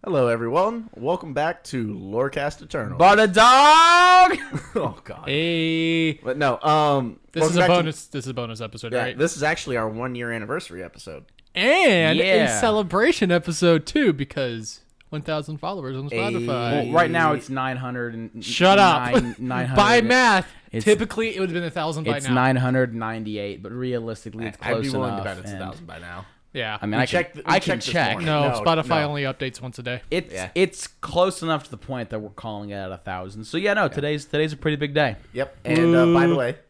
Hello, everyone. Welcome back to Lorecast Eternal. Butta, dawg. Oh God. Hey, But no. this is welcome a back bonus. This is a bonus episode, Yeah, right? this is actually our 1-year anniversary episode. And Yeah. a celebration episode too, because 1,000 followers on Spotify. Well, right now it's 900 and Shut up. 900. By math, It's- typically it would have been 1,000 by It's now. 998, but realistically, it's I'd close be willing enough. to bet it's and- 1,000 by now. Yeah. I mean, We I checked- can, we I can checked this check. morning. no, No, Spotify no. only updates once a day. It's close enough to the point that we're calling it at 1,000. So yeah, no, today's a pretty big day. Yep. And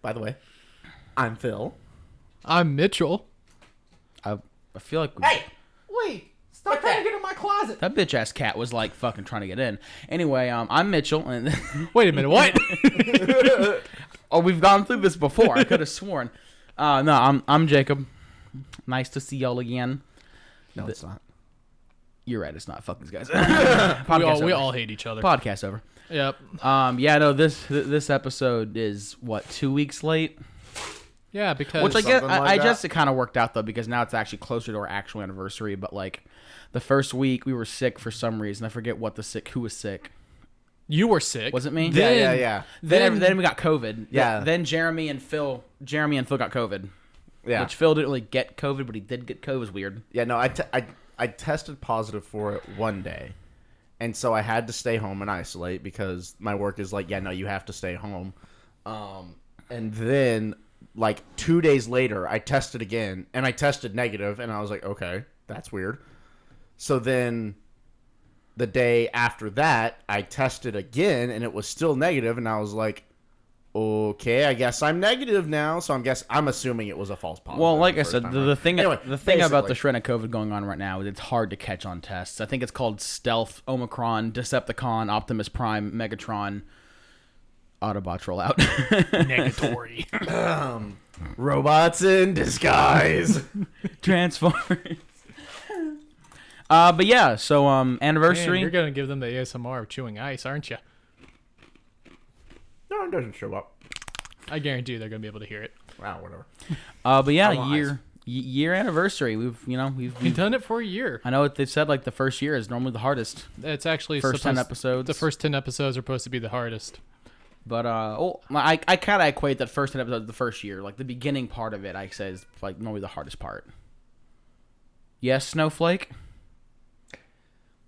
by the way, I'm Phil. I'm Mitchell. I feel like Wait! Stop trying to get in my closet. that bitch ass cat was like fucking trying to get in. Anyway, I'm Mitchell, and Wait a minute, what? oh, we've gone through this before. I could have sworn. No, I'm Jacob. Nice to see y'all again. No, it's not. You're right. It's not. Fuck these guys. we Podcast all hate each other. Podcast over. Yep. Yeah, no, this episode is what, 2 weeks late? Yeah, because Which I guess Something like I that. guess it kind of worked out though, because now it's actually closer to our actual anniversary. But like, the first week we were sick for some reason. I forget who was sick. you were sick. Was it me? Yeah. Then we got COVID. Yeah. Then Jeremy and Phil got COVID. Yeah. Which Phil didn't really get COVID, but he did get COVID. It was weird. Yeah, no, I tested positive for it one day. And so I had to stay home and isolate because my work is like, yeah, no, you have to stay home. And then like 2 days later, I tested again and I tested negative and I was like, okay, that's weird. So then the day after that, I tested again and it was still negative and I was like, okay, I guess I'm negative now. So I'm assuming it was a false positive. Well, like the I first said, time the around. thing Anyway, the thing about the basically. shred of COVID going on right now is it's hard to catch on tests. I think it's called Stealth, Omicron, Decepticon, Optimus Prime, Megatron, Autobots roll out. negatory. Robots in disguise. Transformers. But yeah, so anniversary. Man, you're gonna give them the ASMR of chewing ice, aren't you? No, it doesn't show up. I guarantee you they're gonna be able to hear it. Wow, whatever. But yeah, Otherwise. year anniversary. We've We've done it for a year. I know what they've said. Like the first year is normally the hardest. It's actually First 10 supposed- episodes. The first 10 episodes are supposed to be the hardest. But I kind of equate that first 10 episodes the first year, like the beginning part of it. I say is like normally the hardest part. Yes, Snowflake.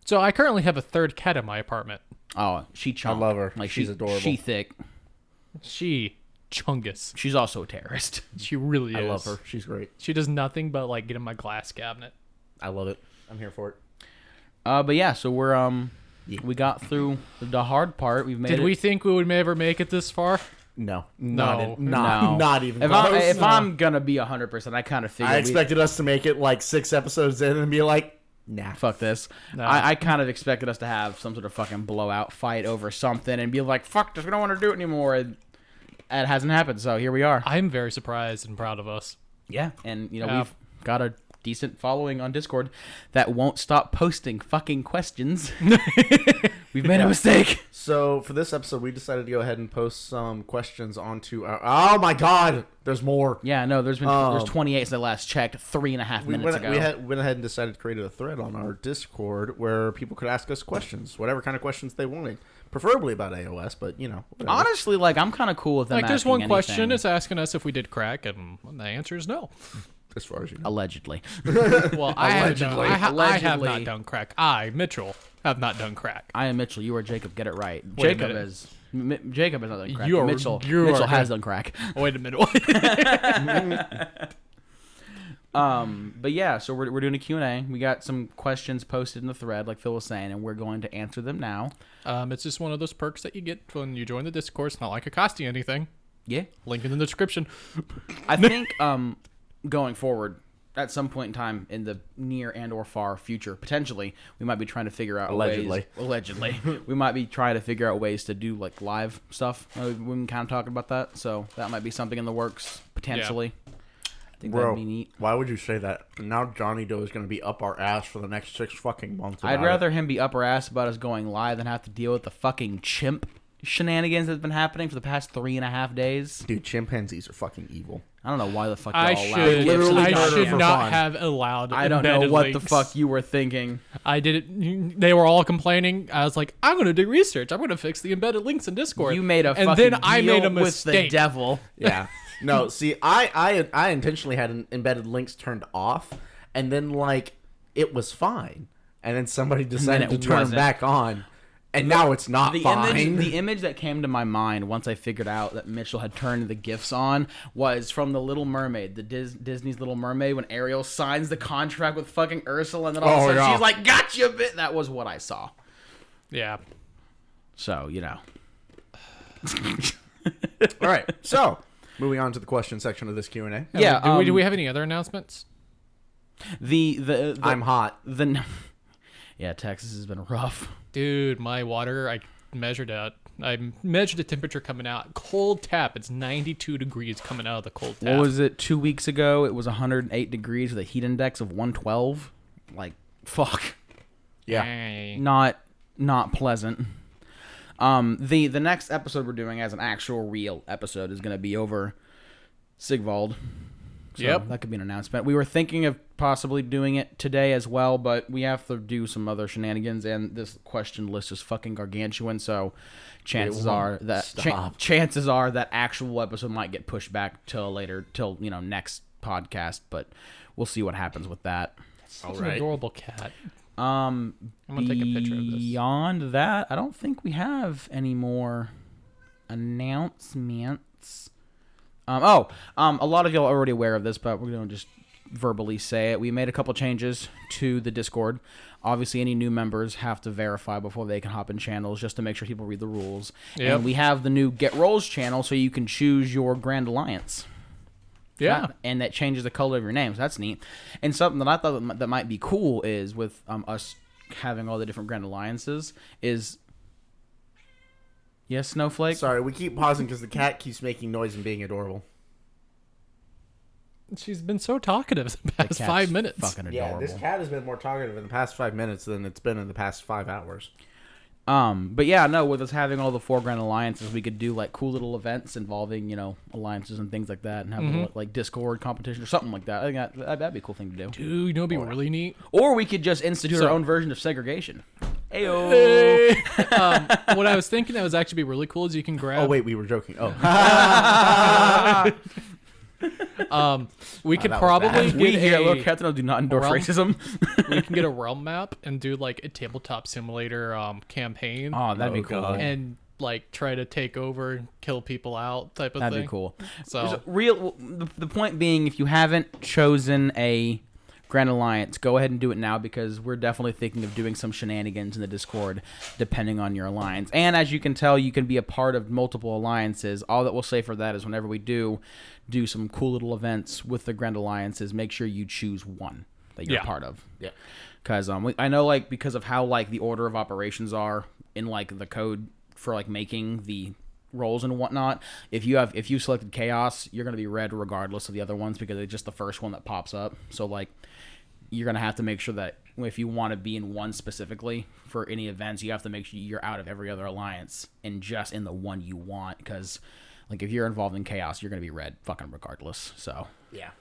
So I currently have a third cat in my apartment. Oh, she chunk. I love her. Like She's adorable. She thick. She chungus. She's also a terrorist. She really is. I love her. She's great. She does nothing but like get in my glass cabinet. I love it. I'm here for it. But yeah, so we're we got through the hard part. We've made Did it. we think we would ever make it this far? No. No. Not even If, close. if I'm gonna be 100%, I kind of figured I expected us to make it like 6 episodes in and be like, nah. fuck this. No. I kind of expected us to have some sort of fucking blowout fight over something and be like, fuck this, we don't want to do it anymore. And it hasn't happened, so here we are. I'm very surprised and proud of us. Yeah, and Yeah. we've got a decent following on Discord that won't stop posting fucking questions. We've made a mistake. So for this episode, we decided to go ahead and post some questions onto our... Oh my god! There's more. Yeah, no, there's 28 since I last checked 3.5 minutes ago. We went ahead and decided to create a thread on our Discord where people could ask us questions, whatever kind of questions they wanted. Preferably about AOS, but, you know. Whatever. Honestly, like, I'm kind of cool with them Like, there's asking one question. anything. It's asking us if we did crack, and the answer is no. As far as you know. Allegedly. Well, I have not Allegedly. done crack. I, Mitchell, have not done crack. I am Mitchell. You are Jacob. Get it right. Wait a Jacob minute. is... Jacob has not done crack. You are- Mitchell you are- has done crack. Wait a minute. But yeah, so we're doing a Q&A. We got some questions posted in the thread, like Phil was saying, and we're going to answer them now. It's just one of those perks that you get when you join the Discord. It's not like it costs you anything. Yeah. Link in the description. I think going forward, at some point in time in the near and or far future, potentially, we might be trying to figure out Allegedly. We might be trying to figure out ways to do like live stuff. We've been kind of talking about that, so that might be something in the works, potentially. I think Bro, that'd be neat. why would you say that? Now Johnny Doe is going to be up our ass for the next 6 fucking months. I'd about rather it. him be up our ass about us going live than have to deal with the fucking chimp shenanigans that's been happening for the past 3.5 days. Dude, chimpanzees are fucking evil. I don't know why the fuck I y'all allowed should, I should for not fun. have allowed. I don't know embedded what links. the fuck you were thinking. I did it. They were all complaining. I was like, I'm going to do research. I'm going to fix the embedded links in Discord. You made a and fucking then I deal made a with the mistake. devil. Yeah. No, see, I intentionally had embedded links turned off, and then like it was fine, and then somebody decided to it turn wasn't. them back on, and now it's not fine. The image that came to my mind once I figured out that Mitchell had turned the GIFs on was from The Little Mermaid, the Disney's Little Mermaid, when Ariel signs the contract with fucking Ursula, and then all of a sudden yeah. she's like, "Gotcha, bit." That was what I saw. Yeah. So All right, so moving on to the question section of this Q&A. Yeah. Do we have any other announcements? The I'm hot. Yeah, Texas has been rough. Dude, my water, I measured the temperature coming out. Cold tap. It's 92 degrees coming out of the cold tap. What was it? 2 weeks ago, it was 108 degrees with a heat index of 112. Like, fuck. Yeah. Hey. Not pleasant. The next episode we're doing as an actual real episode is going to be over Sigvald. So Yep. that could be an announcement. We were thinking of possibly doing it today as well, but we have to do some other shenanigans, and this question list is fucking gargantuan. So chances are that actual episode might get pushed back till next podcast. But we'll see what happens with that. Such an adorable cat. I'm gonna take a picture of this. Beyond that, I don't think we have any more announcements. A lot of y'all are already aware of this, but we're gonna just verbally say it. We made a couple changes to the Discord. Obviously, any new members have to verify before they can hop in channels, just to make sure people read the rules. Yep. And we have the new Get Rolls channel, so you can choose your Grand Alliance. Yeah. And that changes the color of your name, so that's neat. And something that I thought that might be cool is with us having all the different Grand Alliances is... Yes, Snowflake? Sorry, we keep pausing because the cat keeps making noise and being adorable. She's been so talkative the past cat's 5 minutes. Fucking adorable. Yeah, this cat has been more talkative in the past 5 minutes than it's been in the past 5 hours. But yeah, no, with us having all the 4 Grand Alliances, we could do like cool little events involving, alliances and things like that, and have a little, like Discord competition or something like that. I think that'd be a cool thing to do. Dude, you know what'd be really neat? Or we could just institute our own version of segregation. Ayo. Hey. What I was thinking that was actually be really cool is you can grab. Oh wait, we were joking. Oh, we could that was probably bad. get We here at a. Low Captain do not endorse realm- racism. We can get a realm map and do like a tabletop simulator campaign. Oh, that'd be Oh, cool. God. And like try to take over and kill people out type of That'd thing. be cool. So The point being, if you haven't chosen a Grand Alliance, go ahead and do it now, because we're definitely thinking of doing some shenanigans in the Discord depending on your alliance. And as you can tell, you can be a part of multiple alliances. All that we'll say for that is whenever we do some cool little events with the Grand Alliances, make sure you choose one that you're a part of. yeah. Because I know, because of how the order of operations are in the code for making the rolls and whatnot, if you selected chaos, you're going to be red regardless of the other ones, because it's just the first one that pops up. So you're going to have to make sure that if you want to be in one specifically for any events, you have to make sure you're out of every other alliance and just in the one you want, because if you're involved in chaos, you're going to be red fucking regardless. So Yeah.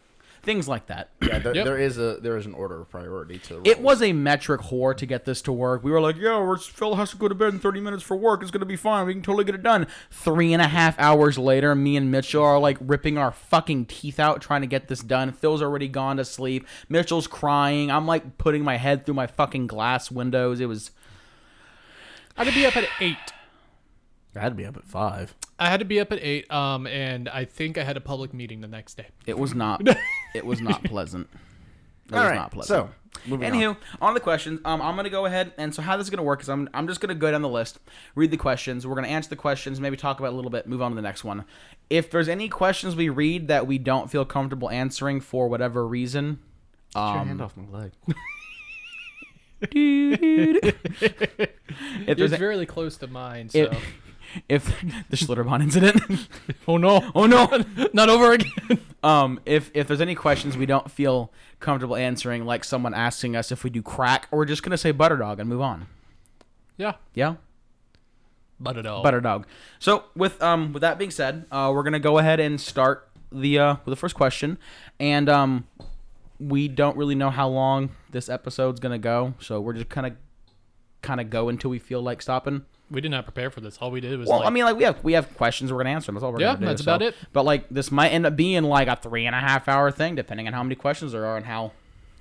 things like that. Yeah, there is an order of priority to. It was a metric whore to get this to work. We were like, yo, Phil has to go to bed in 30 minutes for work. It's going to be fine. We can totally get it done. 3.5 hours later, me and Mitchell are ripping our fucking teeth out trying to get this done. Phil's already gone to sleep. Mitchell's crying. I'm putting my head through my fucking glass windows. It was... I had to be up at 8. I had to be up at 5. I had to be up at 8. And I think I had a public meeting the next day. It was not... It was not pleasant. It All was right, not pleasant. so moving on. Anywho, on to the questions. I'm going to go ahead, and so how this is going to work is I'm just going to go down the list, read the questions. We're going to answer the questions, maybe talk about it a little bit, move on to the next one. If there's any questions we read that we don't feel comfortable answering for whatever reason, Get your hand off my leg. if there's It's very close to mine, so. if the Schlitterbahn incident, Oh no. oh no, Not over again. if there's any questions we don't feel comfortable answering, like someone asking us if we do crack, we're just gonna say butter dog and move on. Yeah. Yeah. Butta dawg. Butta dawg. So with that being said, we're gonna go ahead and start with the first question, and we don't really know how long this episode's gonna go, so we're just kind of go until we feel like stopping. We did not prepare for this. All we did was Well, I mean, like we have questions. We're gonna answer them. That's all we're gonna do. that's about it. But like this might end up being like a 3.5 hour thing, depending on how many questions there are and how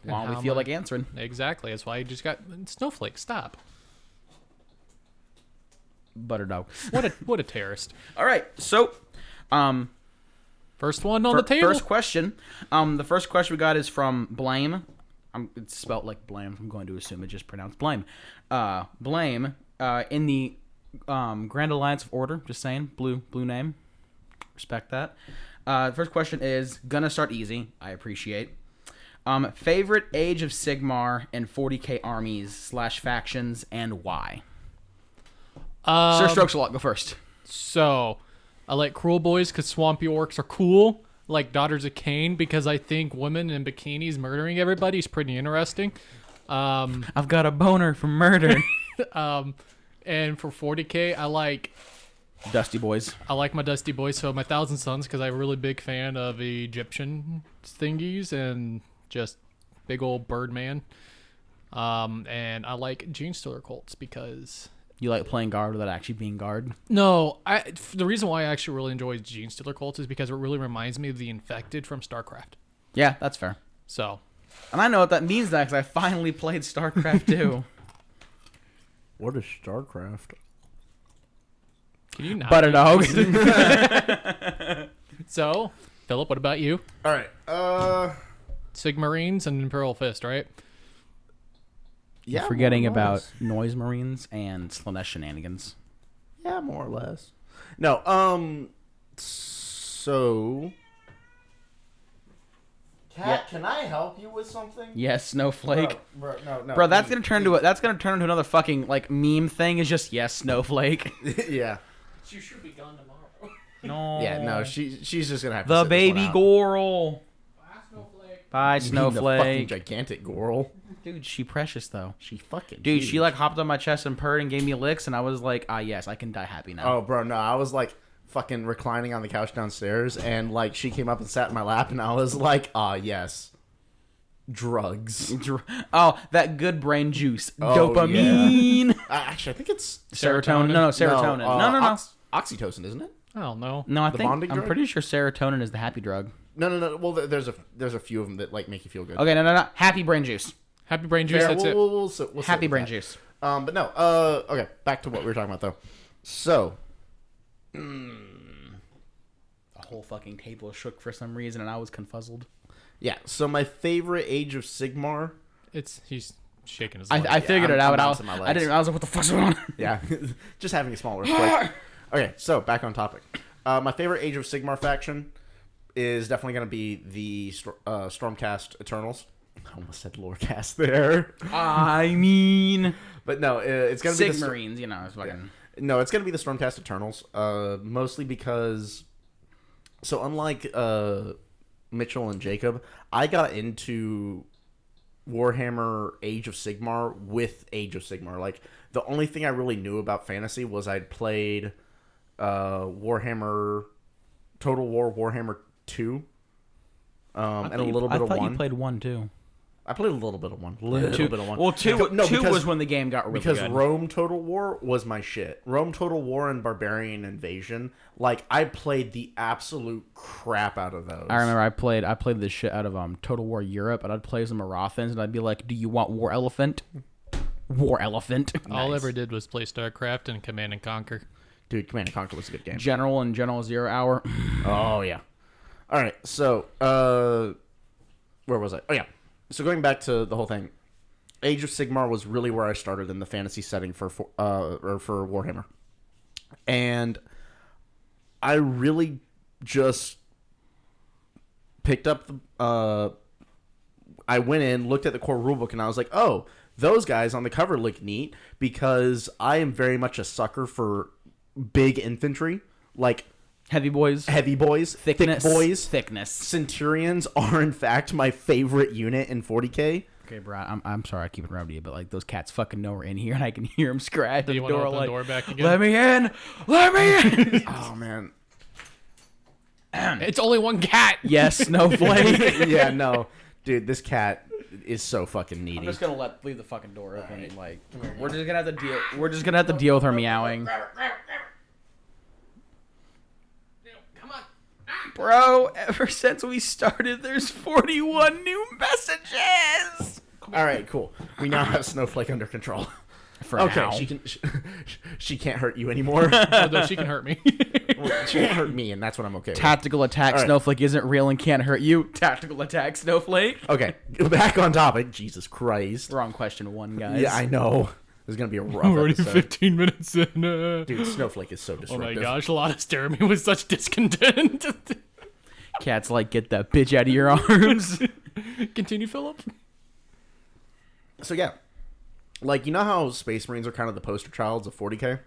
long we feel like answering. Exactly. That's why you just got Snowflake. Stop. Butta dawg. What a terrorist. All right. So, First one on the table. First question. The first question we got is from Blame. It's spelled like blame. I'm going to assume it's just pronounced blame. Blame. In the Grand Alliance of Order. Just saying. Blue name. Respect that. The first question is gonna start easy. I appreciate. Favorite Age of Sigmar and 40k armies / factions and why? Sir Strokes a lot. Go first. So, I like Cruel Boys because Swampy Orcs are cool. I like Daughters of Cain because I think women in bikinis murdering everybody is pretty interesting. I've got a boner for murder. And for 40k, I like Dusty Boys. I like my Dusty Boys. So my Thousand Sons because I'm a really big fan of Egyptian thingies and just big old Birdman. And I like Gene Stealer cults because You like playing guard without actually being guard? no, the reason why I actually really enjoy Gene Stealer cults is because it really reminds me of the Infected from StarCraft. Yeah, that's fair. So, And I know what that means now because I finally played StarCraft 2. What is StarCraft? can you not? Butta dawg. So, Philip, what about you? All right. Sigmarines and Imperial Fist, right? Yeah. Forgetting more or about less. Noise Marines and Slanesh shenanigans. Yeah, more or less. No. So. Cat, can I help you with something? Yes, Snowflake. Bro, no. Bro, that's gonna turn into another fucking like meme thing. Is just yes, Snowflake. Yeah. You should be gone tomorrow. No. Yeah. No. She's just gonna have to. The sit this baby one out. Gorl. Bye, The fucking Snowflake. gigantic Gorl. Dude, she precious though. She fucking. Dude, huge. she like hopped on my chest and purred and gave me licks, and I was like, yes, I can die happy now. Oh, bro, no. I was like fucking reclining on the couch downstairs, and like she came up and sat in my lap, and I was like, yes. Drugs. Oh, that good brain juice. Oh, Dopamine. Actually, I think it's Serotonin. No, serotonin. No. Oxytocin, isn't it? I don't know. No, I The think bonding I'm drug? pretty sure serotonin is the happy drug. No. Well, there's a few of them that like make you feel good. Okay, no. Happy brain juice. Happy Brain Juice, Fair, that's it. we'll sit Happy with brain that. juice. But no. Okay. Back to what we were talking about though. So. A whole fucking table shook for some reason, and I was confuzzled. Yeah. So my favorite Age of Sigmar. He's shaking his I leg. figured I'm- it out. I'm But bouncing my I legs. didn't. I was like, "What the fuck's going on?" Yeah. Just having a small earthquake. Okay. So back on topic. My favorite Age of Sigmar faction is definitely going to be the Stormcast Eternals. I almost said Lorecast there. I mean, But no, it's going to be the Sigmarines. You know, it's fucking. No, it's going to be the Stormcast Eternals. Mostly because, so unlike Mitchell and Jacob, I got into Warhammer Age of Sigmar with Age of Sigmar. Like, the only thing I really knew about fantasy was I'd played Warhammer Total War, Warhammer 2, and a little bit of 1. You played 1 too. I played a little bit of 1. Well, two was when the game got really because good. Rome Total War was my shit. Rome Total War and Barbarian Invasion, like I played the absolute crap out of those. I remember I played the shit out of Total War Europe, and I'd play some Marathons, and I'd be like, "Do you want War Elephant? War Elephant." All I ever did was play StarCraft and Command and Conquer. Dude, Command & Conquer was a good game. General and General 0 Hour. Oh yeah. All right, so where was I? Oh yeah. So going back to the whole thing, Age of Sigmar was really where I started in the fantasy setting for Warhammer, and I really just picked up the. I went in, looked at the core rulebook, and I was like, "Oh, those guys on the cover look neat," because I am very much a sucker for big infantry, like Heavy boys. thick boys. Thickness. Centurions are in fact my favorite unit in 40k Okay, bro. I'm sorry I keep interrupting you, but like those cats fucking know we're in here, and I can hear them scratch Do the you want to door open like, the door back again? "Let me in, let me in." Oh man. It's only one cat. Yes, Snowflake. Yeah, no, dude, this cat is so fucking needy. I'm just gonna leave the fucking door open. Right. Like, we're just gonna have to deal. We're just gonna have to deal with her meowing. Come on. Bro, ever since we started, there's 41 new messages. All right, cool. We now have Snowflake under control. For Okay, now. she can't hurt you anymore. Although she can hurt me. She can't hurt me, and that's what I'm okay with. Tactical attack All right. Snowflake isn't real and can't hurt you. Tactical attack Snowflake. Okay, back on topic. Jesus Christ. Wrong question one, guys. Yeah, I know. This is gonna be a rough We're already episode. 15 minutes in. Dude, Snowflake is so Oh disruptive. my gosh, Lana stared at me with such discontent. Cat's like, get that bitch out of your arms. Continue, Philip. So yeah, like, you know how Space Marines are kind of the poster childs of 40K?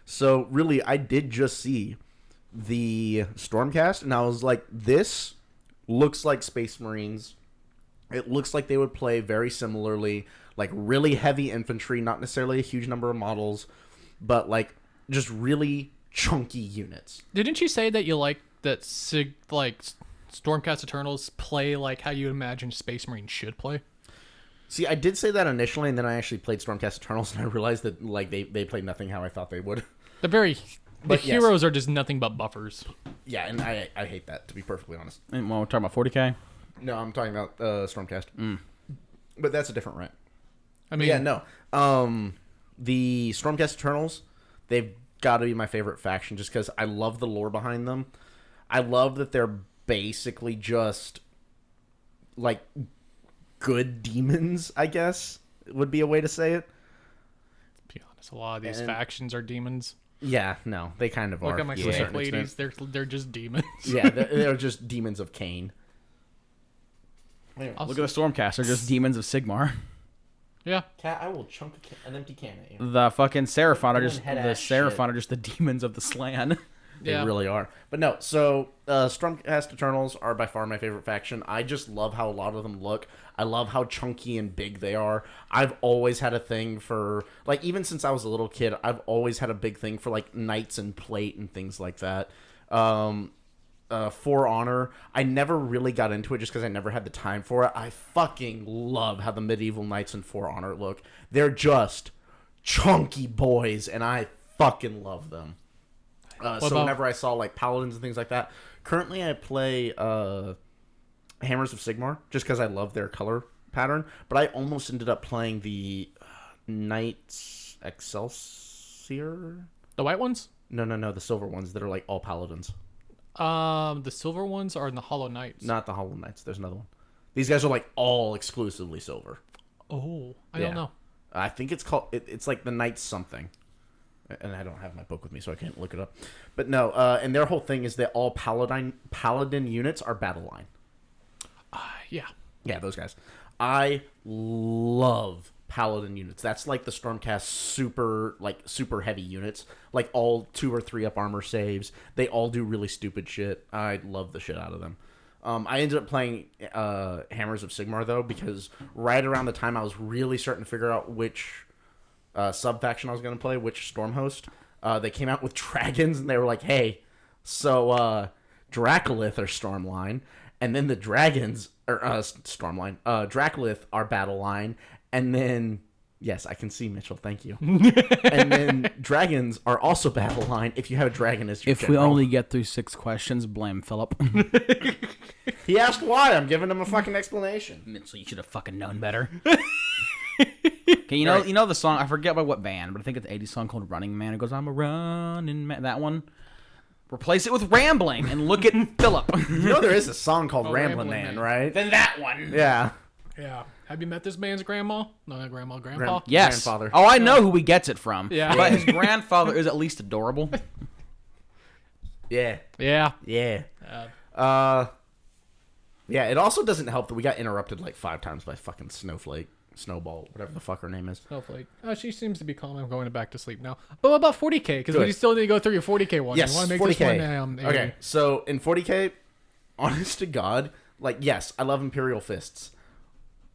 So really, I did just see the Stormcast, and I was like, this looks like Space Marines. It looks like they would play very similarly, like really heavy infantry, not necessarily a huge number of models, but like just really chunky units. Didn't you say that you like that Stormcast Eternals play like how you imagine Space Marines should play? See, I did say that initially, and then I actually played Stormcast Eternals, and I realized that like they played nothing how I thought they would. The But yes. heroes are just nothing but buffers. Yeah, and I hate that, to be perfectly honest. And when we're talking about 40K? No, I'm talking about Stormcast. But that's a different rant. I mean, Yeah, no. The Stormcast Eternals, they've got to be my favorite faction just because I love the lore behind them. I love that they're basically just like good demons, I guess would be a way to say it. to be honest, a lot of these factions are demons. Yeah, no, they kind of are. Look at my to a snake certain ladies; extent. they're just demons. Yeah, they're just demons of Cain. Look at the Stormcast. They're just demons of Sigmar. Yeah, Cat, I will chunk an empty can at you. The fucking Seraphon are just Head-ass shit. the demons of the Slan. They yeah. really are. But no, so Stormcast Eternals are by far my favorite faction. I just love how a lot of them look. I love how chunky and big they are. I've always had a thing for, like, even since I was a little kid, I've always had a big thing for, like, knights and plate and things like that. For Honor, I never really got into it just because I never had the time for it. I fucking love how the medieval knights in For Honor look. They're just chunky boys, and I fucking love them. So whenever I saw like paladins and things like that, currently I play Hammers of Sigmar just because I love their color pattern. But I almost ended up playing the Knights Excelsior. The white ones. No, the silver ones that are like all paladins. The silver ones are in the Hollow Knights. Not the Hollow Knights. There's another one. These guys are like all exclusively silver. Oh, I Yeah. don't know. I think it's called. It's like the Knights something. And I don't have my book with me, so I can't look it up. But no, and their whole thing is that all paladin units are battle line. Yeah. Yeah, those guys. I love paladin units. That's like the Stormcast super heavy units. Like all 2 or 3 up armor saves. They all do really stupid shit. I love the shit out of them. I ended up playing Hammers of Sigmar though, because right around the time I was really starting to figure out which sub-faction I was going to play, which Stormhost, they came out with dragons, and they were like, hey, so Dracolith are Stormline, and then the dragons, or Stormline, Dracolith are Battle Line, and then, yes, I can see Mitchell, thank you. And then dragons are also Battle Line if you have a dragon as your If we general. only get through 6 questions, blame Philip. He asked why, I'm giving him a fucking explanation. Mitchell, you should have fucking known better. Okay, you know the song, I forget by what band, but I think it's an 80s song called Running Man. It goes, I'm a running man. That one. Replace it with Rambling and look at Philip. You know there is a song called Ramblin' Ramblin' Man, Man. right? Then that one. Yeah. Yeah. Have you met this man's grandma? No, not grandma. Grandpa. Yes. Grandfather. Oh, I know who he gets it from. Yeah. But his grandfather is at least adorable. Yeah. Yeah. Yeah. Yeah, it also doesn't help that we got interrupted like 5 times by fucking Snowball, whatever the fuck her name is. Snowflake. Oh, she seems to be calm. I'm going back to sleep now. But what about 40K? Because we Good. still need to go through your 40K one. Yes, You want to make 40K. this one Okay, so in 40K, honest to God, like, yes, I love Imperial Fists.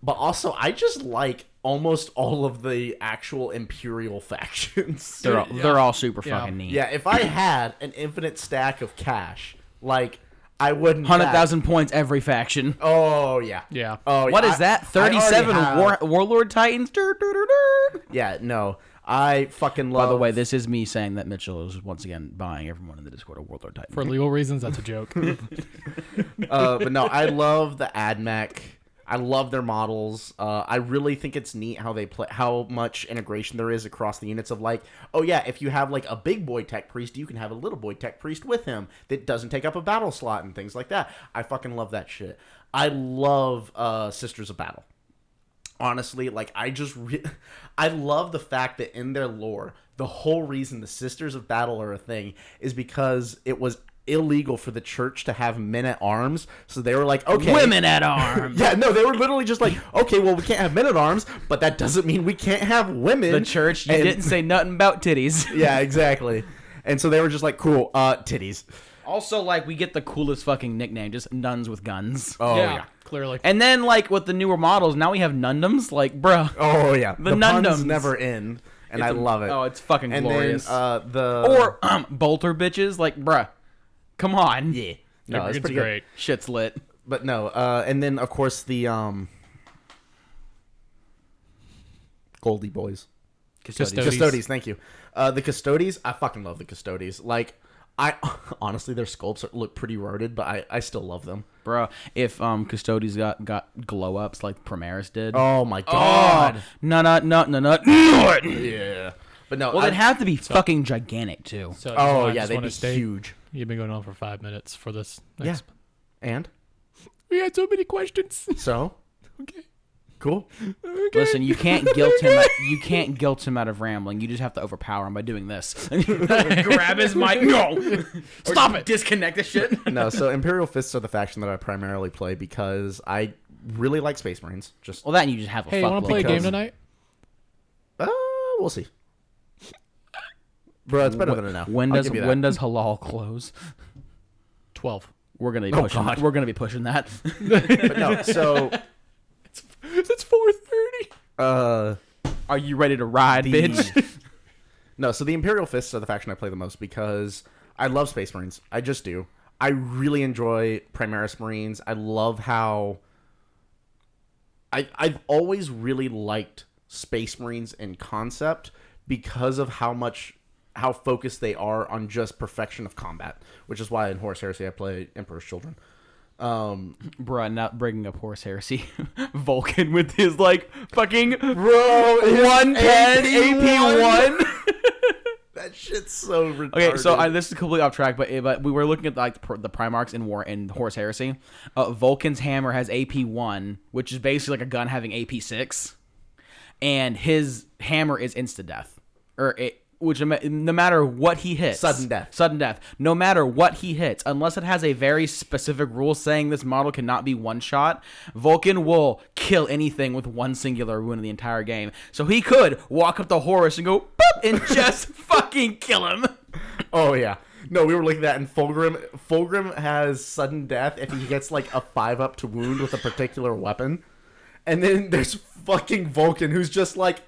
But also, I just like almost all of the actual Imperial factions. They're all super fucking neat. Yeah, if I had an infinite stack of cash, like, I wouldn't 100,000 points every faction. Oh, yeah. Yeah. Oh, What is that? 37 Warlord Titans? Yeah, no. I fucking love... By the way, this is me saying that Mitchell is once again buying everyone in the Discord a Warlord Titan. For legal reasons, that's a joke. But no, I love the AdMech. I love their models. I really think it's neat how they play, how much integration there is across the units of like, oh yeah, if you have like a big boy tech priest, you can have a little boy tech priest with him that doesn't take up a battle slot and things like that. I fucking love that shit. I love Sisters of Battle. Honestly, like I love the fact that in their lore, the whole reason the Sisters of Battle are a thing is because it was illegal for the church to have men at arms, so they were like, okay, women at arms. Yeah, no, they were literally just like, okay, well, we can't have men at arms, but that doesn't mean we can't have women. The church, you didn't say nothing about titties. Yeah, exactly. And so they were just like, cool, titties. Also, like, we get the coolest fucking nickname, just nuns with guns. Oh yeah. Clearly. And then, like, with the newer models, now we have nundums. Like, bruh. Oh yeah, the puns nundums never end, and I love it. Oh, it's fucking glorious. And then or bolter bitches, like, bruh. Come on. Yeah. No, it's pretty great. good. Shit's lit. But no, and then of course the Goldie boys. Custodes, thank you. The Custodes, I fucking love the Custodes. Like, I honestly, their sculpts look pretty rotted, but I still love them. Bro, if Custodes got glow ups like Primaris did. Oh my god. No. Yeah. But no, well, they'd have to be fucking gigantic too. So, oh yeah, they'd be huge. You've been going on for 5 minutes for this. Yeah. And? We had so many questions. So? Okay. Cool. Okay. Listen, you can't guilt him. You can't guilt him out of rambling. You just have to overpower him by doing this. Grab his mic. No, stop it. Disconnect this shit. No. So Imperial Fists are the faction that I primarily play because I really like Space Marines. Just well, that and you just have a. Hey, you want to play a game tonight? We'll see. Bro, it's better than enough. When does halal close? 12. We're gonna be pushing. We're gonna be pushing that. But no, so it's 4:30. Are you ready to ride, bitch? No, so the Imperial Fists are the faction I play the most because I love Space Marines. I just do. I really enjoy Primaris Marines. I love how I've always really liked Space Marines in concept because of how focused they are on just perfection of combat, which is why in Horus Heresy I play Emperor's Children. Bruh, not bringing up Horus Heresy. Vulcan with his, like, fucking... Bro, 110 AP1. That shit's so retarded. Okay, so this is completely off track, but we were looking at, like, the Primarchs in Horus Heresy. Vulcan's hammer has AP1, which is basically like a gun having AP6. And his hammer is insta-death. Which no matter what he hits, sudden death. No matter what he hits, unless it has a very specific rule saying this model cannot be one shot, Vulcan will kill anything with one singular wound in the entire game. So he could walk up to Horus and go boop and just fucking kill him. Oh yeah. No, we were looking at that, and Fulgrim has sudden death if he gets like a 5-up to wound with a particular weapon, and then there's fucking Vulcan who's just like.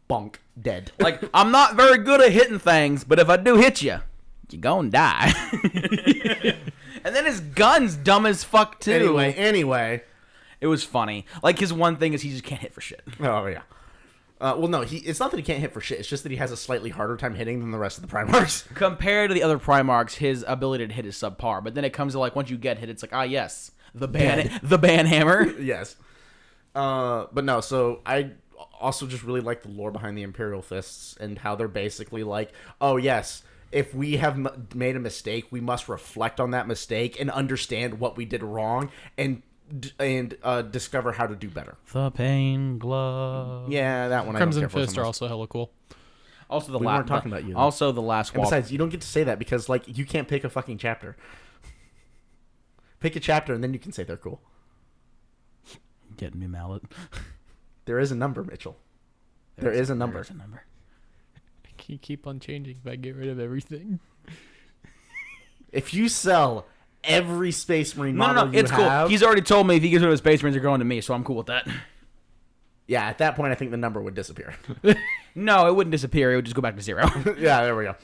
Bonk, dead. Like, I'm not very good at hitting things, but if I do hit you, you're gonna die. And then his gun's dumb as fuck, too. Anyway. It was funny. Like, his one thing is he just can't hit for shit. Oh, yeah. Well, no, it's not that he can't hit for shit. It's just that he has a slightly harder time hitting than the rest of the Primarchs. Compared to the other Primarchs, his ability to hit is subpar. But then it comes to, like, once you get hit, it's like, yes, the ban hammer. Yes. But no, so I also just really like the lore behind the Imperial Fists and how they're basically like, oh yes, if we have made a mistake, we must reflect on that mistake and understand what we did wrong and discover how to do better. The Pain Glove. Yeah, that one. Crimson I don't care Fists are also hella cool. Also, we weren't talking about you. Though. Also, the last. And besides, you don't get to say that because like you can't pick a fucking chapter. Pick a chapter and then you can say they're cool. Get me mallet. There is a number, Mitchell. There is a number. There is a number. You keep on changing if I get rid of everything. If you sell every Space Marine model it's cool. He's already told me if he gets rid of Space Marines, they're going to me, so I'm cool with that. Yeah, at that point, I think the number would disappear. No, it wouldn't disappear. It would just go back to 0. Yeah, there we go.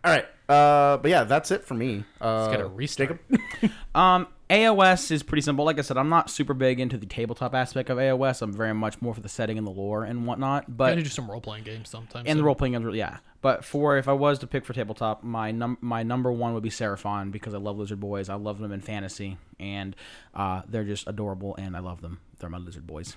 All right. But yeah, that's it for me. Let's get a restart. Jacob? AOS is pretty simple. Like I said, I'm not super big into the tabletop aspect of AOS. I'm very much more for the setting and the lore and whatnot. But I do some role-playing games sometimes. and the role-playing games, yeah. But if I was to pick for tabletop, my number one would be Seraphon because I love lizard boys. I love them in fantasy, and they're just adorable, and I love them. They're my lizard boys.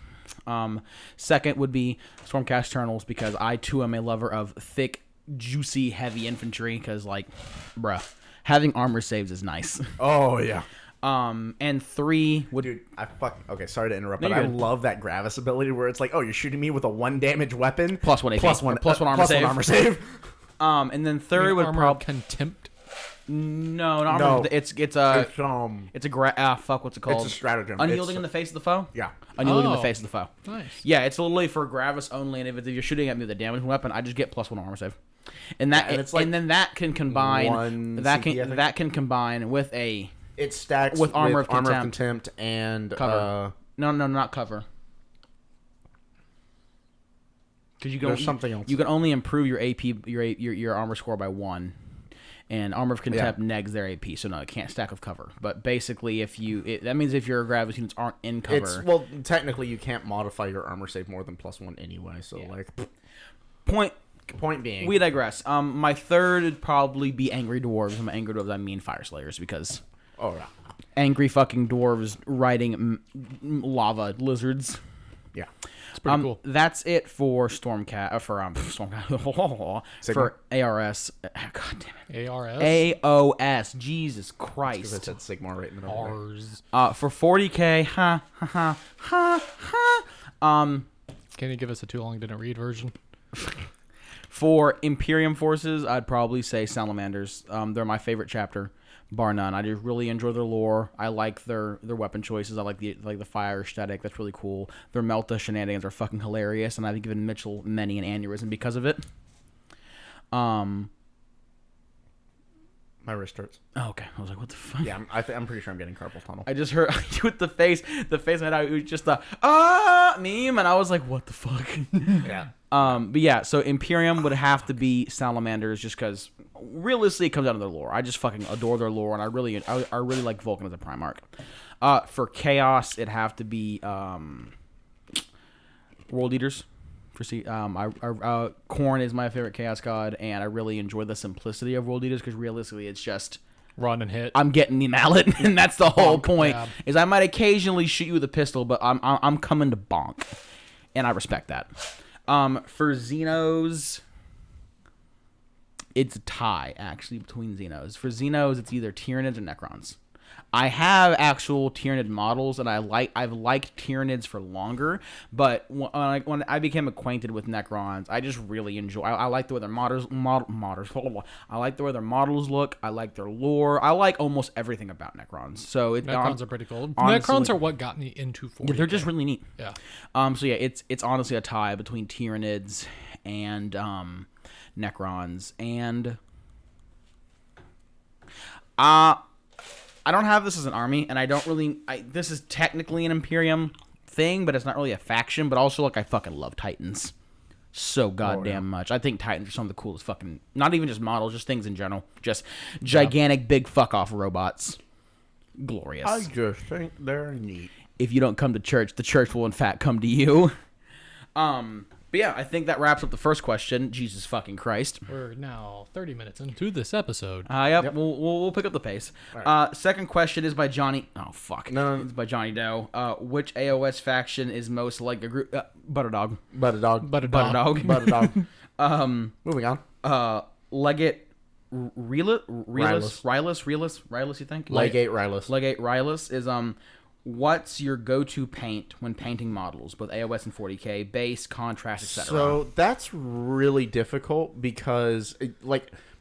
Second would be Stormcast Eternals because I too am a lover of thick, juicy, heavy infantry. Because bruh, having armor saves is nice. Oh, yeah. And 3 would... Dude, okay, sorry to interrupt, No, but you're I good. love that Gravis ability where it's like, oh, you're shooting me with a 1 damage weapon. Plus 1 AP. Plus one armor save. And then third would Armor probably... Contempt. No, not armor. No. It's It's what's it called? It's a stratagem. Unyielding in the face of the foe? Yeah. Unyielding in the Oh. face of the foe. Nice. Yeah, it's literally for Gravis only, and if you're shooting at me with a damage weapon, I just get plus 1 armor save. And that and it's like and then that can combine 1 that CP, I can think. that can combine with a It stacks With Armor of Armor of Contempt. Contempt and Cover. No, not cover. Because you can There's something else. You can only improve your AP your armor score by 1. And Armor of Contempt negs their AP, so no, it can't stack with cover. But basically, that means if your Gravis units aren't in cover. Well, technically, you can't modify your armor save more than +1 anyway. So, point being, We digress. My third would probably be Angry Dwarves. And by Angry Dwarves, I mean Fire Slayers, because oh yeah, angry fucking dwarves riding lava lizards. yeah, It's pretty cool. That's it for Stormcat. For ARS. God damn it. ARS. AOS. Jesus because Christ. it said Sigmar right in the middle. Ars. For 40k, Can you give us a too long didn't read version? For Imperium forces, I'd probably say Salamanders. They're my favorite chapter, bar none. I just really enjoy their lore. I like their weapon choices. I like the fire aesthetic. That's really cool. Their Melta shenanigans are fucking hilarious, and I've given Mitchell many an aneurysm because of it. My wrist hurts. Oh, okay. I was like, what the fuck? Yeah, I'm pretty sure I'm getting carpal tunnel. I just heard with the face I had, it was just the meme, and I was like, what the fuck? Yeah. But yeah, so Imperium would have to be Salamanders just because realistically it comes down to their lore. I just fucking adore their lore, and I really like Vulcan as a Primarch. For Chaos, it'd have to be World Eaters. Khorne is my favorite Chaos God, and I really enjoy the simplicity of World Eaters because realistically it's just Run and hit. I'm getting the mallet, and that's the whole point. Yeah. Is I might occasionally shoot you with a pistol, but I'm coming to bonk, and I respect that. For Xenos, it's a tie actually between Xenos. For Xenos, it's either Tyranids or Necrons. I have actual Tyranid models, and I've liked Tyranids for longer. But when I became acquainted with Necrons, I just really enjoy. I like the way their models. I like the way their models look. I like their lore. I like almost everything about Necrons. So Necrons are pretty cool. honestly- Necrons are what got me into 40. they're just really neat. Yeah. So yeah, it's honestly a tie between Tyranids and Necrons, and I don't have this as an army, and I don't really. This is technically an Imperium thing, but it's not really a faction. But also, I fucking love Titans so goddamn much. I think Titans are some of the coolest fucking. Not even just models, just things in general. Just gigantic, big fuck off robots. Glorious. I just think they're neat. If you don't come to church, the church will in fact come to you. But yeah, I think that wraps up the first question. Jesus fucking Christ. We're now 30 minutes into this episode. Yep. We'll pick up the pace. Right. Second question is by Johnny. Oh fuck. No. It's by Johnny Doe. Which AOS faction is most like a group? Butter Dog. Butter dog. But a Butter dog. Dog. Butter dog. Moving on. Legate. Rylus. You think? Legate Rylus. Legate Rylus is What's your go-to paint when painting models, both AOS and 40k, base, contrast, etc.? So that's really difficult because,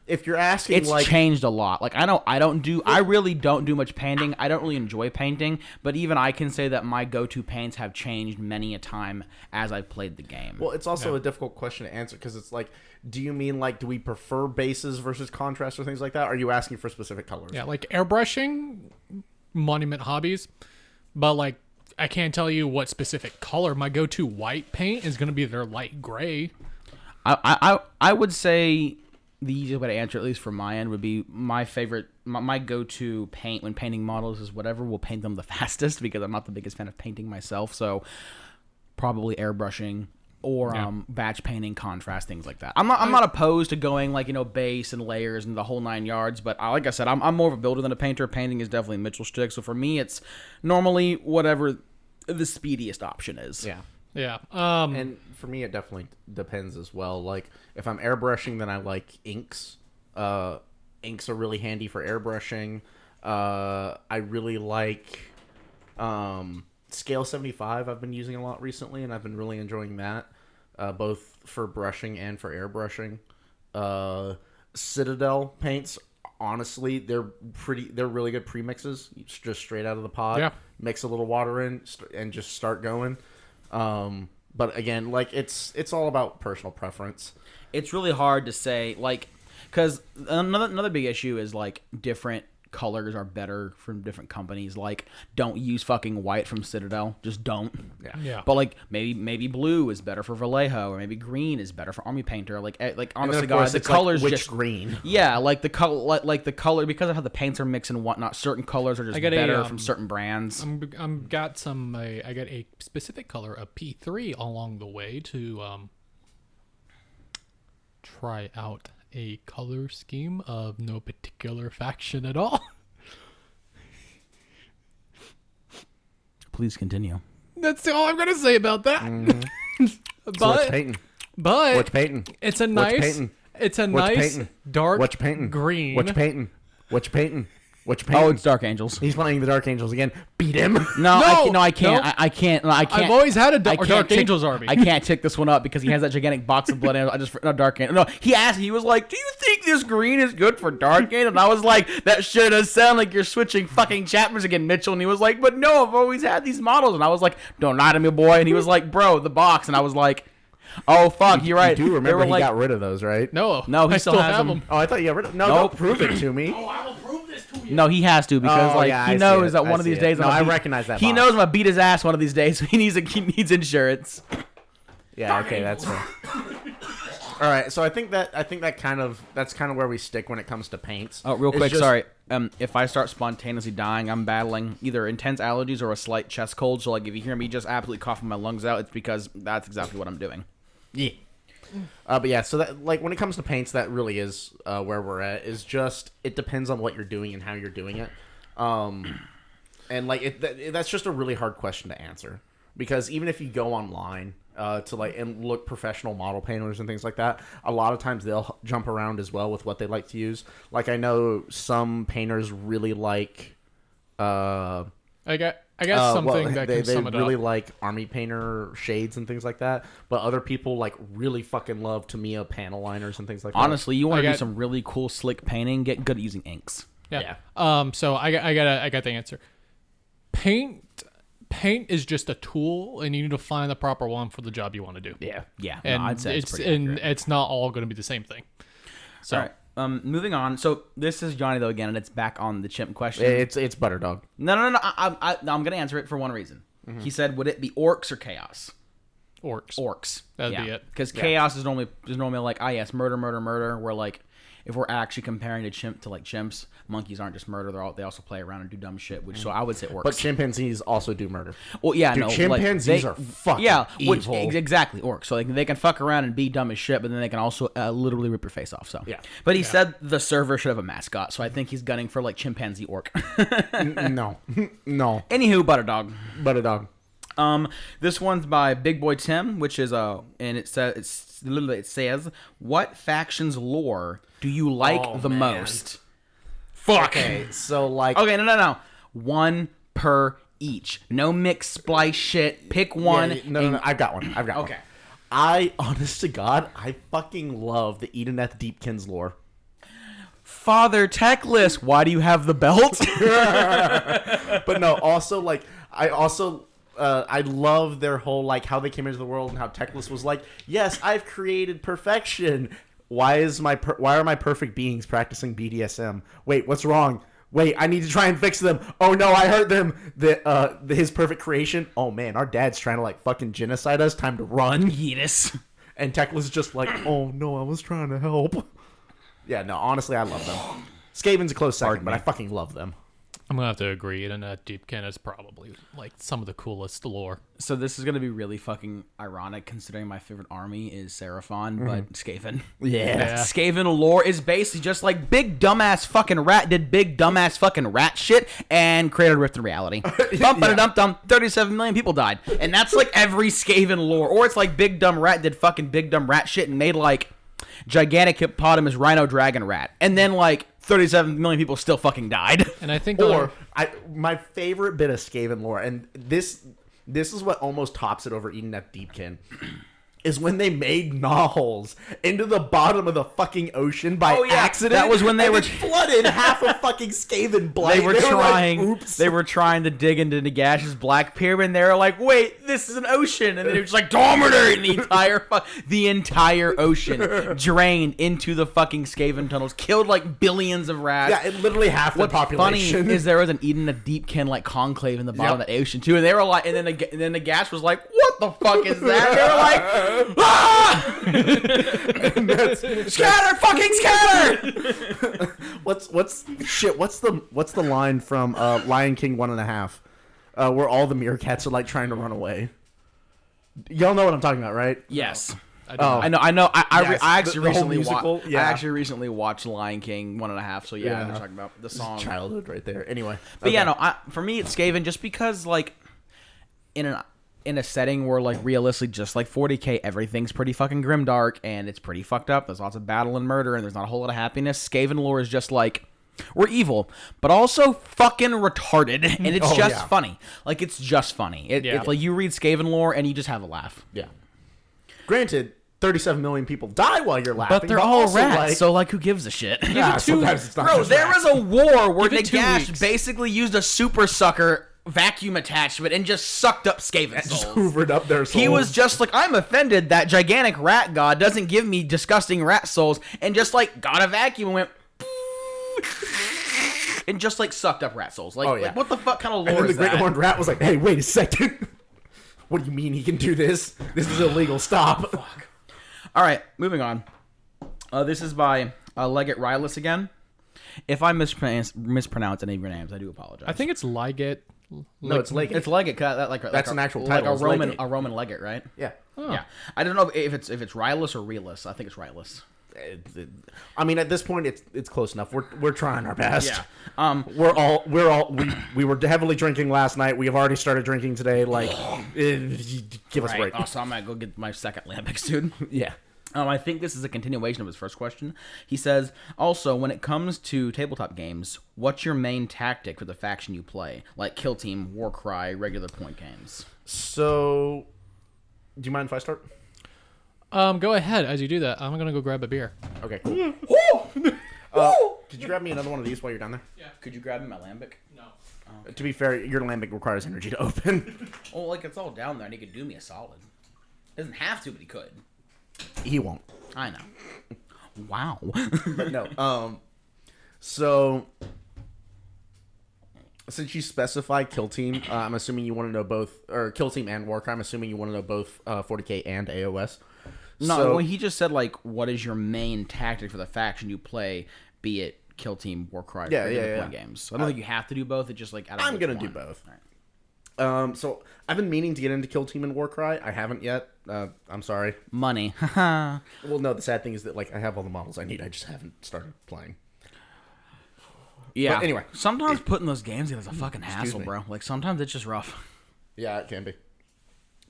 if you're asking, It's changed a lot. I really don't do much painting. I don't really enjoy painting, but even I can say that my go-to paints have changed many a time as I've played the game. Well, it's also a difficult question to answer because it's do you mean do we prefer bases versus contrast or things like that? Are you asking for specific colors? Yeah, like airbrushing, monument hobbies. But I can't tell you what specific color. My go-to white paint is going to be their light gray. I would say the easiest way to answer, at least from my end, would be my favorite. My go-to paint when painting models is whatever will paint them the fastest, because I'm not the biggest fan of painting myself. So probably airbrushing or batch painting, contrast, things like that. I'm not opposed to going like, base and layers and the whole 9 yards, but like I said, I'm more of a builder than a painter. Painting is definitely Mitchell's stick. So for me, it's normally whatever the speediest option is. Yeah. Yeah. And for me, it definitely depends as well. Like, if I'm airbrushing, then I like inks. Inks are really handy for airbrushing. I really like Scale 75. I've been using a lot recently, and I've been really enjoying that, both for brushing and for airbrushing. Citadel paints, honestly, they're really good premixes, just straight out of the pod. Yeah. Mix a little water in and just start going. But again, like, it's all about personal preference. It's really hard to say, like, because another big issue is, like, different colors are better from different companies. Like, don't use fucking white from Citadel. Just don't. Yeah. But like maybe blue is better for Vallejo, or maybe green is better for Army Painter. Like honestly, guys, the colors like, which just green. Yeah, like the color, like the color, because of how the paints are mixed and whatnot. Certain colors are just better from certain brands. I got a specific color of P3 along the way to try out a color scheme of no particular faction at all. Please continue. That's all I'm gonna say about that. Mm-hmm. but So what's painting? But What's painting? It's a What's nice. painting? It's a What's nice painting? dark What's painting? green. What's painting? What's painting? What's painting? Oh, it's Dark Angels. He's playing the Dark Angels again. Beat him. No, I can't. no. I can't. I've always had a Dark tick- Angels army. I can't tick this one up because he has that gigantic box of blood angels. Dark Angel. No, he asked. He was like, "Do you think this green is good for Dark Angel?" And I was like, "That sure does sound like you're switching fucking chapters again, Mitchell." And he was like, "But no, I've always had these models." And I was like, "Don't lie to me, boy." And he was like, "Bro, the box." And I was like, "Oh fuck, you're right." You do remember he like, got rid of those, right? no, No, he I still has have them. Oh, I thought you got rid of. No, Nope. don't prove it to me. I will prove this to you. No, he has to because Oh, yeah, he I see knows it. that I one of see these it. days. No, I'm gonna I beat- recognize that He box. knows I'm gonna beat his ass one of these days. So he needs insurance. Yeah, okay, that's fair. All right, so I think that's kind of where we stick when it comes to paints. Oh, real It's quick, just- sorry. If I start spontaneously dying, I'm battling either intense allergies or a slight chest cold. So like, if you hear me just absolutely coughing my lungs out, it's because that's exactly what I'm doing. Yeah. But yeah, so that, like, when it comes to paints, that really is where we're at. Is just, it depends on what you're doing and how you're doing it. And like that's just a really hard question to answer, because even if you go online to like and look professional model painters and things like that, a lot of times they'll jump around as well with what they like to use. Like, I know some painters really like I guess something that can they sum it really up. like Army Painter shades and things like that, but other people like really fucking love Tamiya panel liners and things like that. Honestly, you want I to do got- some really cool, slick painting, get good at using inks. Yeah. So I got the answer. Paint is just a tool, and you need to find the proper one for the job you want to do. Yeah. Yeah, And no, I'd say it's pretty accurate. it's not all going to be the same thing. So All right. Moving on. So this is Johnny though again, and it's back on the chimp question. It's Butterdog. No. I'm gonna answer it for one reason. Mm-hmm. He said, "Would it be orcs or chaos?" orcs. Orcs. That'd be it. Because chaos is normally like, yes, murder. Where like, if we're actually comparing to chimps, monkeys aren't just murder. They also play around and do dumb shit. Which so I would say orcs. But chimpanzees also do murder. Well, yeah, Dude, no, chimpanzees are fucking evil. Exactly, orcs. So they can fuck around and be dumb as shit, but then they can also literally rip your face off. So Yeah. But he said the server should have a mascot, so I think he's gunning for like chimpanzee orc. No. Anywho, Butterdog. Butterdog. This one's by Big Boy Tim, which is and it says, "What faction's lore do you like Oh, the man. most?" Fuck. Okay, so like, Okay, no. One per each. No mix splice shit. Pick one. yeah, no. I've got one. Okay. I, honest to God, I fucking love the Edeneth Deepkins lore. Father Techless, why do you have the belt? But no, also, like, I love their whole, like, how they came into the world and how Techless was like, yes, I've created perfection. Why are my perfect beings practicing BDSM? Wait, what's wrong? Wait, I need to try and fix them. Oh no, I heard them. His perfect creation. Oh man, our dad's trying to like fucking genocide us. Time to run. Yeetus. And Tekla's just like, oh no, I was trying to help. Yeah, no, honestly, I love them. Skaven's a close second, but I fucking love them. I'm gonna have to agree. And Deepkin is probably like some of the coolest lore. So this is gonna be really fucking ironic, considering my favorite army is Seraphon, but Skaven. Yeah. Skaven lore is basically just like big dumbass fucking rat did big dumbass fucking rat shit and created a rift in reality. Dum 37 million people died, and that's like every Skaven lore. Or it's like big dumb rat did fucking big dumb rat shit and made like gigantic hippopotamus rhino dragon rat, and then like 37 million people still fucking died. And I think my favorite bit of Skaven lore, and this is what almost tops it over eating that Deepkin, is when they made Gnawholes into the bottom of the fucking ocean by accident. That was when they were flooded half of fucking Skaven blood. They were trying to dig into Nagash's Black Pyramid, and they were like, wait, this is an ocean. And then it was like, dominate the entire ocean drained into the fucking Skaven tunnels, killed like billions of rats. Yeah, it literally half the population. Funny is there was an Eden a Deepkin like conclave in the bottom of the ocean too, and they were like, and then Nagash was like, what the fuck is that? They were like, ah! Scatter, fucking scatter! What's the line from Lion King 1.5, where all the meerkats are like trying to run away? Y'all know what I'm talking about, right? Yes. I know. Yes, I actually the whole recently musical, watched. yeah. I actually recently watched Lion King 1.5. So yeah, I'm talking about the song. Childhood, right there. Anyway, but yeah, no. For me, it's Skaven just because like in a setting where like realistically just like 40k everything's pretty fucking grimdark and it's pretty fucked up. There's lots of battle and murder and there's not a whole lot of happiness. Skaven lore is just like we're evil, but also fucking retarded, and it's funny. Like it's just funny. It's like you read Skaven lore and you just have a laugh. Yeah. Granted, 37 million people die while you're laughing, but they're all rats, like, so like who gives a shit? Yeah, sometimes it's not Bro, just there rats. was a war where Give it 2 Nagash weeks. basically used a super sucker vacuum attachment and just sucked up Skaven souls. Just hoovered up their souls. He was just like, I'm offended that gigantic rat god doesn't give me disgusting rat souls, and just like got a vacuum and went and just like sucked up rat souls. Like what the fuck kind of lore and then is the great that? horned rat was like, hey, wait a second. What do you mean he can do this? This is illegal. Stop. Fuck. All right, moving on. This is by Leggett Rylus again. If I mispronounce any of your names, I do apologize. I think it's Liget. No, it's Leggett. It's Leggett. That's an actual like title. a Roman Leggett, right? Yeah. Oh. Yeah. I don't know if it's Rylus or Relus. I think it's Rylus. I mean, at this point, it's close enough. We're trying our best. Yeah. We were heavily drinking last night. We have already started drinking today. Like, give us a break. Oh, so I'm gonna go get my second Lambics, dude. Yeah. I think this is a continuation of his first question. He says, also, when it comes to tabletop games, what's your main tactic for the faction you play? Like Kill Team, Warcry, regular point games. So, do you mind if I start? Go ahead. As you do that, I'm gonna go grab a beer. Okay, cool. Could you grab me another one of these while you're down there? Yeah. Could you grab me my Lambic? No. To be fair, your lambic requires energy to open. Oh, like it's all down there, and he could do me a solid. Doesn't have to, but he could. He won't. I know. Wow. But no. So, since you specify Kill Team, I'm assuming you want to know both, or Kill Team and Warcry. I'm assuming you want to know both 40k and AOS. No, So, when he just said like, what is your main tactic for the faction you play, be it Kill Team, Warcry, regular point games. So I don't think you have to do both. It's just like I'm gonna do both. All right. So I've been meaning to get into Kill Team and Warcry. I haven't yet. I'm sorry. Money. Well, no. The sad thing is that like I have all the models I need. I just haven't started playing. Yeah. But anyway, sometimes putting those games in is a fucking hassle, me. bro. Like sometimes it's just rough. Yeah, it can be.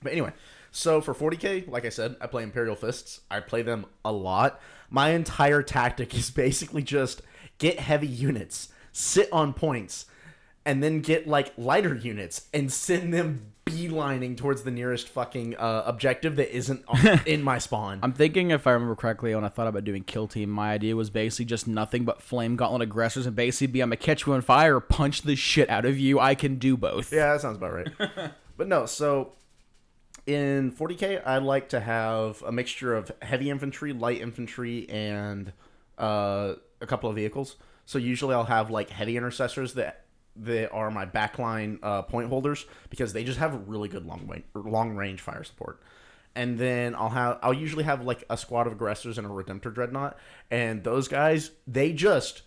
But anyway, so for 40k, like I said, I play Imperial Fists. I play them a lot. My entire tactic is basically just get heavy units, sit on points, and then get like lighter units and send them beelining towards the nearest fucking objective that isn't in my spawn. I'm thinking, if I remember correctly, when I thought about doing Kill Team, my idea was basically just nothing but Flame Gauntlet aggressors and basically be, I'm gonna catch you on fire or punch the shit out of you. I can do both. Yeah, that sounds about right. But no, so in 40k, I like to have a mixture of heavy infantry, light infantry, and a couple of vehicles. So usually I'll have like heavy intercessors that are my backline point holders because they just have really good long range fire support. And then I'll usually have like a squad of aggressors and a Redemptor Dreadnought, and those guys, they just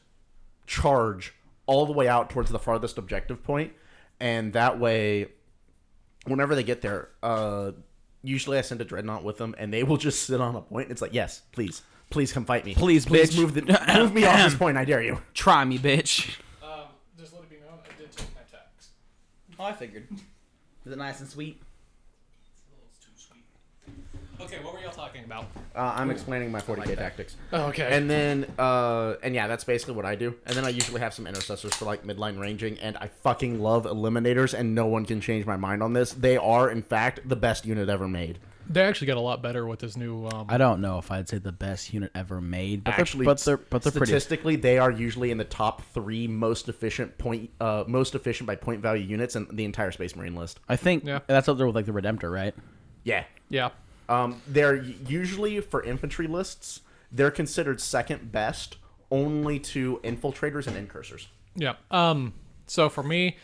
charge all the way out towards the farthest objective point, and that way, whenever they get there, usually I send a Dreadnought with them, and they will just sit on a point. It's like, yes, please come fight me. Please bitch. Move me off this point, I dare you. Try me, bitch. Just let it be known, I did take my tax. Oh, I figured. Is it nice and sweet? Okay, what were y'all talking about? I'm explaining my 40k tactics. Oh, okay. And then, and yeah, that's basically what I do. And then I usually have some intercessors for like midline ranging, and I fucking love eliminators, and no one can change my mind on this. They are, in fact, the best unit ever made. They actually got a lot better with this new. I don't know if I'd say the best unit ever made, but actually, they're statistically, they are usually in the top 3 most efficient by point value units in the entire Space Marine list. I think that's up there with like the Redemptor, right? Yeah. Yeah. They're usually, for infantry lists, they're considered second best only to infiltrators and incursors. Yeah. So for me,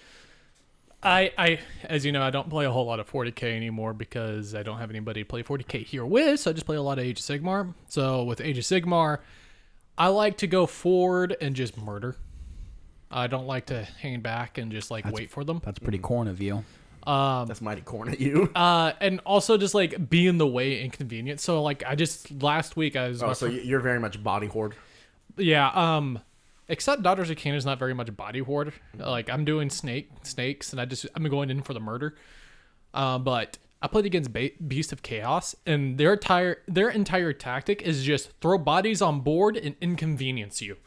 I as you know, I don't play a whole lot of 40k anymore because I don't have anybody to play 40k here with, so I just play a lot of Age of Sigmar. So with Age of Sigmar, I like to go forward and just murder. I don't like to hang back and just wait for them. That's pretty corn of you. That's mighty corn at you. And also just be in the way inconvenient. So last week I was. Oh, so you're very much body horde. Yeah. Except Daughters of Cain is not very much body horde. I'm doing snakes, and I'm going in for the murder. But I played against Beast of Chaos, and their entire tactic is just throw bodies on board and inconvenience you.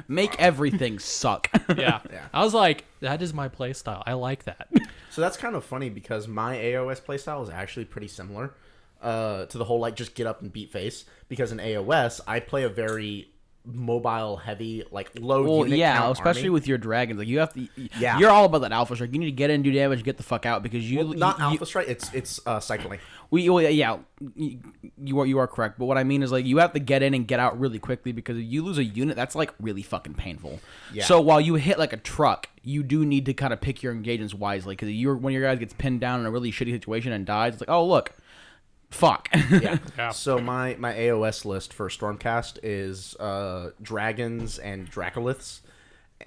Make everything suck. Yeah. I was like, that is my play style. I like that. So that's kind of funny because my AOS playstyle is actually pretty similar to the whole just get up and beat face. Because in AOS, I play a very mobile, heavy, low unit count especially army. with your dragons. You have to. Yeah. You're all about that alpha strike. You need to get in, do damage, get the fuck out because alpha strike. It's cycling. You are correct. But what I mean is you have to get in and get out really quickly because if you lose a unit, that's really fucking painful. Yeah. So while you hit like a truck, you do need to kind of pick your engagements wisely because when your guy gets pinned down in a really shitty situation and dies, it's like, oh look. Fuck. Yeah. So my AOS list for Stormcast is dragons and Dracoliths,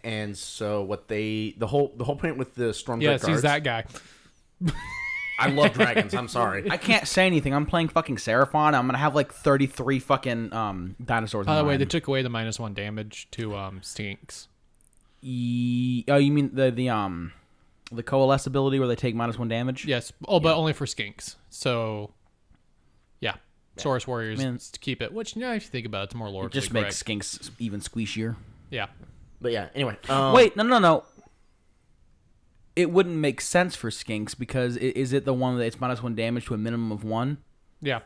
and so the whole point with the Storm Yes, guards, he's that guy. I love dragons. I'm sorry. I can't say anything. I'm playing fucking Seraphon. I'm gonna have 33 fucking dinosaurs. By the way, they took away the -1 damage to stinks. You mean the coalesce ability where they take -1 damage? Yes. Oh, but only for skinks. So. Yeah. Saurus Warriors to keep it, which, if you think about it, it's more lore. It just makes skinks even squeezier. Yeah. But yeah, anyway. Wait, no. It wouldn't make sense for skinks because is it the one that it's -1 damage to a minimum of 1? Yeah.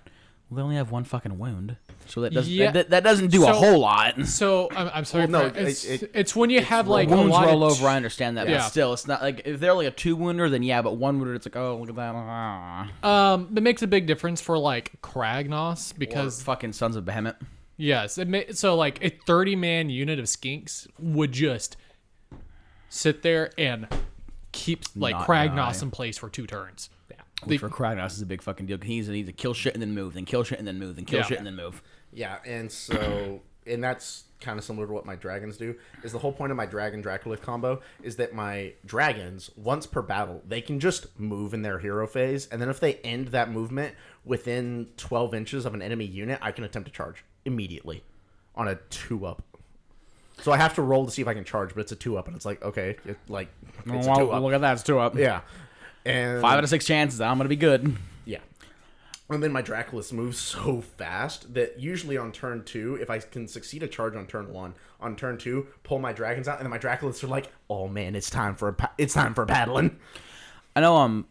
Well, they only have 1 fucking wound. So that doesn't do a whole lot. So, I'm sorry. Well, no, it's when you have wounds a lot roll over, I understand that. Yeah. But still, it's not if they're a 2-wounder, then yeah, but 1-wounder, it's oh, look at that. It makes a big difference for Kragnos because or fucking Sons of Behemoth. Yes, a 30-man unit of skinks would just sit there and keep Kragnos in place for 2 turns. Yeah. Which for Kragnos is a big fucking deal. He needs to kill shit and then move, then kill shit and then move, then kill shit and then move. Yeah, and that's kind of similar to what my dragons do. Is the whole point of my dragon Draculith combo is that my dragons, once per battle, they can just move in their hero phase, and then if they end that movement within 12 inches of an enemy unit, I can attempt to charge immediately on a 2-up. So I have to roll to see if I can charge, but it's a 2-up, and it's okay, it's a 2-up. Look at that, it's 2-up. Yeah. And 5 out of 6 chances, I'm gonna be good. Yeah. And then my Draculus moves so fast that usually on turn 2, if I can succeed a charge on turn 1, on turn 2, pull my dragons out, and then my Draculus are oh man, it's time for battling. I know.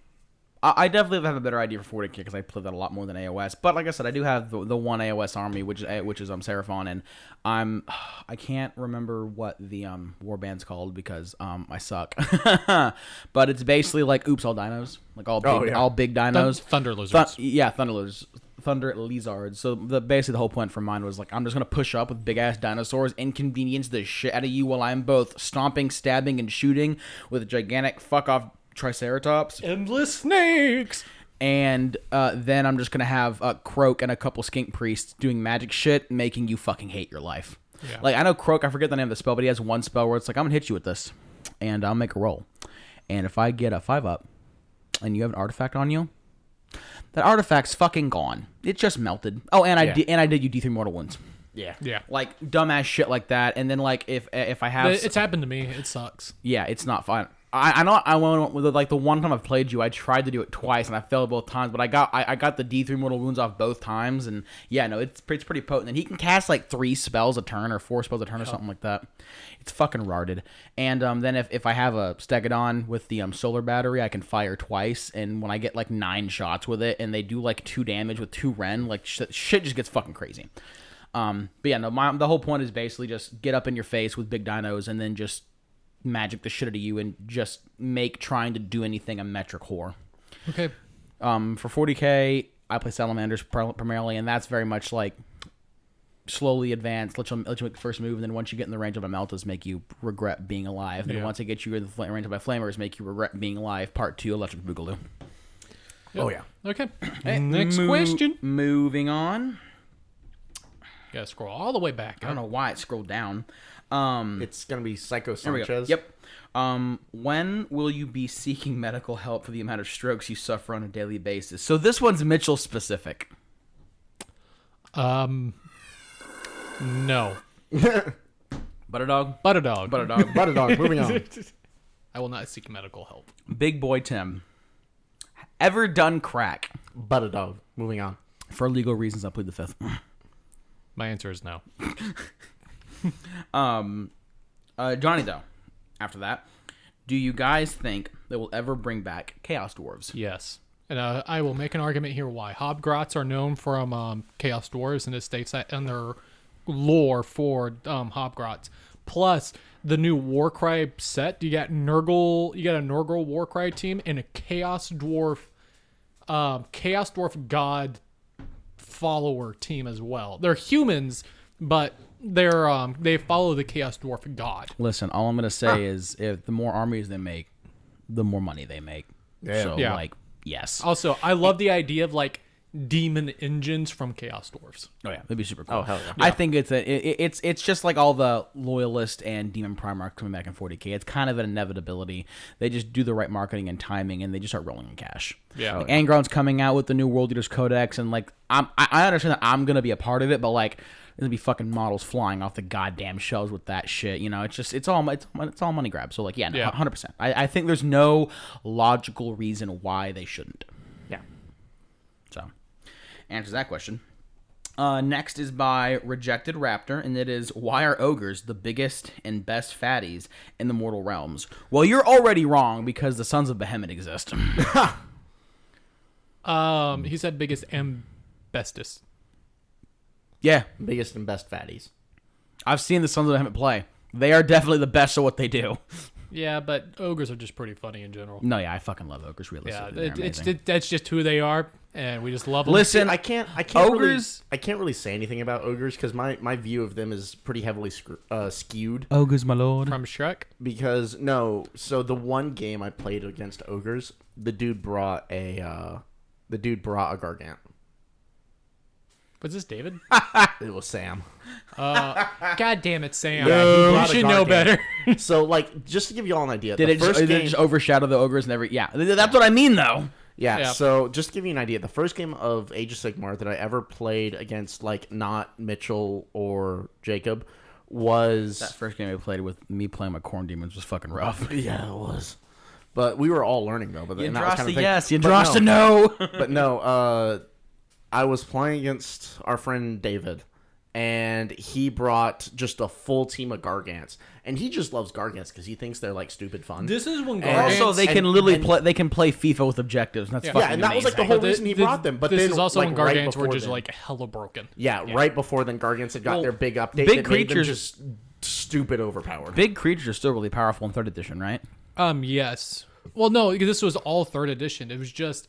I definitely have a better idea for 40k because I play that a lot more than AOS. But like I said, I do have the one AOS army, which is Seraphon, and I can't remember what the warband's called because I suck. But it's basically oops, all dinos, all big dinos. Thunder lizards. Thunder lizards. Thunder Lizards. So basically the whole point for mine was like, I'm just going to push up with big-ass dinosaurs, inconvenience the shit out of you while I'm both stomping, stabbing, and shooting with a gigantic fuck-off Triceratops. Endless snakes! And then I'm just going to have Croak and a couple skink priests doing magic shit, making you fucking hate your life. Yeah. Like, I know Croak, I forget the name of the spell, but he has one spell where it's like, I'm going to hit you with this, and I'll make a roll. And if I get a 5-up, and you have an artifact on you, that artifact's fucking gone. It just melted. Oh, and I did you D3 mortal wounds. Yeah. Yeah. Like, dumbass shit like that. And then, like, if I have... It's happened to me. It sucks. Yeah, it's not fun. I know I went with, like, the one time I've played you, I tried to do it twice, and I failed both times, but I got the D3 mortal wounds off both times, and yeah, no, it's pretty potent. And he can cast, like, 3 spells a turn, or 4 spells a turn, or something like that. It's fucking retarded. And then if I have a Stegodon with the solar battery, I can fire twice, and when I get, like, 9 shots with it, and they do, like, 2 damage with 2 Ren, like, shit just gets fucking crazy. But yeah, no, the whole point is basically just get up in your face with big dinos, and then just magic the shit out of you and just make trying to do anything a metric whore. Okay. For 40k, I play salamanders primarily, and that's very much like slowly advance, let you make the first move, and then once you get in the range of Ameltas, make you regret being alive. And then once I get you in the range of my flamers, make you regret being alive. Part 2, Electric Boogaloo. Yep. Oh, yeah. Okay. Next question. Moving on. You gotta scroll all the way back. I don't know why it scrolled down. It's going to be Psycho Sanchez. Yep. When will you be seeking medical help for the amount of strokes you suffer on a daily basis? So this one's Mitchell specific. No. Butter dog. Butter dog. Butter dog. Butter dog. Moving on. I will not seek medical help. Big boy Tim. Ever done crack? Butter dog. Moving on. For legal reasons, I plead the 5th. My answer is no. Johnny, though, after that, do you guys think they will ever bring back Chaos Dwarves? Yes. And I will make an argument here why. Hobgrots are known from Chaos Dwarves, and it states that in their lore for Hobgrots. Plus, the new Warcry set, you got Nurgle, you got a Nurgle Warcry team and a Chaos Dwarf God follower team as well. They're humans, but they follow the Chaos Dwarf God. Listen, all I'm gonna say is, if the more armies they make, the more money they make. Yeah. So, Yeah. like, yes. Also, I love the idea of like demon engines from Chaos Dwarfs. Oh yeah, that'd be super cool. Oh, hell yeah. I think it's just like all the Loyalist and Demon Primarch coming back in 40k. It's kind of an inevitability. They just do the right marketing and timing, and they just start rolling in cash. Yeah. Like, Angron's coming out with the new World Eaters Codex, and like I understand that I'm gonna be a part of it, but like there's gonna be fucking models flying off the goddamn shelves with that shit. You know, it's all money grab. So like, yeah, no, Yeah. 100%. I think there's no logical reason why they shouldn't. Yeah. So, answers that question. Next is by Rejected Raptor, and it is, why are ogres the biggest and best fatties in the mortal realms? Well, you're already wrong, because the Sons of Behemoth exist. He said biggest and bestest. Yeah, Biggest and best fatties. I've seen the Sons of Behemoth play. They are definitely the best at what they do. Yeah, but ogres are just pretty funny in general. No, yeah, I fucking love ogres, Yeah, realistically. that's just who they are, and we just love them. Listen, I can't ogres. I can't really say anything about ogres because my view of them is pretty heavily skewed. Ogres, my lord. From Shrek. Because so the one game I played against ogres, the dude brought a Gargant. Was this David? It was Sam. God damn it, Sam. Yeah, he you brought a should know Gargant. better. So like, just to give you all an idea, Did it just overshadow the ogres and every? Yeah, that's what I mean, though. Yeah, so just to give you an idea, the first game of Age of Sigmar that I ever played against, like, not Mitchell or Jacob was... That first game I played with me playing my corn demons was fucking rough. Yeah, it was. But we were all learning, though. But You and that was kind of thing. yes, you But draws to no. But no, I was playing against our friend David, and he brought just a full team of Gargants. And he just loves Gargants because he thinks they're, like, stupid fun. This is when And- Gargants... Also, they can literally play. They can play FIFA with objectives. And that's fucking Yeah, and that was, like, the amazing. whole reason he brought them. But this then, is also like, when right Gargants were before just, then- like, hella broken. Yeah, right before then, Gargants had got Well, their big update. big that made them creatures- just stupid overpowered. Big creatures are still really powerful in 3rd edition, right? Yes. Well, no, because this was all 3rd edition. It was just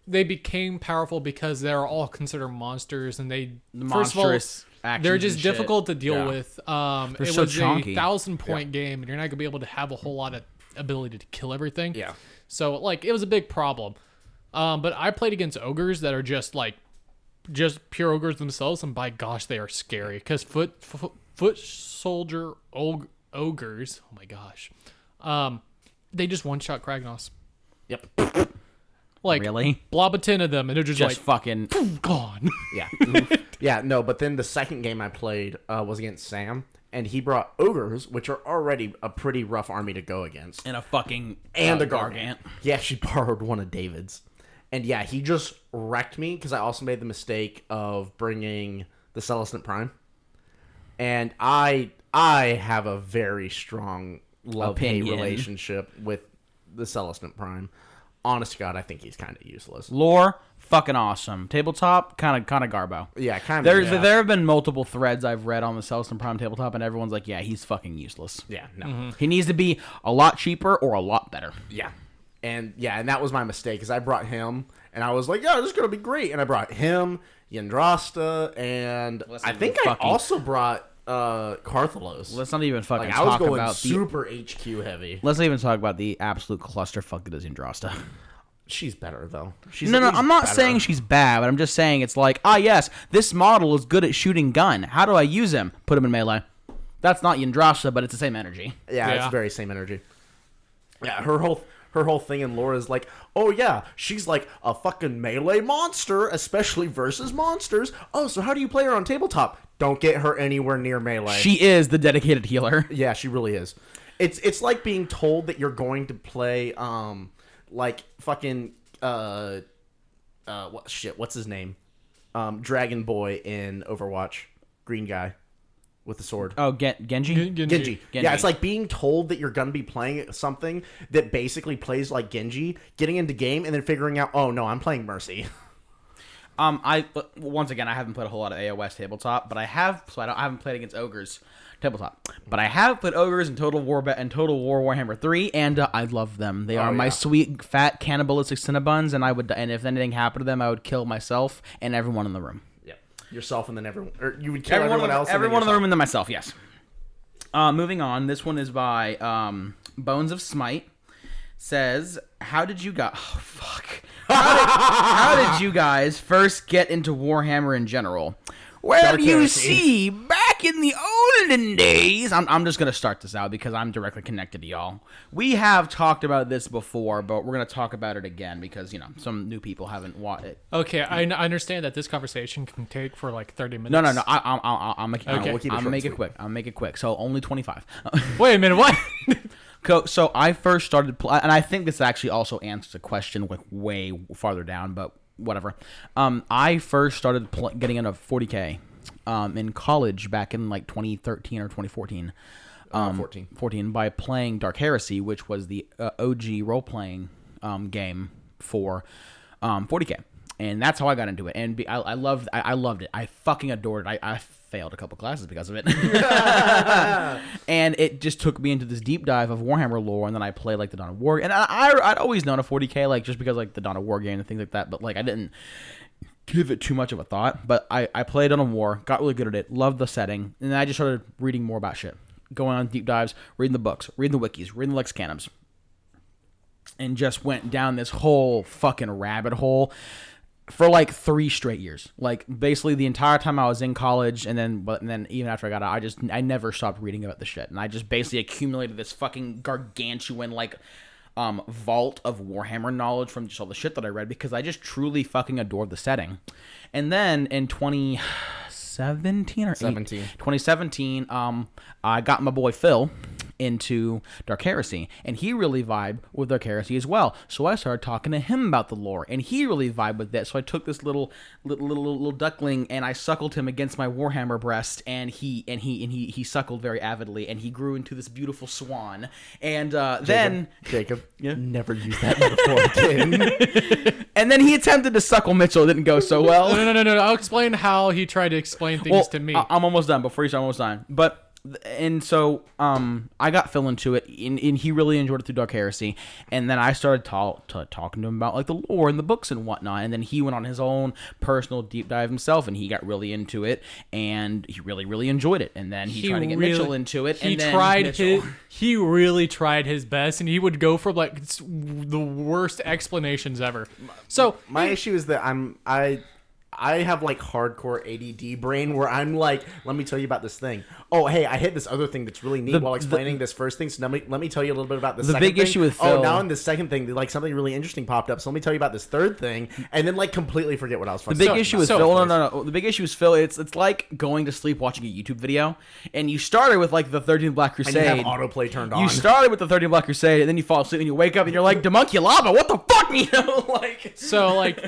they became powerful because they're all considered monsters, and monstrous actions they're just and shit. difficult to deal with. It so was chonky. a 1,000-point game, and you're not gonna be able to have a whole lot of ability to kill everything. Yeah. So like it was a big problem. But I played against ogres that are just pure ogres themselves, and by gosh, they are scary. Because foot soldier ogres, oh my gosh, they just one shot Kragnos. Yep. Like Really? blob a 10 of them, and they're just like fucking gone. Yeah. Yeah, no, but then the second game I played was against Sam, and he brought ogres, which are already a pretty rough army to go against. and a fucking And a gargant. He actually borrowed one of David's. And yeah, he just wrecked me because I also made the mistake of bringing the Celestant Prime. And I have a very strong love-hate Opinion. relationship with the Celestant Prime. Honest to God, I think he's kind of useless. Lore, fucking awesome. Tabletop, kind of garbo. Yeah, kind of. There have been multiple threads I've read on the Celestin Prime tabletop, and everyone's like, "Yeah, he's fucking useless. Yeah, no. He needs to be a lot cheaper or a lot better." Yeah. And that was my mistake, because I brought him, and I was like, yeah, this is going to be great. And I brought him, Yndrasta, and I think I also brought Carthalos. Let's not even fucking Like, I was talk going about super HQ heavy. Let's not even talk about the absolute clusterfuck that is Yndrasta. She's better, though. She's No, at least I'm not better. saying she's bad, but I'm just saying it's like, yes, this model is good at shooting gun. How do I use him? Put him in melee. That's not Yndrasta, but it's the same energy. Yeah, it's Yeah. very same energy. Yeah, her whole thing in lore is like, oh yeah, she's like a fucking melee monster, especially versus monsters. Oh, so how do you play her on tabletop? Don't get her anywhere near melee. She is the dedicated healer. Yeah, she really is. It's like being told that you're going to play like fucking what's his name? Dragon Boy in Overwatch. Green guy with the sword. Oh, Genji? Genji. Yeah, it's like being told that you're going to be playing something that basically plays like Genji, getting into game, and then figuring out, oh, no, I'm playing Mercy. Once again, I haven't played a whole lot of AOS tabletop, but I haven't played against ogres tabletop. But I have played ogres in Total War Warhammer 3, and I love them. They are my sweet, fat, cannibalistic Cinnabons, and if anything happened to them, I would kill myself and everyone in the room. Yeah. Yourself and then everyone, or you would kill everyone else. Everyone in the room and then myself, yes. Moving on, this one is by Bones of Smite. Says, how did you guys... Oh, fuck. How did you guys first get into Warhammer in general? Well, you see, back in the olden days... I'm just going to start this out because I'm directly connected to y'all. We have talked about this before, but we're going to talk about it again because, some new people haven't watched it. Okay, I understand that this conversation can take for like 30 minutes. No. I'll make it Okay. I'll make it quick. I'll make it quick. So only 25. Wait a minute, what? So I first started, and I think this actually also answers a question like way farther down, but whatever. I first started getting into 40K in college back in like 2013 or 2014. 14 by playing Dark Heresy, which was the OG role-playing game for 40K. And that's how I got into it. And I loved it. I fucking adored it. I failed a couple classes because of it. And it just took me into this deep dive of Warhammer lore, and then I played like the Dawn of War. And I'd always known of 40K, like just because like the Dawn of War game and things like that, but like I didn't give it too much of a thought. But I played Dawn of War, got really good at it, loved the setting, and then I just started reading more about shit. Going on deep dives, reading the books, reading the wikis, reading the Lexicons, and just went down this whole fucking rabbit hole for like 3 straight years. Like basically the entire time I was in college, and then even after I got out, I never stopped reading about the shit, and I just basically accumulated this fucking gargantuan like vault of Warhammer knowledge from just all the shit that I read because I just truly fucking adored the setting. And then in 2017, I got my boy Phil into Dark Heresy, and he really vibed with Dark Heresy as well. So I started talking to him about the lore, and he really vibed with it. So I took this little duckling and I suckled him against my Warhammer breast, and he suckled very avidly, and he grew into this beautiful swan. And then Jacob, never use that metaphor again. And then he attempted to suckle Mitchell. It didn't go so well. No. I'll explain how he tried to explain things to me. I'm almost done. Before you start, I'm almost done. But And so I got Phil into it, and he really enjoyed it through Dark Heresy. And then I started talking to him about like the lore and the books and whatnot. And then he went on his own personal deep dive himself, and he got really into it, and he really, really enjoyed it. And then he tried to get Mitchell into it. He really tried his best, and he would go for like the worst explanations ever. So my issue is that I have like hardcore ADD brain where I'm like, let me tell you about this thing. Oh, hey, I hit this other thing that's really neat while explaining this first thing. So let me tell you a little bit about the second thing. The big issue with Phil. Oh, now in the second thing, like something really interesting popped up. So let me tell you about this third thing, and then like completely forget what I was fucking The big issue with Phil. No. The big issue is Phil. It's like going to sleep watching a YouTube video, and you started with like the 13th Black Crusade. And you have autoplay turned on. You started with the 13th Black Crusade, and then you fall asleep, and you wake up, and you're like, Demunculaba, what the fuck, you know? Like so, like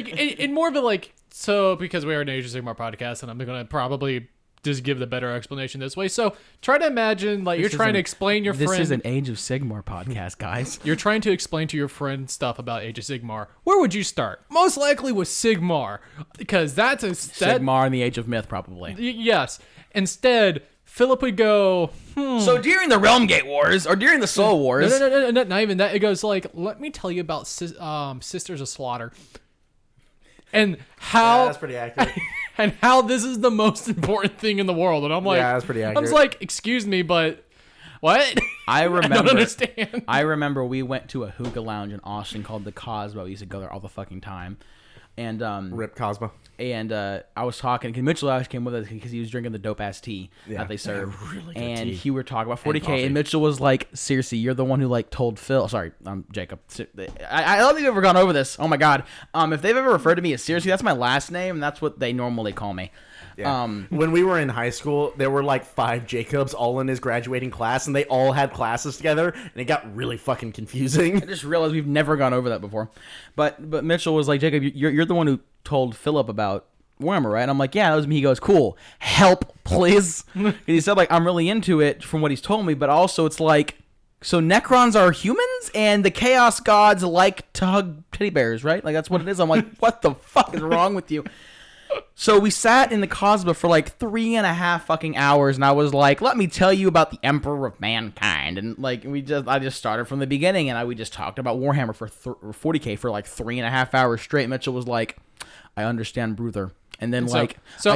in more of a like. So, because we are an Age of Sigmar podcast, and I'm going to probably just give the better explanation this way. So, try to imagine, like, you're trying to explain your friend... This is an Age of Sigmar podcast, guys. You're trying to explain to your friend stuff about Age of Sigmar. Where would you start? Most likely with Sigmar, because that's Sigmar in the Age of Myth, probably. Yes. Instead, Philip would go... So, during the Realm Gate Wars, or during the Soul Wars... No, not even that. It goes like, let me tell you about Sisters of Slaughter. And how that's pretty accurate. And how this is the most important thing in the world. And I'm like, yeah, that's pretty accurate. I was like, excuse me, but what? I remember. I don't understand. I remember we went to a hookah lounge in Austin called the Cosmo. We used to go there all the fucking time. And Rip Cosmo. And I was talking because Mitchell actually came with us because he was drinking the dope ass tea that they served. Yeah, really good and tea. he were talking about 40K, and Mitchell was like, "Seriously, you're the one who like told Phil." Sorry, Jacob. I don't think we've ever gone over this. Oh my god. If they've ever referred to me as Seriously, that's my last name, and that's what they normally call me. Yeah. When we were in high school, there were like 5 Jacobs all in his graduating class, and they all had classes together, and it got really fucking confusing. I just realized we've never gone over that before. But Mitchell was like, "Jacob, you're the one who told Philip about Warhammer, right?" And I'm like, "Yeah, that was me." He goes, "Cool. Help, please." He said, like, I'm really into it from what he's told me, but also it's like, so Necrons are humans, and the Chaos Gods like to hug teddy bears, right? Like, that's what it is. I'm like, what the fuck is wrong with you? So we sat in the Cosmo for like 3.5 fucking hours, and I was like, "Let me tell you about the Emperor of Mankind," and like I just started from the beginning, and we just talked about Warhammer for 40K for like 3.5 hours straight. Mitchell was like, "I understand, brother." And then, a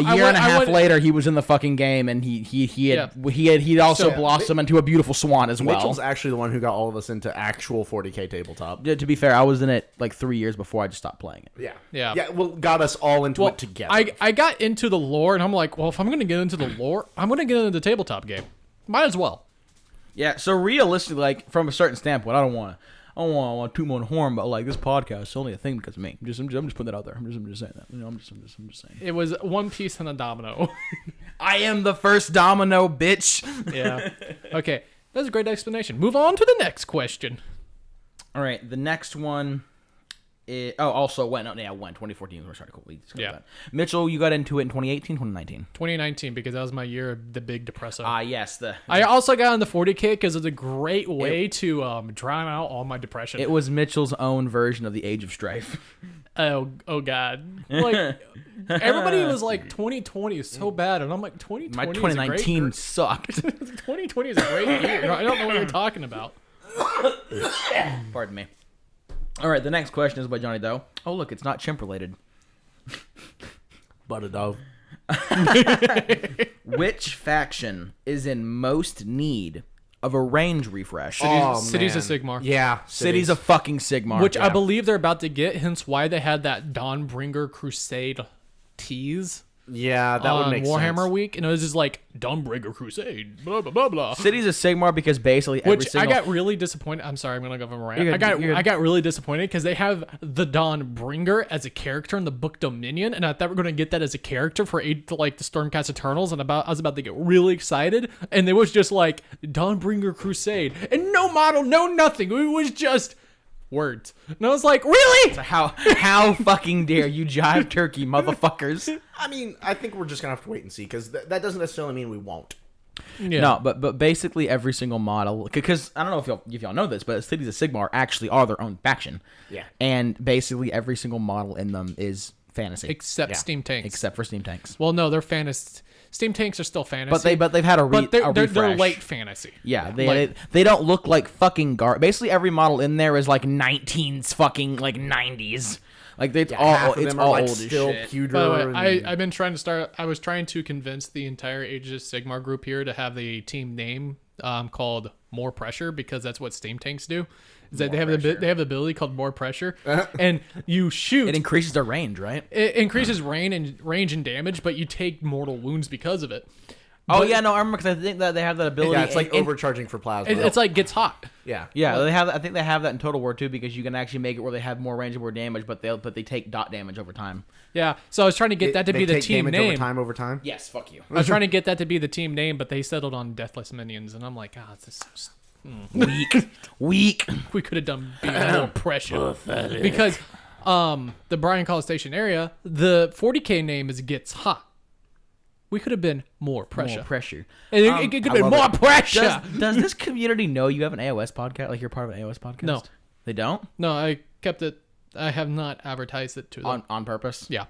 year and a half later, he was in the fucking game, and he'd also blossomed into a beautiful swan as well. Mitchell's actually the one who got all of us into actual 40K tabletop. To be fair, I was in it like 3 years before I just stopped playing it. Yeah. Well, got us all into it together. I got into the lore, and I'm like, well, if I'm going to get into the lore, I'm going to get into the tabletop game. Might as well. Yeah. So realistically, like from a certain standpoint, I don't want to toot my own horn, but like this podcast is only a thing because of me. I'm just putting that out there. I'm just saying that. You know, I'm just saying. It was one piece and a domino. I am the first domino, bitch. Yeah. Okay. That's a great explanation. Move on to the next question. All right. The next one. Also when 2014 was started. Cool. We discussed that. Mitchell, you got into it in 2018, 2019? 2019, because that was my year of the big depresso. Yes. I also got into 40K because it's a great way to drown out all my depression. It was Mitchell's own version of the Age of Strife. Oh God! Like everybody was like, 2020 is so bad, and I'm like, 2020. My 2019 sucked. 2020 is a great year. I don't know what you're talking about. Pardon me. All right, the next question is by Johnny Doe. Oh, look, it's not chimp related. Butta dawg. Which faction is in most need of a range refresh? Cities of Sigmar. Yeah. Cities of fucking Sigmar. Which I believe they're about to get, hence why they had that Dawnbringer Crusade tease. Yeah, that would make Warhammer sense. Week, and it was just like Dawnbringer Crusade, blah blah blah blah. Cities of Sigmar, because basically I got really disappointed. I'm sorry, I'm gonna go from a rant. I got really disappointed because they have the Dawnbringer as a character in the book Dominion, and I thought we were gonna get that as a character for like the Stormcast Eternals, and I was about to get really excited, and it was just like Dawnbringer Crusade, and no model, no nothing. It was just words, and I was like, really? So how fucking dare you jive turkey, motherfuckers? I mean, I think we're just gonna have to wait and see, because that doesn't necessarily mean we won't. Yeah. No, but basically every single model, because I don't know if y'all know this, but Cities of Sigmar actually are their own faction. Yeah. And basically every single model in them is fantasy. Except Steam Tanks. Except for Steam Tanks. Well, no, they're fantasy. Steam tanks are still fantasy. But they've had a refresh. They're late fantasy. Yeah, they don't look like fucking Basically, every model in there is like 19s fucking like 90s. Like it's all old as shit. By the way, I've been trying to start. I was trying to convince the entire Age of Sigmar group here to have the team name called More Pressure, because that's what Steam tanks do. Is that they have the ability called More Pressure, and you shoot. It increases their range, right? It increases range and damage, but you take mortal wounds because of it. Oh yeah, no, I remember, because I think that they have that ability. Yeah, it's like overcharging for plasma. It's like gets hot. Yeah, they have. I think they have that in Total War too, because you can actually make it where they have more range and more damage, but they take dot damage over time. Yeah, so I was trying to get that to be the team name. Over time. Yes, fuck you. I was trying to get that to be the team name, but they settled on Deathless Minions, and I'm like, this is so weak. We could have done More Pressure because the Bryan College Station area, the 40K name is Gets Hot. We could have been More Pressure. More pressure. And it could have been More Pressure. Does this community know you have an AOS podcast? Like you're part of an AOS podcast? No. They don't? No, I kept it. I have not advertised it to them. On purpose? Yeah.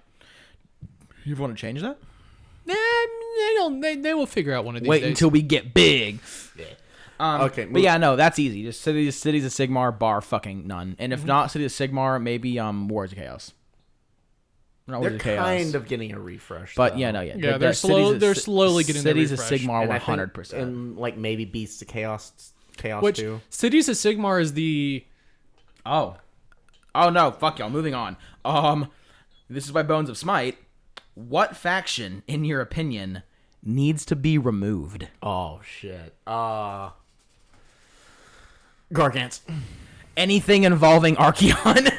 You want to change that? They will figure out one of these Wait days. until we get big. Yeah. Okay. But yeah, no, that's easy. Just Cities of Sigmar, bar fucking none. And if not Cities of Sigmar, maybe Wars of Chaos. Not Wars They're of Chaos. kind of getting a refresh. But though. yeah, no, Yeah, they're slowly getting the Cities of refresh. Sigmar, And 100%. And like maybe Beasts of Chaos Which too. Cities of Sigmar is the Oh no, fuck y'all. Moving on. This is by Bones of Smite. What faction, in your opinion, needs to be removed? Oh shit. Gargants. Anything involving Archeon.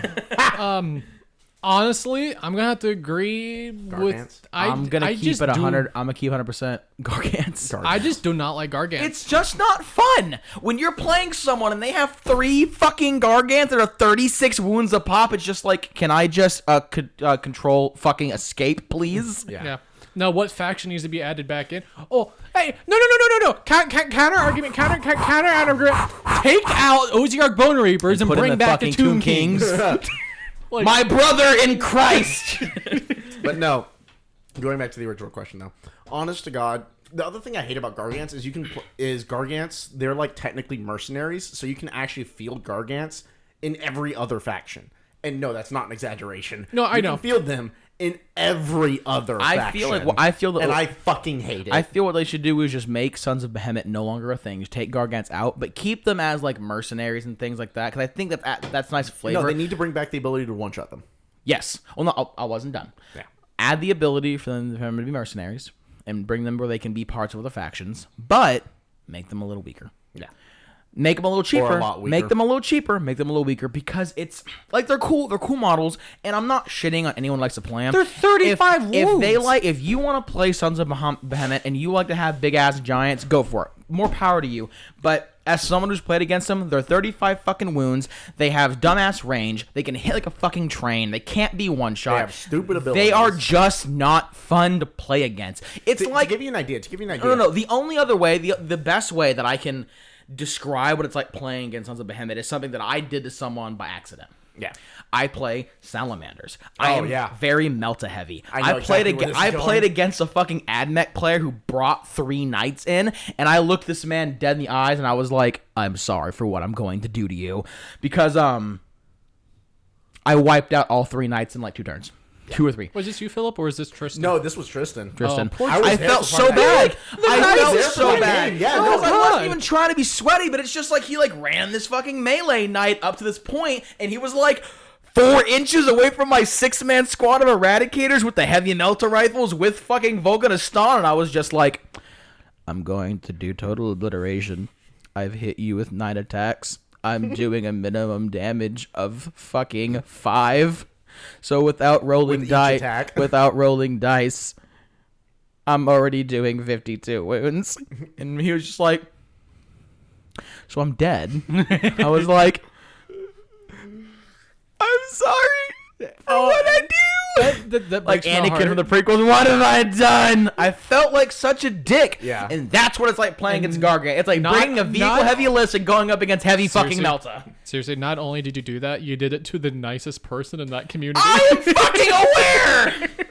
honestly, I'm gonna have to agree with. I'm gonna keep it 100. I'm gonna keep 100% Gargants. I just do not like Gargants. It's just not fun when you're playing someone and they have 3 fucking Gargants that are 36 wounds a pop. It's just like, can I just control fucking escape, please? Yeah. Now, what faction needs to be added back in? Oh, hey, no. Counter argument. Take out Oziark Bone Reapers and Put in bring the back the fucking Tomb Kings. Like, My brother in Christ. But no, going back to the original question though. Honest to God, the other thing I hate about Gargants is Gargants. They're like technically mercenaries, so you can actually field Gargants in every other faction. And no, that's not an exaggeration. No, I know. You can field them in every other faction. And I fucking hate it. I feel what they should do is just make Sons of Behemoth no longer a thing. Just take Gargants out, but keep them as like mercenaries and things like that. Because I think that's nice flavor. No, they need to bring back the ability to one-shot them. Yes. Well, no, I wasn't done. Yeah. Add the ability for them to be mercenaries and bring them where they can be parts of other factions, but make them a little weaker. Yeah. Make them a little cheaper. Or a lot weaker. Make them a little cheaper. Make them a little weaker, because it's like they're cool. They're cool models, and I'm not shitting on anyone who likes to play them. They're 35 wounds. If you want to play Sons of Behemoth and you like to have big ass giants, go for it. More power to you. But as someone who's played against them, they're 35 fucking wounds. They have dumbass range. They can hit like a fucking train. They can't be one shot. They have stupid abilities. They are just not fun to play against. It's to give you an idea. No. The only other way, the best way that I can describe what it's like playing against Sons of Behemoth is something that I did to someone by accident. Yeah. I play salamanders. I am very Melta heavy. I played against a fucking Admech player who brought 3 knights in, and I looked this man dead in the eyes and I was like, I'm sorry for what I'm going to do to you. Because I wiped out all 3 knights in like 2 turns. 2 or 3. Was this you, Philip, or is this Tristan? No, this was Tristan. I felt so bad. I felt so bad. Yeah, I no, wasn't even trying to be sweaty, but it's just like he like ran this fucking melee knight up to this point, and he was like 4 inches away from my 6-man squad of Eradicators with the heavy Melta rifles with fucking Volcanistan, and I was just like, I'm going to do total obliteration. I've hit you with 9 attacks. I'm doing a minimum damage of fucking 5. So without rolling dice, I'm already doing 52 wounds. And he was just like, so I'm dead. I was like, I'm sorry for what I do. That like breaks my Anakin heart. from the prequels, what have I done? I felt like such a dick. Yeah. And that's what it's like playing against Gargant. It's like bringing a vehicle heavy list and going up against heavy fucking Melta. Seriously, not only did you do that, you did it to the nicest person in that community. I am fucking aware!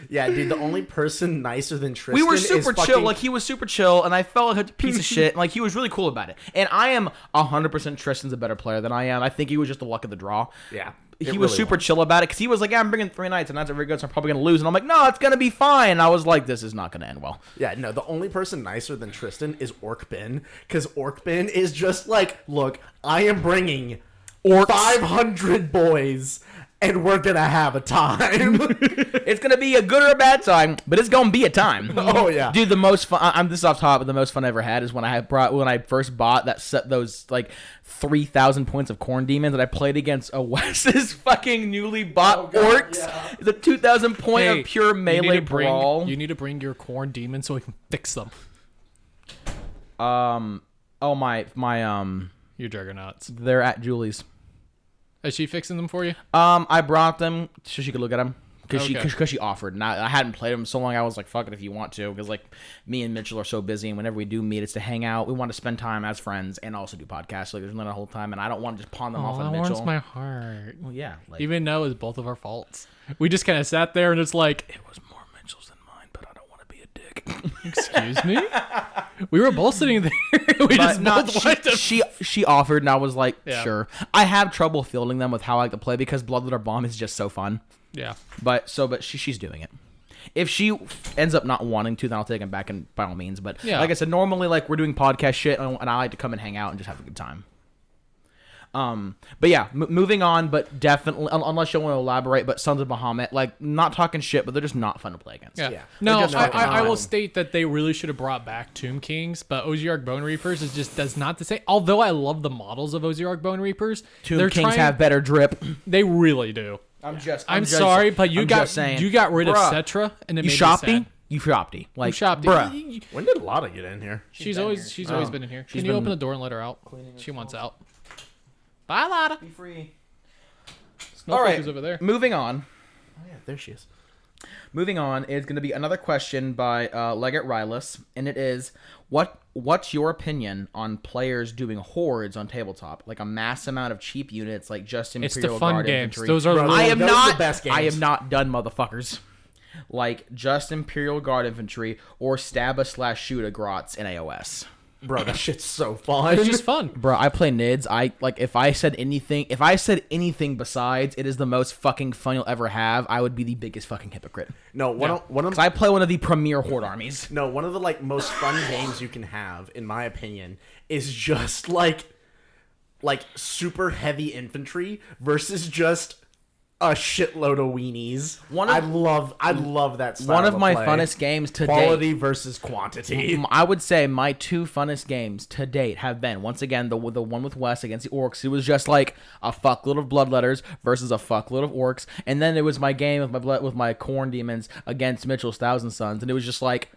Yeah, dude, the only person nicer than Tristan We were super is chill. Like, he was super chill, and I felt like a piece of shit. And, like, he was really cool about it. And I am 100% Tristan's a better player than I am. I think he was just the luck of the draw. Yeah. He was super chill about it because he was like, yeah, I'm bringing 3 nights, and that's very good, so I'm probably going to lose. And I'm like, no, it's going to be fine. And I was like, this is not going to end well. Yeah, no, the only person nicer than Tristan is Orkbin, because Orkbin is just like, look, I am bringing 500 boys, and we're going to have a time. It's going to be a good or a bad time, but it's going to be a time. Oh, yeah. Dude, the most fun, this is off top, but the most fun I ever had is when I first bought that set, those, like, 3,000 points of Corn Demons that I played against a Wes's fucking newly bought orcs. Yeah. The 2,000 point of pure melee brawl. You need to bring your Corn Demons so we can fix them. Your Juggernauts. They're at Julie's. Is she fixing them for you? I brought them so she could look at them. Because Okay. she offered, and I hadn't played them so long. I was like, "Fuck it, if you want to," because like me and Mitchell are so busy, and whenever we do meet, it's to hang out. We want to spend time as friends and also do podcasts. Like, there's not a whole time, and I don't want to just pawn them off on that Mitchell. warms my heart. Well, yeah, like, Even though it's both of our faults, we just kind of sat there and it's like, it was more Mitchell's than mine, but I don't want to be a dick. excuse me. We were both sitting there. We just both wanted to. She offered, and I was like, Yeah. sure. I have trouble fielding them with how I like to play because Bloodletter Bomb is just so fun. Yeah. But she's doing it. If she ends up not wanting to, then I'll take him back, and by all means. But Yeah. like I said, normally like we're doing podcast shit, and I like to come and hang out and just have a good time. But yeah, moving on. But definitely, unless you want to elaborate, but Sons of Bahamut, like, not talking shit, but they're just not fun to play against. Yeah. Yeah. No, They're just I will state that they really should have brought back Tomb Kings, but Ozark Bone Reapers is just does not to say. Although I love the models of Ozark Bone Reapers, Tomb Kings have better drip. They really do. I'm sorry, but you got rid of Cetra, and it You made shopped me sad. You shopped. Like, Shopped. bruh. When did Lotta get in here? She's always been in here. Can you open the door and let her out? She wants out. Bye, Lotta. Be free. Snowflake All right, is over there. moving on. Oh, yeah, there she is. Moving on is going to be another question by Leggett Rylus, and it is, what's your opinion on players doing hordes on tabletop, like a mass amount of cheap units, like just Imperial It's the fun Guard games. infantry? Those are. Bro, I am those are not. the best games. I am not done, motherfuckers. Like just Imperial Guard infantry or Stabba/Shoot a Grots in AOS. Bro, that shit's so fun. It's just fun. Bro, I play Nids. If I said anything besides it is the most fucking fun you'll ever have, I would be the biggest fucking hypocrite. No, one of Because I play one of the premier horde armies. No, one of the like most fun games you can have, in my opinion, is just like super heavy infantry versus just a shitload of weenies. I love that style. One of my play. funnest games to Quality date. versus quantity. I would say my 2 funnest games to date have been, once again, the one with Wes against the Orcs. It was just like a fuckload of Bloodletters versus a fuckload of Orcs, and then it was my game with my Corn Demons against Mitchell's Thousand Sons, and it was just like,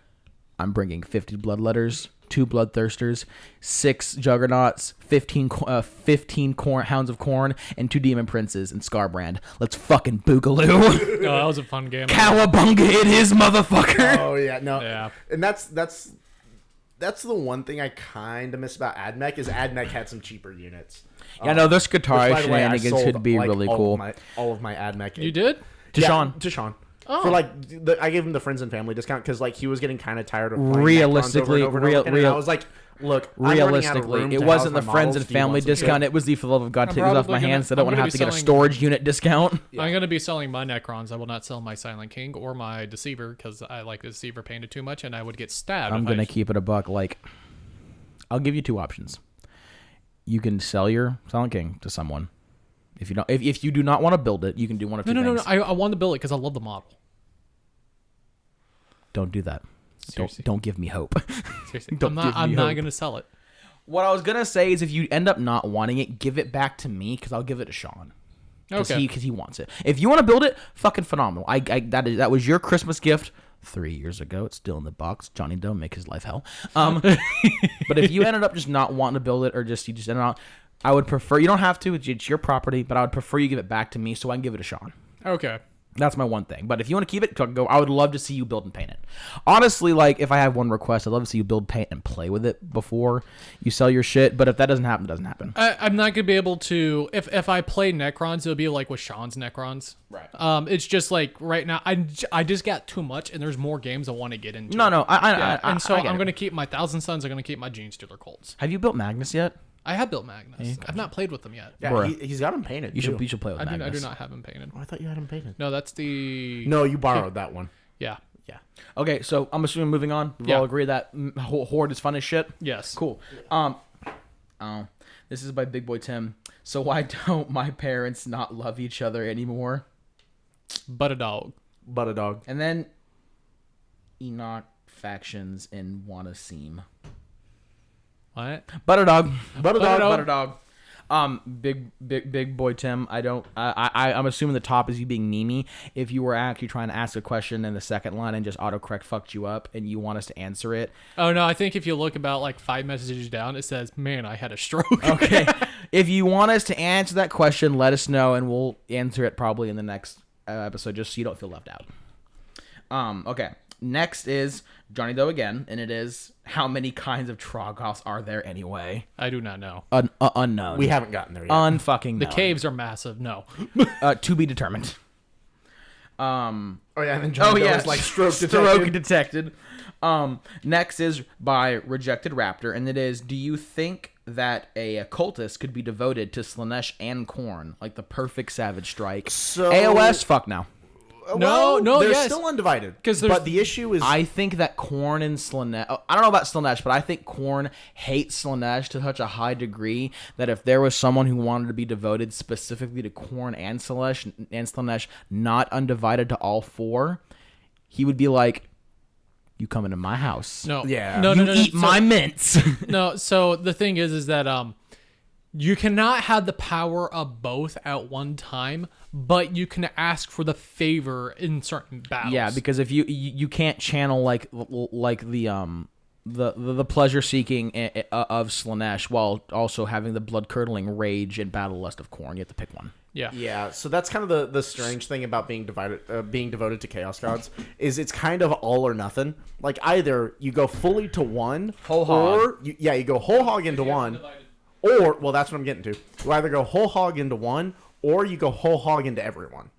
I'm bringing 50 Bloodletters, 2 Bloodthirsters, 6 Juggernauts, 15 Hounds of Corn, and 2 Demon Princes and Scarbrand. Let's fucking boogaloo. Oh, that was a fun game. Cowabunga it is, motherfucker. Oh yeah, no. Yeah. And that's the one thing I kind of miss about AdMech is AdMech had some cheaper units. Yeah, no, this guitar Which, by the way, I shenanigans sold, could be like, really all cool. All of my AdMech. You did? To Sean. To Sean. Oh. For like, I gave him the friends and family discount because like he was getting kind of tired of playing Realistically, Necrons over and over again, and I was like, look, realistically, it wasn't the friends and family discount. It was the for the love of God, take this off my hands. So I don't want to have to get a storage unit discount. Yeah. I'm going to be selling my Necrons. I will not sell my Silent King or my Deceiver because I like the Deceiver painted too much and I would get stabbed. I'm going to keep it a buck. Like, I'll give you 2 options. You can sell your Silent King to someone. If you do not want to build it, you can do one of 2 things. No. I want to build it because I love the model. Don't do that. Seriously. Don't give me hope. Seriously. Don't give me I'm not hope. going to sell it. What I was gonna say is, if you end up not wanting it, give it back to me because I'll give it to Sean. Okay. Because he wants it. If you want to build it, fucking phenomenal. That was your Christmas gift 3 years ago. It's still in the box. Johnny, don't make his life hell. But if you ended up just not wanting to build it, or you just ended up, I would prefer, you don't have to. It's your property, but I would prefer you give it back to me so I can give it to Sean. Okay. That's my one thing. But if you want to keep it, go. I would love to see you build and paint it. Honestly, like, if I have one request, I'd love to see you build, paint, and play with it before you sell your shit. But if that doesn't happen, it doesn't happen. I'm not going to be able to... If I play Necrons, it'll be like with Sean's Necrons. Right. It's just like, right now, I just got too much, and there's more games I want to get into. No, I'm going to keep my Thousand Suns. I'm going to keep my Gene Stealer Colts. Have you built Magnus yet? I have built Magnus. I've not played with them yet. Yeah, he's got him painted. You should play with Magnus. I do not have him painted. Oh, I thought you had him painted. No, that's the... No, you borrowed that one. Yeah. Yeah. Okay, so I'm assuming moving on. We all agree that Horde is fun as shit? Yes. Cool. This is by Big Boy Tim. So why don't my parents not love each other anymore? But a dog. But a dog. And then Enoch factions in Wanna Seem. What? Butter dog. Butter dog. Butter dog. Big boy Tim. I'm assuming the top is you being memey. If you were actually trying to ask a question in the second line and just autocorrect fucked you up and you want us to answer it. Oh no, I think if you look about like 5 messages down, it says, "Man, I had a stroke." Okay. If you want us to answer that question, let us know and we'll answer it probably in the next episode, just so you don't feel left out. Okay. Next is Johnny Doe again, and it is, how many kinds of Troggoths are there anyway? I do not know. Unknown. We haven't gotten there yet. Unfucking The known. caves are massive. No. To be determined. Oh yeah, and then Johnny Doe is like stroke detected. Next is by Rejected Raptor, and it is, do you think that a cultist could be devoted to Slanesh and Khorne, like the perfect savage strike? So AOS, fuck no. No, they're yes. still undivided. But the issue is, I think that Khorne and Slanesh... I don't know about Slanesh, but I think Khorne hates Slanesh to such a high degree that if there was someone who wanted to be devoted specifically to Khorne and Slanesh, not undivided to all four, he would be like, you come into my house. No. Yeah. No. Eat my mints. No. So the thing is that you cannot have the power of both at one time, but you can ask for the favor in certain battles. Yeah, because if you can't channel like the pleasure seeking of Slanesh while also having the blood curdling rage and battle lust of Khorne. You have to pick one. Yeah. Yeah, so that's kind of the strange thing about being devoted to Chaos Gods is it's kind of all or nothing. Like either you go fully to one, Whole hog. or you go whole hog into one, or well, that's what I'm getting to. You either go whole hog into one, or you go whole hog into everyone.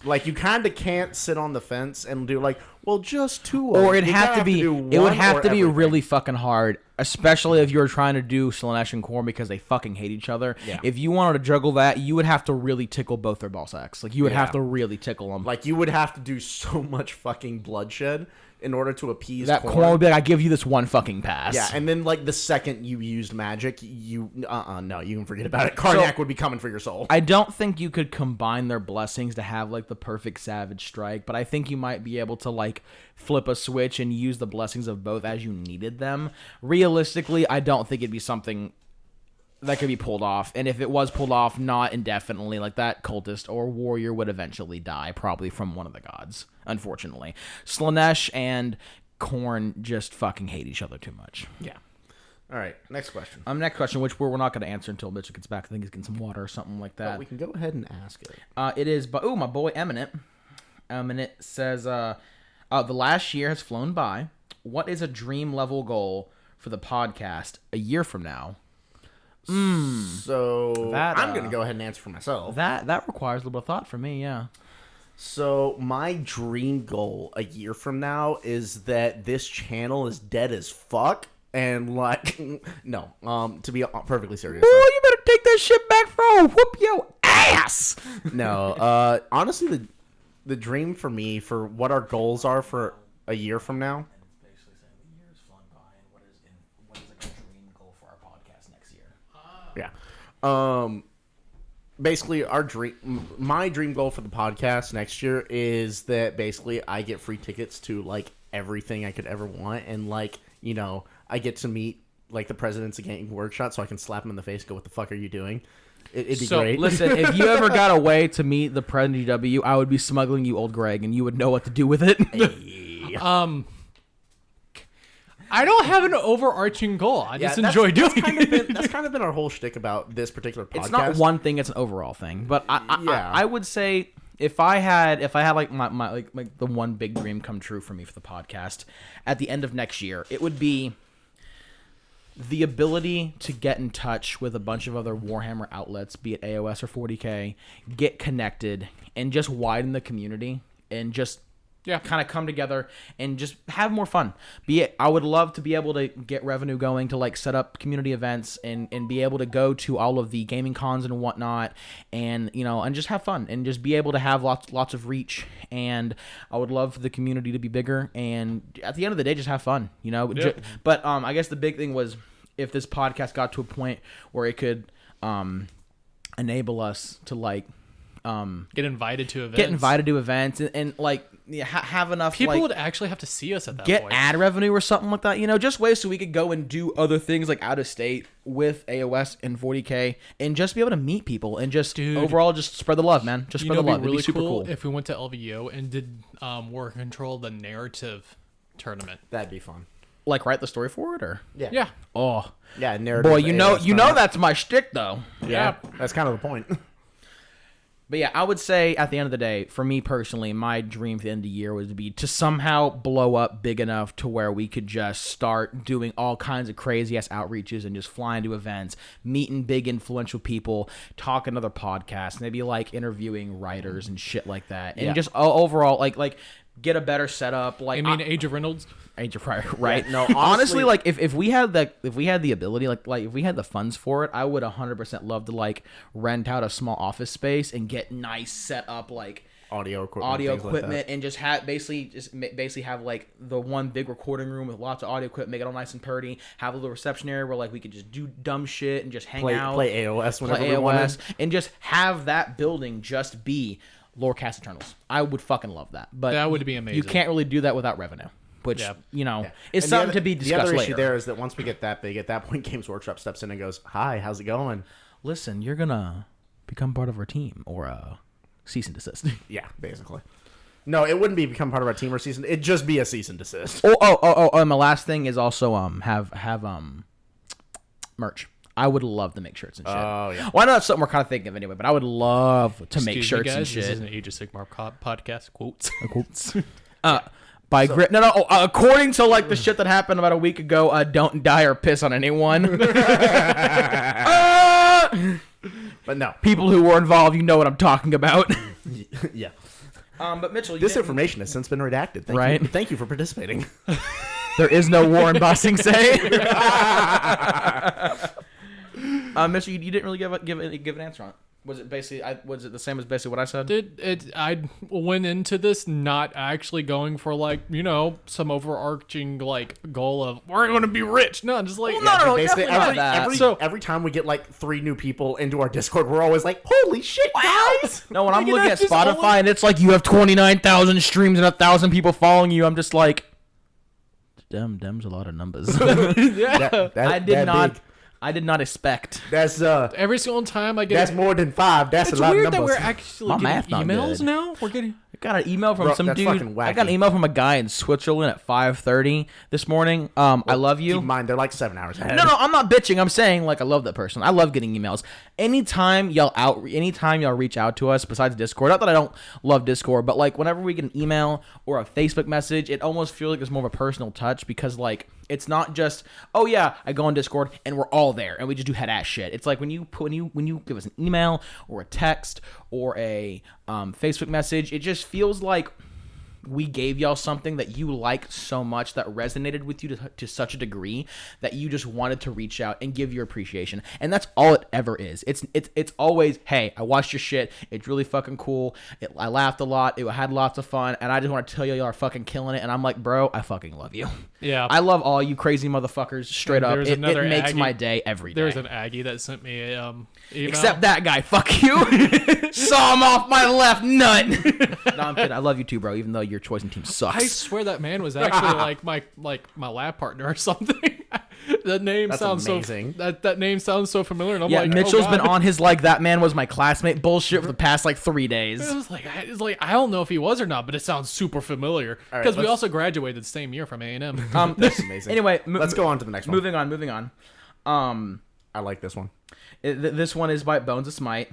Like you kind of can't sit on the fence and do like, well, just two. Or it'd have to be. It would have to be everything. really fucking hard, especially if you were trying to do Slanesh and Khorne because they fucking hate each other. Yeah. If you wanted to juggle that, you would have to really tickle both their ball sacks. Like you would have to really tickle them. Like you would have to do so much fucking bloodshed in order to appease that Khorne. Khorne would be like, I give you this one fucking pass. Yeah, and then like the second you used magic, no, you can forget about it. Karnak would be coming for your soul. I don't think you could combine their blessings to have like the perfect savage strike, but I think you might be able to like flip a switch and use the blessings of both as you needed them. Realistically, I don't think it'd be something that could be pulled off, and if it was pulled off, not indefinitely, like that cultist or warrior would eventually die, probably from one of the gods, unfortunately. Slanesh and Khorne just fucking hate each other too much. Yeah. All right, next question. Next question, which we're not going to answer until Mitchell gets back. I think he's getting some water or something like that. But we can go ahead and ask it. It is, but my boy Eminent. Eminent says, the last year has flown by. What is a dream level goal for the podcast a year from now? So That, I'm going to go ahead and answer for myself. That requires a little bit of thought from me, yeah. So my dream goal a year from now is that this channel is dead as fuck. And like, no, to be perfectly serious. Ooh, you better take that shit back, bro. Whoop your ass. No, honestly, the dream for me, for what our goals are for a year from now. Basically saying the year has flown by, and what is like a dream goal for our podcast next year? Yeah. Basically, my dream goal for the podcast next year is that basically I get free tickets to like everything I could ever want, and like, you know, I get to meet like the presidents of Gaming Workshop, so I can slap them in the face and go, "What the fuck are you doing?" It'd be great. Listen, if you ever got a way to meet the president of GW, I would be smuggling you old Greg, and you would know what to do with it. I don't have an overarching goal. I just enjoy doing it. That's kind of been our whole shtick about this particular podcast. It's not one thing; it's an overall thing. But I would say if I had like my like the one big dream come true for me for the podcast at the end of next year, it would be the ability to get in touch with a bunch of other Warhammer outlets, be it AOS or 40K, get connected, and just widen the community, and just kind of come together and just have more fun. I would love to be able to get revenue going to like set up community events and be able to go to all of the gaming cons and whatnot, and and just have fun and just be able to have lots of reach. And I would love for the community to be bigger, and at the end of the day, just have fun. But I guess the big thing was if this podcast got to a point where it could enable us to like get invited to events and like have enough people would actually have to see us at that point. Get ad revenue or something like that, just ways so we could go and do other things like out of state with AOS and 40K and just be able to meet people and just overall just spread the love, man. Just spread the love. It'd be really super cool if we went to LVO and did War Control the narrative tournament. That'd be fun. Like write the story forward, or yeah. Oh yeah, narrative. Boy, you know that's my shtick though. Yeah, that's kind of the point. But yeah, I would say at the end of the day, for me personally, my dream for the end of the year would be to somehow blow up big enough to where we could just start doing all kinds of crazy-ass outreaches and just flying to events, meeting big influential people, talking to other podcasts, maybe like interviewing writers and shit like that. And just overall, like get a better setup. Like Age of Reynolds? Age of Pryor, right? Yeah, no, honestly, like if we had the ability, like if we had the funds for it, I would 100% love to like rent out a small office space and get nice set up like audio equipment like and just have basically have like the one big recording room with lots of audio equipment, make it all nice and pretty, have a little reception area where like we could just do dumb shit and just hang out, play AOS whenever we wanted, and just have that building just be Lorecast Eternals. I would fucking love that. But that would be amazing. You can't really do that without revenue. Which, is something to be discussed later. The other issue there is that once we get that big, at that point, Games Workshop steps in and goes, "Hi, how's it going? Listen, you're going to become part of our team or cease and desist." Yeah, basically. No, it wouldn't be become part of our team or cease and it'd just be a cease and desist. And my last thing is also have merch. I would love to make shirts and shit. Oh, yeah. Well, I know that's something we're kind of thinking of anyway, but I would love to make shirts and shit. This is an Age of Sigmar podcast. Quotes. According to like the shit that happened about a week ago, don't die or piss on anyone. But no, people who were involved, you know what I'm talking about. Yeah. But Mitchell, this information has since been redacted. Thank you for participating. There is no war in Bossing Say. Mitchell, you didn't really give an answer on it. Was it the same as basically what I said? I went into this not actually going for like, some overarching like goal of we're going to be rich. No, just like basically every time we get like 3 new people into our Discord, we're always like, holy shit, guys! No, when I'm looking at Spotify and it's like you have 29,000 streams and 1,000 people following you, I'm just like, Dem's a lot of numbers. Yeah, I did not expect. That's every single time I get. That's more than 5. That's a lot of numbers. It's weird that we're actually getting emails now. We're getting. I got an email from some dude. I got an email from a guy in Switzerland at 5:30 this morning. I love you. Keep in mind, they're like 7 hours ahead. No, I'm not bitching. I'm saying like I love that person. I love getting emails. Anytime y'all reach out to us besides Discord. Not that I don't love Discord, but like whenever we get an email or a Facebook message, it almost feels like there's more of a personal touch because like it's not just I go on Discord and we're all there and we just do head ass shit. It's like when you give us an email or a text or a Facebook message, it just feels like we gave y'all something that you like so much that resonated with you to such a degree that you just wanted to reach out and give your appreciation. And that's all it ever is. It's always, hey, I watched your shit. It's really fucking cool. I laughed a lot. It had lots of fun. And I just want to tell y'all are fucking killing it. And I'm like, bro, I fucking love you. Yeah. I love all you crazy motherfuckers straight up. It makes my day every day. There's an Aggie that sent me a email. Except that guy. Fuck you. Saw him off my left nut. No, I'm kidding. I love you too, bro, even though your choice and team sucks. I swear that man was actually like my lab partner or something. That name sounds amazing. That name sounds so familiar. And I'm like, Mitchell's been on his like that man was my classmate bullshit for the past like 3 days. It was like I don't know if he was or not, but it sounds super familiar because we also graduated the same year from A&M. That's amazing. Anyway, let's go on to the next one. Moving on. I like this one. This one is by Bones of Smite.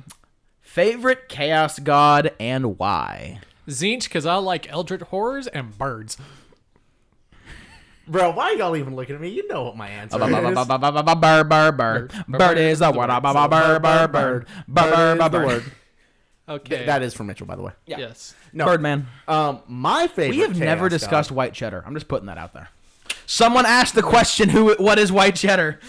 Favorite Chaos God and why? Tzeentch, because I like Eldritch Horrors and birds. Bro, why y'all even looking at me? You know what my answer is. Bird. Bird is the word. Bird. Okay. That is from Mitchell, by the way. Yeah. Yes. No. Birdman. My favorite. We have never Chaos discussed God- white cheddar. I'm just putting that out there. Someone asked the question, what is white cheddar?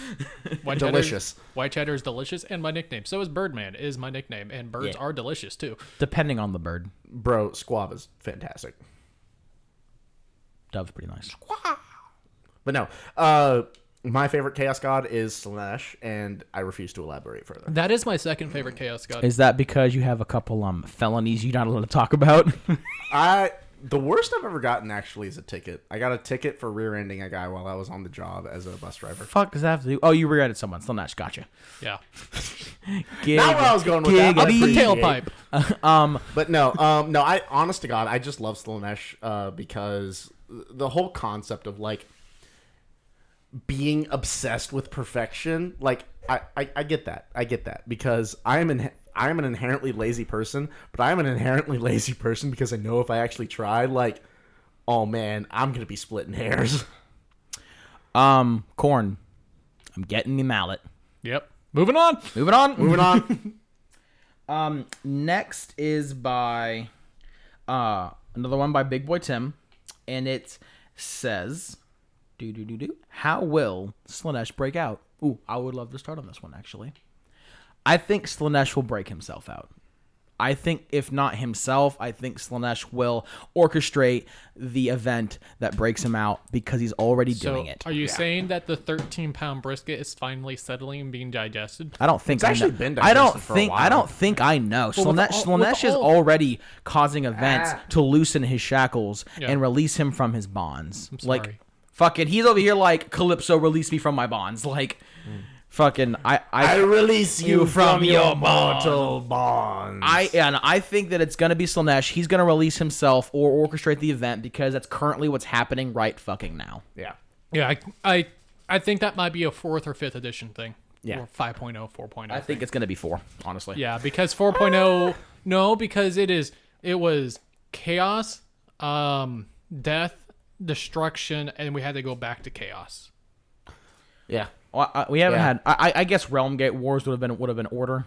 Delicious. White cheddar is delicious, and my nickname. So is Birdman is my nickname, and birds are delicious too. Depending on the bird. Bro, squab is fantastic. Dove's pretty nice. But no, my favorite Chaos God is Slaanesh, and I refuse to elaborate further. That is my second favorite Chaos God. Is that because you have a couple felonies you're not allowed to talk about? The worst I've ever gotten actually is a ticket. I got a ticket for rear-ending a guy while I was on the job as a bus driver. Fuck does that have to do? Oh, you rear-ended someone. Slaanesh, gotcha. Yeah. Not where I was going with that. Up but the appreciate. tailpipe. But no, I honest to God, I just love Slaanesh because the whole concept of like being obsessed with perfection, like I get that. I get that because I am an inherently lazy person, but I am an inherently lazy person because I know if I actually try, like, oh man, I'm gonna be splitting hairs. Corn. I'm getting the mallet. Yep. Moving on. Moving on. Next is by another one by Big Boy Tim, and it says, how will Slaanesh break out? Ooh, I would love to start on this one actually. I think Slaanesh will break himself out. I think if not himself, I think Slaanesh will orchestrate the event that breaks him out because he's already doing it. Are you saying that the 13-pound brisket is finally settling and being digested? I don't think It's actually been I don't digested for a think. while. I don't think I know. Well, Slaanesh is already causing events to loosen his shackles Yeah. and release him from his bonds. I'm Like, sorry. fucking, he's over here like Calypso, release me from my bonds. Like, fucking, I release you from your mortal bonds. I think that it's gonna be Slaanesh. He's gonna release himself or orchestrate the event because that's currently what's happening right fucking now. Yeah. Yeah, I think that might be a 4th or 5th edition thing. Yeah. Or 5.0, 4.0. I think it's gonna be 4, honestly. Yeah, because 4.0 no, because it was chaos, death, destruction, and we had to go back to chaos. Yeah. Well, we haven't had. I guess Realm Gate Wars would have been order.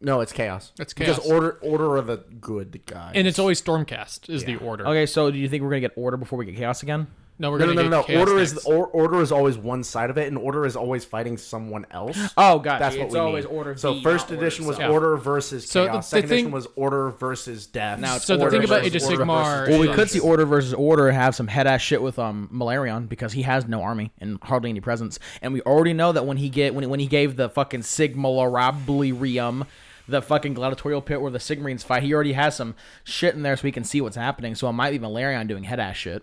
No, it's chaos. It's chaos. Because order are the good guys. And it's always Stormcast is the order. Okay, so do you think we're gonna get order before we get chaos again? No, we're No, gonna no. get chaos Order next. is order is always one side of it, and order is always fighting someone else. Oh, gotcha. That's what It's we always mean. order So v, first not order edition was itself. order versus So chaos. the Second thing- edition was order versus death. Now it's So the order thing about Age versus of order Sigmar versus- Well, we is- could see order versus order have some head ass shit with Malarion because he has no army and hardly any presence, and we already know that when he gave the fucking Sigmarablium, the fucking gladiatorial pit where the Sigmarines fight, he already has some shit in there so we can see what's happening. So it might be Malarion doing head ass shit.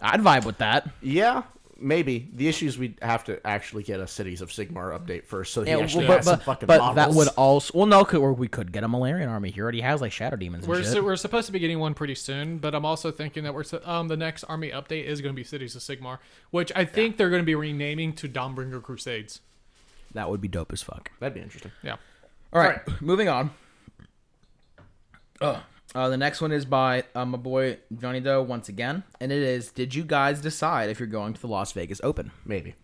I'd vibe with that. Yeah, maybe. The issue is we'd have to actually get a Cities of Sigmar update first, so he Yeah, actually but has some fucking that models. would also or we could get a Malarian army. He already has like shadow demons and shit. We're supposed to be getting one pretty soon, but I'm also thinking that the next army update is going to be Cities of Sigmar, which I think they're going to be renaming to Dawnbringer Crusades. That would be dope as fuck. That'd be interesting. Yeah. All right, moving on. The next one is by my boy Johnny Doe once again, and it is: did you guys decide if you're going to the Las Vegas Open? Maybe.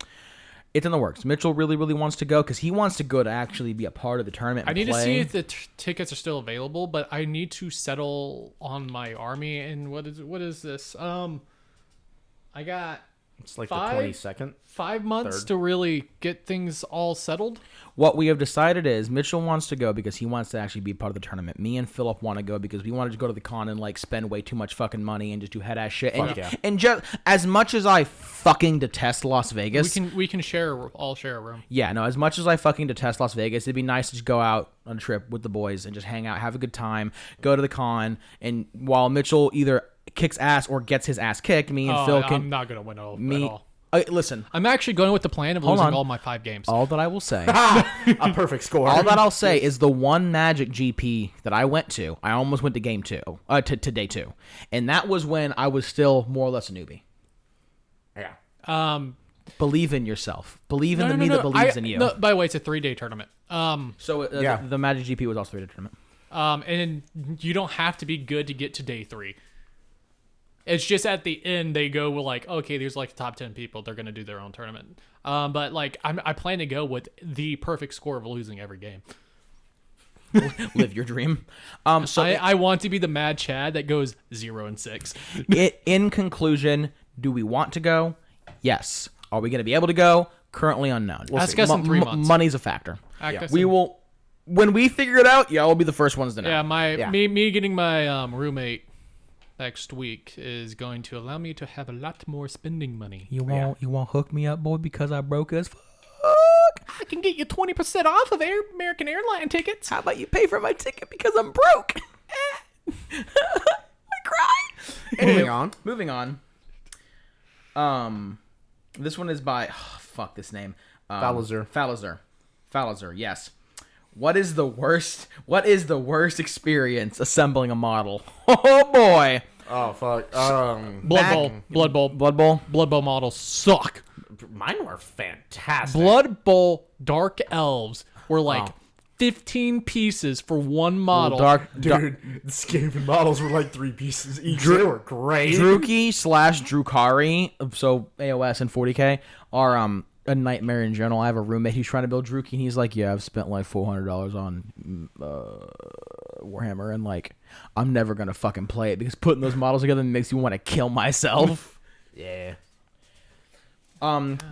It's in the works. Mitchell really wants to go because he wants to go to actually be a part of the tournament. I And need to play. see if the tickets are still available, but I need to settle on my army. And what is this? I got It's like Five? the 22nd. 5 months Third. to really get things all settled. What we have decided is Mitchell wants to go because he wants to actually be part of the tournament. Me and Philip want to go because we wanted to go to the con and like spend way too much fucking money and just do head ass shit. Fuck yeah. And just as much as I fucking detest Las Vegas, We can share a room. yeah, no, as much as I fucking detest Las Vegas, it'd be nice to just go out on a trip with the boys and just hang out, have a good time, go to the con, and while Mitchell either kicks ass or gets his ass kicked, me and Phil can. I'm not gonna win at all. Listen, I'm actually going with the plan of Hold losing on. all my 5 games. all that I will say. A perfect score. All that I'll say is the one Magic GP that I went to, I almost went to game 2, to day 2. And that was when I was still more or less a newbie. Yeah. Believe in yourself. Believe in me that believes in you. No, by the way, it's a 3-day tournament. The Magic GP was also a 3-day tournament. And you don't have to be good to get to day 3. It's just at the end they go with like, okay, there's like the top 10 people. They're gonna do their own tournament. But like I plan to go with the perfect score of losing every game. Live your dream. I want to be the Mad Chad that goes 0-6. In conclusion, do we want to go? Yes. Are we going to be able to go? Currently unknown. Ask us in 3 months. Money's a factor. We will. When we figure it out, we'll be the first ones to know. Yeah, me getting my roommate next week is going to allow me to have a lot more spending money. You won't hook me up, boy, because I broke as fuck. I can get you 20% off of American Airline tickets. How about you pay for my ticket because I'm broke? I cry. Moving on. This one is by fuck this name. Falazar, yes. What is the worst experience assembling a model? Oh boy. Oh fuck. Blood Bowl models suck. Mine were fantastic. Blood Bowl Dark Elves were like 15 pieces for one model. The Skaven models were like 3 pieces each. They were great. Druki / Drukari, so AOS and 40k, are a nightmare in general. I have a roommate who's trying to build Druki, and he's like, yeah, I've spent like $400 on Warhammer, and like, I'm never going to fucking play it because putting those models together makes you want to kill myself. Yeah.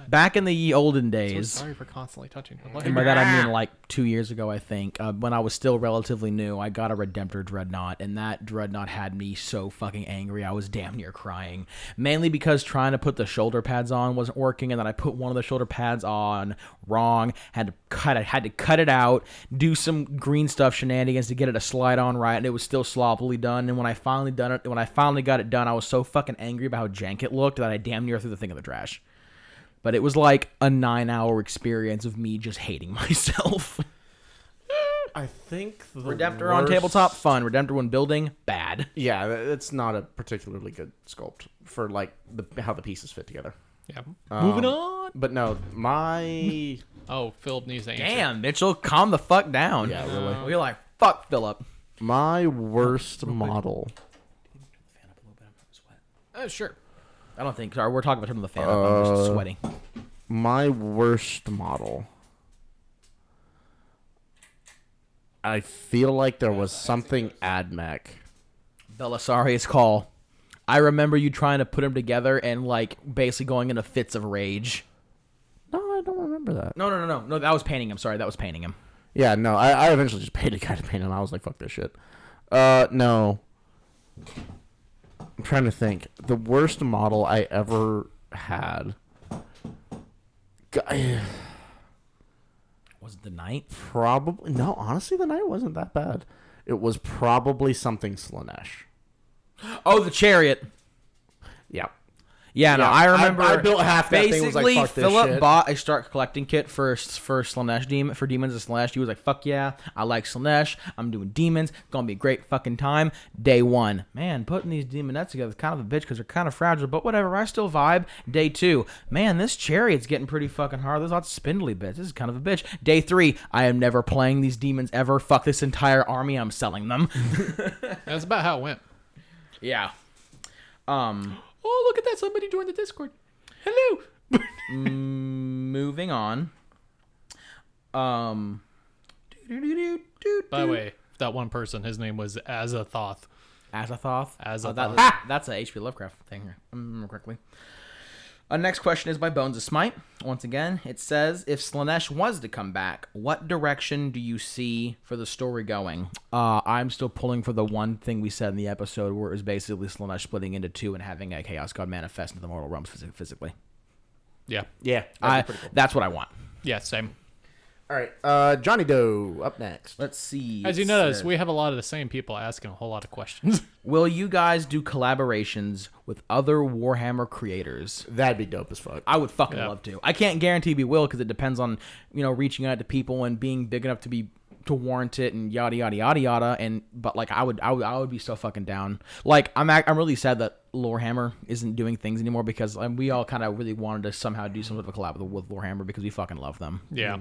Back in the olden days. So sorry for constantly touching her leg. And by that I mean like 2 years ago, I think. When I was still relatively new, I got a Redemptor Dreadnought, and that Dreadnought had me so fucking angry. I was damn near crying. Mainly because trying to put the shoulder pads on wasn't working, and then I put one of the shoulder pads on wrong. Had to cut it out, do some green stuff shenanigans to get it to slide on right, and it was still sloppily done. And when I finally got it done, I was so fucking angry about how jank it looked that I damn near threw the thing in the trash. But it was like a 9-hour experience of me just hating myself. I think the Redemptor on tabletop, fun. Redemptor when building, bad. Yeah, it's not a particularly good sculpt for like how the pieces fit together. Yeah. Moving on. But no, my... Oh, Philip needs to answer. Damn, Mitchell, calm the fuck down. Yeah, really. We're like, fuck Philip. My worst model. Sure. I don't think. Sorry, we're talking about turning the fan up. I'm just sweating. My worst model. I feel like there was something AdMech. Belisarius Call. I remember you trying to put them together and like basically going into fits of rage. No, I don't remember that. No, that was painting him. Sorry, that was painting him. Yeah, no, I eventually just paid a guy to paint him. I was like, fuck this shit. No. I'm trying to think. The worst model I ever had. Was it the Knight? Probably. No, honestly, the Knight wasn't that bad. It was probably something Slanesh. Oh, the Chariot. Yep. Yeah, no, I remember. I built half that thing. Was like, fuck this Philip shit. bought a start collecting kit for Slanesh for Demons of Slanesh. He was like, "Fuck yeah, I like Slanesh. I'm doing demons. It's gonna be a great fucking time." Day 1, man, putting these demonettes together is kind of a bitch because they're kind of fragile, but whatever. I still vibe. Day 2, man, this Chariot's getting pretty fucking hard. There's lots of spindly bits. This is kind of a bitch. Day 3, I am never playing these demons ever. Fuck this entire army. I'm selling them. That's about how it went. Yeah. Oh, look at that! Somebody joined the Discord. Hello. Moving on. By the way, that one person, his name was Azathoth. Azathoth? Azathoth. That's a H.P. Lovecraft thing here. I remember correctly. Next question is by Bones of Smite. Once again, it says, if Slanesh was to come back, what direction do you see for the story going? I'm still pulling for the one thing we said in the episode where it was basically Slanesh splitting into 2 and having a Chaos God manifest into the mortal realms physically. Yeah. Yeah. Cool. That's what I want. Yeah, same. All right. Johnny Doe up next. Let's see. As you notice, we have a lot of the same people asking a whole lot of questions. Will you guys do collaborations with other Warhammer creators? That'd be dope as fuck. I would fucking love to. I can't guarantee we will because it depends on, reaching out to people and being big enough to be to warrant it and yada yada yada yada. And but like I would be so fucking down. Like I'm really sad that Lorehammer isn't doing things anymore because we all kind of really wanted to somehow do some sort of a collab with Lorehammer because we fucking love them. Yeah.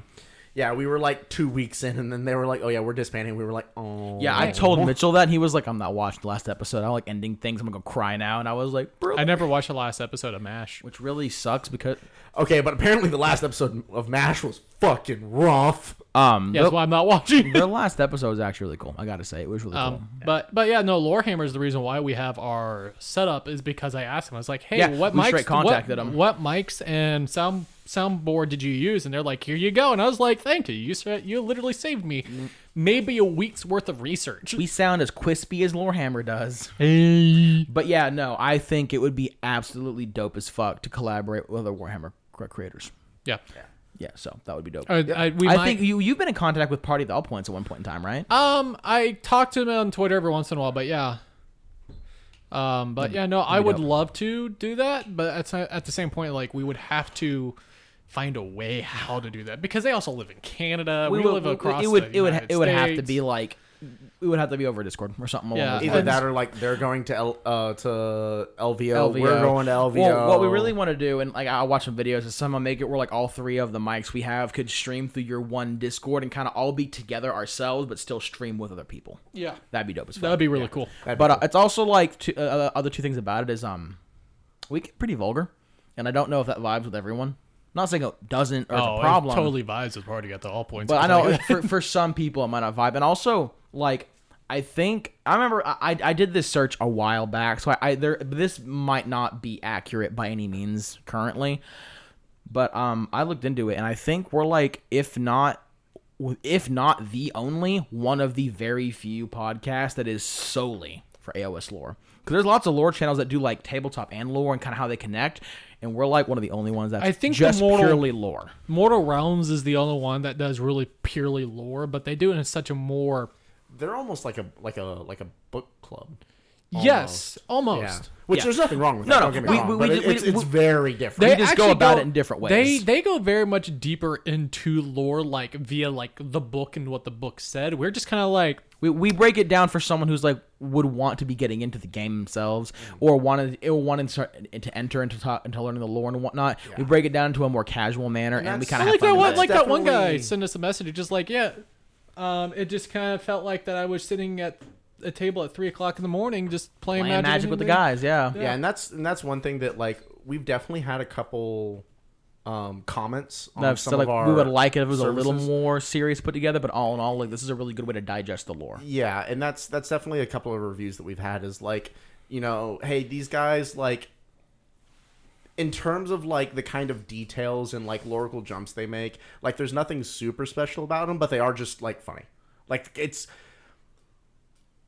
Yeah, we were like 2 weeks in, and then they were like, "Oh yeah, we're disbanding." We were like, "Oh." Yeah, I told Mitchell that, and he was like, "I'm not watching the last episode. I like ending things. I'm gonna go cry now." And I was like, "Bro," I never watched the last episode of MASH. which really sucks because Okay, but apparently the last episode of MASH was fucking rough. Yeah, that's why I'm not watching. the last episode was actually really cool. I gotta say, it was really cool. But yeah, no, Lorehammer is the reason why we have our setup is because I asked him. I was like, "Hey, Yeah, what we mics? straight contacted him. What mics and soundboard did you use?" And they're like, "Here you go." And I was like, "Thank you. You literally saved me maybe a week's worth of research." We sound as crispy as Lorehammer does. But yeah, no, I think it would be absolutely dope as fuck to collaborate with other Warhammer creators. Yeah. Yeah, so that would be dope. I think you've been in contact with Party at the All Points at one point in time, right? I talk to him on Twitter every once in a while, but yeah. But yeah, no, I would love to do that, but at the same point, like we would have to find a way how to do that because they also live in Canada. We live across. It would have to be like. We would have to be over Discord or something. Yeah, either that or like they're going to LVO. We're going to LVO. Well, what we really want to do, and like I'll watch some videos, is somehow make it where like all three of the mics we have could stream through your one Discord and kind of all be together ourselves, but still stream with other people. Yeah, that'd be dope as fuck. That'd be really cool. But it's also like other two things about it is we get pretty vulgar, and I don't know if that vibes with everyone. I'm not saying it doesn't or it's a problem. It totally vibes with Party at the All Points. But I know for some people it might not vibe, and also like. I remember I did this search a while back, so this might not be accurate by any means currently, but I looked into it and I think we're like if not the only one of the very few podcasts that is solely for AOS lore. Because there's lots of lore channels that do like tabletop and lore and kind of how they connect, and we're like one of the only ones that's just purely lore. Mortal Realms is the only one that does really purely lore, but they do it in such a more. They're almost like a book club. Yes, almost. Yeah. Which there's nothing wrong with that. Don't get me wrong, but it's very different. They just go about it in different ways. They go very much deeper into lore, like via like the book and what the book said. We're just kind of like we break it down for someone who's like would want to be getting into the game themselves or wanted to enter into learning the lore and whatnot. Yeah. We break it down into a more casual manner, and we kind of like that one guy sent us a message just like it just kind of felt like that I was sitting at a table at 3:00 in the morning just playing magic with the guys. Yeah, and that's one thing that like we've definitely had a couple comments on some of our we would like it if it was services. A little more serious put together, but all in all, like this is a really good way to digest the lore. Yeah, and that's definitely a couple of reviews that we've had is like, you know, hey, these guys like in terms of like the kind of details and like lorical jumps they make, like there's nothing super special about them, but they are just like funny. Like it's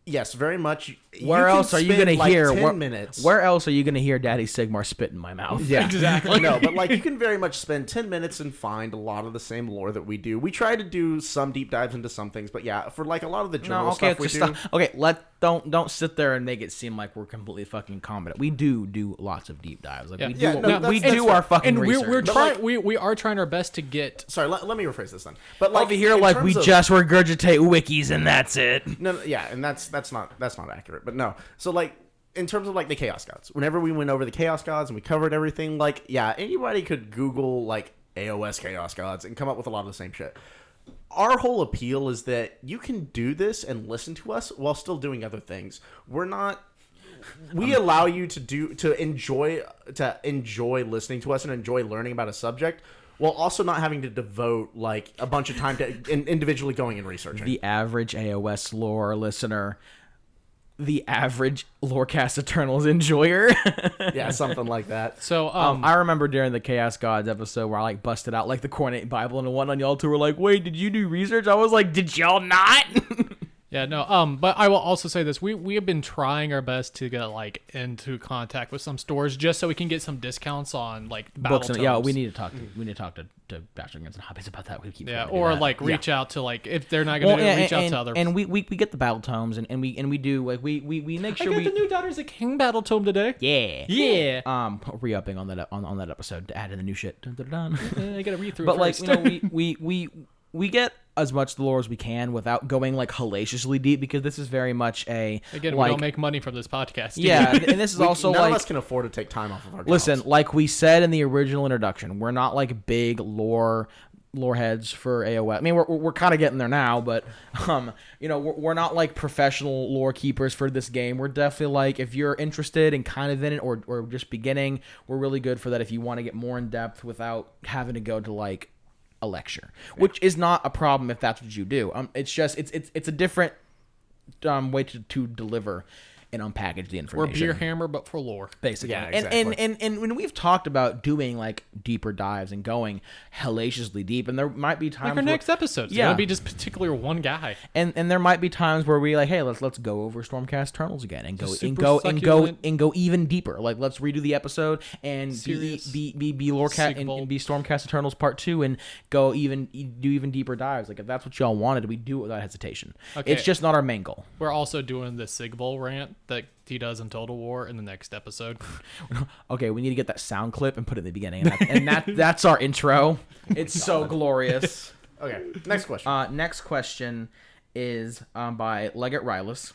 yes, very much. Where else are you going to hear 10 minutes? Where else are you going to hear Daddy Sigmar spit in my mouth? Yeah, exactly. No, but like you can very much spend 10 minutes and find a lot of the same lore that we do. We try to do some deep dives into some things, but yeah, for like a lot of the general stuff we do. Okay, don't sit there and make it seem like we're completely fucking competent. We do lots of deep dives. Like we do our fucking research. We are trying our best to get. Sorry, let me rephrase this then. But like over here, like we just regurgitate wikis and that's it. No, yeah, and that's not accurate. But no, so like in terms of like the Chaos Gods, whenever we went over the Chaos Gods and we covered everything, like yeah, anybody could Google like AOS Chaos Gods and come up with a lot of the same shit. Our whole appeal is that you can do this and listen to us while still doing other things. We allow you to enjoy listening to us and enjoy learning about a subject while also not having to devote like a bunch of time to individually going and researching. The average AOS lore listener, the average Lorecast Eternals enjoyer. Yeah, something like that. So I remember during the Chaos Gods episode where I like busted out like the Coordinate Bible and one on y'all two were like, wait, did you do research? I was like, did y'all not? Yeah, no. But I will also say this: we have been trying our best to get like into contact with some stores just so we can get some discounts on like books. Yeah, we need to talk to Bachelor Games and Hobbies about that. We keep or like reach out to like if they're not going to reach out to other. And we get the battle tomes and we do like we make sure I got the new Daughters of King battle tome today. Yeah. Re-upping on that episode to add in the new shit. I got to read through. But like you know we get as much of the lore as we can without going like hellaciously deep, because this is very much a again like, we don't make money from this podcast. Yeah, and this is also none like of us can afford to take time off of our jobs. Listen, like we said in the original introduction, we're not like big lore heads for AOS. I mean, we're kind of getting there now, but we're not like professional lore keepers for this game. We're definitely like, if you're interested and kind of in it or just beginning, we're really good for that if you want to get more in depth without having to go to like a lecture, which is not a problem if that's what you do. It's just it's a different way to deliver and unpackage the information. We're Beer Hammer, but for lore, basically. Yeah, exactly. And when we've talked about doing like deeper dives and going hellaciously deep, and there might be times like our next episodes, it's gonna be just particular one guy, and there might be times where we like, hey, let's go over Stormcast Eternals again and go even deeper. Like let's redo the episode and be Lorecat and be Stormcast Eternals Part 2 and do even deeper dives. Like if that's what y'all wanted, we do it without hesitation. Okay. It's just not our main goal. We're also doing the Sigvul rant that he does in Total War in the next episode. Okay, we need to get that sound clip and put it in the beginning, and that's our intro. It's so glorious. Okay, next question. Next question is by Leggett Rylus,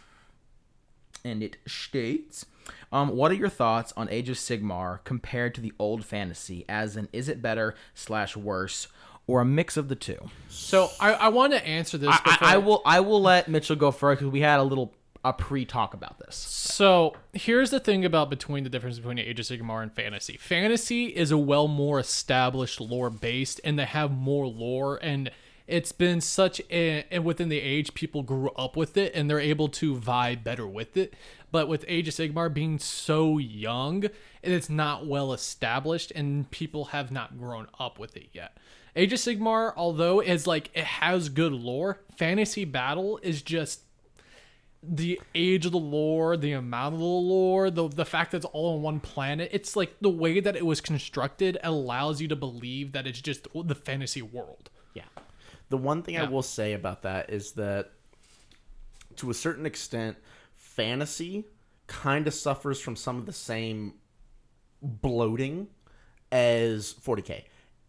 and it states, what are your thoughts on Age of Sigmar compared to the old fantasy, as in is it better / worse, or a mix of the two? So I want to answer this. I will let Mitchell go first, because we had a pre-talk about this. So here's the thing about between the difference between Age of Sigmar and fantasy. Fantasy is a more established lore based, and they have more lore, and it's been and within the age, people grew up with it, and they're able to vibe better with it. But with Age of Sigmar being so young, it's not well established, and people have not grown up with it yet. Age of Sigmar, although it has good lore, fantasy battle is just the age of the lore, the amount of the lore, the fact that it's all on one planet. It's like the way that it was constructed allows you to believe that it's just the fantasy world. Yeah. The one thing I will say about that is that to a certain extent, fantasy kind of suffers from some of the same bloating as 40K.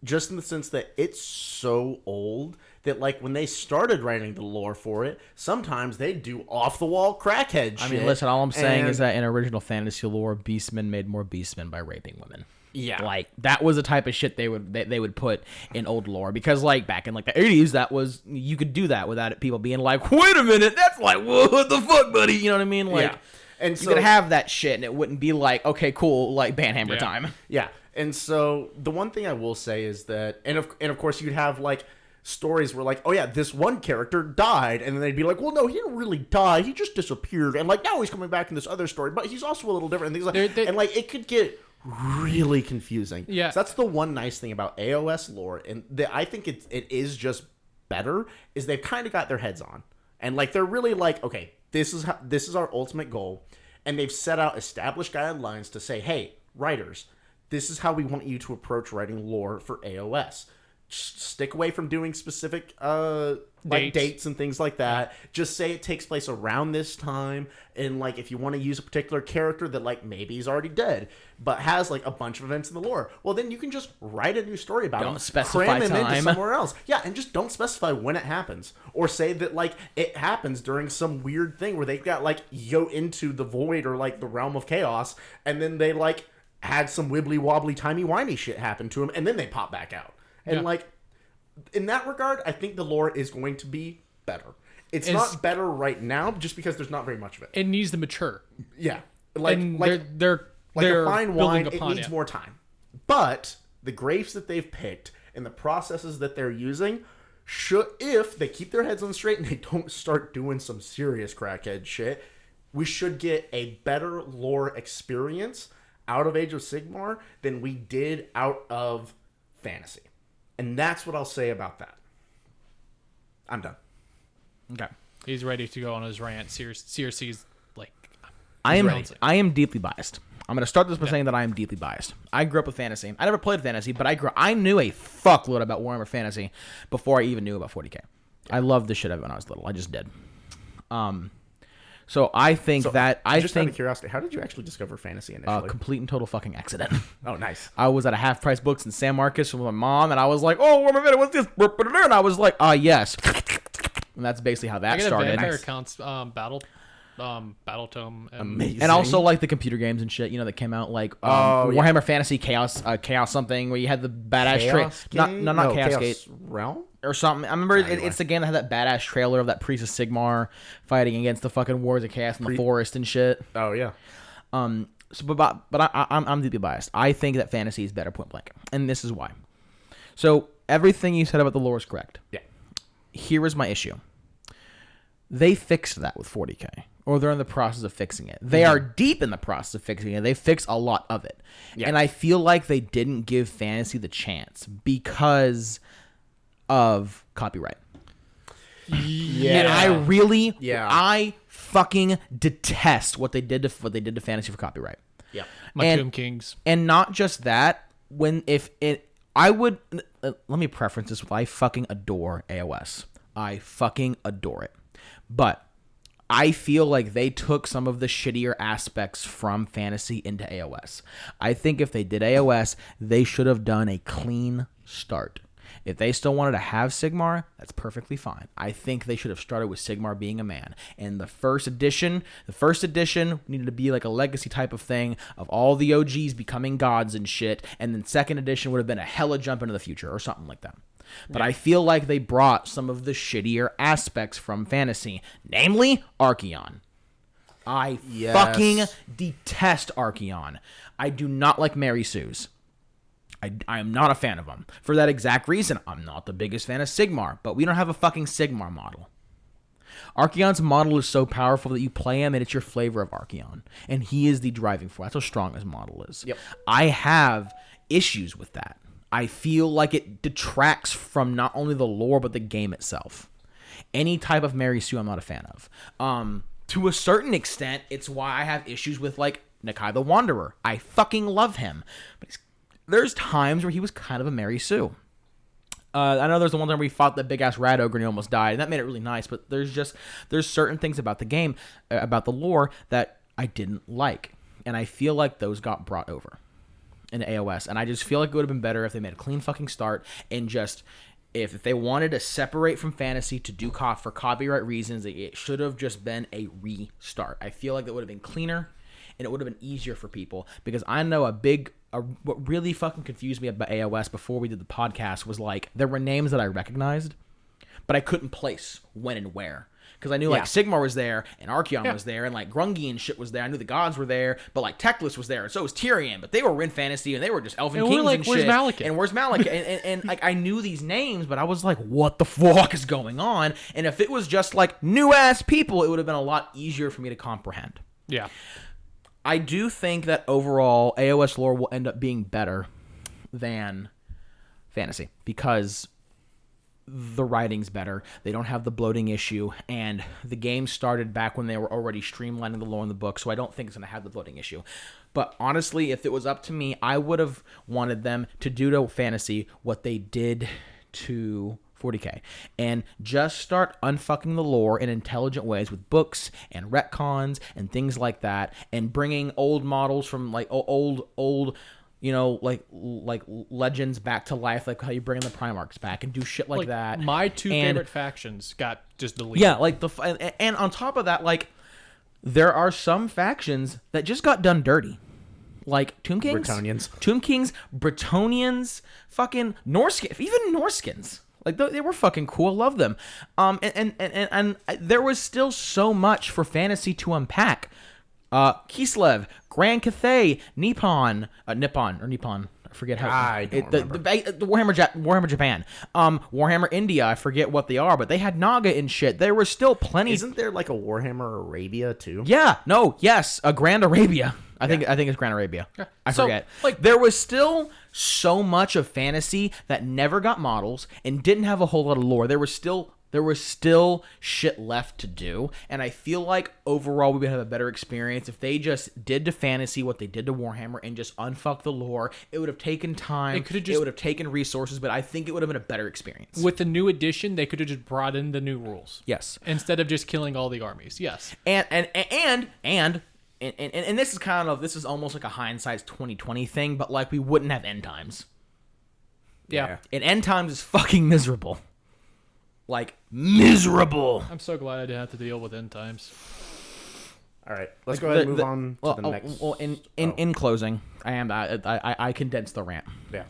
Just in the sense that it's so old that, like, when they started writing the lore for it, sometimes they'd do off-the-wall crackhead shit. I mean, listen, all I'm saying is that in original fantasy lore, beastmen made more beastmen by raping women. Yeah. Like, that was the type of shit they would put in old lore. Because, like, back in, like, the 80s, you could do that without people being like, wait a minute, that's like, what the fuck, buddy? You know what I mean? Like, and so, you could have that shit, and it wouldn't be like, okay, cool, like, Banhammer time. Yeah. And so the one thing I will say is that, and of course you'd have like stories where like, oh yeah, this one character died, and then they'd be like, well, no, he didn't really die, he just disappeared, and like now he's coming back in this other story, but he's also a little different. And things like, and like it could get really confusing. Yeah, so that's the one nice thing about AOS lore, and I think it is just better, is they've kind of got their heads on, and like they're really like, okay, this is our ultimate goal, and they've set out established guidelines to say, hey, writers, this is how we want you to approach writing lore for AOS. Stick away from doing specific dates and things like that. Just say it takes place around this time, and like if you want to use a particular character that like maybe he's already dead but has like a bunch of events in the lore, well then you can just write a new story about him. Don't specify cram him time into somewhere else. Yeah, and just don't specify when it happens, or say that like it happens during some weird thing where they got like into the void or like the realm of chaos, and then they like had some wibbly wobbly timey wimey shit happen to him, and then they pop back out. And like in that regard, I think the lore is going to be better. It's not better right now just because there's not very much of it. It needs to mature. Yeah, they're a fine wine. It needs more time. But the grapes that they've picked and the processes that they're using should, if they keep their heads on straight and they don't start doing some serious crackhead shit, we should get a better lore experience out of Age of Sigmar than we did out of fantasy. And that's what I'll say about that. I'm done. Okay. He's ready to go on his rant. CRC's like... I am deeply biased. I'm going to start this by saying that I am deeply biased. I grew up with fantasy. I never played fantasy, but I knew a fuckload about Warhammer Fantasy before I even knew about 40K. I loved the shit of it when I was little. I just did. So I think that... Just out of curiosity, how did you actually discover fantasy initially? Complete and total fucking accident. Oh, nice. I was at a half-price books in San Marcos with my mom, and I was like, oh, Warhammer Fantasy, what's this? And I was like, yes. And that's basically how that I get started. a vampire counts battle tome. Amazing. And also like the computer games and shit, that came out like Warhammer Fantasy Chaos something where you had the badass not Chaos Gate Realm or something. I remember it's the game that had that badass trailer of that priest of Sigmar fighting against the fucking Wars of Chaos in the forest and shit. Oh yeah. So, but I'm deeply biased. I think that fantasy is better, point blank, and this is why. So everything you said about the lore is correct. Yeah. Here is my issue. They fixed that with 40K, or they're in the process of fixing it. They are deep in the process of fixing it. They fixed a lot of it. Yeah. And I feel like they didn't give fantasy the chance because of copyright. Yeah. And I fucking detest what they did to fantasy for copyright. Yeah. Tomb Kings. And not just that, let me preference this with I fucking adore AOS. I fucking adore it. But I feel like they took some of the shittier aspects from fantasy into AOS. I think if they did AOS, they should have done a clean start. If they still wanted to have Sigmar, that's perfectly fine. I think they should have started with Sigmar being a man. And the first edition needed to be like a legacy type of thing of all the OGs becoming gods and shit. And then second edition would have been a hella jump into the future or something like that. But I feel like they brought some of the shittier aspects from fantasy, namely Archaon. I fucking detest Archaon. I do not like Mary Sue's. I am not a fan of them. For that exact reason, I'm not the biggest fan of Sigmar, but we don't have a fucking Sigmar model. Archaon's model is so powerful that you play him and it's your flavor of Archaon. And he is the driving force. That's how strong his model is. Yep. I have issues with that. I feel like it detracts from not only the lore, but the game itself. Any type of Mary Sue I'm not a fan of. To a certain extent, it's why I have issues with, like, Nakai the Wanderer. I fucking love him. But there's times where he was kind of a Mary Sue. I know there's the one time where he fought the big-ass rat ogre and he almost died, and that made it really nice, but there's certain things about the game, about the lore, that I didn't like. And I feel like those got brought over in AOS, and I just feel like it would have been better if they made a clean fucking start and just, if they wanted to separate from fantasy to do for copyright reasons, it should have just been a restart. I feel like that would have been cleaner and it would have been easier for people, because I know what really fucking confused me about AOS before we did the podcast was, like, there were names that I recognized, but I couldn't place when and where. Because I knew, like, Sigmar was there, and Archaon was there, and, like, Grungy and shit was there. I knew the gods were there, but, like, Teclis was there, and so was Tyrion. But they were in fantasy, and they were just elven kings and shit. Where's Malekith? And where's Malekith? and like, I knew these names, but I was like, what the fuck is going on? And if it was just, like, new-ass people, it would have been a lot easier for me to comprehend. Yeah. I do think that overall, AOS lore will end up being better than fantasy, because the writing's better, they don't have the bloating issue, and the game started back when they were already streamlining the lore in the book, so I don't think it's going to have the bloating issue. But honestly, if it was up to me, I would have wanted them to do to fantasy what they did to 40K, and just start unfucking the lore in intelligent ways with books and retcons and things like that, and bringing old models from, like, old like legends back to life, like how you bring the Primarchs back and do shit like that. My two favorite factions got just deleted. Yeah, like and on top of that, like, there are some factions that just got done dirty. Like Tomb Kings, Bretonnians, fucking Norskins, even Norskins. Like, they were fucking cool. Love them. And there was still so much for fantasy to unpack. Kislev, Grand Cathay, Nippon. I forget how. I don't remember. The Warhammer Japan. Warhammer India. I forget what they are, but they had Naga and shit. There was still plenty. Isn't there like a Warhammer Arabia too? Yeah. No. Yes. A Grand Arabia. I think it's Grand Arabia. Yeah. I forget. Like, there was still so much of fantasy that never got models and didn't have a whole lot of lore. There was still shit left to do, and I feel like overall we would have a better experience if they just did to fantasy what they did to Warhammer and just unfuck the lore. It would have taken time. It would have taken resources, but I think it would have been a better experience. With the new edition, they could have just brought in the new rules. Yes. Instead of just killing all the armies. Yes. And this is almost like a hindsight's 2020 thing, but, like, we wouldn't have end times. Yeah. And end times is fucking miserable. like miserable. I'm so glad I didn't have to deal with end times. All right, let's go ahead and move on to the next. Well, in closing, I condensed the rant. Yeah.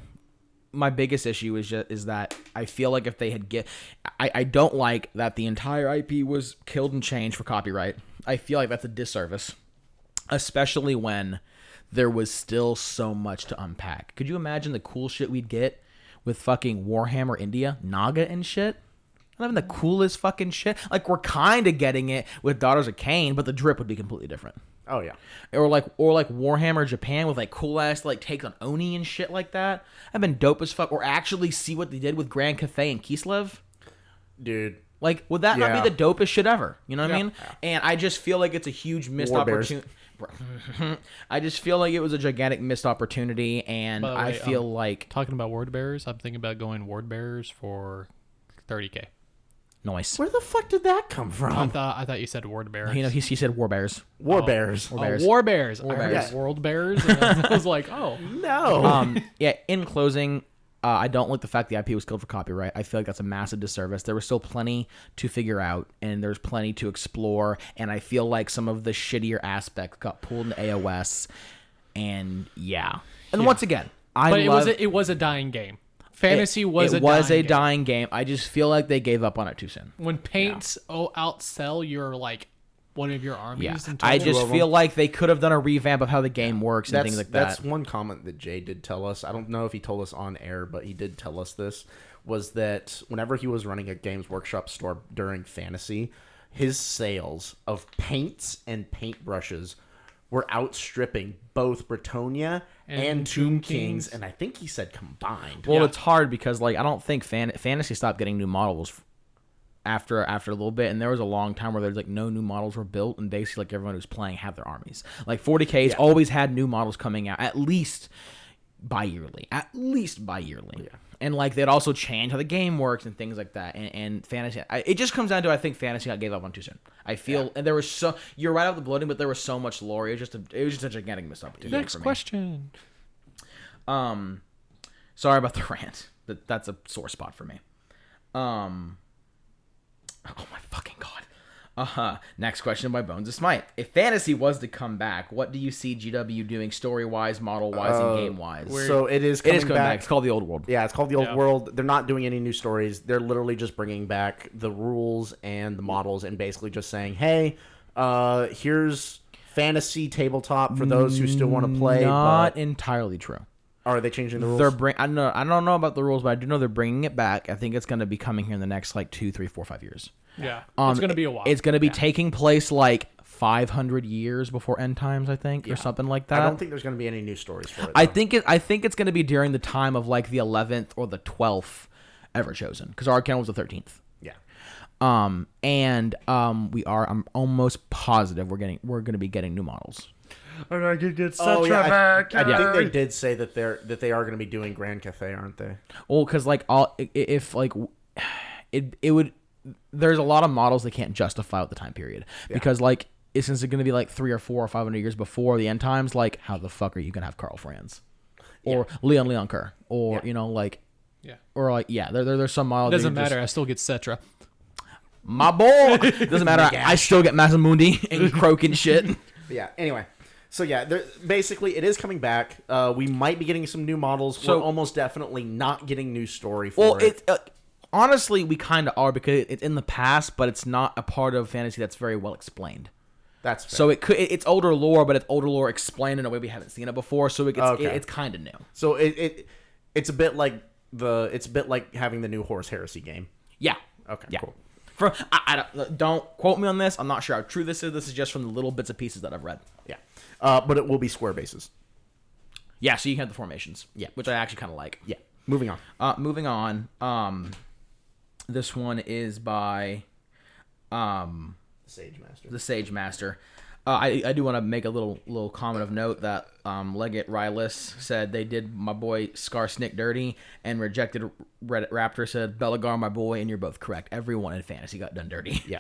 My biggest issue is that I feel like if they had I don't like that the entire IP was killed and changed for copyright. I feel like that's a disservice, especially when there was still so much to unpack. Could you imagine the cool shit we'd get with fucking Warhammer India, Naga and shit? Not even the coolest fucking shit. Like, we're kind of getting it with Daughters of Cain, but the drip would be completely different. Oh yeah. Or like Warhammer Japan with like cool ass like takes on Oni and shit like that. I've been dope as fuck. Or actually see what they did with Grand Cathay and Kislev. Dude. Like, would that not be the dopest shit ever? You know what I mean? Yeah. And I just feel like it's a huge missed opportunity. I just feel like it was a gigantic missed opportunity, and I feel like talking about Ward Bearers, I'm thinking about going Ward Bearers for $30K. Nice. Where the fuck did that come from? I thought you said Ward Bearers. You know, he said War Bears. War Bears. War Bears. War Bears. War I heard Bears. World Bears. And I was like, oh No. Yeah. In closing, I don't like the fact the IP was killed for copyright. I feel like that's a massive disservice. There was still plenty to figure out, and there's plenty to explore. And I feel like some of the shittier aspects got pulled into AOS. And yeah. And once again, it was a dying game. Fantasy was a dying game. I just feel like they gave up on it too soon. When paints outsell your like one of your armies. Yeah. I just feel like they could have done a revamp of how the game works and things like that. That's one comment that Jay did tell us. I don't know if he told us on air, but he did tell us this, was that whenever he was running a Games Workshop store during Fantasy, his sales of paints and paintbrushes were outstripping both Bretonia and Tomb Kings, and I think he said combined. Well, it's hard because like I don't think Fantasy stopped getting new models after a little bit, and there was a long time where there's like no new models were built, and basically like everyone who's playing had their armies. Like 40K's always had new models coming out at least bi-yearly. Yeah. And like they'd also change how the game works and things like that. And Fantasy, it just comes down to I think Fantasy got gave up on too soon. I feel, and there was you're right out the bloating, but there was so much lore. It was just a gigantic missed opportunity. Next question. Sorry about the rant. That's a sore spot for me. Oh my fucking god. Next question by Bones of Smite. If Fantasy was to come back, what do you see GW doing story-wise, model-wise, and game-wise? So it is coming back. It's called the Old World. Yeah, it's called the Old World. They're not doing any new stories. They're literally just bringing back the rules and the models and basically just saying, hey, here's Fantasy tabletop for those who still want to play. Not entirely true. Are they changing the rules? I don't know about the rules, but I do know they're bringing it back. I think it's going to be coming here in the next like 2, 3, 4, 5 years. Yeah, it's going to be a while. It's going to be taking place like 500 years before end times, I think, or something like that. I don't think there's going to be any new stories for it. I think it's going to be during the time of like the 11th or the 12th ever chosen, because our account was the 13th. Yeah. I'm almost positive we're going to be getting new models. I could get such back. I think they did say that they are going to be doing Grand Cathay, aren't they? Well, because like it would. There's a lot of models they can't justify at the time period because like since it's going to be like 300 or 400 or 500 years before the end times, like how the fuck are you going to have Karl Franz or Leon Kerr or you know like or like there's some models. It doesn't matter. I still get Cetra. My boy. Doesn't matter. I still get Masamundi and Croak and shit. Yeah. Anyway. So yeah, basically it is coming back. We might be getting some new models. So, we're almost definitely not getting new story for it. Honestly, we kind of are because it's in the past, but it's not a part of Fantasy that's very well explained. That's fair. So it's older lore, but it's older lore explained in a way we haven't seen it before. So it's kind of new. So it's a bit like having the new Horus Heresy game. Yeah. Okay. Cool. Don't quote me on this. I'm not sure how true this is. This is just from the little bits and pieces that I've read. Yeah. But it will be square bases. Yeah, so you can have the formations. Yeah, which I actually kind of like. Yeah. Moving on. This one is by the Sage Master. The Sage Master. I do want to make a little comment of note that Legate Rylus said they did my boy Skarsnik dirty, and Rejected Raptor said Belagar my boy, and you're both correct. Everyone in Fantasy got done dirty. Yeah.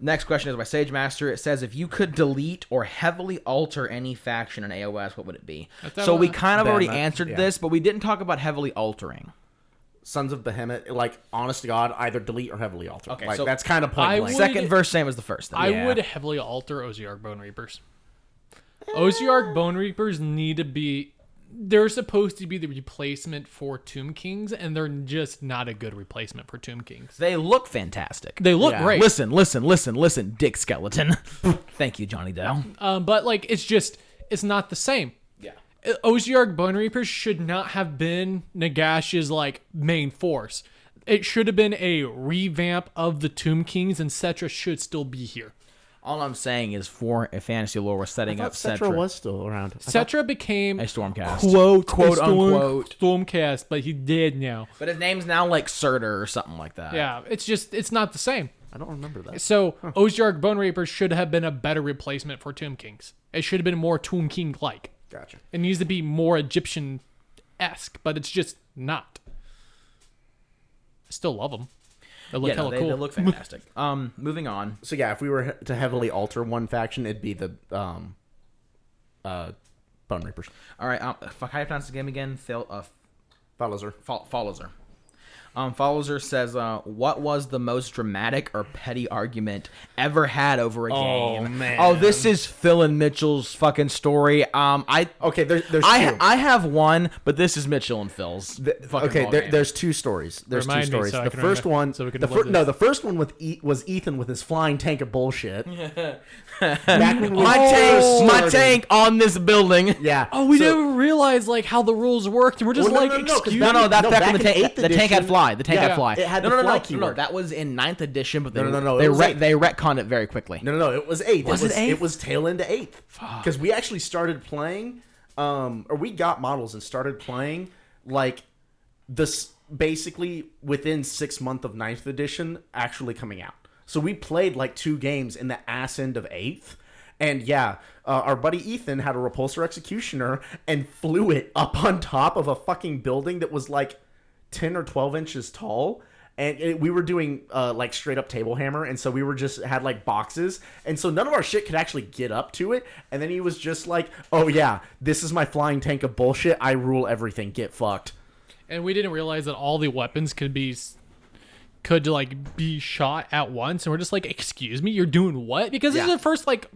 Next question is by Sage Master. It says, if you could delete or heavily alter any faction in AOS, what would it be? So we kind of already answered this, but we didn't talk about heavily altering. Sons of Behemoth, like, honest to God, either delete or heavily alter. Okay, like, so that's kind of point I blank. would- Second verse, same as the first. Then. I would heavily alter Oziark Bone Reapers. Oziark Bone Reapers need to be. They're supposed to be the replacement for Tomb Kings, and they're just not a good replacement for Tomb Kings. They look fantastic. They look Yeah. great. Listen, Dick Skeleton. Thank you, Johnny Doe. But like it's not the same. Yeah. Oziark Bone Reapers should not have been Nagash's like main force. It should have been a revamp of the Tomb Kings, and Cetra should still be here. All I'm saying is for a fantasy lore, we're setting up Cetra was still around. Cetra became a Stormcast. quote unquote. Stormcast, but he did now. But his name's now like Surtur or something like that. Yeah, it's not the same. I don't remember that. So Oziark Bone Reapers should have been a better replacement for Tomb Kings. It should have been more Tomb King like. Gotcha. It needs to be more Egyptian-esque, but it's just not. I still love them. They look hella cool. They look fantastic. Moving on. So yeah, if we were to heavily alter one faction, it'd be the Bone Reapers. All right. How do you pronounce the game again? Falazar. Falazar. Falazar says, what was the most dramatic or petty argument ever had over a game? Oh, man. Oh, this is Phil and Mitchell's fucking story. Okay, there's two. I have one, but this is Mitchell and Phil's. Fucking Okay, ballgame. there's two stories. There's Remind two me stories. so I The can first remember- one, so we can the avoid no, this. the first one was Ethan with his flying tank of bullshit. Back when we my first started. tank on this building. Yeah. Oh, we so- never realized like how the rules worked, and we're just Well, like, no, 'cause excuse back- me. No, that's No, back back when the in tank. 8th The tank had edition- fly. The tank Yeah, had fly. it had no, the no, fly no, keyword. that was in 9th edition, but they No, it was 8th. they retconned it very quickly. No, it was 8th. Was it 8th? It was tail into 8th. Because we actually started playing, or we got models and started playing like this basically within 6 months of 9th edition actually coming out. So we played like 2 games in the ass end of 8th. And yeah, our buddy Ethan had a repulsor executioner and flew it up on top of a fucking building that was like 10 or 12 inches tall. And we were doing like straight up table hammer, and so we were just had like boxes, and so none of our shit could actually get up to it. And then he was just like, "Oh yeah, this is my flying tank of bullshit. I rule everything. Get fucked." And we didn't realize that all the weapons could like be shot at once, and we're just like, excuse me, you're doing what? Because this is Yeah. the first like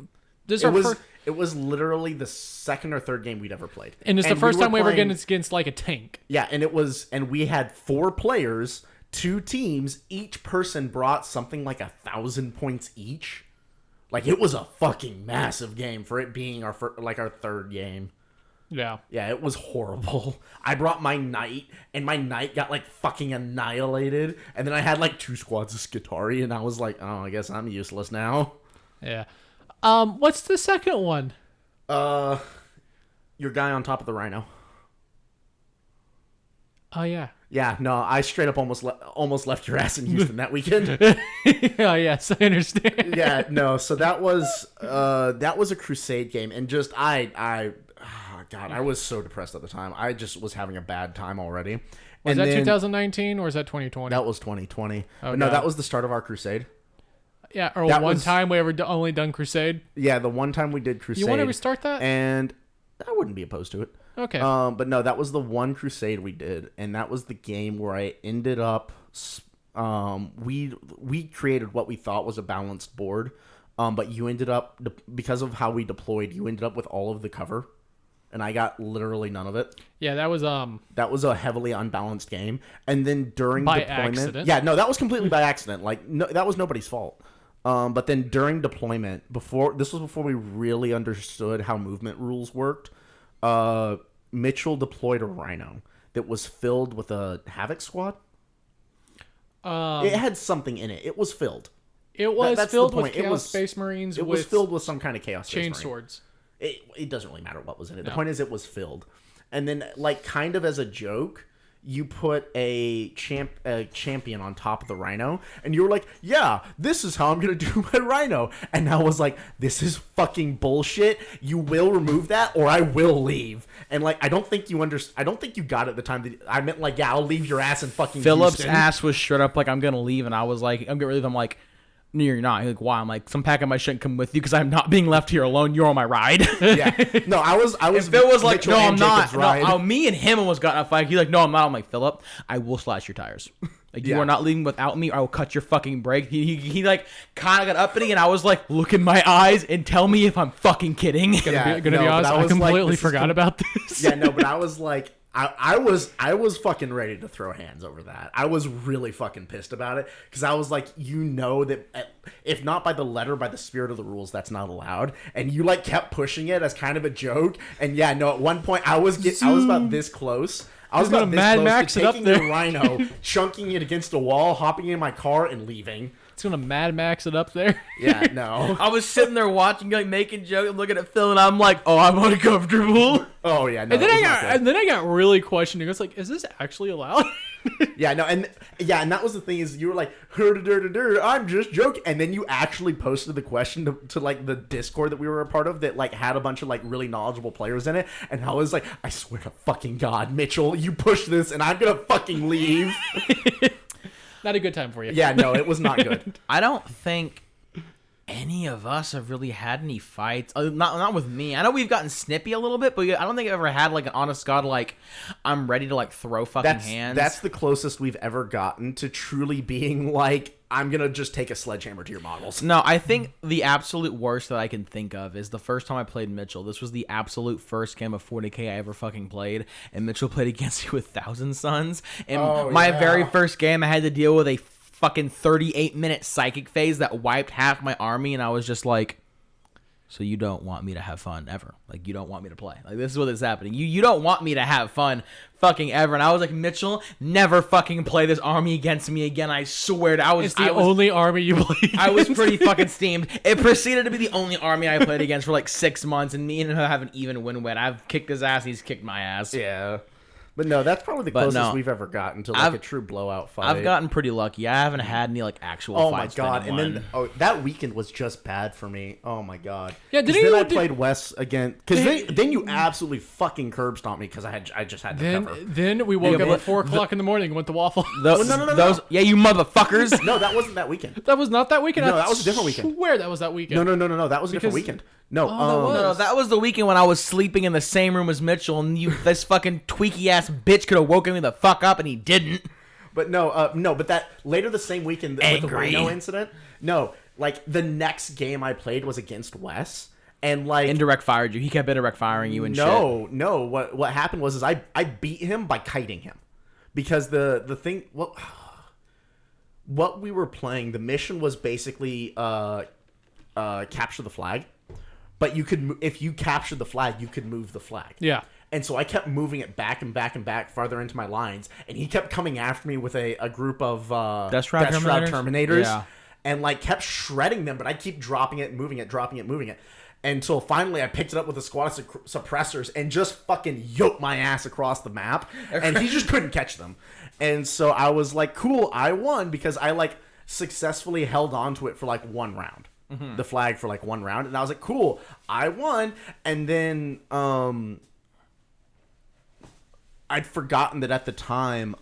this is our first, It was literally the second or third game we'd ever played, and it's the first were time we ever playing- against like a tank. Yeah, and we had 4 players, 2 teams. Each person brought something like 1,000 points each. Like, it was a fucking massive game for it being our third game. Yeah. Yeah, it was horrible. I brought my knight, and my knight got like fucking annihilated. And then I had like 2 squads of Skitari, and I was like, oh, I guess I'm useless now. Yeah. What's the second one? Your guy on top of the rhino. Oh yeah. Yeah, no, I straight up almost left your ass in Houston that weekend. Oh yes, I understand. Yeah, no. So that was a Crusade game, and just God, I was so depressed at the time. I just was having a bad time already. Was that 2019 or is that 2020? That was 2020. Oh, But no, God. that was the start of our Crusade. Yeah, or that one was- time we ever only done Crusade. Yeah, the one time we did Crusade. You want to restart that? And I wouldn't be opposed to it. Okay. But no, that was the one Crusade we did, and that was the game where I ended up. We created what we thought was a balanced board, but you ended up, because of how we deployed, you ended up with all of the cover, and I got literally none of it. Yeah, that was That was a heavily unbalanced game, and then during By deployment, accident? yeah, no, that was completely by accident. Like, no, that was nobody's fault. But then during deployment, before we really understood how movement rules worked, Mitchell deployed a Rhino that was filled with a Havoc squad. It had something in it. It was filled. it was that's the filled with point. It Chaos was- Space Marines It with was filled with some kind of Chaos Space chain Marine. swords. It doesn't really matter what was in it. The No. point is it was filled. And then, like, kind of as a joke, you put a champion on top of the Rhino, and you were like, yeah, this is how I'm going to do my Rhino. And I was like, this is fucking bullshit. You will remove that, or I will leave. And, like, I don't think you got it at the time. That I meant, like, yeah, I'll leave your ass in fucking Philip's Houston. ass was straight up like, I'm gonna leave, and I was like, I'm gonna leave. I'm like, no, you're not. He's like, why? I'm like, some pack of my shit come with you because I'm not being left here alone. You're on my ride. Yeah. No, I was. If it was like, Mitchell no, and I'm Jacob's not. ride. No, me and him almost got in a fight. He's like, no, I'm not. I'm like, Philip, I will slash your tires. Like, you Yeah. are not leaving without me. I will cut your fucking brake. He like kind of got uppity, and I was like, look in my eyes and tell me if I'm fucking kidding. Gonna be no, honest, but I was like, completely this is forgot about this. Yeah, no, but I was like, I was fucking ready to throw hands over that. I was really fucking pissed about it because I was like, that if not by the letter, by the spirit of the rules, that's not allowed. And you like kept pushing it as kind of a joke. And yeah, no, at one point I was about this close. I was about this Mad close Max to it up taking there. the Rhino, chunking it against a wall, hopping in my car, and leaving. It's gonna Mad Max it up there. Yeah, no. I was sitting there watching, like making jokes, looking at Phil, and I'm like, oh, I'm uncomfortable. Oh yeah, no. And then it was not good. and then I got really questioning. I was like, is this actually allowed? Yeah, no, and that was the thing is you were like, I'm just joking, and then you actually posted the question to like the Discord that we were a part of that like had a bunch of like really knowledgeable players in it, and I was like, I swear to fucking God, Mitchell, you push this, and I'm gonna fucking leave. Not a good time for you. Yeah, no, it was not good. I don't think any of us have really had any fights. Not with me. I know we've gotten snippy a little bit, but I don't think I've ever had like an honest God like I'm ready to like throw fucking hands. That's the closest we've ever gotten to truly being like, I'm gonna just take a sledgehammer to your models. No, I think the absolute worst that I can think of is the first time I played Mitchell. This was the absolute first game of 40K I ever fucking played, and Mitchell played against you with Thousand Suns. And my very first game, I had to deal with a fucking 38-minute psychic phase that wiped half my army, and I was just like, so you don't want me to have fun ever. Like, you don't want me to play. Like, this is what is happening. You don't want me to have fun fucking ever. And I was like, Mitchell, never fucking play this army against me again. I swear to It's the only army you played. I was pretty fucking steamed. It proceeded to be the only army I played against for like 6 months, and me and him have an even win-win. I've kicked his ass, he's kicked my ass. Yeah. But no, that's probably the closest we've ever gotten to like a true blowout fight. I've gotten pretty lucky. I haven't had any like actual fights. Oh my God. And then that weekend was just bad for me. Oh my God. Yeah, then I played Wes again. Because then you absolutely fucking curb stomped me because I just had to cover. Then we woke up at 4 o'clock in the morning and went to Waffle. No. Yeah, you motherfuckers. No, that wasn't that weekend. That was not that weekend. No, that was a different weekend. I swear that was that weekend. No. That was a different weekend. No, No, that was the weekend when I was sleeping in the same room as Mitchell, and this fucking tweaky ass bitch could have woken me the fuck up, and he didn't. But but that later the same weekend with the Reno incident. No, like the next game I played was against Wes, and like indirect fired you. He kept indirect firing you and shit. No. What happened was I beat him by kiting him, because the thing what we were playing, the mission was basically capture the flag. But you could, if you captured the flag, you could move the flag. Yeah. And so I kept moving it back and back and back farther into my lines, and he kept coming after me with a group of Death Shroud Terminators, yeah. And like kept shredding them. But I keep dropping it, moving it, until finally I picked it up with a squad of suppressors and just fucking yoked my ass across the map, and he just couldn't catch them. And so I was like, cool, I won because I like successfully held on to it for like one round. Mm-hmm. The flag for like one round, and I was like, cool, I won. And then I'd forgotten that at the time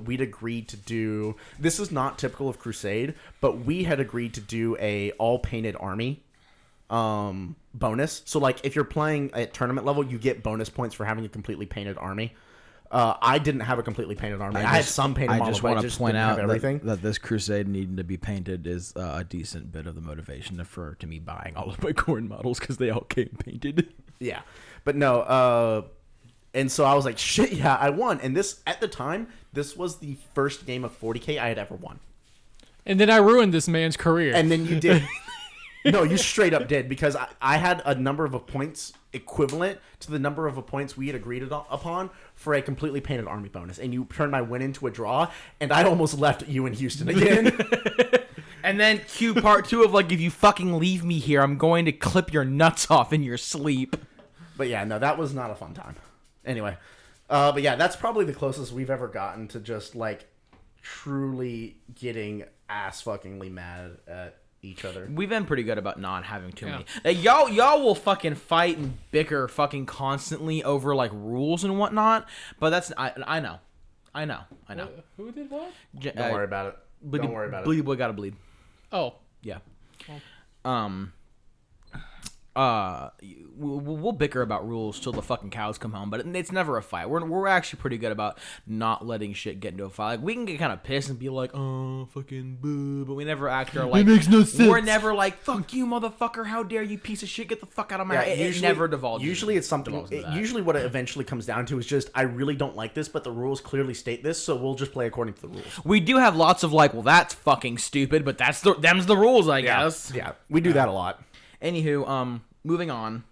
we'd agreed to do, this is not typical of Crusade, but we had agreed to do a all painted army bonus. So like if you're playing at tournament level, you get bonus points for having a completely painted army. I didn't have a completely painted army. I had some painted models. I just want to point out that this Crusade needing to be painted is a decent bit of the motivation to me buying all of my corn models because they all came painted. Yeah, but no. And so I was like, shit, yeah, I won. And this, at the time, this was the first game of 40K I had ever won. And then I ruined this man's career. And then you did. No, you straight up did, because I had a number of points equivalent to the number of points we had agreed upon for a completely painted army bonus, and you turned my win into a draw, and I almost left you in Houston again. And then cue part 2 of like, if you fucking leave me here, I'm going to clip your nuts off in your sleep. But yeah, no, that was not a fun time. Anyway, but yeah, that's probably the closest we've ever gotten to just like truly getting ass fuckingly mad at each other. We've been pretty good about not having too many. Like, y'all will fucking fight and bicker fucking constantly over like rules and whatnot. But that's I know. Who did what? Don't worry about it. Don't worry about it. Bleed boy gotta bleed. Oh, Yeah. We'll bicker about rules till the fucking cows come home, but it's never a fight. We're actually pretty good about not letting shit get into a fight. Like, we can get kind of pissed and be like, oh, fucking boo, but we never act or like, it makes no sense. We're never like, fuck you, motherfucker, how dare you, piece of shit, get the fuck out of my house. It never devolves. Usually it's something, usually what it eventually comes down to is just, I really don't like this, but the rules clearly state this, so we'll just play according to the rules. We do have lots of like, well, that's fucking stupid, but them's the rules, I guess. Yeah, we do that a lot. Anywho, moving on.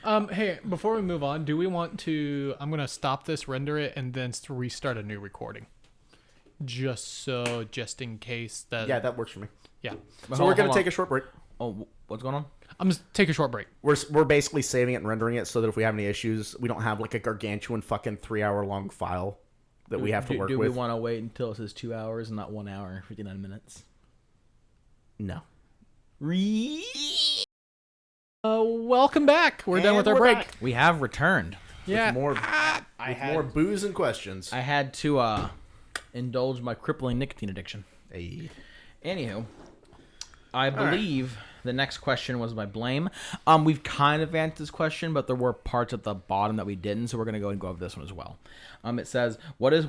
Hey, before we move on, do we want to... I'm going to stop this, render it, and then restart a new recording. Just in case that... Yeah, that works for me. Yeah. So we're going to take a short break. Oh, what's going on? I'm just take a short break. We're basically saving it and rendering it so that if we have any issues, we don't have like a gargantuan fucking 3-hour long file that we have to work with. Do we want to wait until it says 2 hours and not 1 hour and 59 minutes? No. Welcome back. We're done with our break. Back. We have returned. Yeah. More booze and questions. I had to indulge my crippling nicotine addiction. Hey. Anywho, I believe the next question was by Blame. We've kind of answered this question, but there were parts at the bottom that we didn't, so we're gonna go and go over this one as well. It says, what is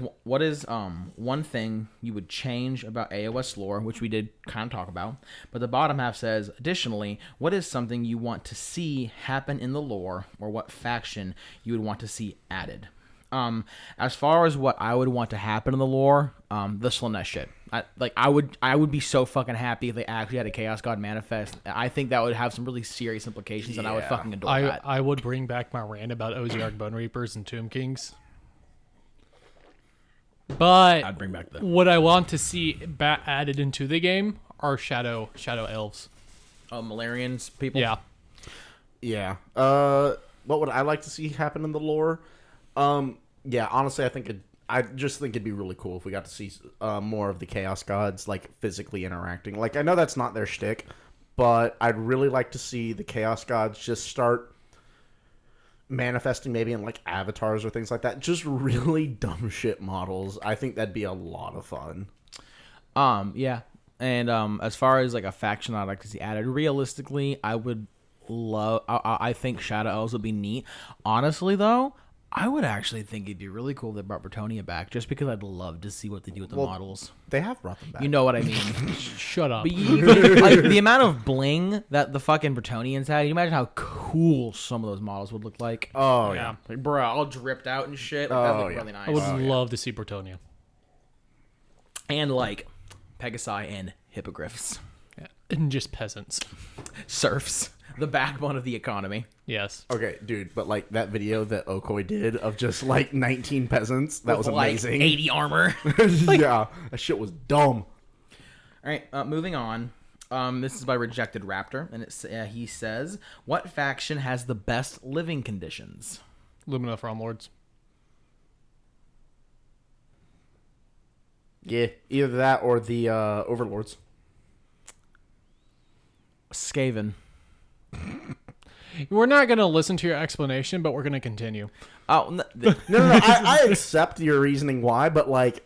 one thing you would change about AOS lore, which we did kind of talk about, but the bottom half says, additionally, what is something you want to see happen in the lore, or what faction you would want to see added? As far as what I would want to happen in the lore, the Slanesh shit. I would be so fucking happy if they actually had a Chaos God manifest. I think that would have some really serious implications, and I would fucking adore that. I would bring back my rant about Oziark Bone Reapers and Tomb Kings. But I'd bring back what I want to see added into the game are shadow elves. Oh, Malarians people? Yeah. Yeah. What would I like to see happen in the lore? Yeah, honestly, I just think it'd be really cool if we got to see more of the Chaos Gods, like, physically interacting. Like, I know that's not their shtick, but I'd really like to see the Chaos Gods just start manifesting maybe in, like, avatars or things like that. Just really dumb shit models. I think that'd be a lot of fun. Yeah. And as far as, like, a faction I'd like to see added, realistically, I think Shadow Elves would be neat. Honestly, though, I would actually think it'd be really cool if they brought Bretonnia back, just because I'd love to see what they do with the models. They have brought them back. You know what I mean? Shut up. But like, the amount of bling that the fucking Bretonians had, you imagine how cool some of those models would look like. Oh, yeah. Like, bro, all dripped out and shit. Like, that'd look really nice. I would love to see Bretonnia. And, like, Pegasi and Hippogriffs. Yeah. And just peasants. Serfs. The backbone of the economy. Yes. Okay, dude, but like that video that Okoi did of just like 19 peasants, that was amazing. Like 80 armor. Yeah, that shit was dumb. All right, moving on. This is by Rejected Raptor, and he says, what faction has the best living conditions? Lumineth Realm Lords. Yeah, either that or the Overlords. Skaven. We're not going to listen to your explanation, but we're going to continue. Oh, no. I accept your reasoning why, but like,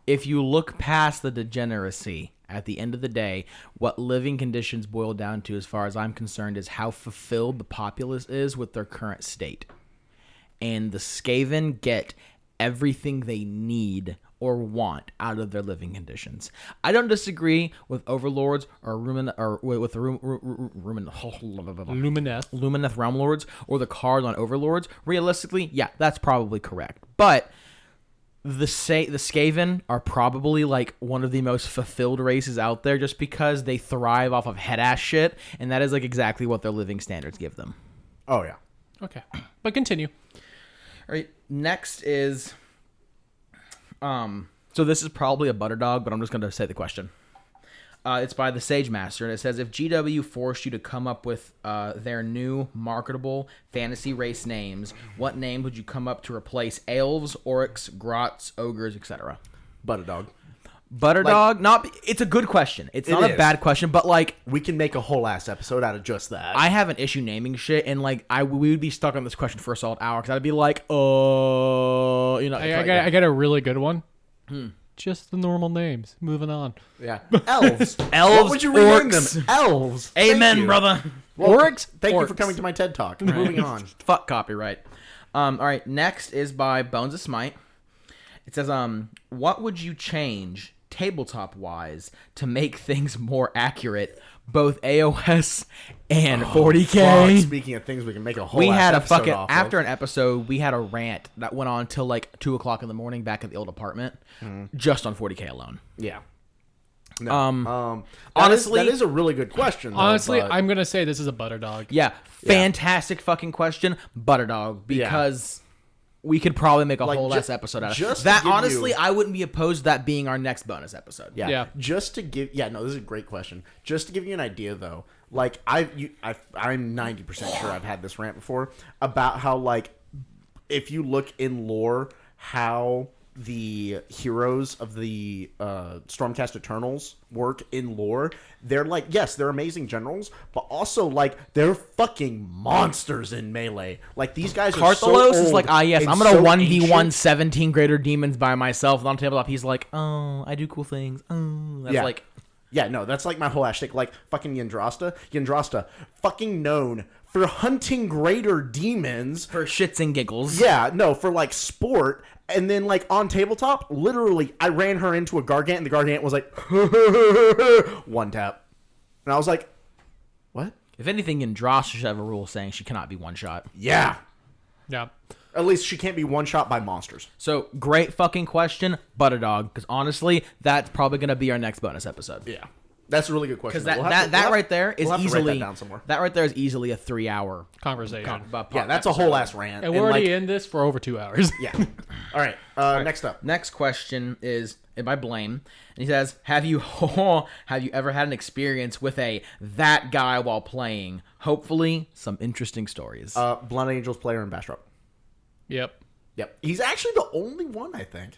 if you look past the degeneracy, at the end of the day, what living conditions boil down to, as far as I'm concerned, is how fulfilled the populace is with their current state. And the Skaven get everything they need or want out of their living conditions. I don't disagree with Overlords or Lumineth Realm Lords or the card on Overlords. Realistically, yeah, that's probably correct. But the Skaven are probably like one of the most fulfilled races out there, just because they thrive off of head ass shit, and that is like exactly what their living standards give them. Oh yeah. Okay, but continue. All right, next is so this is probably a butter dog, but I'm just going to say the question. It's by the Sage Master, and it says, if GW forced you to come up with their new marketable fantasy race names, what name would you come up to replace elves, orcs, grots, ogres, etc.? Butter dog. Butter dog? It's a good question. It's not a bad question, but like, we can make a whole ass episode out of just that. I have an issue naming shit, and like we would be stuck on this question for a solid hour, because I'd be like, I got a really good one. Just the normal names. Moving on. Yeah. Elves. Elves, What would you rename orcs. them? Elves. Amen, Thank you. brother. Well, Orcs? Thank you Orcs. for coming to my TED Talk. Moving on. Fuck copyright. All right, next is by Bones of Smite. It says, what would you change tabletop-wise to make things more accurate, both AOS and 40K? Fuck, speaking of things we can make a whole We had a episode fucking off after of. an episode, we had a rant that went on till like 2:00 in the morning back at the old apartment, just on 40K alone. Yeah. No. Honestly, that is a really good question. Though, Honestly, but- I'm gonna say this is a butter dog. Yeah, fantastic fucking question, Butterdog, because we could probably make a Like, whole ju- ass episode out of just to that. give Honestly, you- I wouldn't be opposed to that being our next bonus episode. Yeah. Yeah. Just to give, no, this is a great question. Just to give you an idea, though, like I'm 90% sure I've had this rant before about how, like, if you look in lore, how the heroes of the Stormcast Eternals work in lore, they're like, yes, they're amazing generals, but also like they're fucking monsters in melee. Like these guys are so Carthalos old is like, yes, and I'm gonna so 1v1 ancient. 17 greater demons by myself. And on tabletop, he's like, oh, I do cool things. Oh, that's like, Yeah, no, that's like my whole hashtag. Like fucking Yndrasta, fucking known for hunting greater demons. for shits and giggles. Yeah, no, for like sport. And then like on tabletop, literally, I ran her into a Gargant, and the Gargant was like, one tap. And I was like, what? If anything, Yndrasta should have a rule saying she cannot be one shot. Yeah. Yeah. At least she can't be one shot by monsters. So great fucking question, Butterdog. Because honestly, that's probably gonna be our next bonus episode. Yeah. That's a really good question. Because We'll have to- right there is we'll have to easily write that down somewhere. that right there is easily a 3-hour Conversation. Yeah, that's a whole ass rant. And we're already like, in this for over 2 hours. Yeah. All right. Next up. Next question is by Blame, and he says, "Have you ever had an experience with that guy while playing? Hopefully, some interesting stories." Blood Angels player in Bastrop. Yep. Yep. He's actually the only one, I think.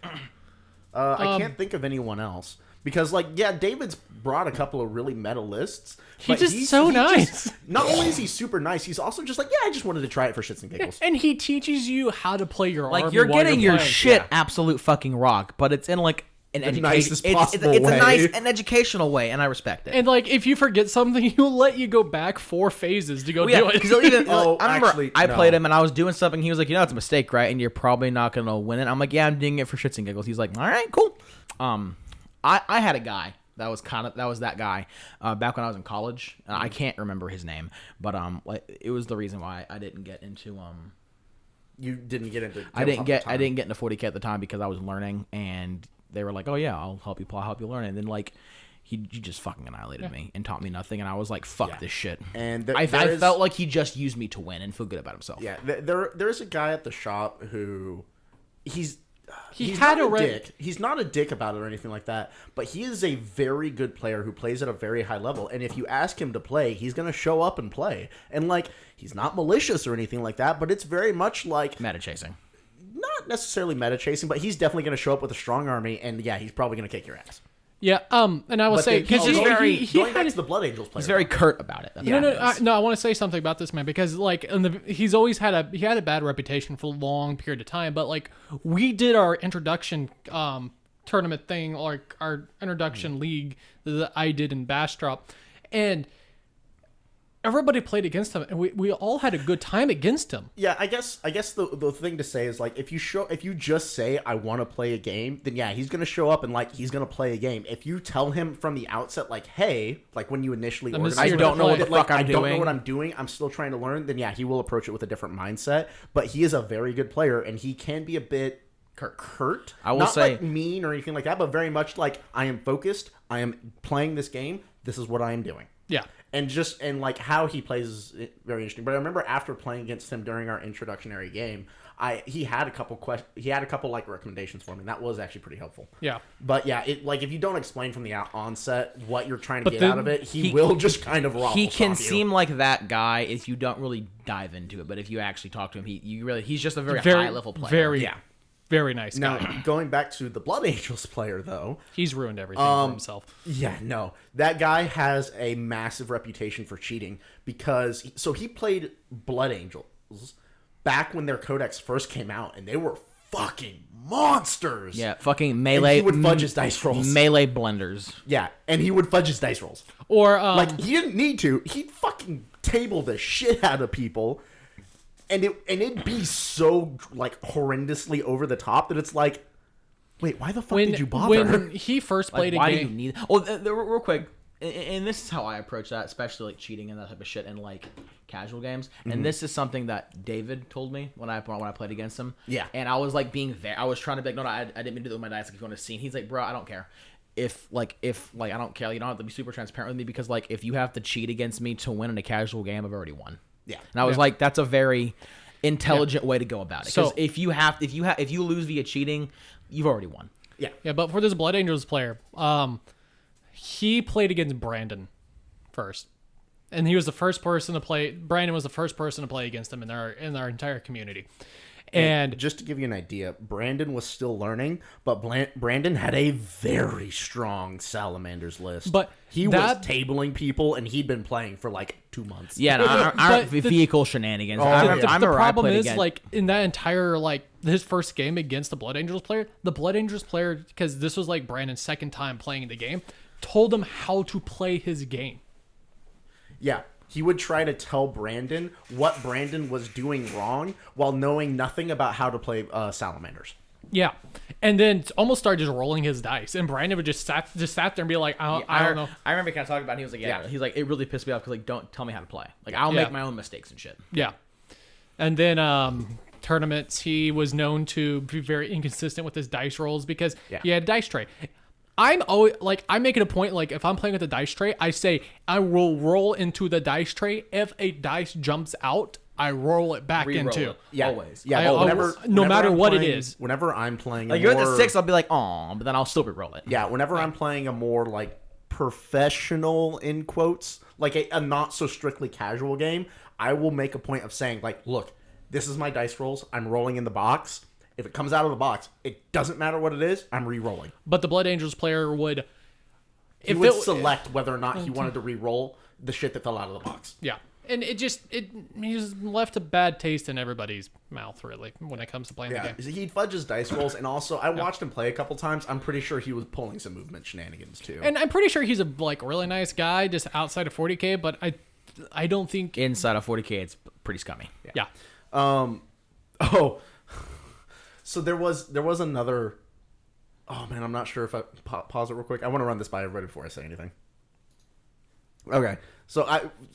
I can't think of anyone else. Because, like, yeah, David's brought a couple of really meta lists. He's just so nice. Not only is he super nice, he's also just like, yeah, I just wanted to try it for shits and giggles. And he teaches you how to play your like army you're while getting your playing. shit absolute fucking rock, but it's in like an education. nicest It's possible a way. nice an educational way, and I respect it. And like, if you forget something, he'll let you go back 4 phases to go Well, yeah, do it. 'cause he'll even, Oh, I remember actually, I no. played him and I was doing something. He was like, it's a mistake, right? And you're probably not gonna win it. I'm like, yeah, I'm doing it for shits and giggles. He's like, all right, cool. I had a guy that was that guy back when I was in college. I can't remember his name, but like it was the reason why I didn't get into You didn't get into I didn't get into 40K at the time because I was learning, and they were like, oh yeah, I'll help you learn. And then like he just fucking annihilated me and taught me nothing, and I was like, fuck this shit. And I felt like he just used me to win and feel good about himself. Yeah, there's a guy at the shop who he's had not a re- dick. He's not a dick about it or anything like that, but he is a very good player who plays at a very high level. And if you ask him to play, he's going to show up and play. And like, he's not malicious or anything like that, but it's very much like Meta chasing. not necessarily meta chasing, but he's definitely going to show up with a strong army, and yeah, he's probably going to kick your ass. Yeah. And I will But say, then- because going he back had to the Blood Angels player. He's very curt about it. That's Yeah. what No, it is. I want to say something about this man because like he's always had a bad reputation for a long period of time. But like we did our introduction tournament thing, like our introduction league that I did in Bastrop, and everybody played against him, and we all had a good time against him. Yeah, I guess the thing to say is like if you just say I want to play a game, then yeah, he's gonna show up and like he's gonna play a game. If you tell him from the outset like, hey, like when you initially Let me organize, see I your don't know what the play. fuck I'm I don't know doing. what I'm doing. I'm still trying to learn. Then yeah, he will approach it with a different mindset. But he is a very good player, and he can be a bit curt. I will not say- like mean or anything like that, but very much like I am focused. I am playing this game. This is what I am doing. Yeah. And like how he plays is very interesting. But I remember after playing against him during our introductory game, he had a couple like recommendations for me, and that was actually pretty helpful. Yeah. But yeah, it like if you don't explain from the onset what you're trying to But get then out of it, he will just kind of He can stop you. seem like that guy if you don't really dive into it, but if you actually talk to him, he's just a very high level player. Very, Yeah. very nice guy. Now going back to the Blood Angels player though. He's ruined everything for himself. Yeah, no. That guy has a massive reputation for cheating because he played Blood Angels back when their codex first came out, and they were fucking monsters. Yeah, fucking melee. And he would fudge his dice rolls. Melee blenders. Yeah, and he would fudge his dice rolls. Or like he didn't need to. He'd fucking table the shit out of people, and it'd be so like horrendously over the top that it's like, wait, why the fuck did you bother? When he first played like, a why game, do you need? Oh, real quick, and this is how I approach that, especially like cheating and that type of shit in like casual games. And this is something that David told me when I played against him. Yeah, and I was like being there. I was trying to be like, no, I didn't mean to do it with my dice. Like, if you want to see, and he's like, bro, I don't care. If I don't care, you don't have to be super transparent with me, because like if you have to cheat against me to win in a casual game, I've already won. Yeah, and I was like, that's a very intelligent way to go about it. Because So, if you lose via cheating, you've already won. Yeah, but for this Blood Angels player, he played against Brandon first, and he was the first person to play. Brandon was the first person to play against him in our entire community. And just to give you an idea, Brandon was still learning, but Brandon had a very strong salamanders list. But he was tabling people, and he'd been playing for like 2 months. Yeah, and vehicle shenanigans. The problem is, like, in that entire, like, his first game against the Blood Angels player, because this was like Brandon's second time playing the game, told him how to play his game. Yeah. He would try to tell Brandon what Brandon was doing wrong while knowing nothing about how to play salamanders. Yeah, and then almost started just rolling his dice, and Brandon would just sat there and be like, I don't know. I remember kind of talking about it. He was like, yeah. He's like, it really pissed me off because like, don't tell me how to play. Like, I'll make my own mistakes and shit. Yeah, and then tournaments, he was known to be very inconsistent with his dice rolls because he had a dice tray. I'm always like, I make it a point, like, if I'm playing with a dice tray, I say I will roll into the dice tray. If a dice jumps out, I roll it back into. Yeah, always. Yeah, whenever no matter what it is. Whenever I'm playing, like, you're at the 6, I'll be like, oh, but then I'll still re-roll it. Yeah, whenever I'm playing a more like professional, in quotes, like a not so strictly casual game, I will make a point of saying, like, look, this is my dice rolls. I'm rolling in the box. If it comes out of the box, it doesn't matter what it is. I'm re-rolling. But the Blood Angels player would... He would select whether or not he wanted to re-roll the shit that fell out of the box. Yeah. And he just left a bad taste in everybody's mouth, really, when it comes to playing the game. He'd fudge his dice rolls, and also, I watched him play a couple times. I'm pretty sure he was pulling some movement shenanigans, too. And I'm pretty sure he's a, like, really nice guy just outside of 40K, but I don't think... Inside of 40K, it's pretty scummy. Yeah. So there was another. Oh man, I'm not sure if I pause it real quick. I want to run this by everybody before I say anything. Okay, so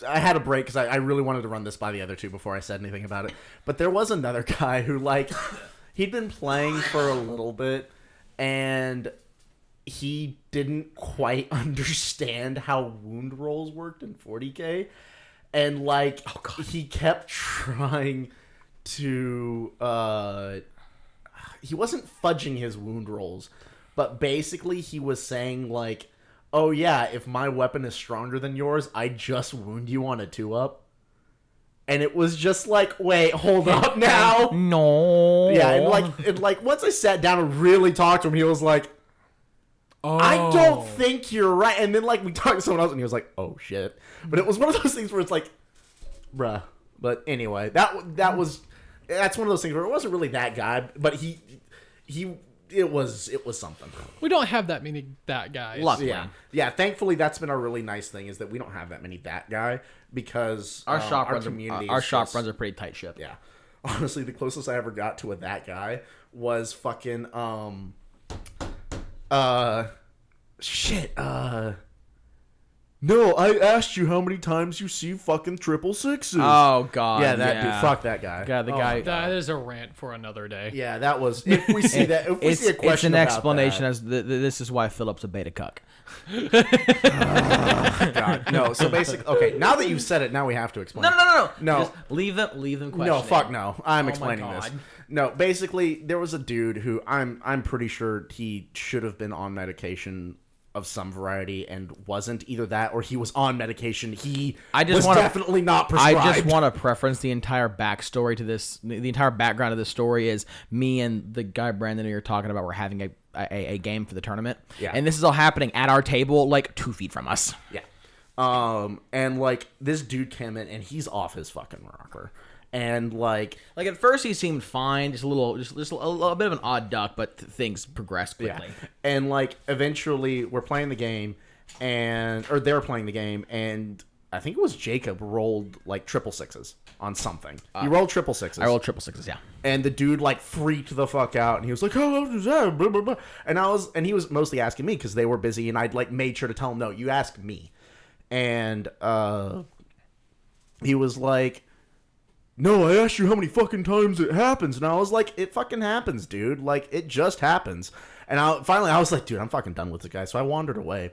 I had a break because I really wanted to run this by the other two before I said anything about it. But there was another guy who, like, he'd been playing for a little bit, and he didn't quite understand how wound rolls worked in 40K, and like he kept trying to. He wasn't fudging his wound rolls, but basically he was saying, like, oh yeah, if my weapon is stronger than yours, I just wound you on a 2-up. And it was just like, wait, hold up now. No. Yeah, and like once I sat down and really talked to him, he was like, I don't think you're right. And then like we talked to someone else and he was like, oh shit. But it was one of those things where it's like, bruh. But anyway, that's one of those things where it wasn't really that guy, but it was something. We don't have that many that guys. Luckily. Yeah. Thankfully, that's been a really nice thing, is that we don't have that many that guy, because our shop runs a pretty tight ship. Yeah. Honestly, the closest I ever got to a that guy was fucking no, I asked you how many times you see fucking 666s. Oh, God. Yeah, that dude. Fuck that guy. God, the guy. That is a rant for another day. Yeah, that was... If we see that... If we see a question it's an about explanation that, as this is why Philip's a beta cuck. God. No, so basically... Okay, now that you've said it, now we have to explain. No. No. Just leave them questioning. No, fuck no. I'm explaining my this. God. No, basically, there was a dude who I'm pretty sure he should have been on medication of some variety and wasn't. Either that or he was on medication. Definitely not prescribed. I just want to preference the entire backstory to this. The entire background of this story is me and the guy Brandon who you're talking about were having a game for the tournament. Yeah. And this is all happening at our table, like 2 feet from us. Yeah. And like this dude came in and he's off his fucking rocker. And like at first he seemed fine, just a little bit of an odd duck, but things progressed quickly. Yeah. And like eventually we're playing the game, or they were playing the game, and I think it was Jacob rolled like triple sixes on something. He rolled triple sixes. I rolled triple sixes, yeah. And the dude like freaked the fuck out, and he was like, "Oh, blah, blah, blah." And he was mostly asking me because they were busy, and I'd like made sure to tell him, "No, you ask me." And he was like, "No, I asked you how many fucking times it happens." And I was like, "It fucking happens, dude. Like, it just happens." And finally, I was like, "Dude, I'm fucking done with the guy." So I wandered away.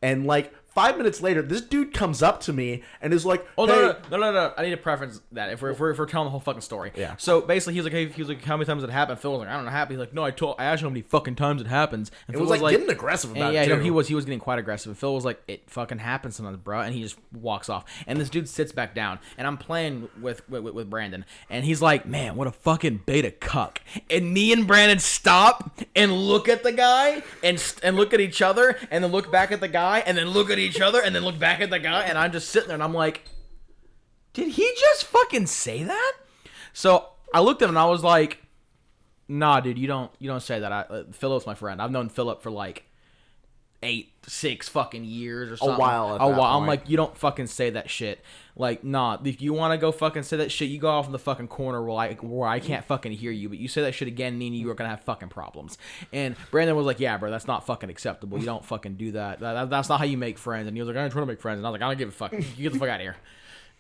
And, like, 5 minutes later, this dude comes up to me and is like, "Oh, hey. no. I need to preference that if we're telling the whole fucking story." Yeah. So basically, he was like, "How many times did it happen?" Phil was like, "I don't know, happy." He's like, "No, I asked you how many fucking times it happens." And It Phil was like getting aggressive about it, too. Yeah, he was getting quite aggressive. And Phil was like, "It fucking happens sometimes, bro." And he just walks off. And this dude sits back down, and I'm playing with Brandon, and he's like, "Man, what a fucking beta cuck." And me and Brandon stop and look at the guy and look at each other, and then look back at the guy, and then look at each other, and then look back at the guy, and I'm just sitting there, and I'm like, did he just fucking say that? So I looked at him, and I was like, nah, dude, you don't say that. Philip's my friend. I've known Philip for like 6 fucking years or something. A while. I'm like, you don't fucking say that shit. Like, nah, if you want to go fucking say that shit, you go off in the fucking corner where I can't fucking hear you. But you say that shit again, me and you are gonna have fucking problems. And Brandon was like, yeah, bro, that's not fucking acceptable. You don't fucking do that. That's not how you make friends. And he was like, I'm trying to make friends. And I was like, I don't give a fuck. You get the fuck out of here.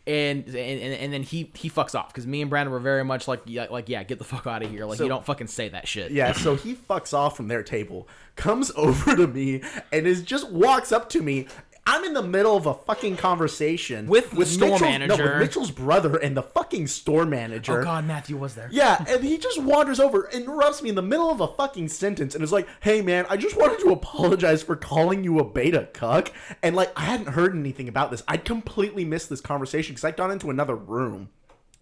And then he fucks off because me and Brandon were very much like, yeah, get the fuck out of here. Like, you don't fucking say that shit. Yeah, so he fucks off from their table, comes over to me, and just walks up to me. I'm in the middle of a fucking conversation with store manager. No, with Mitchell's brother and the fucking store manager. Oh god, Matthew was there. Yeah, and he just wanders over, interrupts me in the middle of a fucking sentence, and is like, "Hey man, I just wanted to apologize for calling you a beta cuck." And like, I hadn't heard anything about this. I'd completely missed this conversation because I'd gone into another room.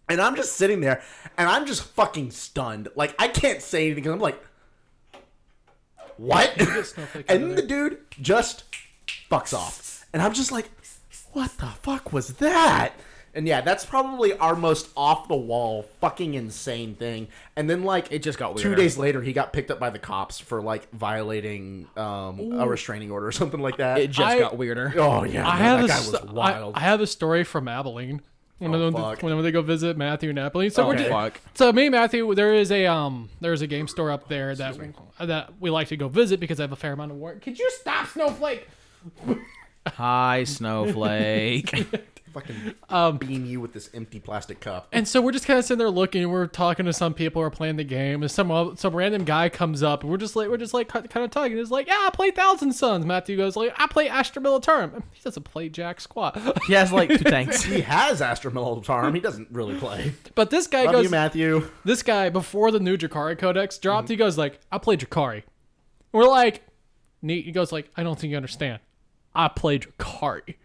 And I'm just sitting there, and I'm just fucking stunned. Like, I can't say anything because I'm like, what? And the dude just fucks off. And I'm just like, what the fuck was that? And yeah, that's probably our most off-the-wall, fucking insane thing. And then, like, it just got weirder. 2 days later, he got picked up by the cops for, like, violating a restraining order or something like that. It just got weirder. Oh, yeah. That guy was wild. I have a story from Abilene. When they go visit Matthew and Abilene. So fuck. So me and Matthew, there's a game store up there that we like to go visit because I have a fair amount of work. Could you stop, Snowflake? Hi, Snowflake. Fucking beam you with this empty plastic cup. And so we're just kind of sitting there looking, and we're talking to some people who are playing the game, and some random guy comes up, and we're just like kind of talking. He's like, "Yeah, I play Thousand Suns." Matthew goes like, "I play Astra Militarum." He doesn't play jack squat. He has like 2 tanks. He has Astra Militarum. He doesn't really play. But this guy Love goes, you, Matthew. This guy before the new Jakari Codex dropped, he goes like, "I play Jakari." We're like, neat. He goes like, "I don't think you understand. I play Jakari.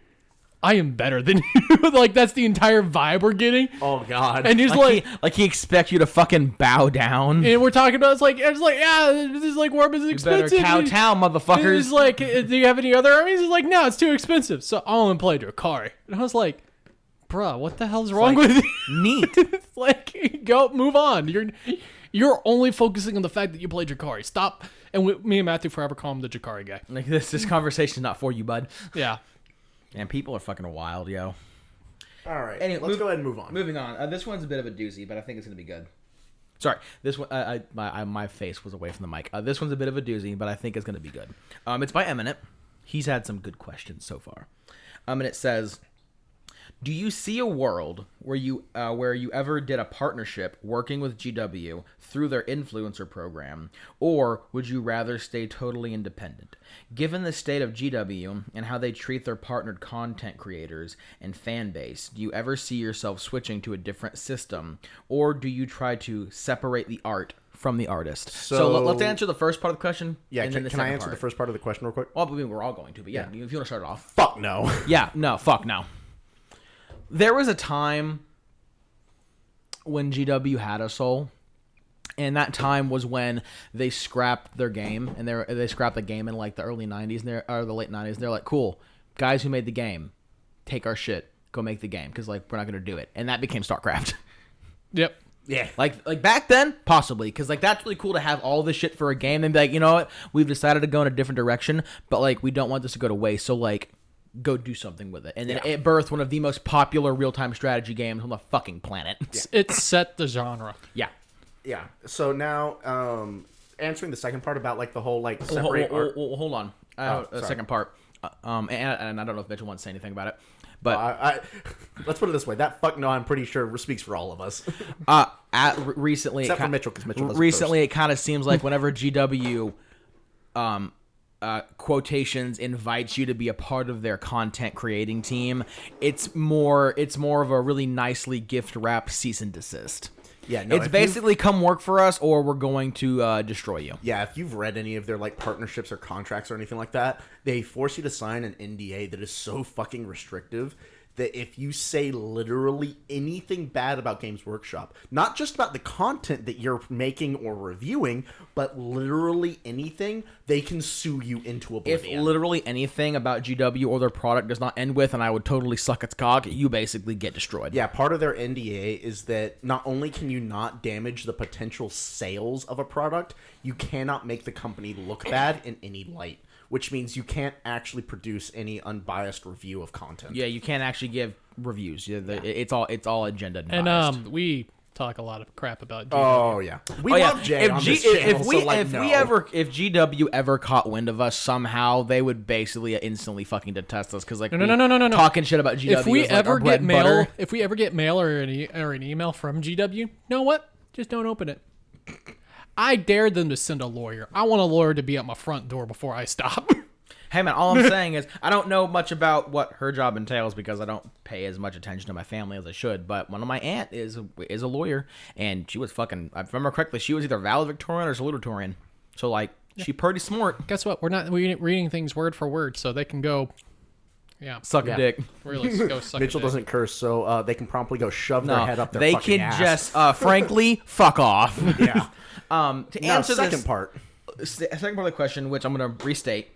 I am better than you." Like, that's the entire vibe we're getting. Oh god. And he's he expects you to fucking bow down. And we're talking about it's like, yeah, this is like warm is expensive. You better kowtow, motherfuckers. He's like, "Do you have any other armies?" He's like, "No, it's too expensive. So I'll only play Drakari." And I was like, bruh, what the hell's wrong with you? Neat. It's like, go move on. You're only focusing on the fact that you play Drakari. Stop. And me and Matthew forever call him the Jakari guy. Like, this conversation's not for you, bud. Yeah. And people are fucking wild, yo. All right. Anyway, let's go ahead and move on. Moving on. This one's a bit of a doozy, but I think it's going to be good. Sorry. This one, my face was away from the mic. This one's a bit of a doozy, but I think it's going to be good. It's by Eminent. He's had some good questions so far. And it says, do you see a world where you ever did a partnership working with GW through their influencer program, or would you rather stay totally independent? Given the state of GW and how they treat their partnered content creators and fan base, do you ever see yourself switching to a different system, or do you try to separate the art from the artist? So let's answer the first part of the question. Yeah, and then can I answer the first part of the question real quick? Well, I mean, we're all going to, but yeah, if you want to start it off. Fuck no. Yeah, no, fuck no. There was a time when GW had a soul, and that time was when they scrapped their game, and they scrapped the game in like the early 90s or the late 90s. They're like, cool, guys who made the game, take our shit, go make the game, because like we're not gonna do it, and that became StarCraft. Yep. Yeah. Like back then, possibly, because like that's really cool to have all this shit for a game and be like, you know what, we've decided to go in a different direction, but like we don't want this to go to waste, so like go do something with it. And then it birthed one of the most popular real-time strategy games on the fucking planet. It set the genre. Yeah. Yeah. So now, answering the second part about like the whole like separate art. Hold on. Second part. And I don't know if Mitchell wants to say anything about it. But Let's put it this way: that fuck no, I'm pretty sure speaks for all of us. Recently, except for Mitchell, because Mitchell doesn't recently it kind of seems like whenever GW, quotations invites you to be a part of their content creating team, it's more of a really nicely gift wrapped cease and desist. Yeah, no, it's basically come work for us or we're going to destroy you. Yeah, if you've read any of their like partnerships or contracts or anything like that, they force you to sign an NDA that is so fucking restrictive that if you say literally anything bad about Games Workshop, not just about the content that you're making or reviewing, but literally anything, they can sue you into oblivion. If literally anything about GW or their product does not end with, and I would totally suck its cock, you basically get destroyed. Yeah, part of their NDA is that not only can you not damage the potential sales of a product, you cannot make the company look bad in any light. Which means you can't actually produce any unbiased review of content. Yeah, you can't actually give reviews. It's all agenda and biased. we talk a lot of crap about GW. Oh yeah, we love Jay on this channel. If GW ever caught wind of us somehow, they would basically instantly fucking detest us because like no, talking shit about GW. If we is ever like get mail or an email from GW, you know what? Just don't open it. I dared them to send a lawyer. I want a lawyer to be at my front door before I stop. Hey man, all I'm saying is I don't know much about what her job entails because I don't pay as much attention to my family as I should. But one of my aunt is a lawyer, and she was fucking. If I remember correctly, she was either valedictorian or salutatorian. So like, she pretty smart. Guess what? We're not reading things word for word, so they can go. Yeah, suck a dick. Really go suck. Mitchell doesn't curse, so they can promptly go shove their head up their they fucking can ass. just frankly fuck off. Yeah. To answer second this part. Second part of the question, which I'm going to restate.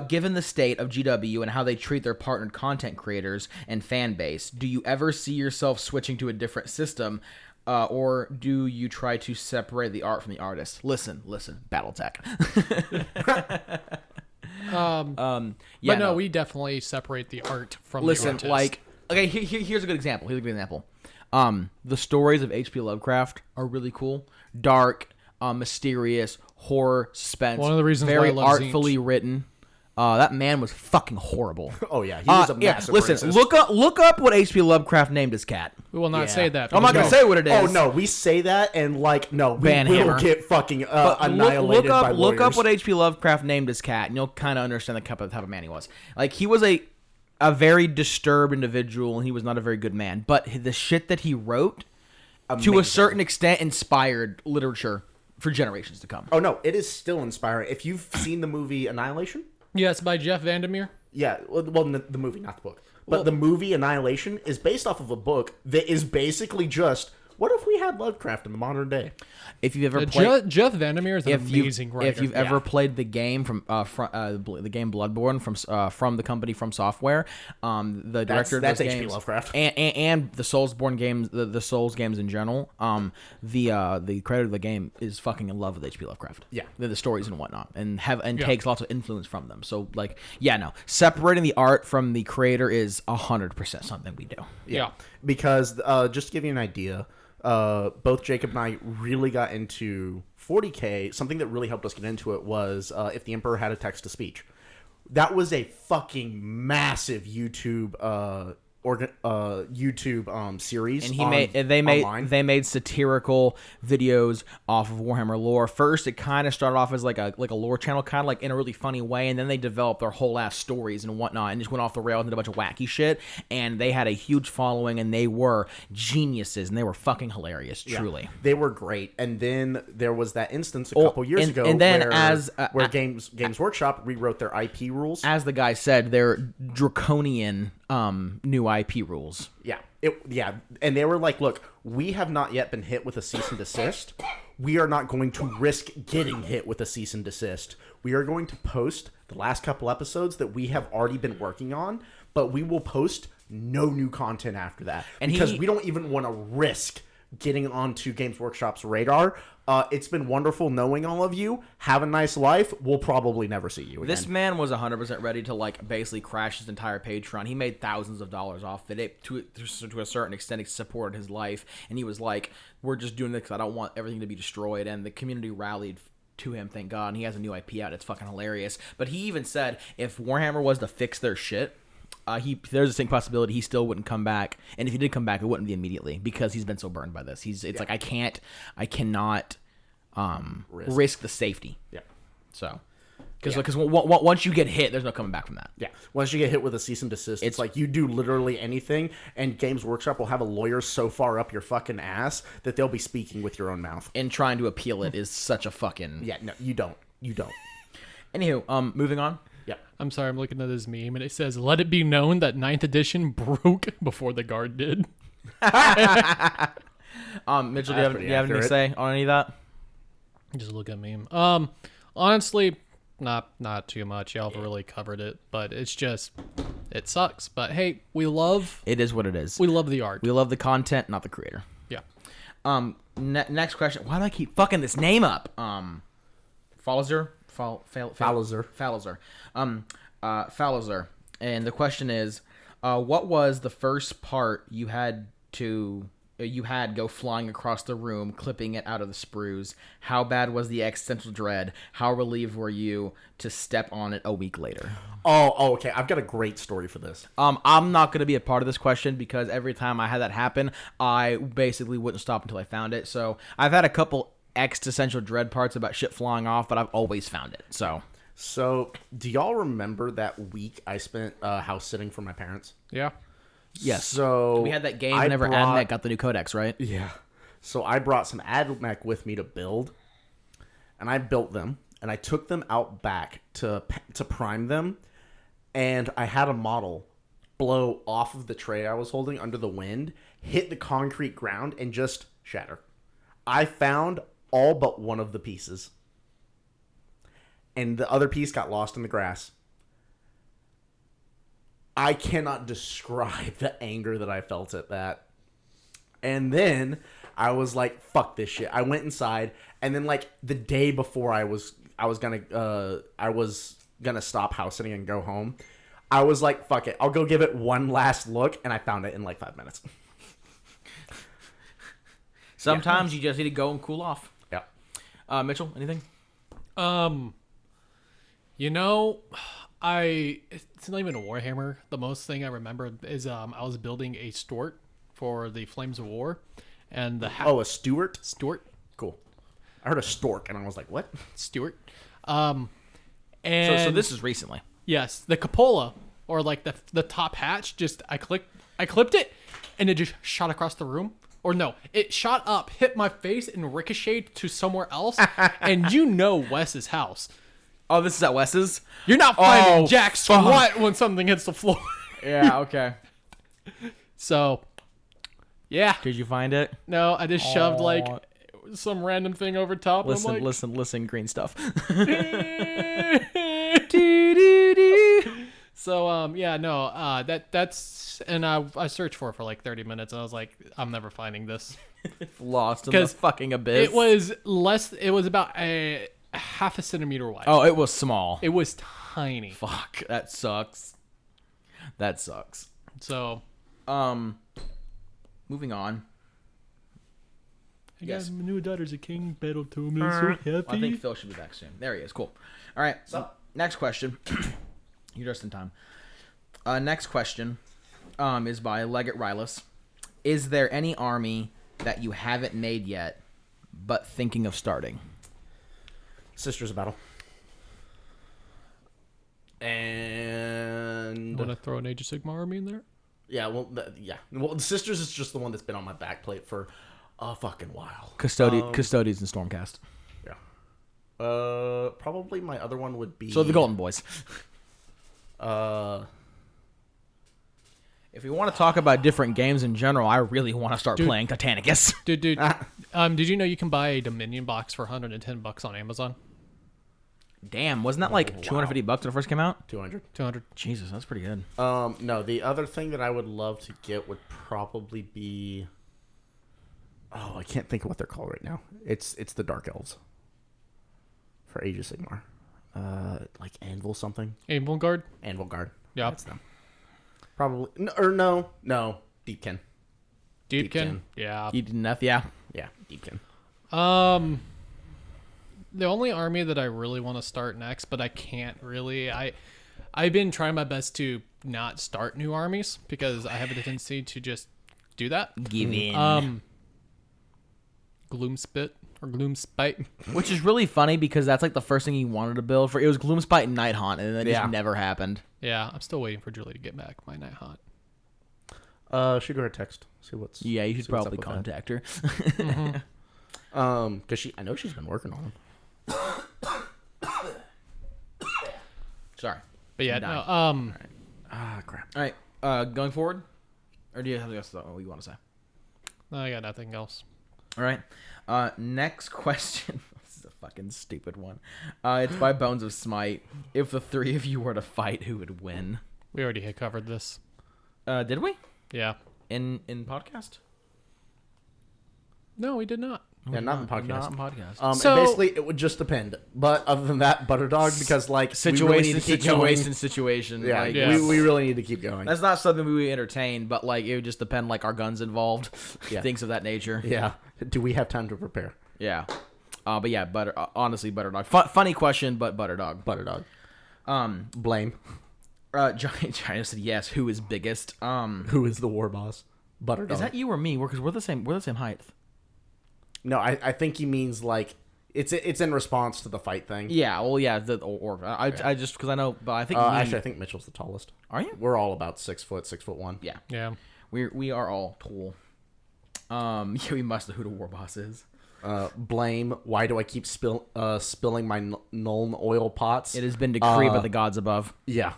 Given the state of GW and how they treat their partnered content creators and fan base, do you ever see yourself switching to a different system, or do you try to separate the art from the artist? Listen, BattleTech. But no, we definitely separate the art from the artist. Like, okay, here's a good example. The stories of H.P. Lovecraft are really cool, dark, mysterious, horror, suspense. One of the reasons very why I love artfully written. That man was fucking horrible. Oh yeah, he was a massive listen, racist. look up what H.P. Lovecraft named his cat. We will not say that. I'm not gonna say what it is. Oh no, we say that and like no, we Banhammer. will get fucking annihilated by lawyers. Look up what H.P. Lovecraft named his cat, and you'll kind of understand the type of man he was. Like he was a very disturbed individual, and he was not a very good man. But the shit that he wrote, to a certain extent, inspired literature for generations to come. Oh no, it is still inspiring. If you've seen the movie Annihilation. Yeah, it's by Jeff Vandermeer. Yeah, well, the movie, not the book. But the movie Annihilation is based off of a book that is basically just, what if we had Lovecraft in the modern day? If you've ever played Jeff Vandermeer is an amazing writer. If you've ever played the game the game Bloodborne from the company From Software, the director that's of those HP games, Lovecraft, and the Soulsborne games, the Souls games in general, the creator of the game is fucking in love with HP Lovecraft. Yeah, the stories and whatnot, and takes lots of influence from them. So like, separating the art from the creator is 100% something we do. Yeah. Because just to give you an idea. Both Jacob and I really got into 40K. Something that really helped us get into it was If the Emperor Had a Text-to-Speech. That was a fucking massive YouTube series. And they made satirical videos off of Warhammer lore. First, it kind of started off as like a lore channel, kind of like in a really funny way, and then they developed their whole ass stories and whatnot, and just went off the rails and did a bunch of wacky shit. And they had a huge following, and they were geniuses, and they were fucking hilarious, truly. They were great. And then there was that instance a couple years ago, where Games Workshop rewrote their IP rules. As the guy said, they're draconian new IP rules. And they were like, look, we have not yet been hit with a cease and desist. We are not going to risk getting hit with a cease and desist. We are going to post the last couple episodes that we have already been working on, but we will post no new content after that. Because we don't even want to risk getting onto Games Workshop's radar. It's been wonderful knowing all of you. Have a nice life. We'll probably never see you again. This man was 100% ready to like basically crash his entire Patreon. He made thousands of dollars off it. To a certain extent, it supported his life. And he was like, we're just doing this because I don't want everything to be destroyed. And the community rallied to him, thank God. And he has a new IP out. It's fucking hilarious. But he even said if Warhammer was to fix their shit, there's a distinct possibility he still wouldn't come back, and if he did come back, it wouldn't be immediately because he's been so burned by this. It's like I cannot risk the safety. Yeah. So, because once you get hit, there's no coming back from that. Yeah. Once you get hit with a cease and desist, it's like you do literally anything, and Games Workshop will have a lawyer so far up your fucking ass that they'll be speaking with your own mouth. And trying to appeal it is such a fucking yeah. No, you don't. Anywho, moving on. Yeah. I'm sorry, I'm looking at this meme, and it says, let it be known that 9th edition broke before the guard did. Mitchell, do you have anything to say on any of that? Just look at meme. Honestly, not too much. Y'all have really covered it, but it's just, it sucks. But hey, it is what it is. We love the art. We love the content, not the creator. Yeah. Next question. Why do I keep fucking this name up? Fallizer? Fallizer. Fallizer. And the question is, what was the first part you had go flying across the room, clipping it out of the sprues? How bad was the existential dread? How relieved were you to step on it a week later? Oh, okay. I've got a great story for this. I'm not going to be a part of this question because every time I had that happen, I basically wouldn't stop until I found it. So I've had a couple existential dread parts about shit flying off, but I've always found it. So do y'all remember that week I spent house sitting for my parents? Yeah. Yes. So we had that game whenever AdMech got the new codex, right? Yeah. So I brought some AdMech with me to build, and I built them, and I took them out back to prime them, and I had a model blow off of the tray I was holding under the wind, hit the concrete ground, and just shatter. I found all but one of the pieces, and the other piece got lost in the grass. I cannot describe the anger that I felt at that. And then I was like, fuck this shit. I went inside, and then like the day before I was gonna stop house sitting and go home, I was like, fuck it. I'll go give it one last look, and I found it in like 5 minutes. Sometimes you just need to go and cool off. Yeah. Mitchell, anything? It's not even a Warhammer. The most thing I remember is I was building a Stewart for the Flames of War, and a Stewart? Stewart. Cool. I heard a stork, and I was like, what? Stewart. So this is recently. Yes, the cupola, or like the top hatch. I clipped it, and it just shot across the room. Or no, it shot up, hit my face, and ricocheted to somewhere else. And Wes's house. Oh, this is at Wes's? You're not finding jack squat when something hits the floor. Yeah, okay. So, yeah. Did you find it? No, I just shoved like some random thing over top. Listen, green stuff. So, that's, and I searched for like 30 minutes, and I was like, I'm never finding this. Lost in the fucking abyss. It was about a half a centimeter wide. Oh, it was small. It was tiny. Fuck, that sucks. So, moving on. Hey guys, my new daughter's a king. Battle Tomb. I'm so happy. I think Phil should be back soon. There he is. Cool. All right. So next question. You're just in time. Next question is by Leggett Rylus. Is there any army that you haven't made yet, but thinking of starting? Sisters of Battle. And want to throw an Age of Sigmar army in there? Yeah, well, Well, the Sisters is just the one that's been on my back plate for a fucking while. Custodians and Stormcast. Yeah. Probably my other one would be... So the Golden Boys. If we want to talk about different games in general, I really want to start playing Titanicus. Dude. Did you know you can buy a Dominion box for $110 on Amazon? Damn, wasn't that like $250 when it first came out? 200. Jesus, that's pretty good. No, the other thing that I would love to get would probably be Oh, I can't think of what they're called right now. It's the Dark Elves for Age of Sigmar. Like Anvil something. Anvil Guard. Anvil Guard. Yeah, that's them. Probably no. Deepkin. Deepkin. Yeah. Enough. Yeah. Yeah, Deepkin. The only army that I really want to start next, but I can't really. I've been trying my best to not start new armies because I have a tendency to just do that. Give in. Gloomspit or Gloomspite. Which is really funny because that's like the first thing he wanted to build for. It was Gloomspite and Nighthaunt, and then it just never happened. Yeah, I'm still waiting for Julie to get back my Nighthaunt. Shoot her a text. See what's. Yeah, you should probably contact her. Because I know she's been working on them. Sorry. But yeah, no. All right. Crap. All right. Going forward, or do you have something else you want to say? No, I got nothing else. All right. Next question. This is a fucking stupid one. It's by Bones of Smite. If the three of you were to fight, who would win? We already had covered this. Did we? Yeah. In podcast? No, we did not. Yeah, not in podcast. Not in podcast. So- basically, it would just depend. But other than that, Butter Dog, because like Situation. we really need to keep going. Yeah. Yeah. We really need to keep going. That's not something we entertain, but like it would just depend, like our guns involved, Yeah. things of that nature. Yeah. Do we have time to prepare? Yeah. But yeah, honestly, Butter Dog. Funny question, but Butter Dog. Butter Dog. Blame. China said yes. Who is biggest? Who is the war boss? Butter Dog. Is that you or me? Because we're the same. We're the same height. No, I think he means like it's in response to the fight thing. Yeah. Well, yeah. I just because I know, but I think actually I think Mitchell's the tallest. Are you? We're all about 6 foot, 6'1". Yeah. Yeah. We are all tall. Yeah, we must know who the war boss is. Blame. Why do I keep spilling my Nuln oil pots? It has been decreed by the gods above. Yeah,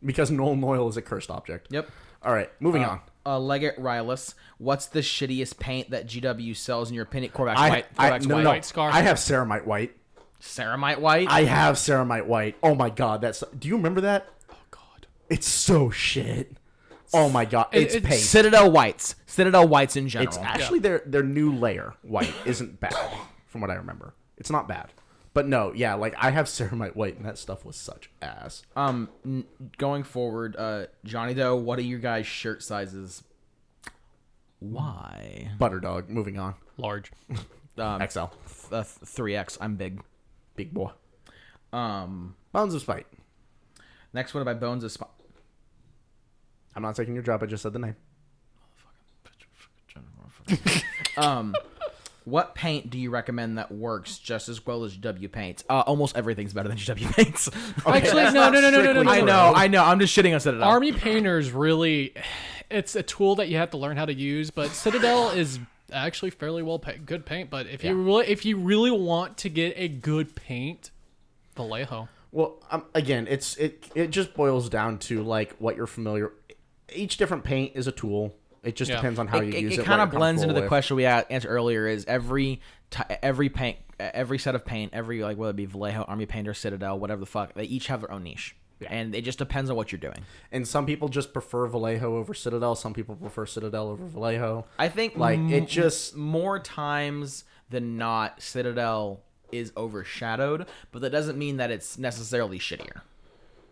because Nuln oil is a cursed object. Yep. All right, moving on. Leggett Rylus, what's the shittiest paint that GW sells in your opinion? Corvax I White. no, White Scar. I have ceramite white. Ceramite White? I have ceramite white. Oh my god, do you remember that? Oh God. It's so shit. Oh my god, it's paint. Citadel Whites in general. It's actually their new layer white isn't bad from what I remember. It's not bad. But no, yeah, like I have ceramite white and that stuff was such ass. Going forward, Johnny Doe, what are your guys' shirt sizes? Why? Butter Dog, moving on. Large. XL. 3X. I'm big. Big boy. Um, Bones of Spite. Next one by Bones of Spite. I'm not taking your job, I just said the name. What paint do you recommend that works just as well as GW paints? Almost everything's better than GW paints. Actually, no. I know. I'm just shitting on Citadel. Army painters really, it's a tool that you have to learn how to use. But Citadel is actually fairly good paint. But if you really want to get a good paint, Vallejo. Well, again, it just boils down to like what you're familiar. Each different paint is a tool. It just depends on how you use it. It kind of blends into the question we answered earlier: is every paint, every set of paint, like whether it be Vallejo, Army Paint, or Citadel, whatever the fuck, they each have their own niche, and it just depends on what you're doing. And some people just prefer Vallejo over Citadel. Some people prefer Citadel over Vallejo. I think like it just more times than not, Citadel is overshadowed, but that doesn't mean that it's necessarily shittier.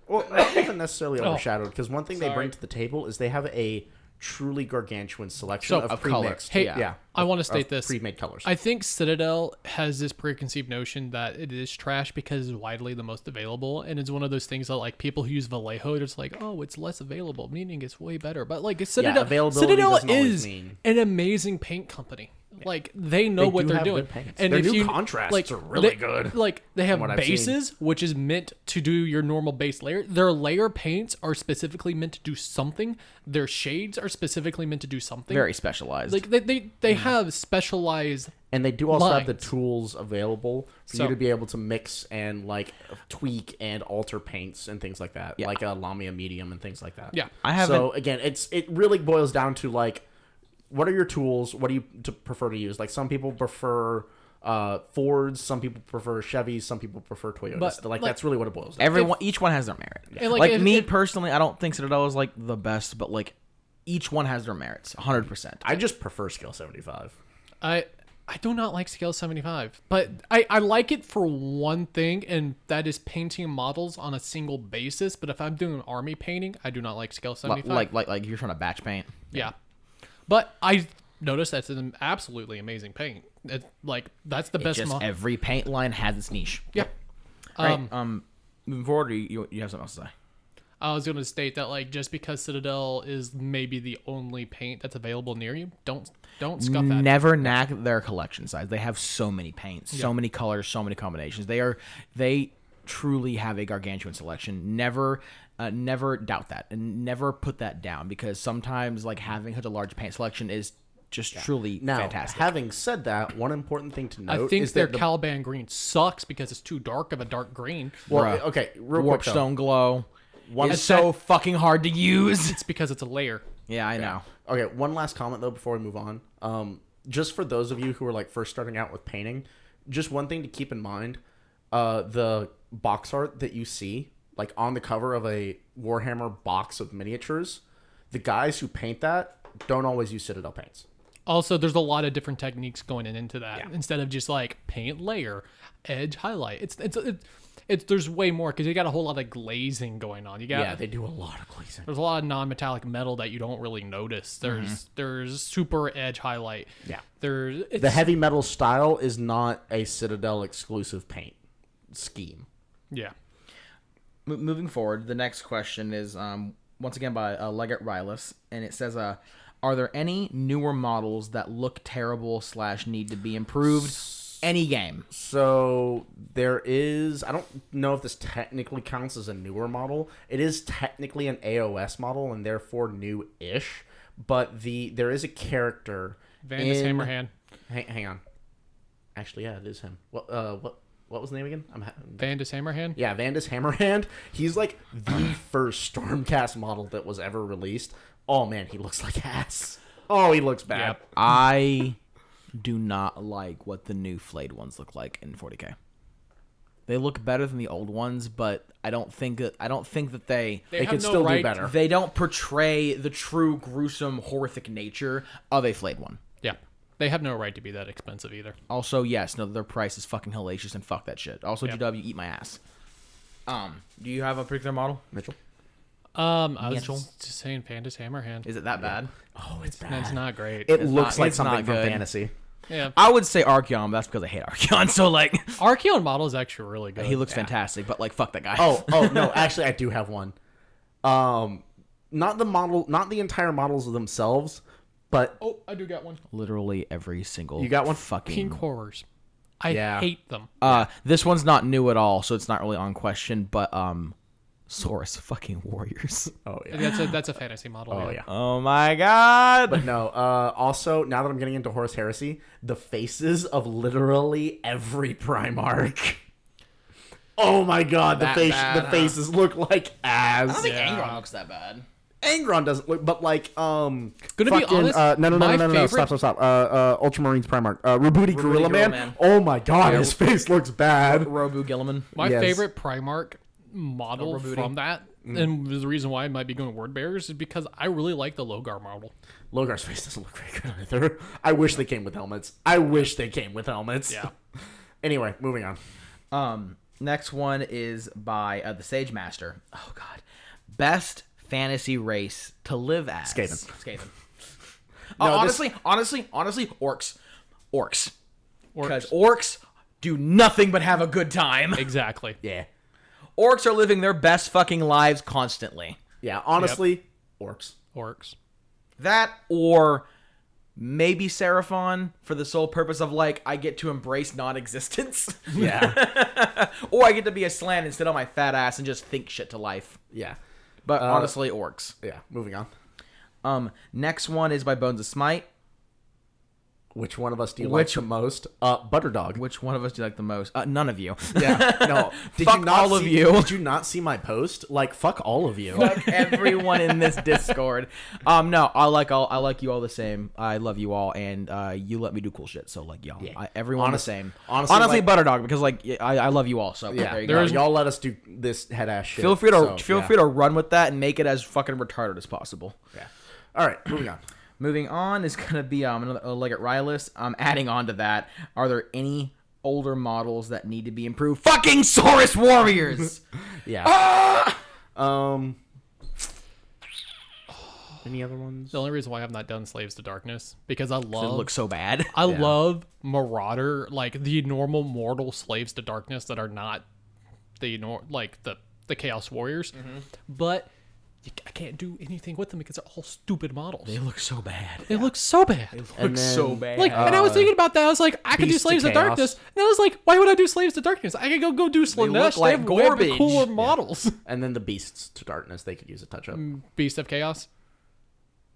Well, not even necessarily overshadowed, because one thing they bring to the table is they have a truly gargantuan selection of pre-mixed. Hey, I want to state this. Pre-made colors. I think Citadel has this preconceived notion that it is trash because it's widely the most available, and it's one of those things that like people who use Vallejo, it's like, oh, it's less available, meaning it's way better. But like Citadel is an amazing paint company. Like they know what they're doing, and their new contrasts are really good. Like they have bases, which is meant to do your normal base layer. Their layer paints are specifically meant to do something. Their shades are specifically meant to do something. Very specialized. Like they have specialized, and they do also have the tools available for you to be able to mix and like tweak and alter paints and things like that, like a Lamia medium and things like that. Yeah, I have. So again, it really boils down to like, what are your tools? What do you prefer to use? Like some people prefer Fords, some people prefer Chevys, some people prefer Toyotas. But like that's really what it boils down to. Each one has their merit. Yeah. Like me personally, I don't think Citadel is like the best, but like each one has their merits, 100%. I just prefer Scale 75. I do not like Scale 75, but I like it for one thing, and that is painting models on a single basis. But if I'm doing army painting, I do not like Scale 75. Like you're trying to batch paint. Yeah. But I noticed that's an absolutely amazing paint. That's the best model. Every paint line has its niche. Yeah. Right. Moving forward, or you have something else to say? I was going to state that just because Citadel is maybe the only paint that's available near you, don't scuff at it. Never knack their collection size. They have so many paints, so many colors, so many combinations. They truly have a gargantuan selection. Never doubt that, and never put that down, because sometimes having such a large paint selection is just truly fantastic. Having said that, one important thing to note I think is their that Caliban green sucks because it's too dark of a dark green. Well, okay, real quick though. Warpstone Glow is so fucking hard to use. It's because it's a layer. Yeah, I know. Okay, one last comment though before we move on. Just for those of you who are first starting out with painting, just one thing to keep in mind: the box art that you see, on the cover of a Warhammer box of miniatures, the guys who paint that don't always use Citadel paints. Also, there's a lot of different techniques going into that. Yeah. Instead of just paint layer, edge, highlight. There's way more, because you got a whole lot of glazing going on. They do a lot of glazing. There's a lot of non-metallic metal that you don't really notice. There's super edge highlight. Yeah. The heavy metal style is not a Citadel exclusive paint scheme. Yeah. Moving forward, the next question is once again by Leggett Rylas, and it says, are there any newer models that look terrible / need to be improved? Any game. So there is, I don't know if this technically counts as a newer model. It is technically an AOS model and therefore new-ish, but there is a character. Vandus Hammerhand. Hang on. Actually, yeah, it is him. What was the name again? Vandus Hammerhand? Yeah, Vandus Hammerhand. He's the first Stormcast model that was ever released. Oh man, he looks like ass. Oh, he looks bad. Yep. I do not like what the new flayed ones look like in 40K. They look better than the old ones, but I don't think that they can still do better. They don't portray the true gruesome, horrific nature of a flayed one. Yeah. They have no right to be that expensive either. Also, yes, no, their price is fucking hellacious, and fuck that shit. Also, GW, eat my ass. Do you have a particular model, Mitchell? I was just saying Vandus Hammerhand. Is it that bad? Oh, it's bad. It's not great. It looks like something from fantasy. Yeah. I would say Archeon, but that's because I hate Archeon. So Archeon model is actually really good. He looks fantastic, but fuck that guy. Oh no, actually I do have one. Not the entire models themselves, but I do got one. Literally every single. You got one? Fucking Pink horrors. I hate them. This one's not new at all, so it's not really on question. But Saurus fucking warriors. Oh yeah, that's a fantasy model. Oh yeah. Oh my god. But no. Also, now that I'm getting into Horus Heresy, the faces of literally every Primarch. Oh my god, the faces look like ass. I don't think Angron looks that bad. Angron doesn't look, but gonna be honest, no, stop. Ultramarines Primarch, Rabuti Gorilla Man. Oh my god, his face looks bad. Robu Gilliman. My favorite Primarch model from that, and the reason why I might be going Word Bearers, is because I really like the Logar model. Logar's face doesn't look very good either. I wish they came with helmets. Yeah. Anyway, moving on. Next one is by the Sage Master. Oh god, best fantasy race to live as. Skaven. Honestly, orcs. Because orcs do nothing but have a good time. Exactly. Yeah. Orcs are living their best fucking lives constantly. Yeah, honestly, orcs. That, or maybe Seraphon, for the sole purpose of I get to embrace non-existence. Yeah. Or I get to be a slant instead of my fat ass and just think shit to life. Yeah. But honestly, orcs. Yeah, moving on. Next one is by Bones of Smite. Which one of us do you like the most? Butterdog. Which one of us do you like the most? None of you. Yeah. No. Fuck all of you. Did you not see my post? Fuck all of you. Fuck everyone in this Discord. No, I like you all the same. I love you all, and you let me do cool shit. So y'all, yeah. Everyone the same. Honestly, Butterdog, because I love you all. So yeah, there you go. Y'all let us do this head ass shit. Feel free to run with that and make it as fucking retarded as possible. Yeah. All right, moving on. Moving on is gonna be another Leggett Rylus. Adding on to that, are there any older models that need to be improved? Fucking Saurus Warriors. Yeah. Any other ones? The only reason why I've not done Slaves to Darkness because I It love looks so bad. I love Marauder, like the normal mortal Slaves to Darkness that are not the the Chaos Warriors, but I can't do anything with them because they're all stupid models. They look so bad. They look so bad. Look so bad. Like, and I was thinking about that. I was like, I could do Beast to Slaves to Chaos. Darkness, and I was like, why would I do Slaves to Darkness? I could go do Slanesh. like They have way garbage. cooler models. And then the Beasts to Darkness, they could use a touch-up. Beast of Chaos,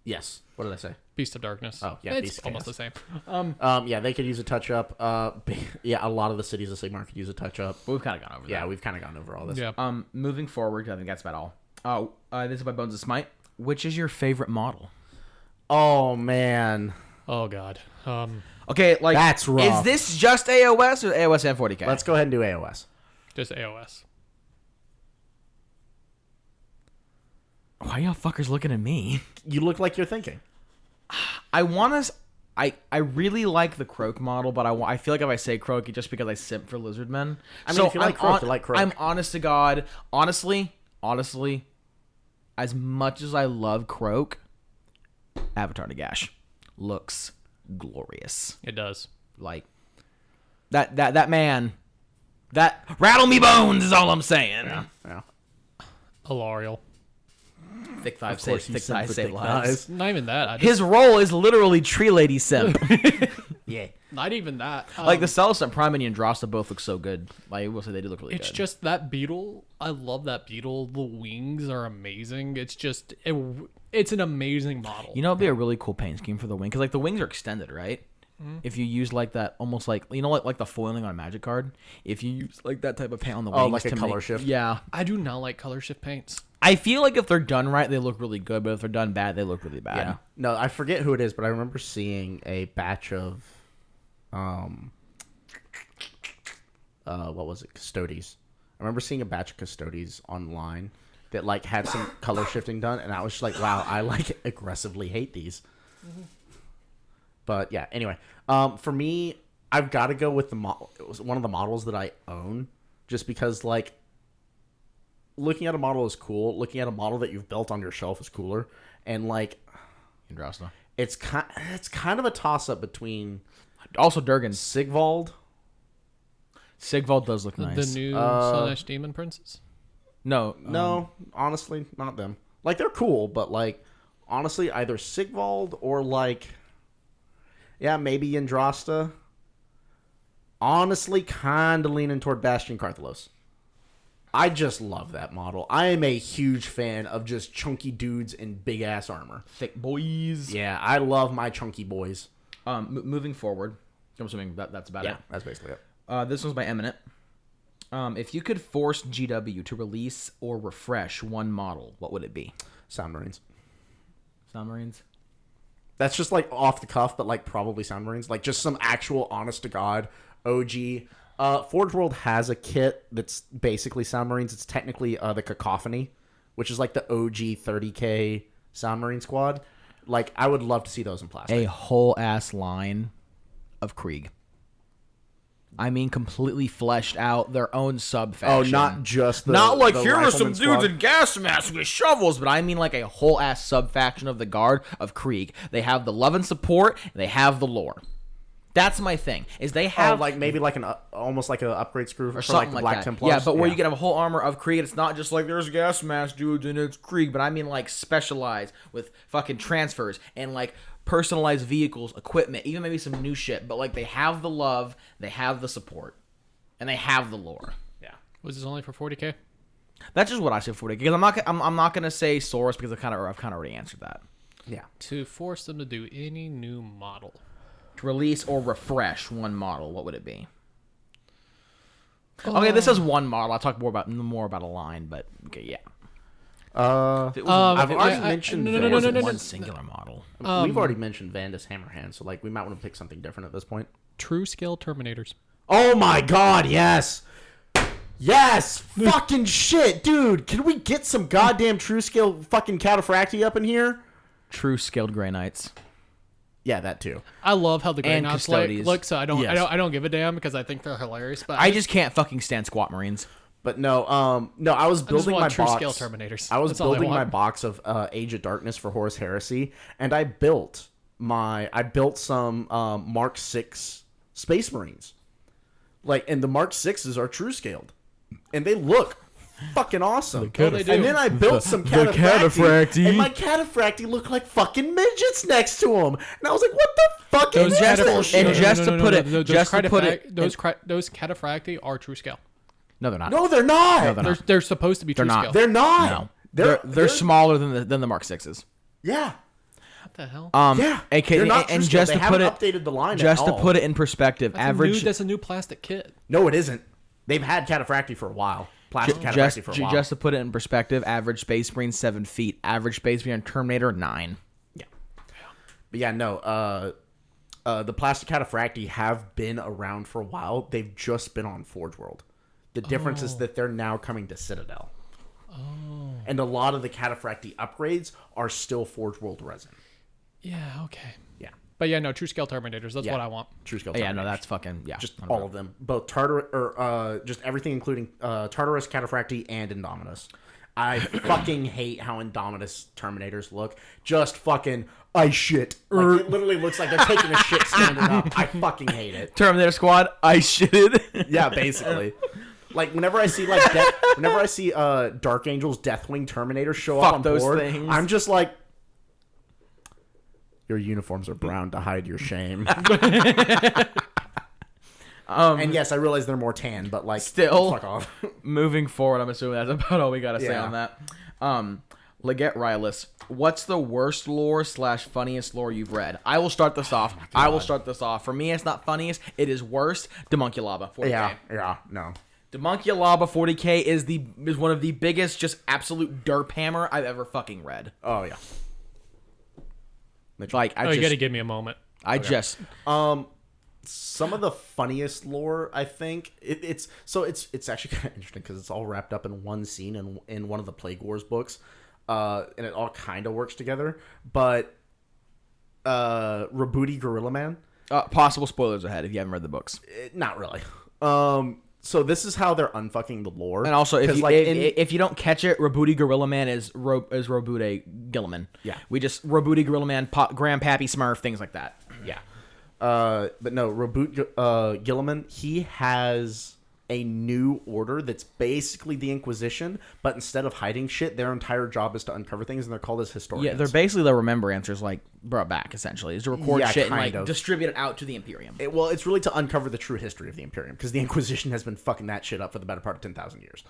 Yes. What did I say? Beast of Darkness. Oh, yeah, it's Beast of almost Chaos. the same. Yeah, they could use a touch-up. Yeah, a lot of the cities of Sigmar could use a touch-up. But we've kind of gone over that. Yeah, we've kind of gone over all this. Yeah. Moving forward, I think that's about all. This is by Bones of Smite. Which is your favorite model? Oh, man. Oh God. Okay, like That's rough. Is this just AOS or AOS and 40k? Let's go ahead and do AOS. Just AOS. Why y'all fuckers looking at me? You look like you're thinking. I want to. I really like the Croak model, but I feel like if I say Croak, it's just because I simp for Lizardmen. I mean, if you like Croak, you like Croak. I'm honest to God. Honestly, as much as I love Croak, Avatar Nagash looks glorious. It does. Like that man, that rattle me bones is all I'm saying. Yeah. Alariel. Thick thighs Of course, save, he's thick thighs simp for save thick lives. thighs. Not even that. His role is literally Tree Lady simp. Yeah. Not even that. Like the Celestin Prime and Yandrasta both look so good. Like I will say they do look really It's good. just that beetle. I love that beetle. The wings are amazing. It's just it's an amazing model. You know, it'd be a really cool paint scheme for the wing because like the wings are extended, right? If you use like that, almost like like the foiling on a Magic card. If you use like that type of paint on the wings, Oh, like a to color make- shift? Yeah, I do not like color shift paints. I feel like if they're done right, they look really good. But if they're done bad, they look really bad. Yeah. No, I forget who it is, but I remember seeing a batch of, what was it? Custodes. I remember seeing a batch of Custodes online that like had some color shifting done, and I was just like, wow, I like aggressively hate these. But yeah, anyway, for me, I've got to go with it was one of the models that I own, just because like looking at a model is cool. Looking at a model that you've built on your shelf is cooler, and like Yandrasta. it's kind of a toss up between Also, Durgan. Sigvald. Sigvald does look nice. The new Slanesh Demon Princess. No, No, honestly, not them. Like they're cool, but like honestly, either Sigvald or like maybe Yandrasta. Honestly, kind of leaning toward Bastion Carthalos. I just love that model. I am a huge fan of just chunky dudes in big ass armor. thick boys. Yeah, I love my chunky boys. Moving forward, I'm assuming that's about it. That's basically it. This one's by Eminent. If you could force GW to release or refresh one model, what would it be? Sound Marines. Sound Marines? That's just like off the cuff, but like probably Sound Marines. Like just some actual honest to God OG. Forge World has a kit that's basically Sound Marines. It's technically the Cacophony, which is like the OG 30k Sound Marine squad. Like I would love to see those in plastic. A whole ass line of Krieg. I mean, completely fleshed out their own sub faction. Oh, not just the not like the here are some rifleman dudes squad. in gas masks with shovels, but I mean like a whole ass sub faction of the Guard of Krieg. They have the love and support. They have the lore. That's my thing. Is they have like maybe like an almost like an upgrade screw for something like the like Black that. Templars. Yeah, but where you can have a whole armor of Krieg, it's not just like there's gas mask dudes and it's Krieg, but I mean like specialized with fucking transfers and like personalized vehicles, equipment, even maybe some new shit. But like they have the love, they have the support, and they have the lore. Yeah. Was this only for 40k? That's just what I say for it. Because I'm not gonna say Saurus because I've kind of already answered that. Yeah. To force them to do any new model. To release or refresh one model, what would it be? Okay, this is one model. I'll talk more about a line, but okay, yeah. I've If it already was- mentioned no, if no, it no, was no, no, one no. singular model. We've already mentioned Vandus Hammerhand, so like we might want to pick something different at this point. True scale Terminators. Oh my god, yes! Yes! Fucking shit, dude! Can we get some goddamn true scale fucking Cataphracti up in here? True scaled Grey Knights. Yeah, that too. I love how the And Great Custodies. look, so Yes. I don't give a damn because I think they're hilarious. But I just can't fucking stand squat Marines. But no, I was building my true box. scale Terminators. I was That's all I building my want. box of Age of Darkness for Horus Heresy, and I built some Mark 6 Space Marines. And the Mark 6s are true scaled, and they look fucking awesome. Oh, they do. And then I built some cataphracti, cataphracti. and my cataphracti looked like fucking midgets next to them. And I was like, what the fuck is this bullshit? and just to put it- those cataphracti are true scale. No, they're not. No, they're not. No, they're not. They're supposed to be true not. scale. They're not. No. They're smaller than the Mark 6s. Yeah. What the hell? Yeah. AKA, They're not and true just scale. to They put haven't it updated the line just at to all. put it in perspective, That's a new plastic kit. No, it isn't. They've had cataphracti for a while. Plastic cataphracti for a while. Just to put it in perspective, average Space Marine 7 feet, average Space Marine Terminator 9. Yeah. But yeah, no. The plastic cataphracti have been around for a while. They've just been on Forge World. The difference is that they're now coming to Citadel. Oh. And a lot of the cataphracti upgrades are still Forge World resin. Yeah. Okay. Yeah. But yeah, no, true scale Terminators. That's Yeah. what I want. True scale. Yeah, no, Terminators. that's fucking Just all of them, both just everything, including Tartarus, Cataphracti, and Indominus. I fucking hate how Indominus Terminators look. Just fucking ice shit. Like, it literally looks like they're taking a shit standing up. I fucking hate it. Terminator Squad. I shitted. Yeah, basically. Like whenever I see Dark Angel's Deathwing Terminator show Fuck up on those board, things. I'm just like, your uniforms are brown to hide your shame. And yes, I realize they're more tan, but like, Still. fuck off. Moving forward, I'm assuming that's about all we gotta say Yeah. on that. Leggett Rylus, what's the worst lore / funniest lore you've read? I will start this off. For me, it's not funniest. It is worst. Demunculaba 40K. Yeah, no. Demunculaba 40K is one of the biggest, just absolute derp hammer I've ever fucking read. Oh yeah. Like You got to give me a moment. Some of the funniest lore, I think, it's actually kind of interesting because it's all wrapped up in one scene in one of the Plague Wars books, and it all kind of works together. But Rabooty Gorilla Man, possible spoilers ahead if you haven't read the books. not really. So this is how they're unfucking the lore. And also, if if you don't catch it, Rabooty Gorilla Man is Rabooty Gilliman. Yeah. We just Rabooty Gorilla Man, Grandpappy Smurf, things like that. Yeah. But no, Reboot Gilliman, he has a new order that's basically the Inquisition, but instead of hiding shit, their entire job is to uncover things, and they're called as historians. Yeah, they're basically the remembrancers, like, brought back, essentially. Is to record shit and, kind like, of. distribute it out to the Imperium. It's really to uncover the true history of the Imperium, because the Inquisition has been fucking that shit up for the better part of 10,000 years.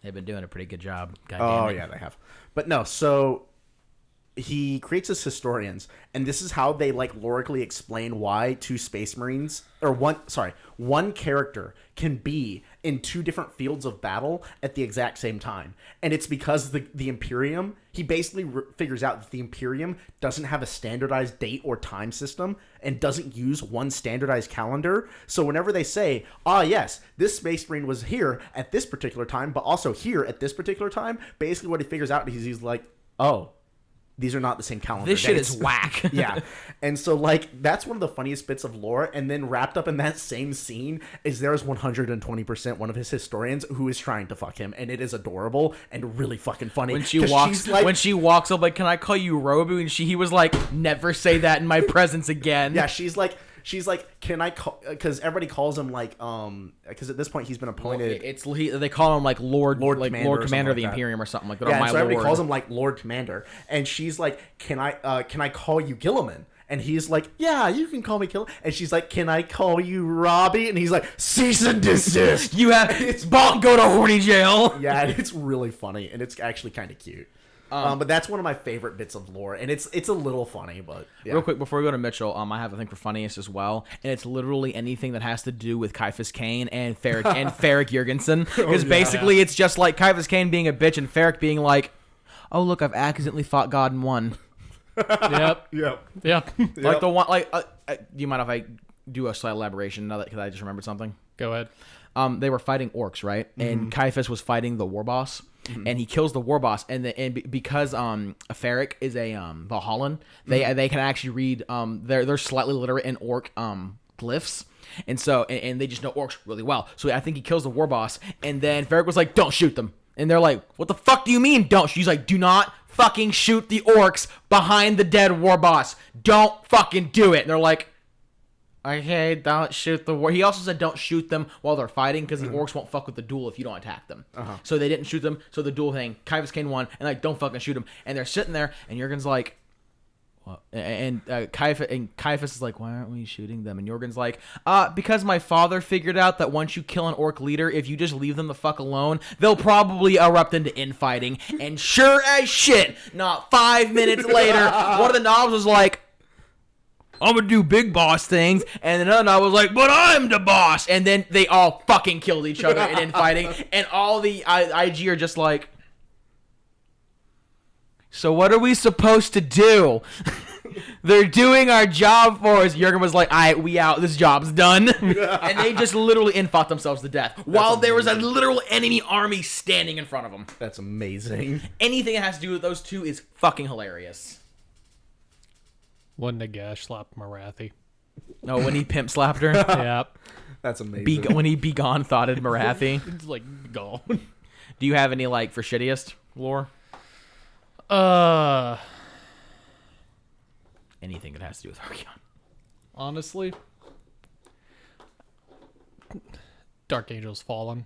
They've been doing a pretty good job. Yeah, they have. But no, so he creates his historians, and this is how they like lorically explain why two Space Marines or one character can be in two different fields of battle at the exact same time. And it's because the Imperium, he basically figures out that the Imperium doesn't have a standardized date or time system and doesn't use one standardized calendar. So whenever they say, yes, this Space Marine was here at this particular time, but also here at this particular time, basically what he figures out is he's like, oh, these are not the same calendar. This shit dates. is whack. Yeah. And so, like, that's one of the funniest bits of lore. And then wrapped up in that same scene is there's 120% one of his historians who is trying to fuck him. And it is adorable and really fucking funny. When she walks up, like, can I call you Robu? And he was like, never say that in my presence again. Yeah, she's like, can I call, because everybody calls him like, because at this point he's been appointed. They call him like Lord Commander of the like Imperium or something like that. Yeah, and so everybody calls him like Lord Commander, and she's like, can I call you Gilliman? And he's like, yeah, you can call me Gilliman. And she's like, can I call you Robbie? And he's like, cease and desist. You have go to horny jail. Yeah, and it's really funny, and it's actually kind of cute. But that's one of my favorite bits of lore, and it's a little funny, but yeah. Real quick before we go to Mitchell, I have a thing for funniest as well, and it's literally anything that has to do with Caiaphas Cain and Ferric Jurgensen, because basically it's just like Caiaphas Cain being a bitch and Ferric being like, oh look, I've accidentally fought God and won. Yep. Like the one, like, do you mind if I do a slight elaboration now that because I just remembered something? Go ahead. They were fighting orcs, right? And Caiaphas was fighting the war boss. and he kills the war boss. Because Ferric is a Valhallan, they can actually read they're slightly literate in orc glyphs. And so, and they just know orcs really well. So I think he kills the war boss, and then Ferric was like, "Don't shoot them." And they're like, "What the fuck do you mean, don't?" She's like, "Do not fucking shoot the orcs behind the dead war boss. Don't fucking do it." And they're like, "Okay, don't shoot the war." He also said, "Don't shoot them while they're fighting, because the orcs won't fuck with the duel if you don't attack them." So they didn't shoot them. So the duel thing, Kaivis Kane won, and like, don't fucking shoot them. And they're sitting there, and Jurgen's like, "What?" And Caiaphas is like, "Why aren't we shooting them?" And Jurgen's like, "Because my father figured out that once you kill an orc leader, if you just leave them the fuck alone, they'll probably erupt into infighting." And sure as shit, not 5 minutes later, one of the knobs was like, "I'm gonna do big boss things," and another knob was like, "But I'm the boss." And then they all fucking killed each other in infighting, and all the IG are just like, "So what are we supposed to do?" They're doing our job for us. Jurgen was like, "All right, we out. This job's done." And they just literally in-fought themselves to death while there was a literal enemy army standing in front of them. That's amazing. Anything that has to do with those two is fucking hilarious. When Nagash slapped Marathi. Oh, when he pimp slapped her? Yep. That's amazing. When he begone thoughted Marathi. It's like gone. Do you have any, like, for shittiest lore? Anything that has to do with Archeon. Honestly, Dark Angel's Fallen.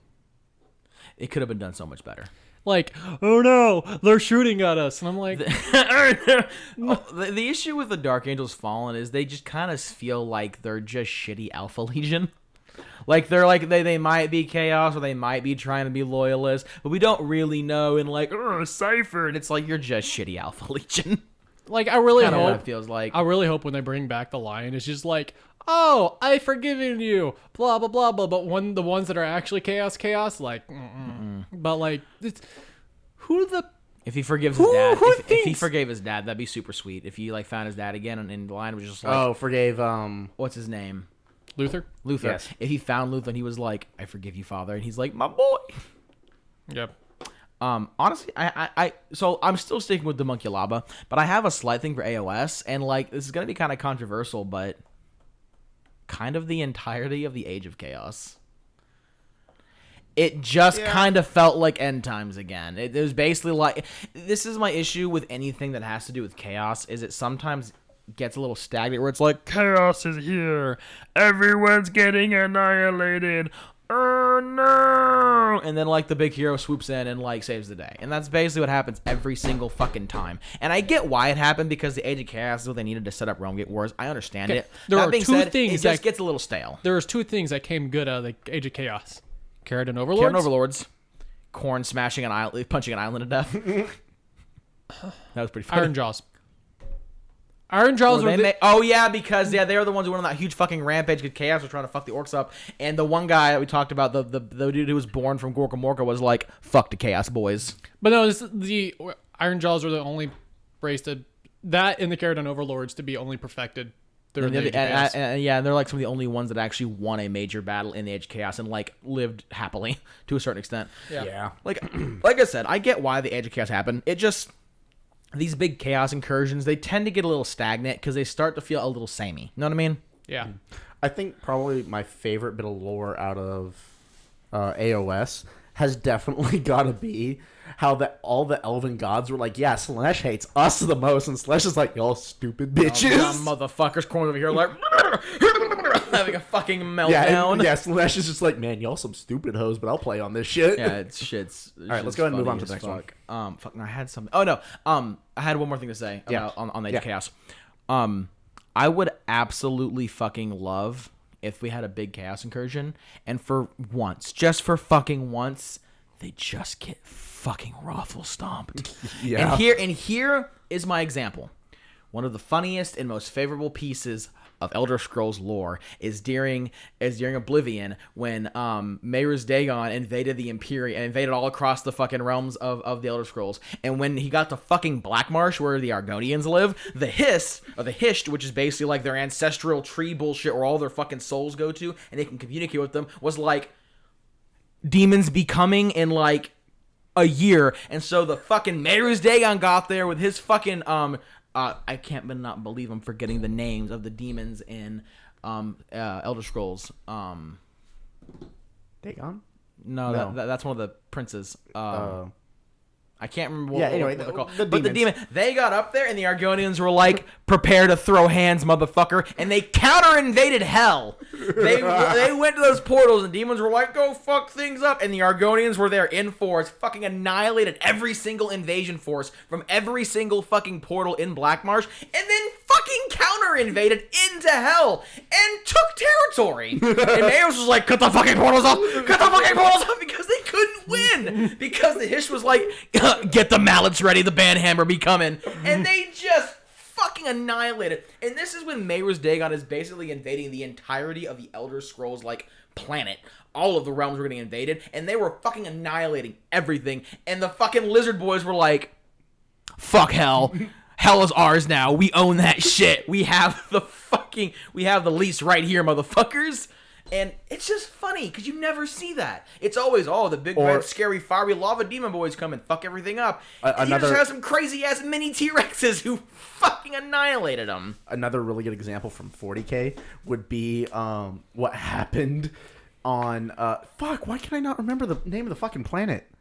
It could have been done so much better. Like, oh no, they're shooting at us, and I'm like, the issue with the Dark Angels Fallen is they just kind of feel like they're just shitty Alpha Legion. Like they're like they might be Chaos or they might be trying to be loyalists, but we don't really know. And like, Cypher, and it's like you're just shitty Alpha Legion. like I really Kind of what hope it feels like. I really hope when they bring back the Lion, it's just like, oh, I've forgiven you, blah blah blah blah. But when the ones that are actually Chaos, like, but like, it's, who the. If he forgives his dad, if he forgave his dad, that'd be super sweet. If he like found his dad again and the Lion was just like, forgave what's his name? Luther? Yes. If he found Luther and he was like, "I forgive you, Father," and he's like, "My boy." Yep. Honestly, so I'm still sticking with the Monculaba, but I have a slight thing for AOS, and like this is gonna be kind of controversial, but kind of the entirety of the Age of Chaos. It just kind of felt like End Times again. It was basically like, this is my issue with anything that has to do with Chaos, is it sometimes gets a little stagnant where it's like, Chaos is here, everyone's getting annihilated, oh no, and then like the big hero swoops in and like saves the day, and that's basically what happens every single fucking time. And I get why it happened, because the Age of Chaos is what they needed to set up Realm Gate Wars. I understand it. There That are being two said, things it just gets a little stale. There was two things that came good out of the Age of Chaos: Carradon Overlords. Carradon Overlords, Korn smashing an island, punching an island to death. That was pretty funny. Iron Jaws. Iron Jaws were because they were the ones who went on that huge fucking rampage because Chaos was trying to fuck the orcs up, and the one guy that we talked about, the dude who was born from Gorka Morka, was like, "Fuck the Chaos boys." But no, the Iron Jaws were the only race that in the Carradon Overlords to be only perfected. And they're like some of the only ones that actually won a major battle in the Age of Chaos and like lived happily to a certain extent. Yeah. Like I said, I get why the Age of Chaos happened. It just, these big Chaos incursions, they tend to get a little stagnant because they start to feel a little samey. You know what I mean? Yeah. I think probably my favorite bit of lore out of AOS has definitely got to be how all the elven gods were like, yeah, Slanesh hates us the most, and Slanesh is like, y'all stupid bitches. Motherfuckers cornered over here like having a fucking meltdown. Yeah, Slanesh is just like, man, y'all some stupid hoes, but I'll play on this shit. Yeah, it's all right, let's go ahead and move on to the next one. I had something. Oh no. I had one more thing to say about on the Age of Chaos. I would absolutely fucking love if we had a big Chaos incursion, and for once, just for fucking once, they just get fucking raffle stomped. Yeah. And here is my example. One of the funniest and most favorable pieces of Elder Scrolls lore is during Oblivion, when Mehruz Dagon invaded the Imperium and invaded all across the fucking realms of the Elder Scrolls. And when he got to fucking Blackmarsh, where the Argonians live, the Hisht, which is basically like their ancestral tree bullshit where all their fucking souls go to and they can communicate with them, was like demons becoming in like a year. And so the fucking Mayor's Dagon got there with his fucking I can't not believe I'm forgetting the names of the demons in Elder Scrolls. Dagon? No. That's one of the princes. I can't remember what they're called. The but the demon, they got up there and the Argonians were like, prepare to throw hands, motherfucker. And they counter-invaded hell. They went to those portals and demons were like, go fuck things up. And the Argonians were there in force, fucking annihilated every single invasion force from every single fucking portal in Blackmarsh. And then fucking counter-invaded into hell and took territory. And Mayos was like, cut the fucking portals off. Cut the fucking portals off because they couldn't win. Because the Hish was like, get the mallets ready, the banhammer be coming. And they just fucking annihilated. And this is when Mayor's Dagon is basically invading the entirety of the Elder Scrolls, like, planet. All of the realms were getting invaded, and they were fucking annihilating everything. And the fucking lizard boys were like, fuck hell. Hell is ours now. We own that shit. We have the lease right here, motherfuckers. And it's just funny, because you never see that. It's always, the big, red, scary, fiery lava demon boys come and fuck everything up. And you just have some crazy-ass mini T-Rexes who fucking annihilated them. Another really good example from 40K would be what happened on... why can I not remember the name of the fucking planet?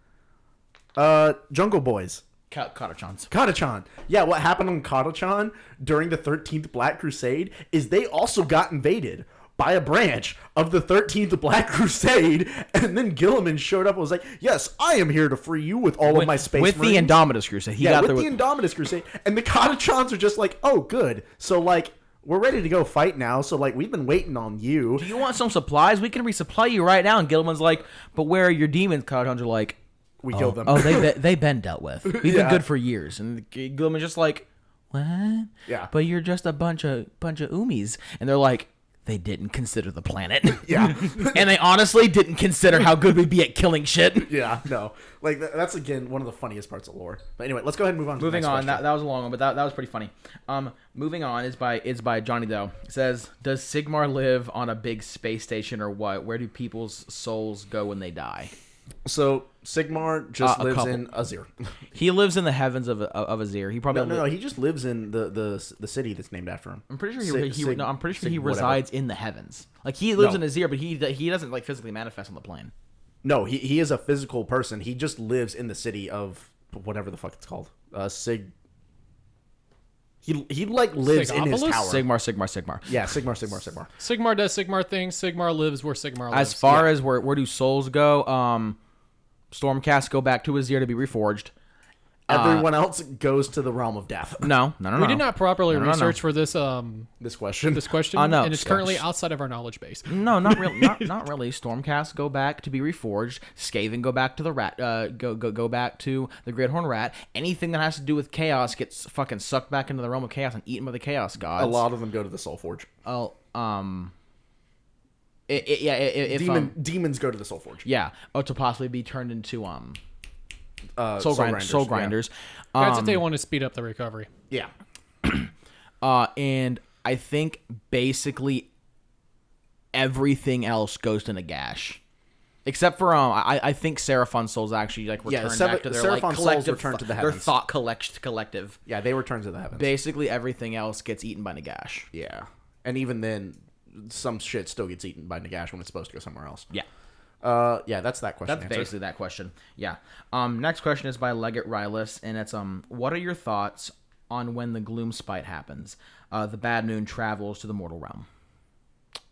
Jungle Boys. Katachan. Yeah, what happened on Katachan during the 13th Black Crusade is they also got invaded by a branch of the 13th Black Crusade, and then Gilliman showed up and was like, yes, I am here to free you with all of my space With marines. the Indomitus Crusade. Indomitus Crusade. And the Katachans are just like, oh, good. So, like, we're ready to go fight now, so, like, we've been waiting on you. Do you want some supplies? We can resupply you right now. And Gilliman's like, but where are your demons? Katachans are like, we killed them. They've been dealt with. We've been good for years. And Gilliman's just like, what? Yeah. But you're just a bunch of Umis. And they're like, they didn't consider the planet. Yeah. And they honestly didn't consider how good we'd be at killing shit. Yeah, no. Like, that's, again, one of the funniest parts of lore. But anyway, let's go ahead and move on to the next question. That was a long one, but that was pretty funny. Moving on is by Johnny Doe. It says, does Sigmar live on a big space station or what? Where do people's souls go when they die? So Sigmar just lives in Azir. He lives in the heavens of Azir. He probably no. He just lives in the city that's named after him. I'm pretty sure he resides in the heavens. Like he lives in Azir, but he doesn't like physically manifest on the plane. No, he is a physical person. He just lives in the city of whatever the fuck it's called. He like lives in his tower. Sigmar. Yeah, Sigmar. Sigmar does Sigmar things. Sigmar lives where Sigmar lives. As far as where do souls go, Stormcast go back to Azir to be reforged. Everyone else goes to the realm of death. No. We did not properly research for this this question. No, and it's currently outside of our knowledge base. No, not really. Not really. Stormcast go back to be reforged. Skaven go back to the rat. Go back to the Greathorn Rat. Anything that has to do with chaos gets fucking sucked back into the realm of chaos and eaten by the chaos gods. A lot of them go to the Soul Forge. Demons go to the Soul Forge. Yeah. To possibly be turned into soul grinders. Yeah. That's if they want to speed up the recovery. Yeah. And I think basically everything else goes to Nagash. Except for I think Seraphon souls actually like return back to their like collective return to the heavens. Their thought collective. Yeah, they return to the heavens. Basically everything else gets eaten by Nagash. Yeah. And even then some shit still gets eaten by Nagash when it's supposed to go somewhere else. Yeah. That's that question. That's basically that question. Yeah. Next question is by Leggett Rylus, and it's what are your thoughts on when the Gloom Spite happens? The Bad Moon travels to the mortal realm.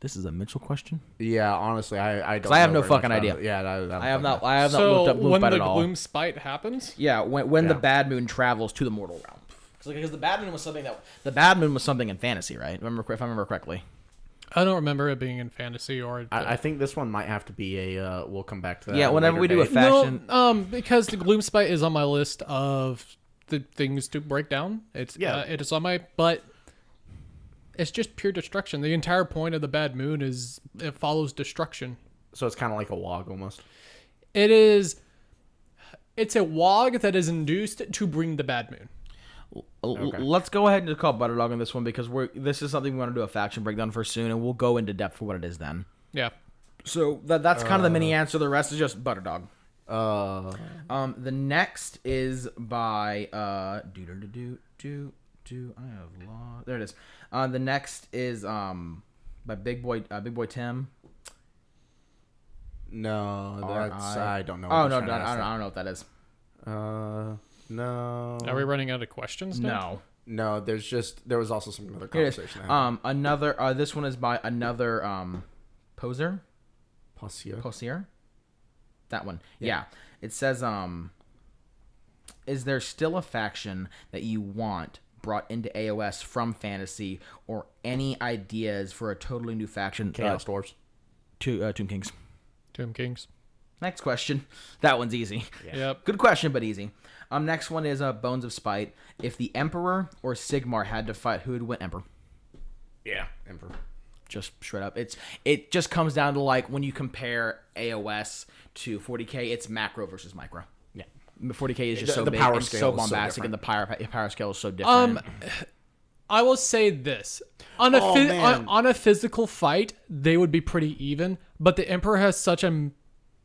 This is a Mitchell question. Yeah, honestly, I don't. I have no fucking idea. Yeah, I have not looked up Gloom Spite at all. When the Gloom Spite happens? Yeah, when the Bad Moon travels to the mortal realm. Because the Bad Moon was something in fantasy, right? If I remember correctly. I don't remember it being in fantasy or. I think this one might have to be a. We'll come back to that. Yeah, whenever we do a faction. No, because the Gloom Spite is on my list of the things to break down. It is on my, but it's just pure destruction. The entire point of the Bad Moon is it follows destruction. So it's kind of like a WOG almost. It is. It's a WOG that is induced to bring the Bad Moon. Okay. Let's go ahead and call Butter Dog on this one because this is something we want to do a faction breakdown for soon, and we'll go into depth for what it is then. Yeah. So that's kind of the mini answer. The rest is just Butter Dog. The next is by I have lost. There it is. The next is by Big Boy Tim. No, that's I don't know. Oh no, I don't know what that is. No. Are we running out of questions now? No. There was also some other conversation. Another. This one is by another poser. Posier. That one. Yeah. It says is there still a faction that you want brought into AOS from fantasy, or any ideas for a totally new faction? Chaos Dwarves. Tomb Kings. Tomb Kings. Next question. That one's easy. Yeah. Yep. Good question, but easy. Next one is Bones of Spite. If the Emperor or Sigmar had to fight, who would win? Emperor. Yeah, Emperor. Just straight up. It just comes down to, like, when you compare AOS to 40k, it's macro versus micro. Yeah. 40k is just so the big power and scale so is bombastic, so and the power scale is so different. I will say this. On a physical fight, they would be pretty even, but the Emperor has such a...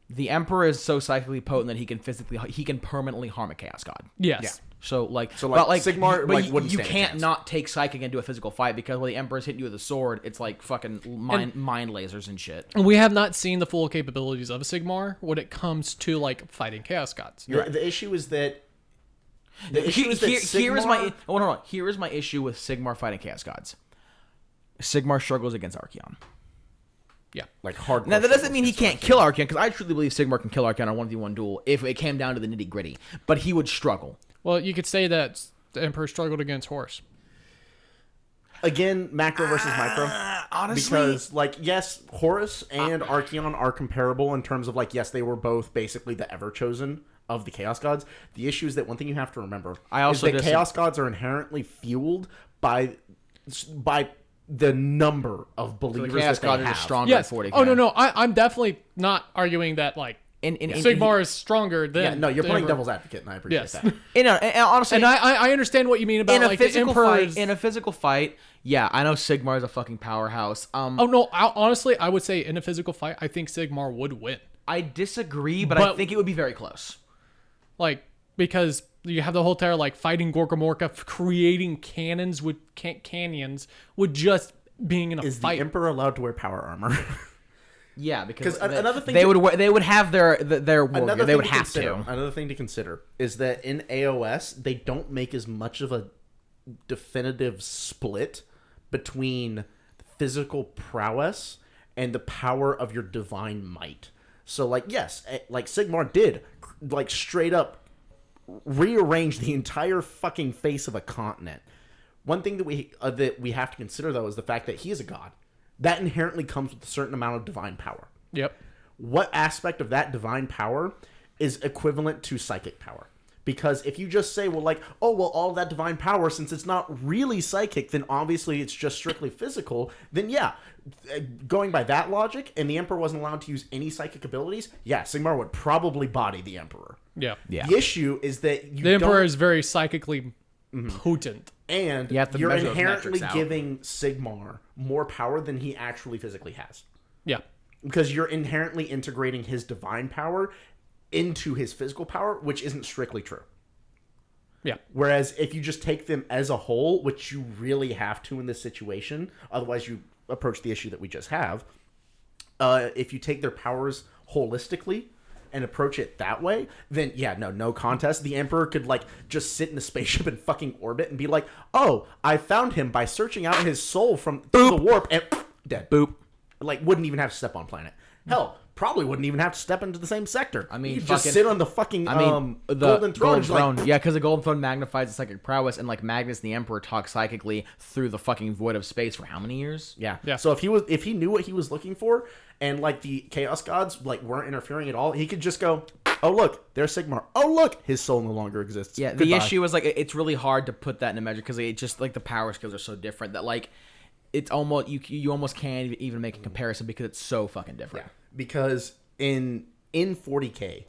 The Emperor is so psychically potent that he can permanently harm a Chaos God. Yes. Yeah. So Sigmar wouldn't you stand a can't chance. not take psychic into a physical fight, because when the Emperor's hitting you with a sword, it's like fucking mind lasers and shit. And we have not seen the full capabilities of a Sigmar when it comes to, like, fighting Chaos Gods. The issue is that... Here is my issue with Sigmar fighting Chaos Gods. Sigmar struggles against Archeon. Yeah. Like hardcore. Now, that doesn't mean he can't kill Archeon, because I truly believe Sigmar can kill Archeon on 1v1 duel if it came down to the nitty gritty. But he would struggle. Well, you could say that the Emperor struggled against Horus. Again, macro versus micro. Honestly, because, like, yes, Horus and Archeon are comparable in terms of, like, yes, they were both basically the Ever-Chosen of the Chaos Gods. The issue is that one thing you have to remember is that Chaos Gods are inherently fueled by the number of believers the Chaos that God they is have. stronger Yes. than 40k. Oh, no. I'm definitely not arguing that, like, Sigmar is stronger than... Yeah, no, you're playing Emperor. devil's advocate, and I appreciate Yes. that. And honestly, And I understand what you mean about, like, the Emperor's... In a physical fight, yeah, I know Sigmar is a fucking powerhouse. Oh, no, honestly, I would say in a physical fight, I think Sigmar would win. I disagree, but I think it would be very close. Like, because you have the whole entire, like, fighting Gorkamorka, creating cannons with canyons with just being in a Is fight. the Emperor allowed to wear power armor? Yeah, because another thing they would have their warrior. They would have to. Another thing to consider is that in AOS they don't make as much of a definitive split between physical prowess and the power of your divine might. So, like, yes, like Sigmar did, like, straight up rearrange the entire fucking face of a continent. One thing that we have to consider, though, is the fact that he is a god. That inherently comes with a certain amount of divine power. Yep. What aspect of that divine power is equivalent to psychic power? Because if you just say, well, like, oh, well, all that divine power, since it's not really psychic, then obviously it's just strictly physical, then yeah, going by that logic, and the Emperor wasn't allowed to use any psychic abilities, yeah, Sigmar would probably body the Emperor. Yeah. The issue is that the Emperor is very psychically potent. And you're inherently giving Sigmar more power than he actually physically has. Yeah. Because you're inherently integrating his divine power into his physical power, which isn't strictly true. Yeah. Whereas if you just take them as a whole, which you really have to in this situation, otherwise you approach the issue that we just have, if you take their powers holistically and approach it that way, then yeah, no contest. The Emperor could, like, just sit in a spaceship and fucking orbit and be like, oh, I found him by searching out his soul through the warp, and dead. Boop. Like, wouldn't even have to step on planet. Hell, probably wouldn't even have to step into the same sector. I mean, he'd just sit on the fucking the golden throne. Like, yeah, because the golden throne magnifies the psychic prowess, and, like, Magnus and the Emperor talk psychically through the fucking void of space for how many years? Yeah. Yeah. So if he knew what he was looking for, and, like, the Chaos Gods, like, weren't interfering at all, he could just go, oh, look, there's Sigmar. Oh, look, his soul no longer exists. Yeah, Goodbye. the issue is, like, it's really hard to put that in a measure, because it just, like, the power skills are so different that, like, it's almost, you almost can't even make a comparison because it's so fucking different. Yeah. Because in 40k,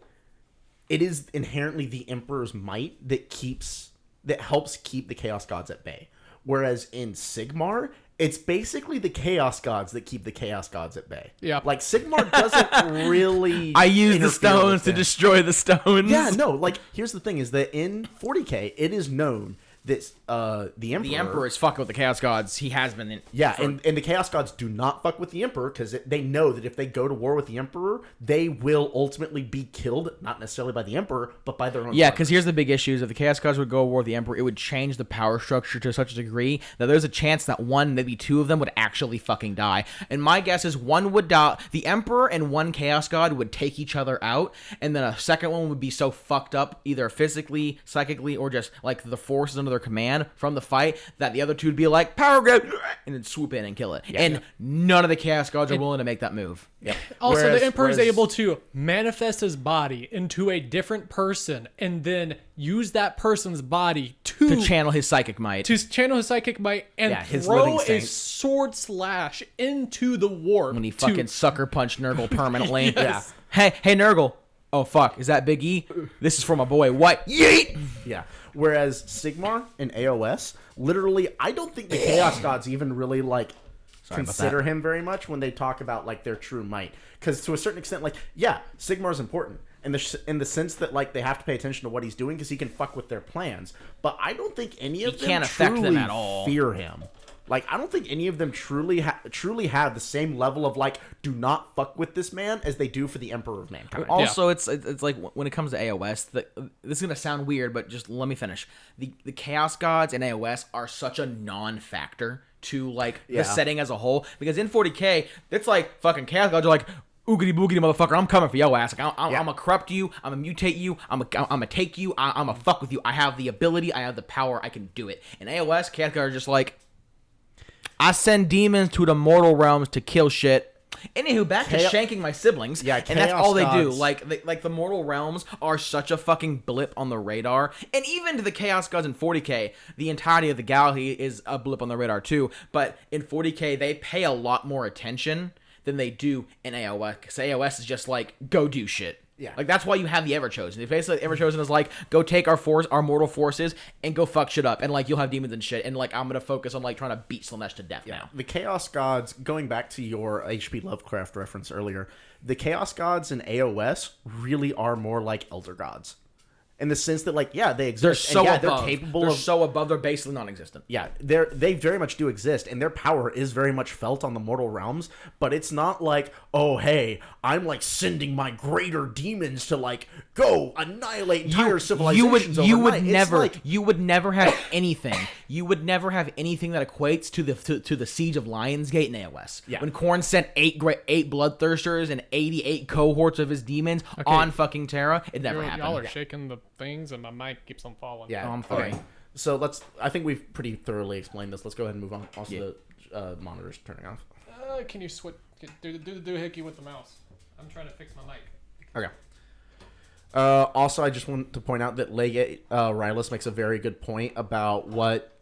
it is inherently the Emperor's might that helps keep the Chaos Gods at bay. Whereas in Sigmar, it's basically the Chaos Gods that keep the Chaos Gods at bay. Yeah. Like, Sigmar doesn't really... I use the stones to destroy the stones. Yeah, no, like, here's the thing, is that in 40k, it is known that the Emperor is fucking with the Chaos Gods. He has been. And the Chaos Gods do not fuck with the Emperor because they know that if they go to war with the Emperor, they will ultimately be killed, not necessarily by the Emperor, but by their own. Yeah, because here's the big issue: is if the Chaos Gods would go to war with the Emperor, it would change the power structure to such a degree that there's a chance that one, maybe two of them would actually fucking die. And my guess is one would die. The Emperor and one Chaos God would take each other out, and then a second one would be so fucked up, either physically, psychically, or just like the forces under their command from the fight, that the other two would be like, power grab, and then swoop in and kill it. Yeah, and none of the Chaos Gods are willing to make that move. Yep. Also, the Emperor is able to manifest his body into a different person and then use that person's body to channel his psychic might. And throw a sword slash into the warp. When he fucking sucker punched Nurgle permanently. Yes. Yeah. Hey, Nurgle. Oh, fuck. Is that Big E? This is for my boy. What? Yeet! Yeah. Whereas Sigmar and AOS, literally, I don't think the Chaos Gods even really, like, consider him very much when they talk about, like, their true might. Because to a certain extent, like, yeah, Sigmar's important in the sense that, like, they have to pay attention to what he's doing because he can fuck with their plans. But I don't think any of them can't affect truly them at all. fear him. Like, I don't think any of them truly have the same level of, like, do not fuck with this man as they do for the Emperor of Mankind. Also, it's like when it comes to AOS, this is going to sound weird, but just let me finish. The Chaos Gods in AOS are such a non-factor to, like, the setting as a whole. Because in 40k, it's like fucking Chaos Gods are like, oogity boogity motherfucker, I'm coming for your ass. Like, I'm gonna corrupt you, I'm gonna mutate you, I'm gonna take you, I'm gonna fuck with you. I have the ability, I have the power, I can do it. In AOS, Chaos Gods are just like, I send demons to the mortal realms to kill shit. Anywho, back to shanking my siblings. Yeah, and that's all they do. Like the mortal realms are such a fucking blip on the radar. And even to the Chaos Gods in 40k, the entirety of the galaxy is a blip on the radar too. But in 40k, they pay a lot more attention than they do in AOS. Because AOS is just like, go do shit. Yeah. Like, that's why you have the Everchosen. If basically Everchosen is like, go take our mortal forces and go fuck shit up. And, like, you'll have demons and shit. And, like, I'm going to focus on, like, trying to beat Slaanesh to death now. The Chaos Gods, going back to your H.P. Lovecraft reference earlier, the Chaos Gods in AOS really are more like Elder Gods. In the sense that, like, yeah, they exist. They're so above. They're capable they're so above. They're basically non-existent. Yeah, they very much do exist, and their power is very much felt on the mortal realms. But it's not like, oh, hey, I'm like sending my greater demons to like go annihilate entire civilizations. You would never have anything. You would never have anything that equates to the siege of Lionsgate in AOS. Yeah. When Khorne sent eight bloodthirsters and 88 cohorts of his demons on fucking Terra, it never happened. Y'all are shaking the things, and my mic keeps on falling. Yeah, I'm sorry. Okay. So I think we've pretty thoroughly explained this. Let's go ahead and move on. Also, the monitor's turning off. Can you switch? Do the doohickey with the mouse? I'm trying to fix my mic. Okay. Also, I just want to point out that Legate Rylus makes a very good point about what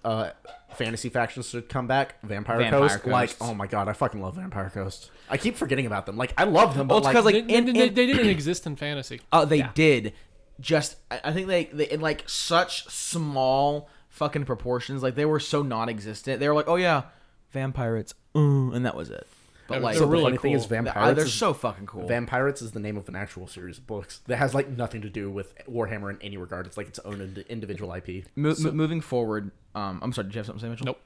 fantasy factions should come back. Vampire Coast. Like, oh my god, I fucking love Vampire Coast. I keep forgetting about them. Like, I love them, but it's because they didn't exist in fantasy. Oh, they did. Just, I think they in like such small fucking proportions. Like, they were so non-existent. They were like, oh yeah, vampirates, and that was it. But like, so the funny thing is, they're so fucking cool. Vampirates is the name of an actual series of books that has like nothing to do with Warhammer in any regard. It's like its own individual IP. Moving forward, I'm sorry. Did you have something to say, Mitchell?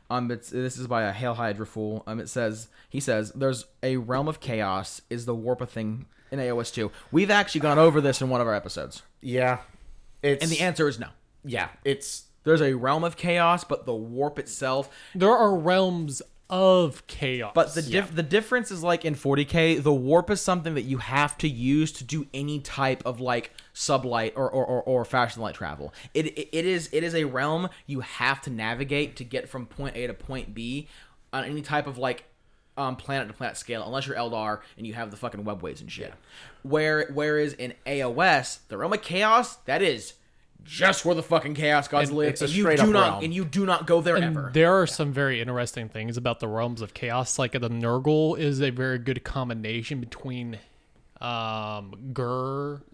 Nope. This is by a Hail Hydra Fool. He says there's a realm of chaos. Is the warp a thing in AOS 2? We've actually gone over this in one of our episodes. Yeah, and the answer is no. Yeah, there's a realm of chaos, but the warp itself. There are realms of chaos. But the difference is, like, in 40k, the warp is something that you have to use to do any type of like sublight or fashion light travel. It is a realm you have to navigate to get from point A to point B on any type of like planet to planet scale, unless you're Eldar and you have the fucking webways and shit. Yeah. Whereas in AOS, the realm of chaos, that is just where the fucking Chaos Gods live, it's a straight up realm. And you do not go there ever. There are some very interesting things about the realms of chaos. Like the Nurgle is a very good combination between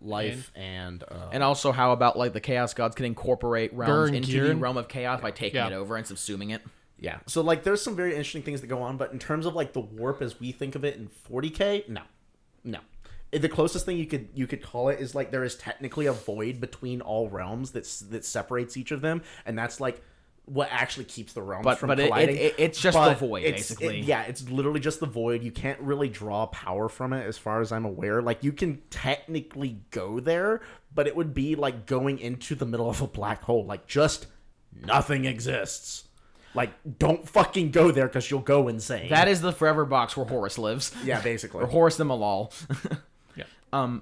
Life and also how about like the Chaos Gods can incorporate realms into the realm of chaos by taking it over and subsuming it. Yeah. So like there's some very interesting things that go on, but in terms of like the warp as we think of it in 40K, no. The closest thing you could call it is like there is technically a void between all realms that separates each of them, and that's like what actually keeps the realms from colliding. It's just the void, basically. It's literally just the void. You can't really draw power from it, as far as I'm aware. Like you can technically go there, but it would be like going into the middle of a black hole. Like just nothing exists. Like, don't fucking go there because you'll go insane. That is the forever box where Horus lives. Yeah, basically. Or Horus the Malal. Yeah.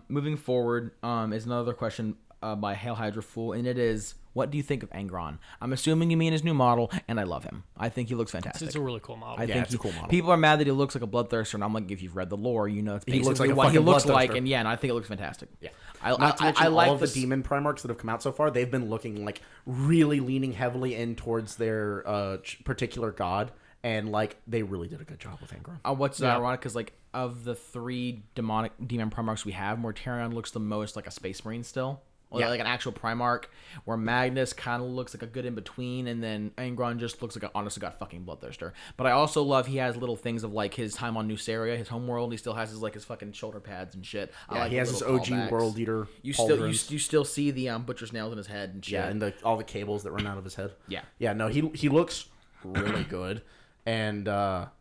Moving forward, is another question by Hail Hydra Fool, and it is, what do you think of Angron? I'm assuming you mean his new model, and I love him. I think he looks fantastic. It's a really cool model. I think it's a cool model. People are mad that he looks like a bloodthirster, and I'm like, if you've read the lore, you know it's basically he looks like what he looks bloodthirster. like, and and I think it looks fantastic. Yeah. I I like all of the demon Primarchs that have come out so far, they've been looking like really leaning heavily in towards their particular god. And, like, they really did a good job with Angron. What's ironic is, like, of the 3 demon Primarchs we have, Mortarion looks the most like a Space Marine still. Or like an actual Primarch, where Magnus kind of looks like a good in-between, and then Angron just looks like an honest-to-God fucking bloodthirster. But I also love he has little things of, like, his time on Nuceria, his homeworld. He still has his, like, his fucking shoulder pads and shit. Yeah, he has his OG callbacks. World Eater. You still see the butcher's nails in his head and shit. Yeah, and all the cables that run out of his head. Yeah. Yeah, no, he looks really good. And,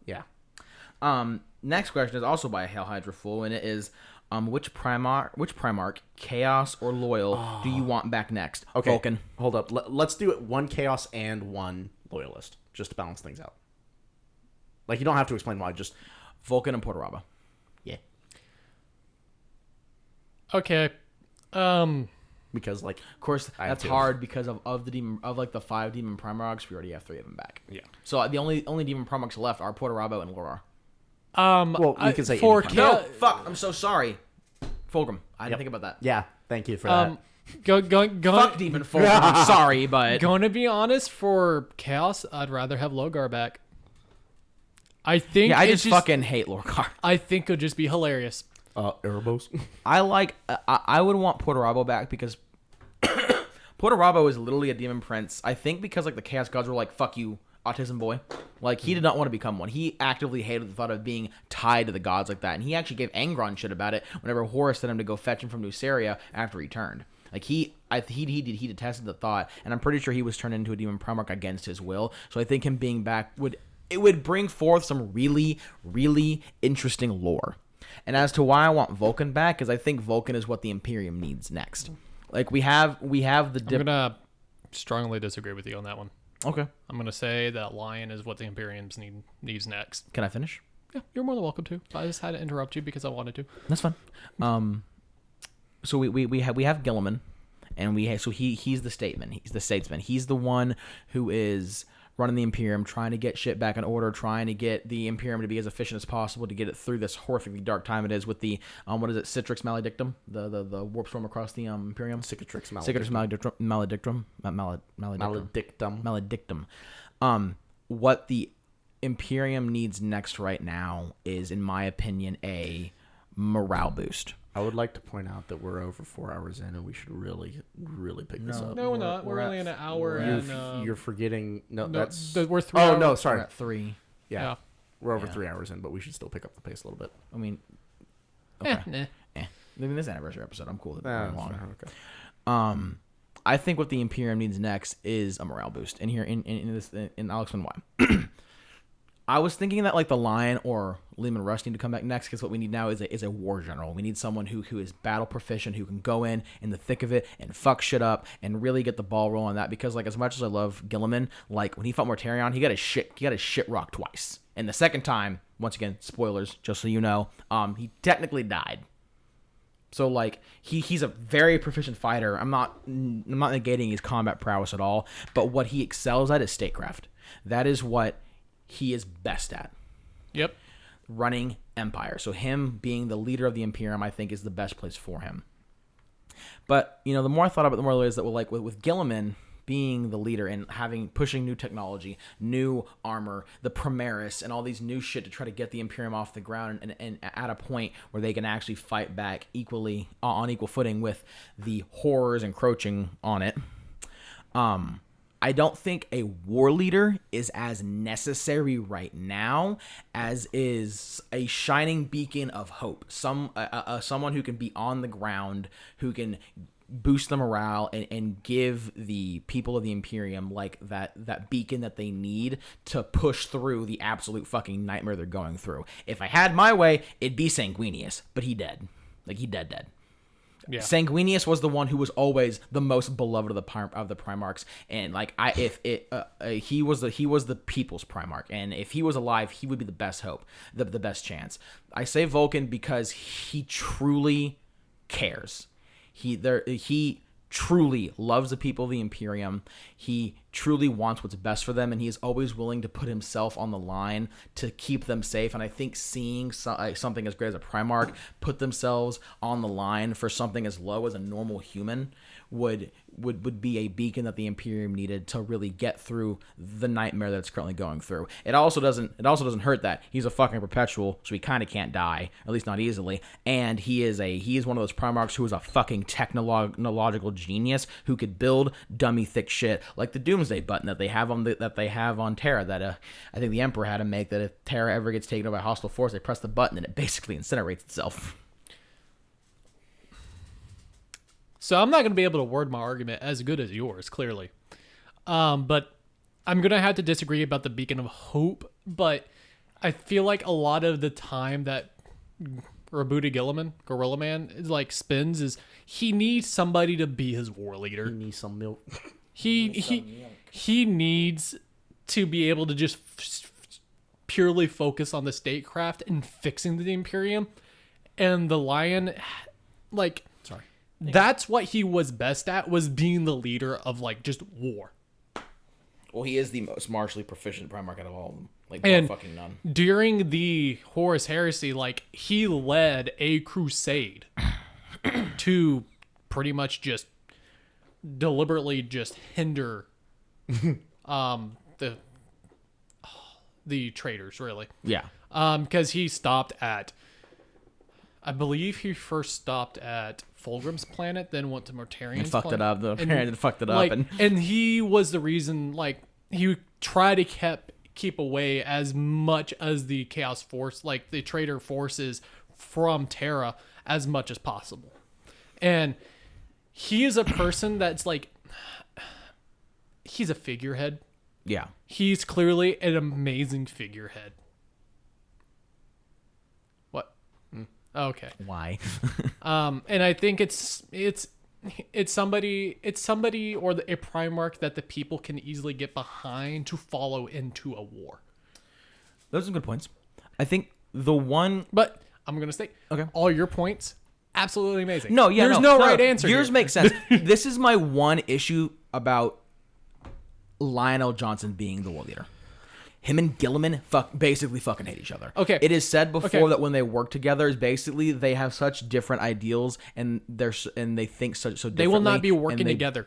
yeah. Next question is also by Hail Hydra Fool, and it is, which Primarch, Chaos or Loyal, do you want back next? Okay, Vulcan. Hold up. Let's do it 1 Chaos and 1 Loyalist, just to balance things out. Like, you don't have to explain why, just... Vulcan and Portaraba. Yeah. Okay. Because, like... Of course, that's hard because of the demon, of like the 5 demon Primarchs, we already have 3 of them back. Yeah. So the only demon Primarchs left are Portarabo and Lorar. Well, you can say for no, fuck, I'm so sorry. Fulgrim. I didn't think about that. Yeah, thank you for that. Fuck demon Fulgrim. I'm sorry, but going to be honest, for Chaos, I'd rather have Logar back. I think I just fucking hate Logar. I think it'll just be hilarious. Erebos. I would want Portarabo back because Portarabo is literally a demon prince. I think because like the Chaos Gods were like, fuck you, autism boy. Like, he did not want to become one. He actively hated the thought of being tied to the gods like that. And he actually gave Angron shit about it whenever Horus sent him to go fetch him from Nuceria after he turned. Like, he detested the thought, and I'm pretty sure he was turned into a demon Primarch against his will. So I think him being back would bring forth some really, really interesting lore. And as to why I want Vulcan back, is I think Vulcan is what the Imperium needs next. Like, we have the I'm gonna strongly disagree with you on that one. Okay. I'm going to say that Lion is what the Imperiums needs next. Can I finish? Yeah, you're more than welcome to. I just had to interrupt you because I wanted to. That's fine. So we have Gilliman, and he's the statesman. He's the statesman. He's the one who is running the Imperium, trying to get shit back in order, trying to get the Imperium to be as efficient as possible to get it through this horrifically dark time it is with the what is it, Citrix Maledictum, the warp storm across the Imperium. Cicatrix Maledictum. Maledictum. What the Imperium needs next right now is, in my opinion, a morale boost. I would like to point out that we're over 4 hours in, and we should really, really pick this up. No, we're not. We're only in an hour. You're forgetting. No, that's. We're 3 Oh hours. no, sorry. We're at 3. Yeah. We're over 3 hours in, but we should still pick up the pace a little bit. I mean, okay. I mean, this anniversary episode, I'm cool with it. Okay. I think what the Imperium needs next is a morale boost. And here, in I'll explain why. I was thinking that like the Lion or Lehman Rush need to come back next, because what we need now is a war general. We need someone who is battle proficient, who can go in the thick of it and fuck shit up and really get the ball rolling on that. Because like, as much as I love Gilliman, like when he fought Mortarion, he got his shit rocked twice. And the second time, once again, spoilers, just so you know, he technically died. So like he's a very proficient fighter. I'm not negating his combat prowess at all, but what he excels at is statecraft. That is what he is best at. Yep. Running empire. So him being the leader of the Imperium, I think, is the best place for him. But, you know, the more I thought about it, the more I realized that with Gilliman, being the leader and pushing new technology, new armor, the Primaris, and all these new shit to try to get the Imperium off the ground and at a point where they can actually fight back equally on equal footing with the horrors encroaching on it. I don't think a war leader is as necessary right now as is a shining beacon of hope. Someone who can be on the ground, who can boost the morale and give the people of the Imperium like that beacon that they need to push through the absolute fucking nightmare they're going through. If I had my way, it'd be Sanguinius, but he dead. Like, he dead. Yeah. Sanguinius was the one who was always the most beloved of the Primarchs, and like he was the people's Primarch, and if he was alive, he would be the best hope, the best chance. I say Vulcan because he truly cares. He truly loves the people of the Imperium. He truly wants what's best for them, and he is always willing to put himself on the line to keep them safe. And I think seeing something as great as a Primarch put themselves on the line for something as low as a normal human would be a beacon that the Imperium needed to really get through the nightmare that it's currently going through. It also doesn't hurt that he's a fucking perpetual, so he kind of can't die, at least not easily. And he is one of those Primarchs who is a fucking technological genius who could build dummy thick shit like the Doomsday button that they have on Terra that I think the Emperor had to make, that if Terra ever gets taken over by a hostile force, they press the button and it basically incinerates itself. So I'm not going to be able to word my argument as good as yours, clearly. But I'm going to have to disagree about the beacon of hope. But I feel like a lot of the time that Gorilla Man, like spins is he needs somebody to be his war leader. He needs some milk. He needs to be able to just purely focus on the statecraft and fixing the Imperium. And the Lion, like... That's what he was best at, was being the leader of, like, just war. Well, he is the most martially proficient Primarch out of all of them. Like, and fucking none. During the Horus Heresy, like, he led a crusade to pretty much just deliberately just hinder the traitors, really. Yeah. Because he stopped at... I believe he first stopped at Fulgrim's planet, then went to Mortarian's planet. Fucked it up. The parent fucked it like, up. And he was the reason, like, he tried to keep away as much as the Chaos Force, like the traitor forces from Terra as much as possible. And he is a person that's like, he's a figurehead. Yeah. He's clearly an amazing figurehead. Okay. Why? And I think it's somebody or a Primarch that the people can easily get behind to follow into a war. Those are good points. I think the one, but I'm gonna say, okay, all your points absolutely amazing. No, yeah, there's no right answer. Yours here. Makes sense. This is my one issue about Lionel Johnson being the war leader. Him and Gilliman basically fucking hate each other. Okay. It is said before that when they work together, is basically they have such different ideals and they think so differently. They will not be working together.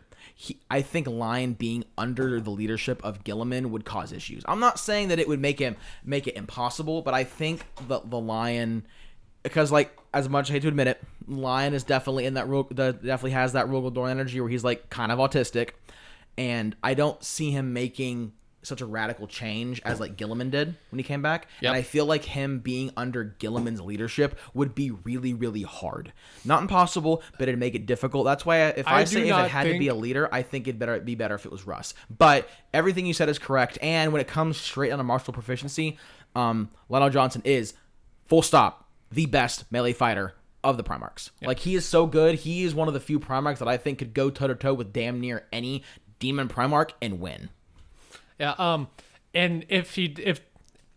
I think Lion being under the leadership of Gilliman would cause issues. I'm not saying that it would make it impossible, but I think the Lion, because like as much as I hate to admit it, Lion is definitely in that definitely has that Rogal Dorn energy where he's like kind of autistic, and I don't see him making such a radical change as like Gilliman did when he came back. Yep. And I feel like him being under Gilliman's leadership would be really, really hard. Not impossible, but it'd make it difficult. That's why if it had to be a leader, I think it'd be better if it was Russ. But everything you said is correct. And when it comes straight on a martial proficiency, Lionel Johnson is, full stop, the best melee fighter of the Primarchs. Yep. Like, he is so good. He is one of the few Primarchs that I think could go toe-to-toe with damn near any demon Primarch and win. Yeah, and if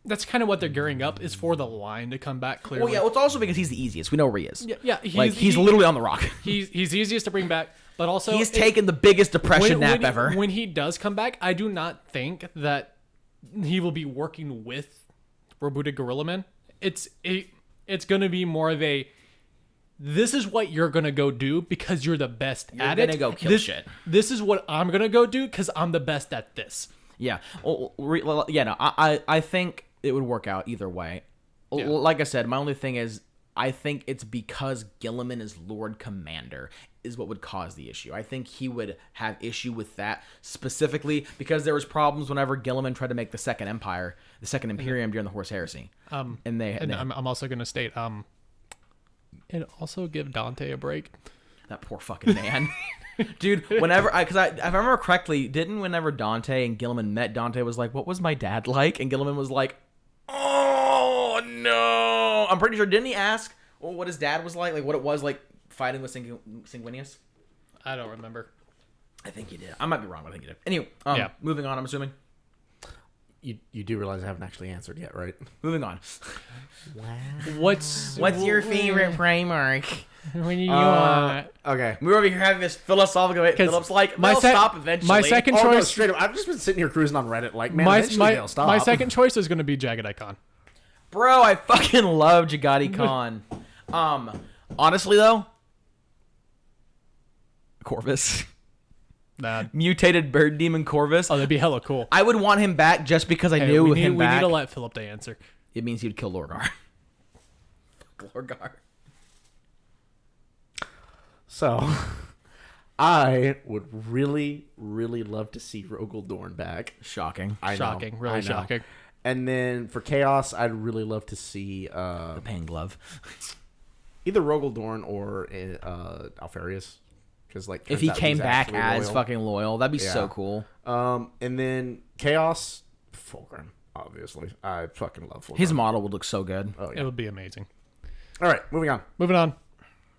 that's kind of what they're gearing up is for the Line to come back clearly. Well, yeah, it's also because he's the easiest. We know where he is. Yeah, he's literally on the rock. He's easiest to bring back, but also he's taken the biggest depression nap ever. When he does come back, I do not think that he will be working with Robuta Gorilla Man. It's going to be more of a this is what you're gonna go do because you're the best You're at gonna it. go kill shit. This is what I'm gonna go do because I'm the best at this. Yeah. I think it would work out either way. Yeah. Like I said, my only thing is I think it's because Gilliman is Lord Commander is what would cause the issue. I think he would have issue with that specifically because there was problems whenever Gilliman tried to make the Second Empire, the Second Imperium during the Horse Heresy. I'm also gonna state, and also give Dante a break. That poor fucking man. Dude, if I remember correctly, whenever Dante and Gilliman met, Dante was like, "What was my dad like?" And Gilliman was like, "Oh no!" I'm pretty sure. Didn't he ask what his dad was like what it was like fighting with Sanguinius? I don't remember. I think he did. I might be wrong, but I think he did. Anyway, moving on. I'm assuming. You do realize I haven't actually answered yet, right? Moving on. Wow. What's your favorite Primarch? When you want? Okay. We're over here having this philosophical debate. Philip's like, they'll stop eventually. My second choice. No, straight up. I've just been sitting here cruising on Reddit like, man, eventually they'll stop. My second choice is going to be Jagged Icon. Bro, I fucking love Jagati Khan. Honestly though, Corvus. Nah. Mutated bird demon Corvus. Oh, that'd be hella cool. I would want him back just because I knew him back. We need to let Philip to answer. It means he'd kill Lorgar. Fuck Lorgar. So, I would really, really love to see Rogel Dorn back. Shocking. Shocking. Really shocking. And then for Chaos, I'd really love to see the Pain Glove. Either Rogel Dorn or Alfarius. Because if he came back as fucking loyal, that'd be so cool. And then Chaos, Fulgrim, obviously. I fucking love Fulgrim. His model would look so good. Oh, yeah. It would be amazing. All right, moving on.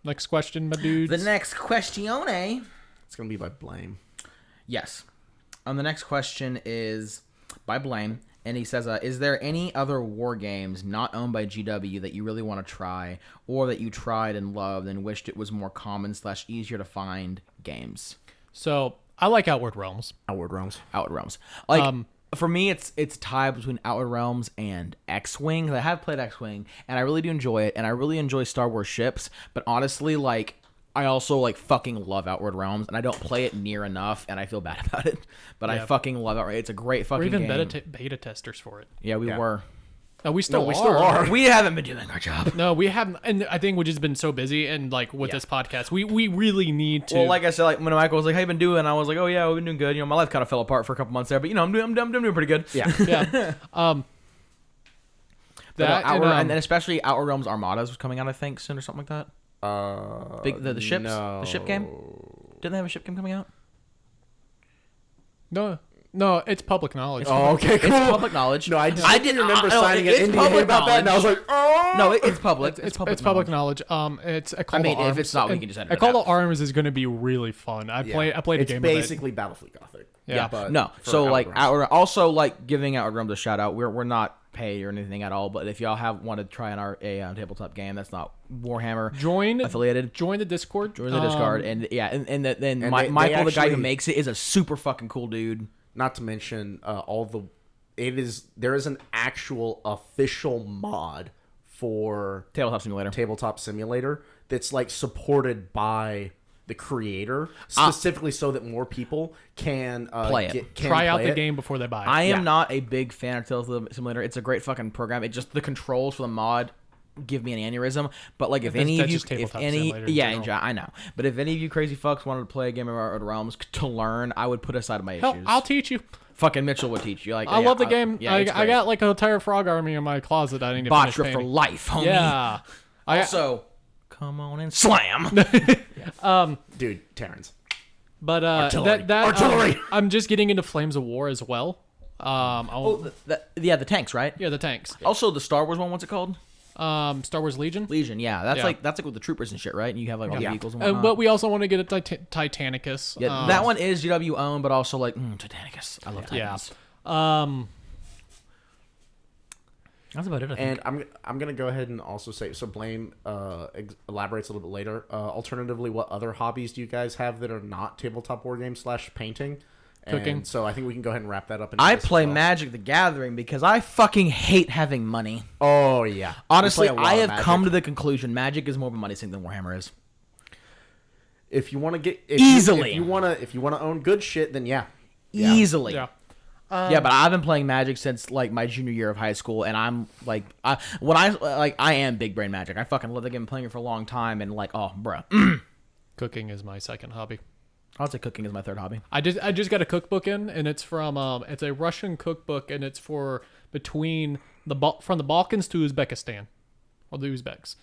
Next question, my dudes. The next questione. It's gonna be by Blame. Yes. The next question is by Blame. And he says, is there any other war games not owned by GW that you really want to try, or that you tried and loved and wished it was more common / easier to find games? So I like Outward Realms. Outward Realms. Like for me, it's tied between Outward Realms and X-Wing. I have played X-Wing, and I really do enjoy it, and I really enjoy Star Wars ships. But honestly, like, I also like fucking love Outward Realms, and I don't play it near enough, and I feel bad about it. But I fucking love it. It's a great fucking game. We're even beta testers for it. Yeah, we were. No, we still still are. We haven't been doing our job. No, we haven't, and I think we've just been so busy, and like with this podcast, we really need to. Well, like I said, like when Michael was like, "How you been doing?" I was like, "Oh yeah, we've been doing good." You know, my life kind of fell apart for a couple months there, but you know, I'm doing pretty good. Yeah, yeah. And especially Outward Realms Armadas was coming out, I think, soon or something like that. The ships, the ship game. Didn't they have a ship game coming out? No, it's public knowledge. Oh, okay, cool. It's public knowledge. No, I didn't remember signing an NDA about that, and I was like, oh. No, it's public. It's public knowledge. It's a call to Arms. If it's not, we can just edit it. A call to Arms is going to be really fun. I played a game It's basically Battlefleet Gothic. Yeah. But no. So like, also like giving Outward Realms a shout out. We're not paid or anything at all, but if y'all want to try a tabletop game that's not Warhammer affiliated, join the Discord. And then Michael, the guy who makes it, is a super fucking cool dude. Not to mention there is an actual official mod for Tabletop Simulator that's like supported by the creator specifically so that more people can play it. Try out the game before they buy it. I am not a big fan of Tabletop Simulator. It's a great fucking program. It just, the controls for the mod give me an aneurysm. But like, if any of you, I know. But if any of you crazy fucks wanted to play a game of Outward Realms to learn, I would put aside my issues. I'll teach you. Fucking Mitchell would teach you. Like, I love the game. I got like an entire frog army in my closet that I need to finish painting. for life, homie. Yeah. Also, come on and slam. Dude, Terrence. But artillery. I'm just getting into Flames of War as well. The tanks, right? Yeah, the tanks. Also, the Star Wars one. What's it called? Star Wars Legion. Yeah, that's like with the troopers and shit, right? And you have like all the vehicles and whatnot. But we also want to get a Titanicus. Yeah, that one is GW owned, but also like Titanicus. I love Titans. Yeah. That's about it, I think. And I'm gonna go ahead and also say, so Blame elaborates a little bit later. Alternatively, what other hobbies do you guys have that are not tabletop war games / painting? Cooking. And so I think we can go ahead and wrap that up. I play Magic the Gathering because I fucking hate having money. Oh yeah. Honestly, I have come to the conclusion Magic is more of a money sink than Warhammer is. If you want to get easily, if you want to own good shit, then yeah. Easily. Yeah. Yeah, but I've been playing Magic since like my junior year of high school, and I'm like, I am big brain Magic. I fucking love the game, playing it for a long time, and like, oh, bruh. Cooking is my second hobby. I'll say cooking is my third hobby. I just got a cookbook in, and it's from it's a Russian cookbook, and it's for from the Balkans to Uzbekistan, or the Uzbeks.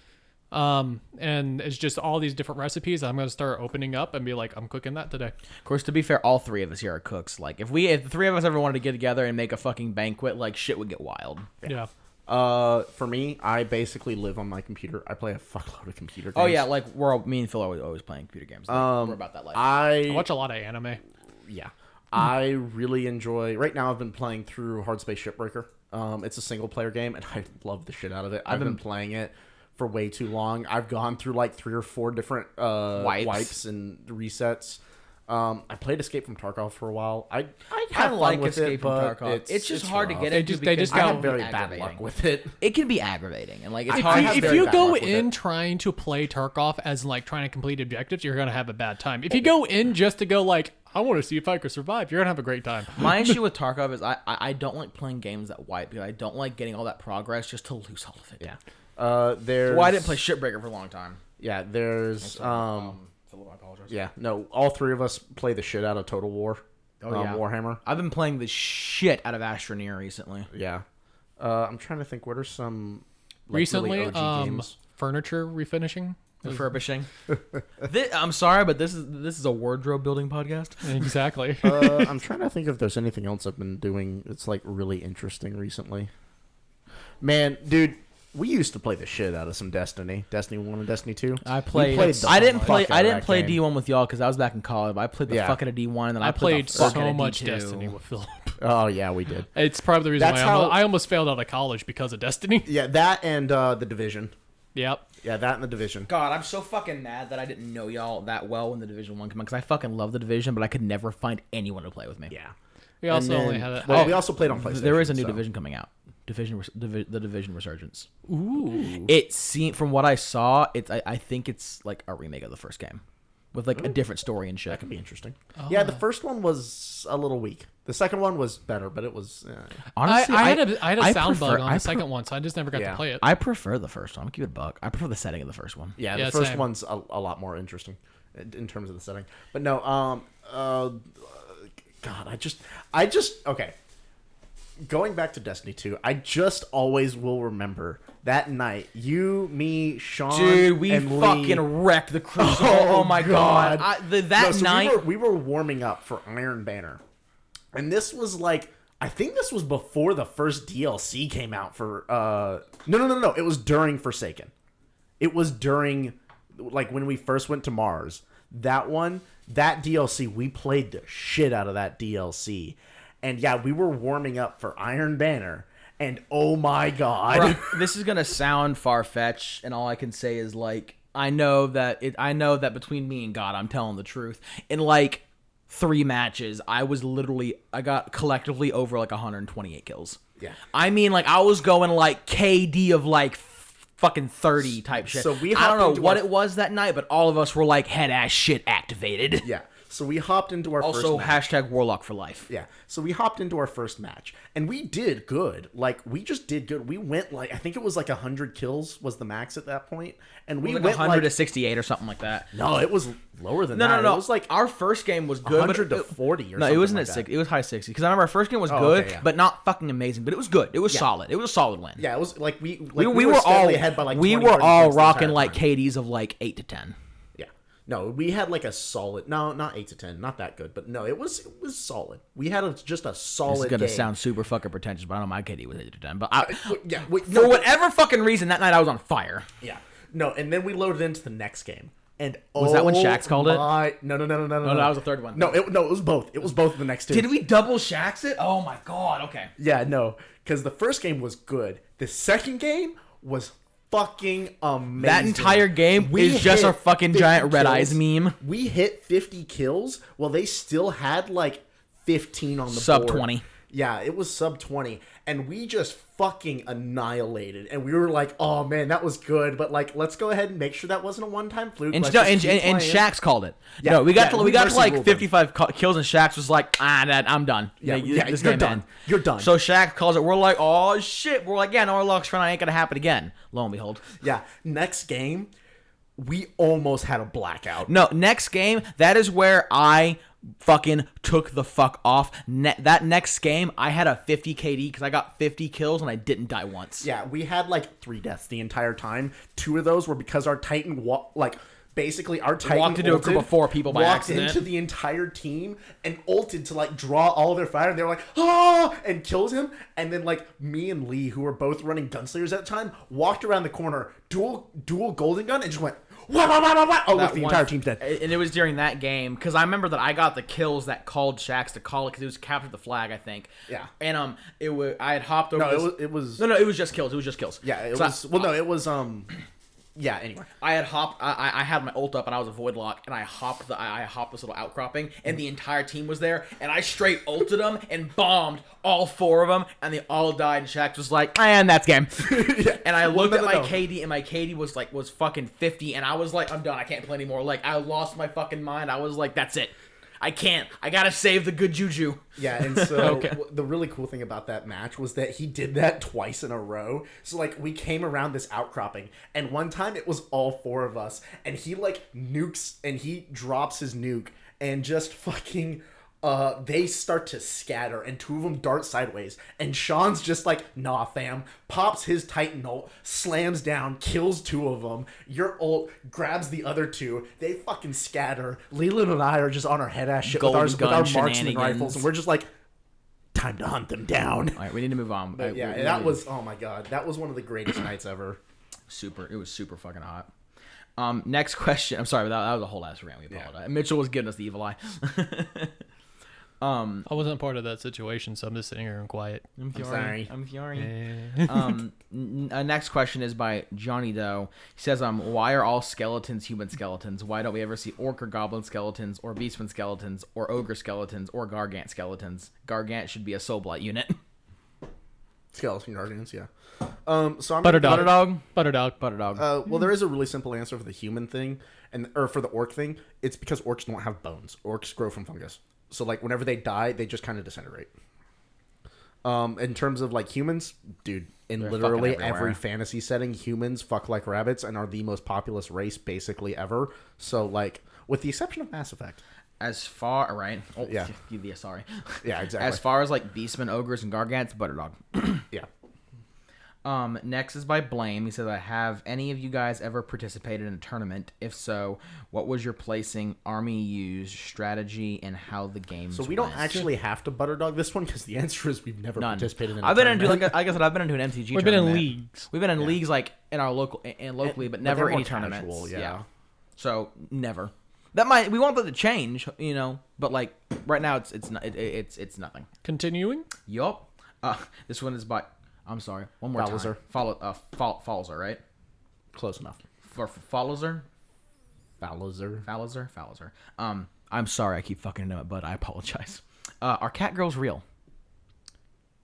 And it's just all these different recipes. I'm gonna start opening up and be like, I'm cooking that today. Of course, to be fair, all three of us here are cooks. Like, if the three of us ever wanted to get together and make a fucking banquet, like, shit would get wild. Yeah. For me, I basically live on my computer. I play a fuckload of computer games. Oh yeah, like me and Phil are always playing computer games. We're about that life. I watch a lot of anime. Yeah. I really enjoy. Right now, I've been playing through Hard Space Shipbreaker. It's a single player game, and I love the shit out of it. I've been playing it for way too long. I've gone through like 3 or 4 different wipes and resets. I played Escape from Tarkov for a while. I like Escape from Tarkov. It's just hard rough. to get into. They just got I had very bad luck with it. It can be aggravating, and like it's hard. If you go in trying to play Tarkov as like trying to complete objectives, you're gonna have a bad time. If you go in just to go like, I want to see if I can survive, you're gonna have a great time. My issue with Tarkov is I don't like playing games that wipe because I don't like getting all that progress just to lose all of it. Yeah. There's. Well, I didn't play Shipbreaker for a long time. Yeah, there's. Philip, I apologize. Yeah, no, all 3 of us play the shit out of Total War. Warhammer. I've been playing the shit out of Astroneer recently. Yeah. I'm trying to think. What are some recently really OG games? Furniture refinishing, refurbishing. I'm sorry, but this is a wardrobe building podcast. Exactly. I'm trying to think if there's anything else I've been doing that's like really interesting recently. Man, dude. We used to play the shit out of some Destiny 1 and Destiny 2. I didn't play D1 with y'all because I was back in college. But I played the fuck out of D1, and then I played so much Destiny with Philip. Oh yeah, we did. It's probably the reason why I almost failed out of college because of Destiny. Yeah, that and the Division. Yep. Yeah, that and the Division. God, I'm so fucking mad that I didn't know y'all that well when the Division 1 came out because I fucking love the Division, but I could never find anyone to play with me. Yeah. We also only had it. Well, we also played on PlayStation. There is a new Division coming out. The Division Resurgence. Ooh. It seemed from what I saw, I think it's like a remake of the first game with like a different story and shit. That could be interesting. Oh. Yeah, the first one was a little weak. The second one was better, but it was honestly. I had a sound bug on the second one, so I just never got to play it. I prefer the first one. I'm keep it a buck. I prefer the setting of the first one. Yeah, the first one's a lot more interesting in terms of the setting. But no, God, I just okay. Going back to Destiny 2, I just always will remember that night. You, me, Sean, dude, we and fucking Lee. wrecked the Crucible. Oh my god! Night, we were warming up for Iron Banner, and this was like, I think this was before the first DLC came out for. No. It was during Forsaken. It was during, like, when we first went to Mars. That DLC, we played the shit out of that DLC. And yeah, we were warming up for Iron Banner, and oh my god, bro, this is gonna sound far-fetched, and all I can say is like, I know that between me and God, I'm telling the truth. In like 3 matches, I got collectively over like 128 kills. Yeah, I mean, like I was going like KD of like fucking 30 type shit. So I don't know what it was that night, but all of us were like head ass shit activated. Yeah. So we hopped into our first match. Also, hashtag Warlock for life. Yeah. So we hopped into our first match. And we did good. Like, we just did good. We went, like, I think it was like 100 kills was the max at that point. And we went 100 to 68 or something like that. No, it was lower than that. No. It was like our first game was good. 100 to 40 or something. No, it wasn't at 60. It was high 60. Because I remember our first game was good, but not fucking amazing. But it was good. It was solid. It was a solid win. Yeah, it was like we were all ahead by like 20, we were all rocking like KDs of like 8 to 10. No, we had like a solid. No, not 8 to 10, not that good, but no, it was solid. We had just a solid. This is gonna game. Sound super fucking pretentious, but I don't know my KD was 8 to 10. But for whatever fucking reason, that night I was on fire. Yeah, no, and then we loaded into the next game, and was that when Shax called it? No, that was the third one. No, it was both. It was both of the next 2. Did we double Shax it? Oh my god. Okay. Yeah, no, because the first game was good. The second game was fucking amazing. That entire game is just a fucking giant red eyes meme. We hit 50 kills while they still had like 15 on the sub board. 20. Yeah, it was sub 20, and we just fucking annihilated. And we were like, "Oh man, that was good." But like, let's go ahead and make sure that wasn't a one-time fluke. And Let's and Shax called it. Yeah, No, we got yeah, to like ruled 55 kills, and Shax was like, I'm done. Yeah, This you're game, done. man. You're done. So Shax calls it. We're like, oh shit. We're like, yeah, no, our luck's run ain't gonna happen again. Lo and behold. Yeah, next game, we almost had a blackout. No, next game, that is where I fucking took the fuck off. That next game, I had a 50 KD because I got 50 kills and I didn't die once. Yeah, we had like 3 deaths the entire time. 2 of those were because our Titan basically our Titan walked into a group of 4 people by accident. Walked into the entire team and ulted to like draw all of their fire, and they were like, "Ah!" and kills him. And then like me and Lee, who were both running gunslingers at the time, walked around the corner, dual golden gun, and just went, "Wah, wah, wah, wah, wah." Oh, look, the entire team's dead. And it was during that game because I remember that I got the kills that called Shax to call it because it was captured the flag, I think. Yeah. And it was I had hopped over. No, it was it was just kills. It was just kills. Yeah, it was. It was Yeah. Anyway, I had hopped. I had my ult up and I was a void lock, and I hopped this little outcropping, and the entire team was there, and I straight ulted them and bombed all 4 of them, and they all died. And Shax was like, "And that's game." Yeah. And I looked at my KD, and my KD was fucking 50, and I was like, "I'm done. I can't play anymore." Like I lost my fucking mind. I was like, "That's it. I can't. I gotta save the good juju." Yeah, and so the really cool thing about that match was that he did that twice in a row. So like we came around this outcropping, and one time it was all 4 of us, and he like nukes, and he drops his nuke, and just fucking they start to scatter, and 2 of them dart sideways, and Sean's just like, "Nah, fam," pops his Titan ult, slams down, kills 2 of them. Your ult grabs the other 2. They fucking scatter. Leland and I are just on our head ass shit with our marksman rifles, and we're just like, time to hunt them down. All right, we need to move on. But yeah, that was, oh my god, that was one of the greatest nights ever. It was super fucking hot. Next question. I'm sorry, but that was a whole ass rant. We apologize. Yeah. Mitchell was giving us the evil eye. I wasn't part of that situation, so I'm just sitting here and quiet. I'm sorry. Next question is by Johnny Doe. He says, why are all skeletons human skeletons? Why don't we ever see orc or goblin skeletons, or beastman skeletons, or ogre skeletons, or gargant skeletons? Gargant should be a soul blight unit. Skeleton guardians, yeah. So I'm Butter dog. Well, there is a really simple answer for the human thing, or for the orc thing. It's because orcs don't have bones. Orcs grow from fungus. So, like, whenever they die, they just kind of disintegrate. In terms of, like, humans, dude, in They're literally fucking everywhere. every fantasy setting, humans fuck like rabbits and are the most populous race, basically, ever. So, like, with the exception of Mass Effect. As far, right? Oh, yeah. Sorry. Yeah, exactly. As far as, like, beastmen, ogres, and gargants, Butterdog. Yeah. Next is by Blame. He says, have any of you guys ever participated in a tournament? If so, what was your placing, army used, strategy, and how the games So we don't actually have to Butterdog this one because the answer is we've never participated in a tournament. Like I said, I've been into an MTG We've tournament. been in leagues. We've been in leagues, like, in our local, and locally, but never any tournaments. Casual, yeah. So, never. We want that to change, but, like, right now, it's nothing. Continuing? Yup. This one is by... I'm sorry. One more time. Falzer, right? Close enough. For Falzer? Falzer. I'm sorry I keep fucking into it, but I apologize. Are cat girls real?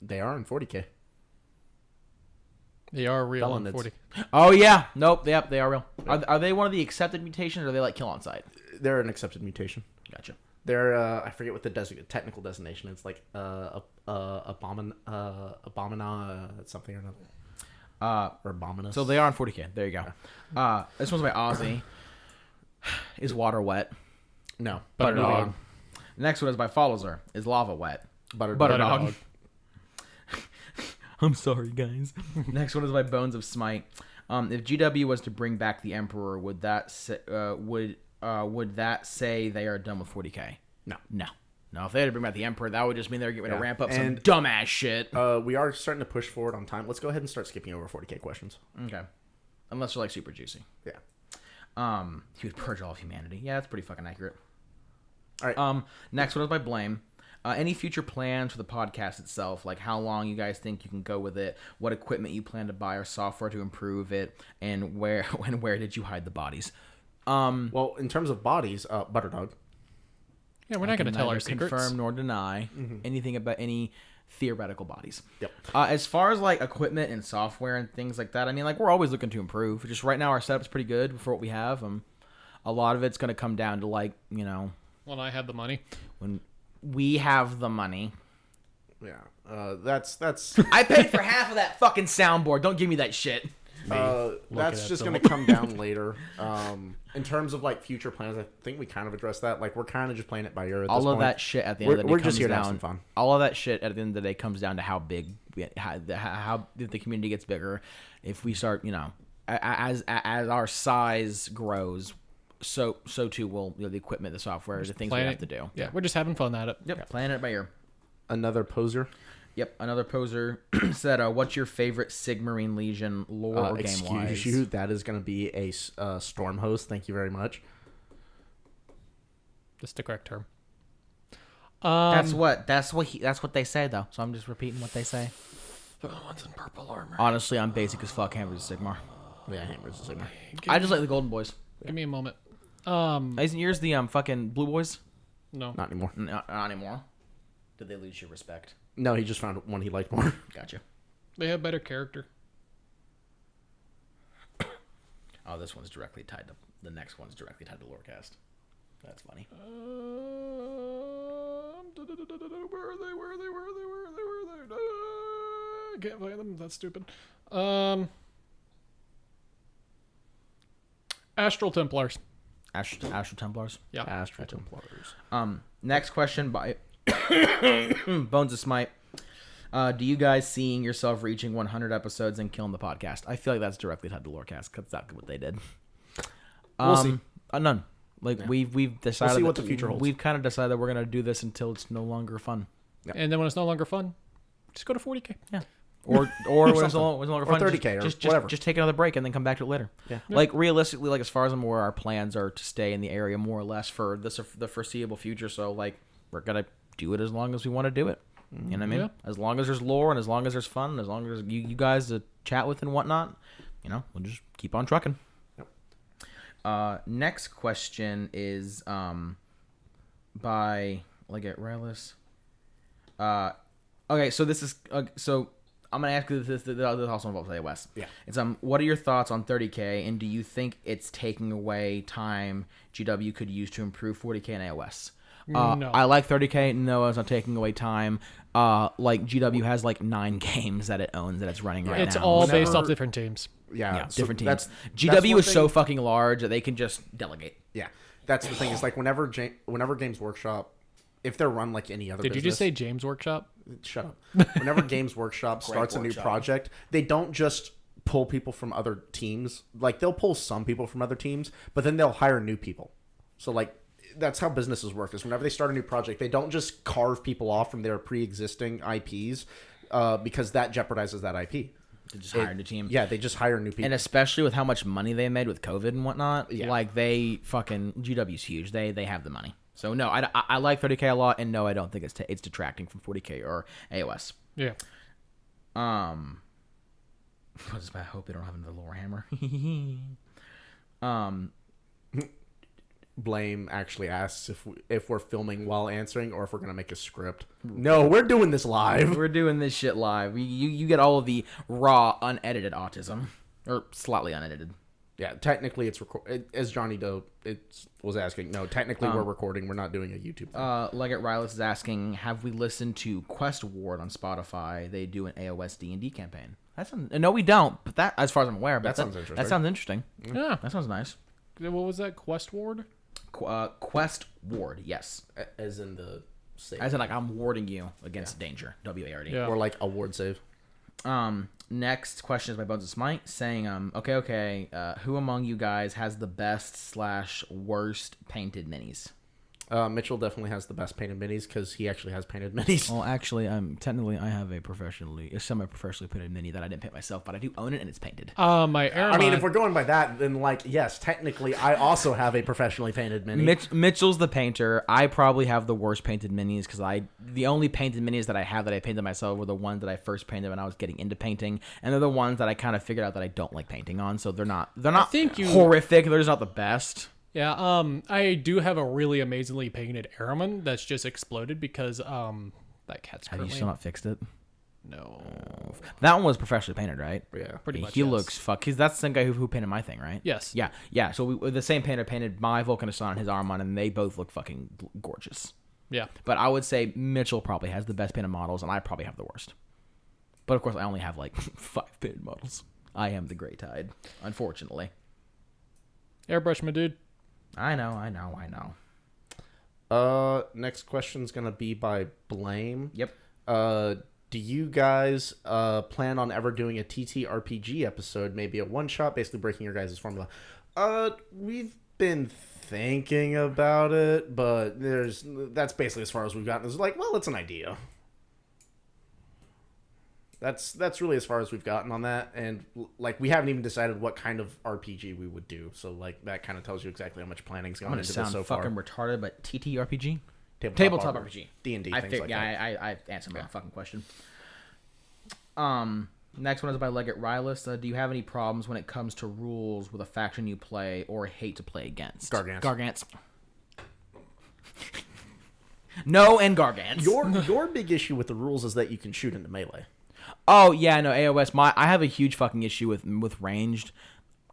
They are in 40K. They are real in Felonids. 40. Oh, yeah. Nope. Yep, they are real. Are they one of the accepted mutations, or are they, like, kill on sight? They're an accepted mutation. Gotcha. They're I forget what the technical designation. It's like abomina something or another. Or abominus. So they are on 40K. There you go. This one's by Ozzy. Is water wet? No. Butterdog. The next one is by Falzer. Is lava wet? Butterdog. I'm sorry, guys. Next one is by Bones of Smite. If GW was to bring back the Emperor, would that say they are done with 40K? No. If they had to bring back the Emperor, that would just mean they were getting ready to ramp up some dumbass shit. We are starting to push forward on time. Let's go ahead and start skipping over 40K questions. Okay. Unless they're, like, super juicy. Yeah. He would purge all of humanity. Yeah, that's pretty fucking accurate. All right. Next one is by Blame. Any future plans for the podcast itself? Like, how long you guys think you can go with it? What equipment you plan to buy or software to improve it? And where did you hide the bodies? Well, in terms of bodies, Butterdog. Yeah, we're not going to tell our secrets. Confirm nor deny anything about any theoretical bodies. Yep. As far as like equipment and software and things like that, I mean, like we're always looking to improve. Just right now, our setup's pretty good for what we have. A lot of it's going to come down to like, you know, when I have the money. When we have the money. Yeah. That's. I paid for half of that fucking soundboard. Don't give me that shit. That's just going to come down later. In terms of like future plans, I think we kind of addressed that. Like we're kind of just playing it by ear. At all this of point. That shit at the end of the day we're comes just here to down. have some fun. All of that shit at the end of the day comes down to how big, how if the community gets bigger. If we start, you know, as our size grows, so too will, you know, the equipment, the software, the things we have to do. Yeah, we're just having fun at it. Yep, playing it by ear. Another poser. Yep, another poser said, "What's your favorite Sigmarine Legion lore or game wise?" Excuse you, that is going to be a storm host. Thank you very much. That's the correct term. That's what they say though. So I'm just repeating what they say. The one's in purple armor. Honestly, I'm basic as fuck. Hammers of Sigmar. Yeah, Hammers of Sigmar. I just like the Golden Boys. Give me a moment. Isn't yours the fucking Blue Boys? No, not anymore. Not anymore. Did they lose your respect? No, he just found one he liked more. Gotcha. They have better character. Oh, this one's directly tied to the next one's directly tied to Lorecast. That's funny. Where are they? I can't find them. That's stupid. Astral Templars. Astral Templars. Yeah. Astral Templars. Next question by Bones of Smite. Do you guys seeing yourself reaching 100 episodes and killing the podcast? I feel like that's directly tied to Lorecast because that's what they did. We'll see. None. Like yeah. we've decided. We'll see what the future holds. We've kind of decided that we're gonna do this until it's no longer fun. Yep. And then when it's no longer fun, just go to 40K. Yeah. Or when it's no longer fun, 30K just whatever. Just take another break and then come back to it later. Yeah. Like realistically, like as far as I'm aware, our plans are to stay in the area more or less for the foreseeable future. So like we're gonna do it as long as we want to do it. You know what I mean? Yeah. As long as there's lore and as long as there's fun, and as long as you guys to chat with and whatnot, you know, we'll just keep on trucking. Yep. Next question is by Legate Relius. Okay, so this is so I'm gonna ask you this also involves AOS. Yeah. It's what are your thoughts on 30K, and do you think it's taking away time GW could use to improve 40K and AOS? No. I like 30K. No, it's not taking away time. Like GW has like 9 games that it owns that it's running right now. It's all based off different teams. Yeah, so different teams. GW is so fucking large that they can just delegate. Yeah, that's the thing. Is like whenever Games Workshop, if they're run like any other Did business, you just say James Workshop? Shut up. Whenever Games Workshop starts a new project, they don't just pull people from other teams. Like they'll pull some people from other teams, but then they'll hire new people. So like that's how businesses work. Is whenever they start a new project, they don't just carve people off from their pre-existing IPs because that jeopardizes that IP. They just hire a new team. Yeah, they just hire new people. And especially with how much money they made with COVID and whatnot, like they fucking GW's huge. They have the money. So no, I like 30K a lot, and no, I don't think it's detracting from 40K or AOS. Yeah. I hope they don't have another lore hammer. Blame actually asks if we're filming while answering or if we're gonna make a script. No, we're doing this live. We're doing this shit live. You get all of the raw, unedited autism, or slightly unedited. Yeah, technically it's as Johnny Doe was asking. No, technically we're recording. We're not doing a YouTube thing. Legate Rylis is asking, have we listened to Quest Ward on Spotify? They do an AOS D&D campaign. No, we don't. But that, as far as I'm aware, but sounds interesting. That sounds interesting. Yeah, that sounds nice. What was that? Quest Ward? Quest Ward, yes. As in the save. As in like I'm warding you against danger. WARD. Yeah. Or like a ward save. Next question is by Bones of Smite saying, okay, who among you guys has the best / worst painted minis? Mitchell definitely has the best painted minis because he actually has painted minis. Well, actually, technically I have a semi-professionally painted mini that I didn't paint myself, but I do own it and it's painted. My Aramon. I mean, if we're going by that, then like yes, technically I also have a professionally painted mini. Mitchell's the painter. I probably have the worst painted minis because the only painted minis that I have that I painted myself were the ones that I first painted when I was getting into painting, and they're the ones that I kind of figured out that I don't like painting on. So they're not horrific. They're just not the best. Yeah, I do have a really amazingly painted airman that's just exploded because that cat's Have you currently still not fixed it? no, That one was professionally painted, right? Yeah. pretty much. He yes. looks Cause that's the same guy who painted my thing, right? Yes. Yeah. So the same painter painted my Vulcanison and his arm on, and they both look fucking gorgeous. Yeah. But I would say Mitchell probably has the best painted models, and I probably have the worst. But of course, I only have like 5 painted models. I am the Grey Tide, unfortunately. Airbrush, my dude. I know. Next question's gonna be by Blame. Yep. Do you guys plan on ever doing a TTRPG episode? Maybe a one shot, basically breaking your guys' formula. We've been thinking about it, but that's basically as far as we've gotten. It's like, well, it's an idea. That's really as far as we've gotten on that, and like we haven't even decided what kind of RPG we would do. So like that kind of tells you exactly how much planning's gone into this so far. fucking retarded, but TTRPG, Tabletop RPG, D&D, I things think like yeah, that. I answered my fucking question. Next one is by Leggett Rylus. Do you have any problems when it comes to rules with a faction you play or hate to play against? Gargants. No, and Gargants. Your big issue with the rules is that you can shoot into melee. Oh yeah, no, AOS. I have a huge fucking issue with ranged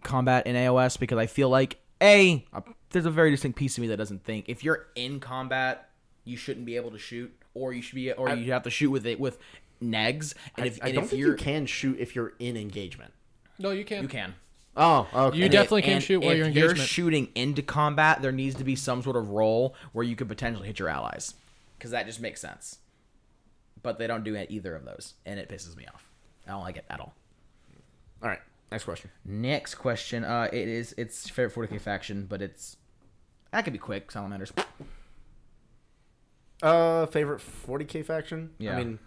combat in AOS because I feel like there's a very distinct piece of me that doesn't think if you're in combat you shouldn't be able to shoot, or you have to shoot with negs. And I don't think you can shoot if you're in engagement. No, you can. You can. Oh, okay. You definitely can shoot while you're in engagement. If you're shooting into combat, there needs to be some sort of roll where you could potentially hit your allies, because that just makes sense. But they don't do either of those, and it pisses me off. I don't like it at all. All right, next question. Next question. It's favorite 40k faction, but that could be quick. Salamanders. Favorite 40k faction? Yeah. I mean,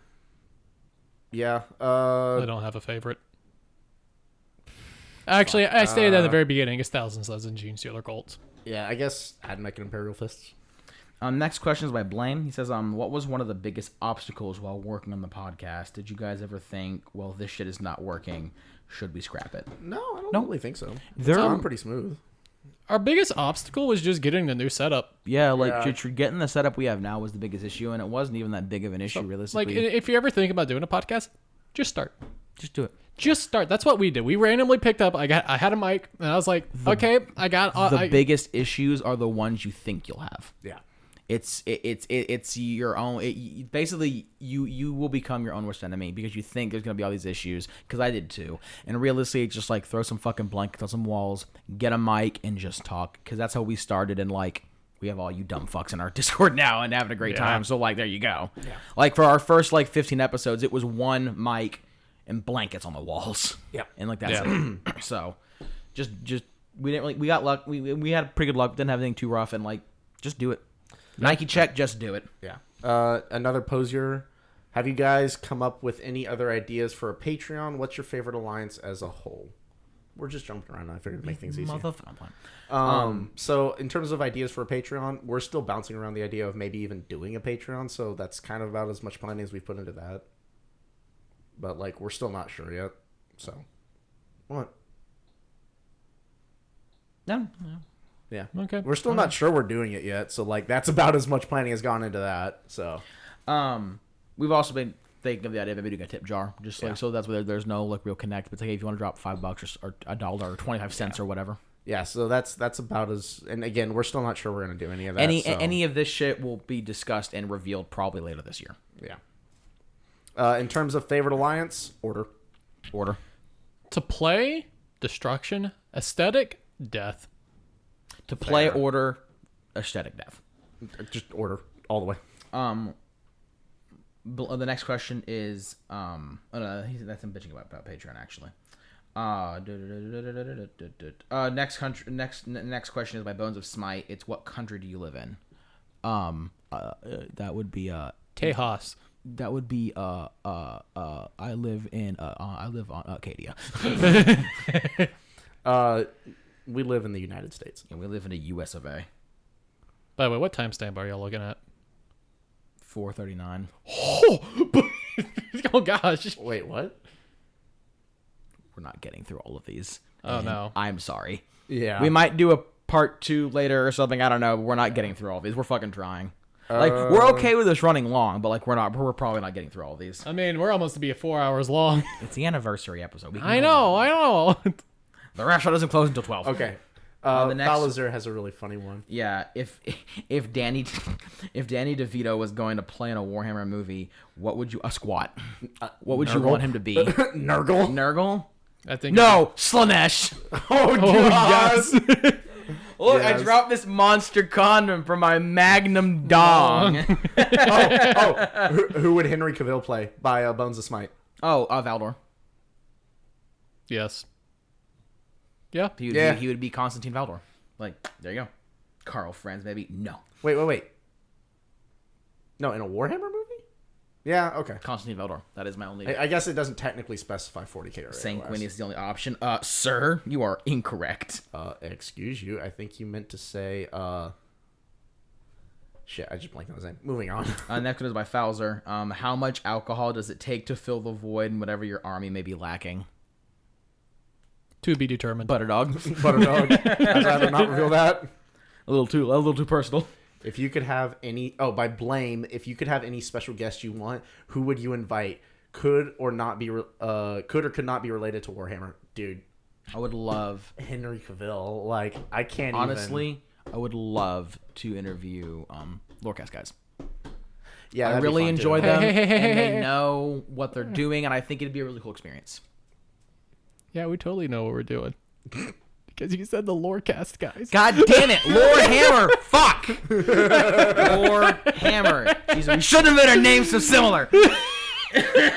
yeah. I don't have a favorite. Actually, I stated at the very beginning, it's Thousand Suns and Gene Stealer Colts. Yeah, I guess I'd make an Imperial Fists. Next question is by Blame. He says, what was one of the biggest obstacles while working on the podcast? Did you guys ever think, well, this shit is not working, should we scrap it? No, I don't really think so. They're I'm pretty smooth. Our biggest obstacle was just getting the new setup. Yeah, getting the setup we have now was the biggest issue, and it wasn't even that big of an issue, realistically. Like, if you ever think about doing a podcast, just start. Just do it. Just start. That's what we did. We randomly picked up. I had a mic, and I was like, okay, I got the biggest issues are the ones you think you'll have. Yeah. It's your own. Basically, you will become your own worst enemy because you think there's gonna be all these issues. Because I did too. And realistically, it's just like throw some fucking blankets on some walls, get a mic, and just talk. Because that's how we started. And like we have all you dumb fucks in our Discord now and having a great time. So like there you go. Yeah. Like for our first 15 episodes, it was one mic and blankets on the walls. Yeah. And like that's it. So just we got luck. We had pretty good luck. Didn't have anything too rough, and just do it. Nike check, just do it. Yeah. Another posier. Have you guys come up with any other ideas for a Patreon? What's your favorite alliance as a whole? We're just jumping around. I figured to make things easier. So in terms of ideas for a Patreon, we're still bouncing around the idea of maybe even doing a Patreon. So that's kind of about as much planning as we've put into that. But we're still not sure yet. So what? No. Yeah. Okay. We're still not sure we're doing it yet. So that's about as much planning has gone into that. So we've also been thinking of the idea of maybe doing a tip jar, just so that's where there's no real connect. But it's if you want to drop $5 or $1 or 25 cents or whatever. Yeah, so that's about as. And again, we're still not sure we're gonna do any of that. Any of this shit will be discussed and revealed probably later this year. Yeah. In terms of favorite alliance, Order. To play, Destruction. Aesthetic, Death. To play Order, aesthetic, Death. Just Order all the way. The next question is that's him bitching about Patreon actually. Next question is by Bones of Smite. It's what country do you live in? That would be Tejas. That would be I live on Acadia. We live in the United States. And we live in the US of A. By the way, what timestamp are y'all looking at? 4:39. Oh gosh. Wait, what? We're not getting through all of these. Oh no. I'm sorry. Yeah. We might do a part 2 later or something. I don't know. We're not getting through all these. We're fucking trying. Like, we're okay with this running long, but like we're probably not getting through all these. I mean, we're almost to be 4 hours long. It's the anniversary episode. I know. The restaurant doesn't close until 12. Okay. The next Falazar has a really funny one. Yeah, if Danny DeVito was going to play in a Warhammer movie, what would you squat? What would you want him to be? Nurgle. Nurgle? I think No, Slanesh. Oh yes. Look, Yes. I dropped this monster condom from my Magnum dong. Who would Henry Cavill play by Bones of Smite? Valdor. Yes. Yeah. He would be Constantine Valdor. Like, there you go. Carl Franz, maybe. No. Wait. No, in a Warhammer movie? Yeah, okay. Constantine Valdor. That is my only... I guess it doesn't technically specify 40k or Sanguine is the only option. Sir, you are incorrect. Excuse you. I think you meant to say, shit, I just blanked on his name. Moving on. Next one is by Falzer. How much alcohol does it take to fill the void in whatever your army may be lacking? To be determined. Butterdog. Butterdog. I'd rather not reveal that. A little too personal. If you could have any... Oh, by blame, if you could have any special guest you want, who would you invite? Could or could not be related to Warhammer? Dude. I would love... Henry Cavill. Like, I can't Honestly, I would love to interview Lorecast guys. Yeah, I really enjoy them, and they know what they're doing, and I think it'd be a really cool experience. Yeah, we totally know what we're doing. Because you said the Lorecast guys. God damn it! Lore Hammer! Fuck! Lore Hammer. Jesus, we shouldn't have made our names so similar.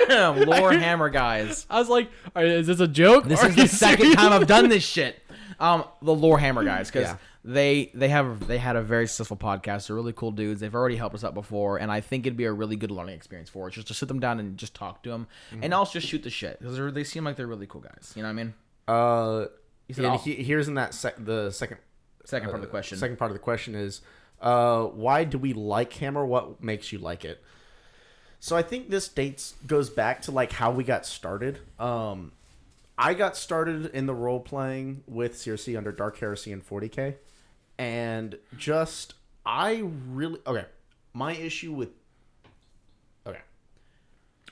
Lore Hammer guys. I was like, is this a joke? This is the second time I've done this shit. The Lore Hammer guys, because they had a very successful podcast. They're really cool dudes. They've already helped us out before, and I think it'd be a really good learning experience for us just to sit them down and just talk to them, and also just shoot the shit because they seem like they're really cool guys. You know what I mean? Here's in that the second part of the question. Second part of the question is, why do we like Hammer? What makes you like it? So I think this goes back to like how we got started. I got started in the role playing with CRC under Dark Heresy and 40k, and my issue with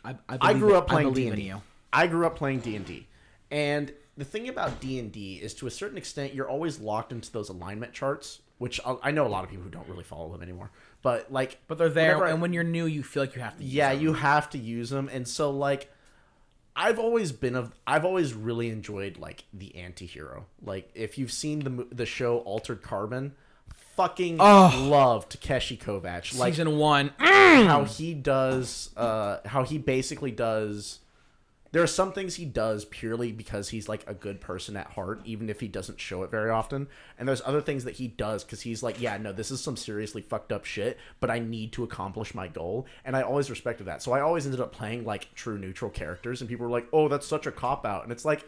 I grew up playing D&D. I grew up playing D&D, and the thing about D&D is, to a certain extent, you're always locked into those alignment charts, which I know a lot of people who don't really follow them anymore. But they're there, and when you're new, you feel like you have to use them. Yeah, you have to use them. And so, like, I've always really enjoyed, like, the anti-hero. Like, if you've seen the show Altered Carbon, fucking love Takeshi Kovacs. Like, Season 1. How he basically does... There are some things he does purely because he's, like, a good person at heart, even if he doesn't show it very often. And there's other things that he does because he's like, yeah, no, this is some seriously fucked up shit, but I need to accomplish my goal. And I always respected that. So I always ended up playing, like, true neutral characters, and people were like, oh, that's such a cop-out. And it's like...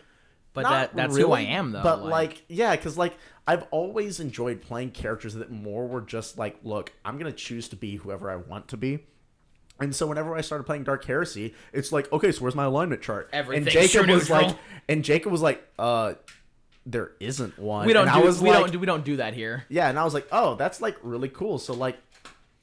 But that's really who I am, though. But, like yeah, because, like, I've always enjoyed playing characters that more were just like, look, I'm going to choose to be whoever I want to be. And so whenever I started playing Dark Heresy, it's like, okay, so where's my alignment chart? Everything's and Jacob was like, there isn't one. We don't do that here. Yeah, and I was like, oh, that's like really cool. So like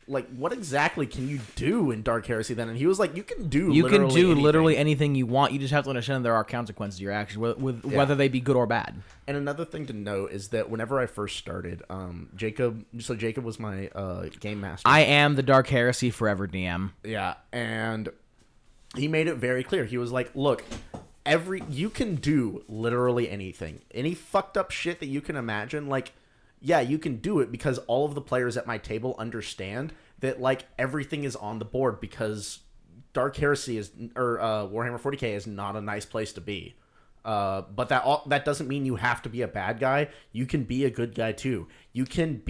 what exactly can you do in Dark Heresy then? And he was like, you can do literally anything you want. You just have to understand there are consequences to your actions, whether they be good or bad. And another thing to note is that whenever I first started, Jacob was my game master. I am the Dark Heresy Forever DM. Yeah, and he made it very clear. He was like, look, you can do literally anything. Any fucked up shit that you can imagine, like, yeah, you can do it because all of the players at my table understand that, like, everything is on the board because Dark Heresy Warhammer 40k is not a nice place to be. But that doesn't mean you have to be a bad guy. You can be a good guy too. You can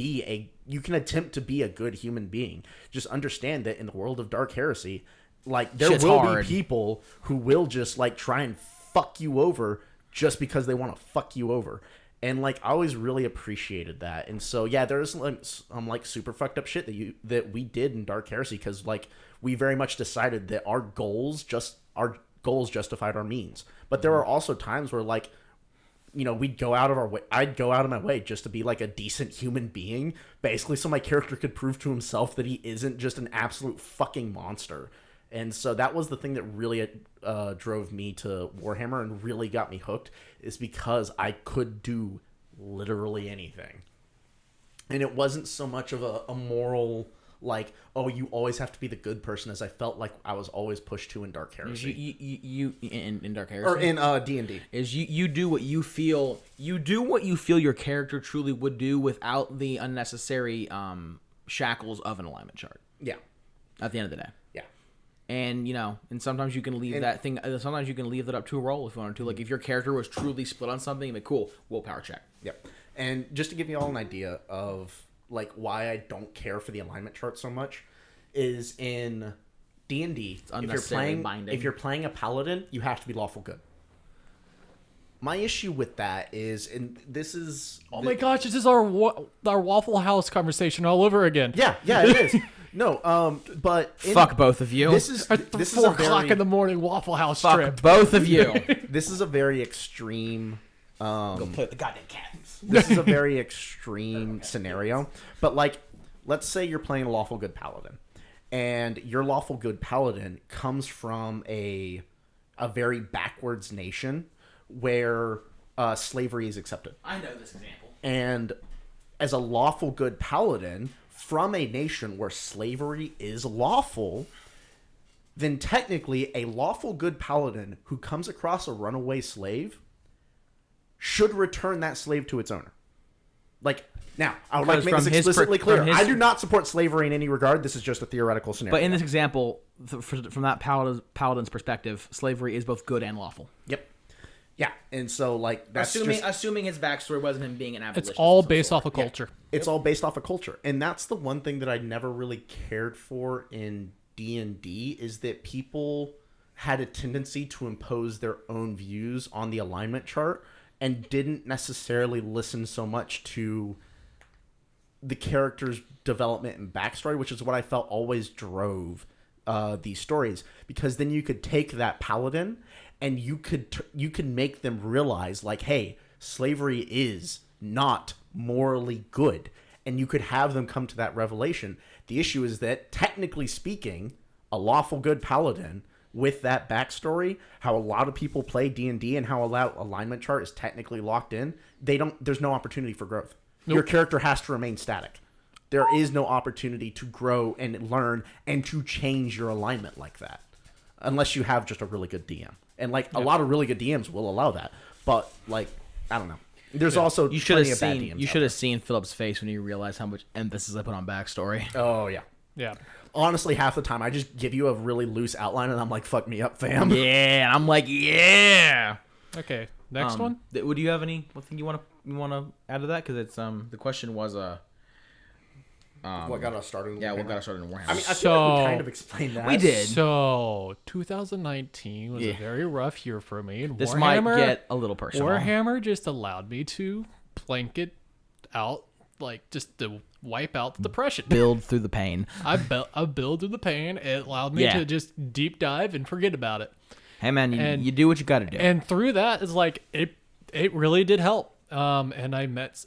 attempt to be a good human being. Just understand that in the world of Dark Heresy, like, there will be people who will just, like, try and fuck you over just because they want to fuck you over. And, like, I always really appreciated that. And so, yeah, there's some, like, super fucked up shit that we did in Dark Heresy because, like, we very much decided that our goals justified our means. But there are also times where, like, we'd go out of our way. I'd go out of my way just to be like a decent human being, basically, so my character could prove to himself that he isn't just an absolute fucking monster. And so that was the thing that really drove me to Warhammer and really got me hooked, is because I could do literally anything. And it wasn't so much of a moral, like, oh, you always have to be the good person, as I felt like I was always pushed to in Dark Heresy. You in Dark Heresy? Or in D&D. Is you do what you feel your character truly would do without the unnecessary shackles of an alignment chart. Yeah. At the end of the day. Yeah. And and sometimes you can leave sometimes you can leave that up to a roll if you wanted to. Like if your character was truly split on something, like cool, willpower check. Yep. And just to give you all an idea of like why I don't care for the alignment chart so much, is in D&D, if you're playing a paladin, you have to be lawful good. My issue with that is, and this is... Oh my gosh, this is our Waffle House conversation all over again. Yeah, it is. No, but... Fuck both of you. This is 4 o'clock in the morning Waffle House fuck trip. Both of you. This is a very extreme... Go play with the goddamn cats. This is a very extreme scenario. But, like, let's say you're playing a lawful good paladin, and your lawful good paladin comes from a very backwards nation where slavery is accepted. I know this example. And as a lawful good paladin from a nation where slavery is lawful, then technically a lawful good paladin who comes across a runaway slave should return that slave to its owner. Like, now, I would like to make this explicitly clear. I do not support slavery in any regard. This is just a theoretical scenario. But in this example, from that paladin's perspective, slavery is both good and lawful. Yep. Yeah, and so, like, that's assuming his backstory wasn't him being an abolitionist. It's all based off of culture. Yeah, it's all based off of culture. And that's the one thing that I never really cared for in D&D, is that people had a tendency to impose their own views on the alignment chart and didn't necessarily listen so much to the character's development and backstory, which is what I felt always drove these stories. Because then you could take that paladin and you could make them realize, like, hey, slavery is not morally good. And you could have them come to that revelation. The issue is that, technically speaking, a lawful good paladin with that backstory, how a lot of people play D&D and how alignment chart is technically locked in, there's no opportunity for growth. Nope. Your character has to remain static. There is no opportunity to grow and learn and to change your alignment like that, unless you have just a really good DM. And like a lot of really good DMs will allow that, but like, I don't know. There's also you should have seen Philip's face when he realized how much emphasis I put on backstory. Oh yeah. Yeah. Honestly, half the time I just give you a really loose outline and I'm like, fuck me up, fam. Yeah, and I'm like, yeah. Okay, next one. Would you have any thing you want to add to that? Because it's the question was what got us started in Warhammer? Yeah, what got us started in Warhammer. I mean, I feel like we kind of explained that. We did. So 2019 was a very rough year for me. And this might get a little personal. Warhammer just allowed me to blanket out, like, just to wipe out the depression. Build through the pain. I build through the pain. It allowed me to just deep dive and forget about it. Hey man, you do what you got to do. And through that, it's like it really did help. And I've met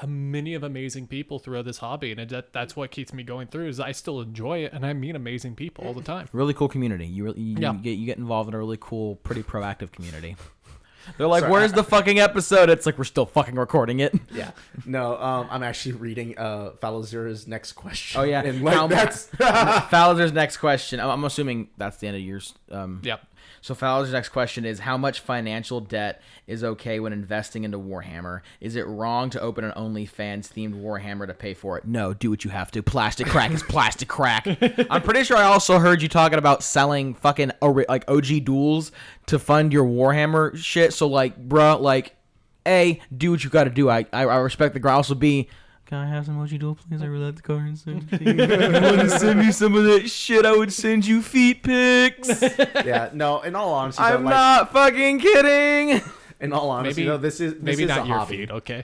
many of amazing people throughout this hobby, and that's what keeps me going through. Is I still enjoy it, and I meet amazing people all the time. Really cool community. You get involved in a really cool, pretty proactive community. They're like, "Where's the fucking episode?" It's like, we're still fucking recording it. Yeah. No, I'm actually reading Falazir's next question. Oh yeah, and like, that's Falazir's next question. I'm assuming that's the end of yours. Yep. So Fowler's next question is, how much financial debt is okay when investing into Warhammer? Is it wrong to open an OnlyFans themed Warhammer to pay for it? No, do what you have to. Plastic crack is plastic crack. I'm pretty sure I also heard you talking about selling fucking like OG duels to fund your Warhammer shit. So like, bruh, like, A, do what you got to do. I respect the girl. Also, B, can I have some OG duel, please? I really like the currency. You want to send me some of that shit? I would send you feet pics. Yeah, no, in all honesty, I'm not fucking kidding. In all honesty, this is not a your hobby. feet, okay?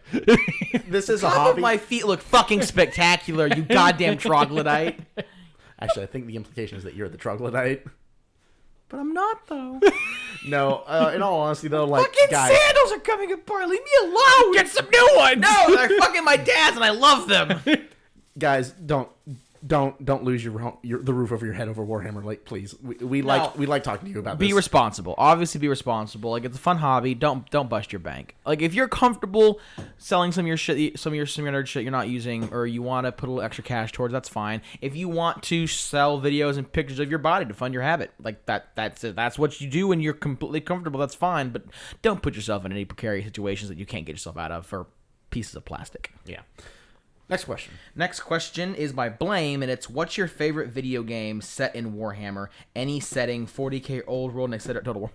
This is a hobby. My feet look fucking spectacular, you goddamn troglodyte. Actually, I think the implication is that you're the troglodyte. But I'm not, though. No, in all honesty, though, like, Fucking guys, sandals are coming apart. Leave me alone. Get some new ones. No, they're fucking my dad's, and I love them. guys, don't lose the roof over your head over Warhammer. Like, please, we like talking to you about this. Be responsible. Obviously, be responsible. Like, it's a fun hobby. Don't bust your bank. Like, if you're comfortable selling some of your shit, some of your nerd shit you're not using, or you want to put a little extra cash towards, that's fine. If you want to sell videos and pictures of your body to fund your habit, like that's it. That's what you do when you're completely comfortable. That's fine. But don't put yourself in any precarious situations that you can't get yourself out of for pieces of plastic. Yeah. Next question. Next question is by Blame, and it's, what's your favorite video game set in Warhammer? Any setting, 40k, old world, etc. Total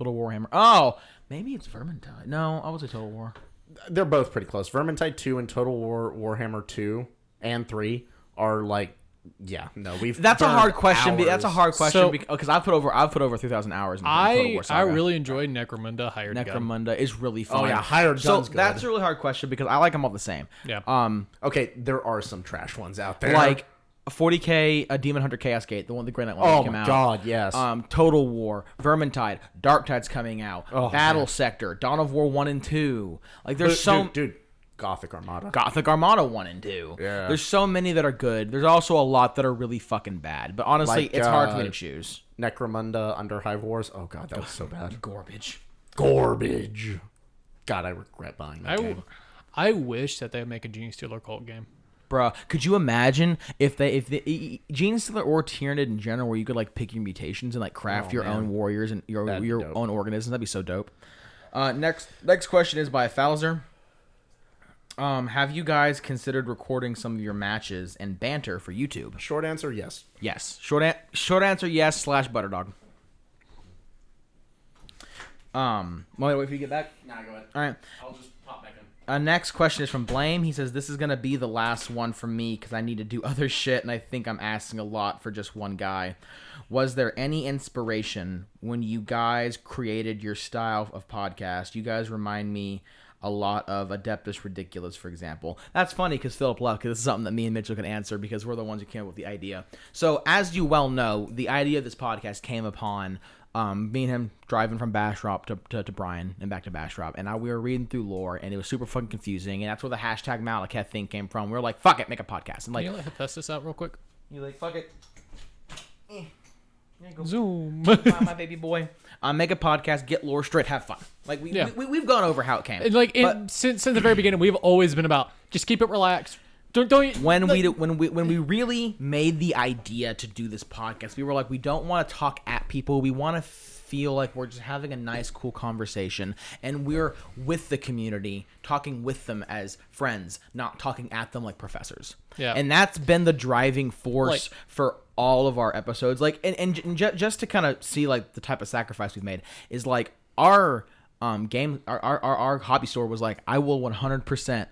Warhammer. Oh, maybe it's Vermintide. No, I would say Total War. They're both pretty close. Vermintide 2 and Total War Warhammer 2 and 3 are like, yeah, no, we've. That's a hard question. Hours. That's a hard question because I've put over 3,000 hours. In Total War Saga. I really enjoyed Necromunda Hired Gun. Necromunda is really fun. Oh yeah, Hired Gun's good. That's a really hard question because I like them all the same. Yeah. Okay, there are some trash ones out there. Like 40k, a Demon Hunter Chaos Gate, the Grey Knight one that came out. Oh god, yes. Total War, Vermintide, Darktide's coming out, Battle Sector, Dawn of War 1 and 2. Like there's dude, Gothic Armada 1 and 2. Yeah. There's so many that are good. There's also a lot that are really fucking bad. But honestly, like, it's hard for me to choose. Necromunda Under Hive Wars. Oh god, that was so bad. Garbage. God, I regret buying that game. I wish that they would make a Gene Stealer cult game. Bruh, could you imagine if Gene Stealer or Tyranid in general, where you could like pick your mutations and like craft your own warriors and your own organisms? That'd be so dope. Next question is by Falzer. Have you guys considered recording some of your matches and banter for YouTube? Short answer, yes. Yes. Short answer, yes. / Butterdog. Want me to wait for you to get back? Nah, go ahead. All right. I'll just pop back in. Next question is from Blame. He says, this is going to be the last one for me because I need to do other shit, and I think I'm asking a lot for just one guy. Was there any inspiration when you guys created your style of podcast? You guys remind me a lot of Adeptus Ridiculous, for example. That's funny because Philip left, because this is something that me and Mitchell can answer because we're the ones who came up with the idea. So, as you well know, the idea of this podcast came upon me and him driving from Bastrop to Bryan and back to Bastrop, and we were reading through lore, and it was super fucking confusing, and that's where the hashtag Malekith thing came from. We were like, fuck it, make a podcast. And like, Can you test this out real quick? you like, fuck it. There you go. Zoom. my baby boy. Make a podcast, get lore straight, have fun. Like we've gone over how it came. And like since the very beginning, we've always been about just keep it relaxed. Don't when we really made the idea to do this podcast, we were like, we don't want to talk at people. We want to feel like we're just having a nice, cool conversation, and we're with the community, talking with them as friends, not talking at them like professors. Yeah. And that's been the driving force for all of our episodes. Like, and just to kind of see like the type of sacrifice we've made is like our our hobby store was like, I will 100%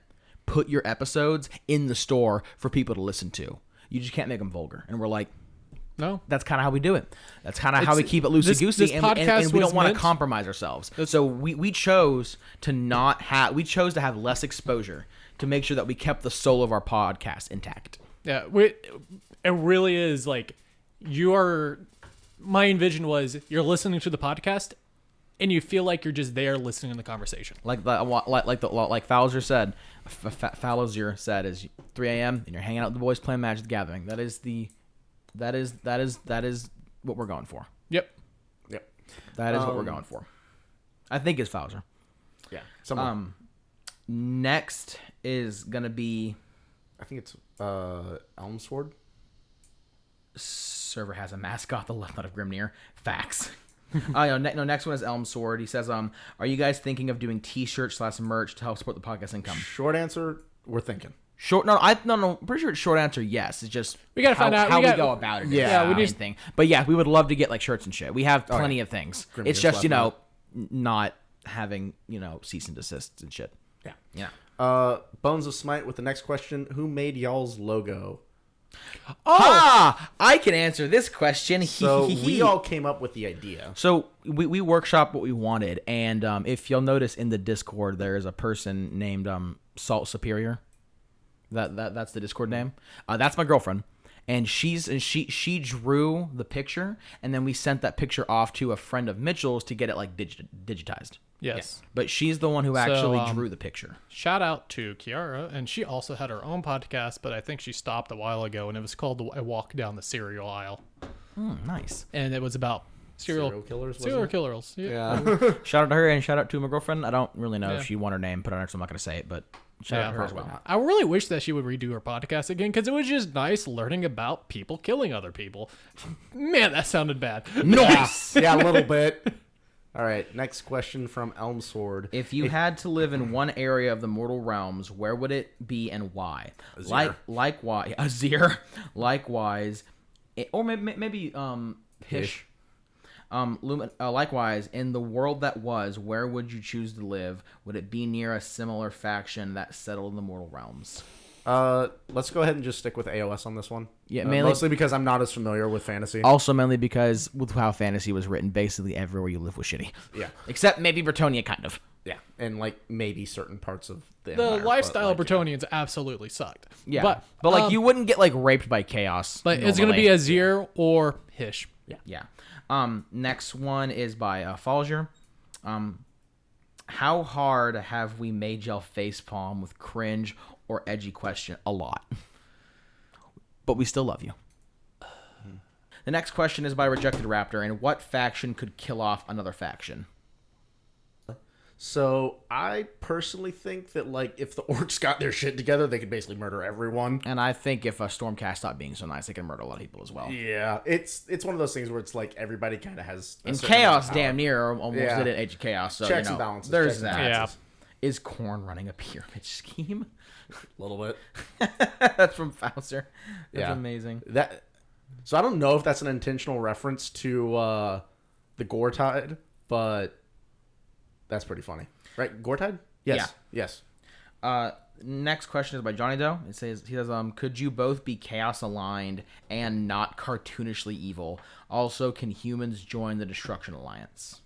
put your episodes in the store for people to listen to. You just can't make them vulgar. And we're like, no, that's kind of how we do it. That's kind of how we keep it loosey-goosey, and we don't want to compromise ourselves. So we chose to have less exposure to make sure that we kept the soul of our podcast intact. Yeah, it really is like my envision was you're listening to the podcast and you feel like you're just there listening to the conversation. Like Falzer said, Falzer said is 3 a.m. and you're hanging out with the boys playing Magic the Gathering. That is what we're going for. Yep. That is what we're going for. I think it's Falzer. Yeah. Next is gonna be, I think it's Elmsword. Server has a mascot, the Left Nut of Grimnir. Facts. Next one is Elm Sword. He says, are you guys thinking of doing t-shirts / merch to help support the podcast income? Short answer, we're thinking. Pretty sure it's short answer, yes. It's just we gotta find out how we go about it. Yeah, we need thing. But yeah, we would love to get like shirts and shit. We have plenty of things. Grimnir's it's just left not having cease and desists and shit. Yeah. Bones of Smite with the next question: who made y'all's logo? I can answer this question. So we all came up with the idea. So we workshopped what we wanted, and if you'll notice in the Discord, there is a person named Salt Superior. That's the Discord name. That's my girlfriend, and she drew the picture, and then we sent that picture off to a friend of Mitchell's to get it like digitized. Yes. Yeah. But she's the one who actually drew the picture. Shout out to Kiara, and she also had her own podcast, but I think she stopped a while ago, and it was called A Walk Down the Cereal Aisle. Nice. And it was about serial killers. Serial killers. Yeah. Shout out to her and shout out to my girlfriend. I don't really know if she won her name, put on her, so I'm not going to say it, but shout out to her as well. I really wish that she would redo her podcast again because it was just nice learning about people killing other people. Man, that sounded bad. Nice. Yeah, a little bit. All right, next question from Elmsword. If you had to live in one area of the mortal realms, where would it be and why? Likewise, Azir. Likewise, or maybe Hish. Likewise, in the world that was, where would you choose to live? Would it be near a similar faction that settled in the mortal realms? Let's go ahead and just stick with AOS on this one. Yeah, mainly mostly because I'm not as familiar with fantasy. Also, mainly because with how fantasy was written, basically everywhere you live was shitty. Yeah, except maybe Bretonnia, kind of. Yeah, and like maybe certain parts of the Empire, lifestyle of like, Bretonians absolutely sucked. Yeah, but like you wouldn't get like raped by chaos. But it's gonna be Azir or Hish. Yeah. Next one is by Falger. How hard have we made y'all facepalm with cringe or edgy question? A lot. But we still love you. The next question is by Rejected Raptor. And what faction could kill off another faction? So I personally think that like if the orcs got their shit together, they could basically murder everyone. And I think if a Stormcast stopped being so nice, they can murder a lot of people as well. Yeah, it's one of those things where it's like everybody kind of has. And Chaos damn near almost did it Age of Chaos. So checks and balances. There's that. Yeah. Is Korn running a pyramid scheme? A little bit. That's from Fauser. That's Yeah. amazing. So I don't know if that's an intentional reference to the Gortide, but that's pretty funny, right? Gortide? Yes. Yeah. Yes. Next question is by Johnny Doe. He says, could you both be chaos aligned and not cartoonishly evil? Also, can humans join the Destruction Alliance?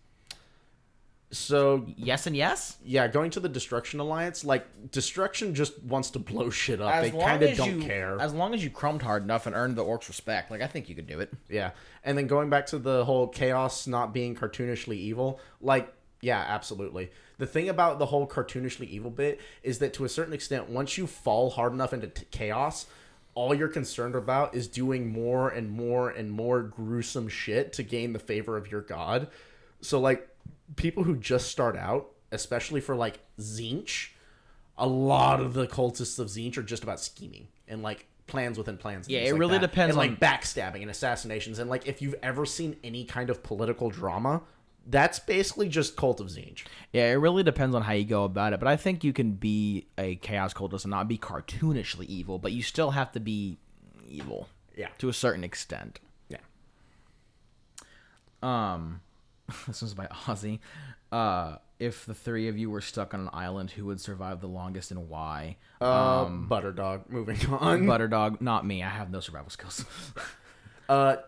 So yes and yes? Yeah, going to the Destruction Alliance, like Destruction just wants to blow shit up. They kind of don't care. As long as you crumbed hard enough and earned the orcs' respect, like I think you could do it. Yeah. And then going back to the whole chaos not being cartoonishly evil, like yeah, absolutely. The thing about the whole cartoonishly evil bit is that to a certain extent, once you fall hard enough into chaos, all you're concerned about is doing more and more and more gruesome shit to gain the favor of your god. So like people who just start out, especially for like Tzeentch, a lot of the cultists of Tzeentch are just about scheming and like plans within plans. And yeah, things it like really that. depends and, on like backstabbing and assassinations. And like if you've ever seen any kind of political drama, that's basically just Cult of Tzeentch. Yeah, it really depends on how you go about it. But I think you can be a chaos cultist and not be cartoonishly evil, but you still have to be evil. Yeah. To a certain extent. Yeah. This one's by Ozzy. If the three of you were stuck on an island, who would survive the longest and why? Butterdog. Moving on. Butterdog, not me. I have no survival skills.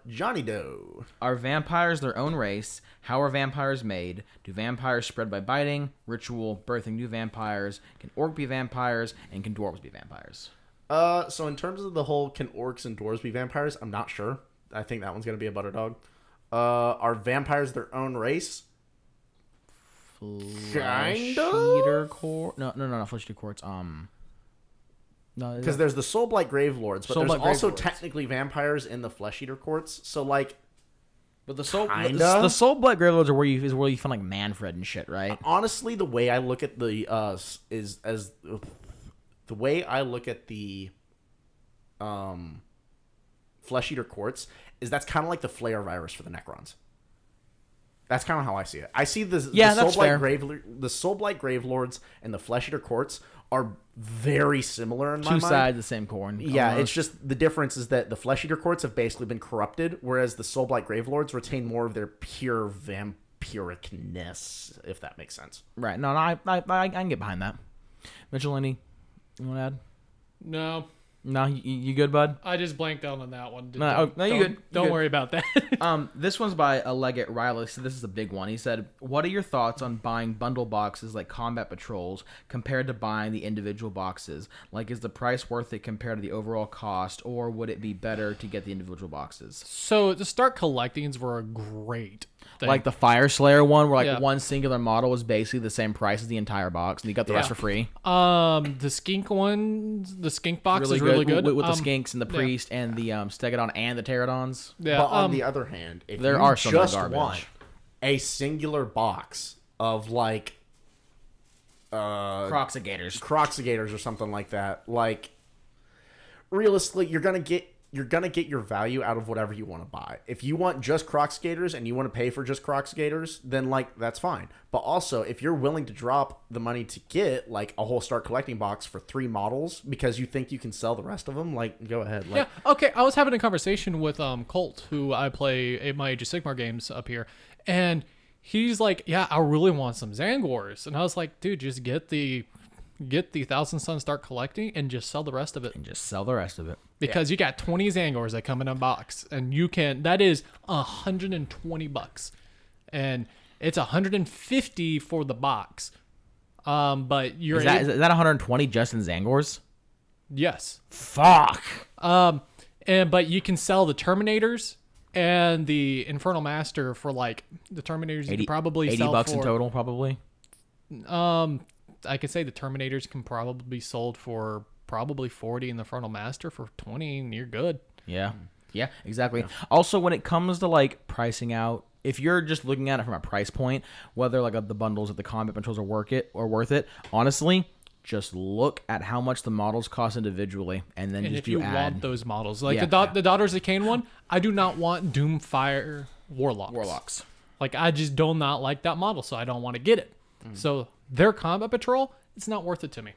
Johnny Doe. Are vampires their own race? How are vampires made? Do vampires spread by biting? Ritual, birthing new vampires? Can orc be vampires? And can dwarves be vampires? So in terms of the whole can orcs and dwarves be vampires, I'm not sure. I think that one's going to be a Butterdog. Are vampires their own race? Kind of? No, Flesh Eater Courts. No, because there's the Soulblight Gravelords, but there's also technically vampires in the Flesh Eater Courts. So like, but the Soulblight Gravelords are where you find like Manfred and shit, right? Honestly, the way I look at the Flesh Eater Courts is that's kind of like the Flare virus for the Necrons. That's kind of how I see it. I see the Soulblight Gravelords and the Flesh Eater Courts are very similar in my mind. Two sides of the same coin. Yeah, almost. it's just the difference is that the Flesh Eater Courts have basically been corrupted, whereas the Soulblight Gravelords retain more of their pure vampiricness, if that makes sense. Right. No, I can get behind that. Mitchell, you want to add? No. No, you good, bud? I just blanked out on that one. No, you good. Don't worry about that. This one's by Leggett Riley. So this is a big one. He said, "What are your thoughts on buying bundle boxes like combat patrols compared to buying the individual boxes? Like, is the price worth it compared to the overall cost, or would it be better to get the individual boxes?" So the start collectings were a great thing. Like the Fire Slayer one, where like one singular model was basically the same price as the entire box, and you got the rest for free. The skink one, the skink box is really good with the skinks and the priest and the stegodon and the pterodons. Yeah. But on the other hand, if there you are some just garbage. want a singular box of like Croxigators or something like that, like realistically, you're gonna get your value out of whatever you want to buy. If you want just Croxigators and you want to pay for just Croxigators, then like that's fine. But also, if you're willing to drop the money to get like a whole start collecting box for 3 models because you think you can sell the rest of them, like go ahead. Like, yeah. Okay. I was having a conversation with Colt, who I play at my Age of Sigmar games up here, and he's like, "Yeah, I really want some Zangors," and I was like, "Dude, just get the 1,000 Sun start collecting and just sell the rest of it." Because you got 20 Zangors that come in a box, and that is $120, and it's $150 for the box. But is that 120 just in Zangors? Yes. Fuck. But you can sell the Terminators and the Infernal Master for like the Terminators. You can probably sell $80 in total, probably. I could say the Terminators can probably be sold for probably 40, and the Infernal Master for 20, and you're good. Yeah, exactly. Yeah. Also, when it comes to like pricing out, if you're just looking at it from a price point, whether like the bundles of the combat patrols are worth it, honestly, just look at how much the models cost individually, and then if you want those models, like the Daughters of Cain one, I do not want Doomfire Warlocks. Like I just do not like that model, so I don't want to get it. So their combat patrol, it's not worth it to me.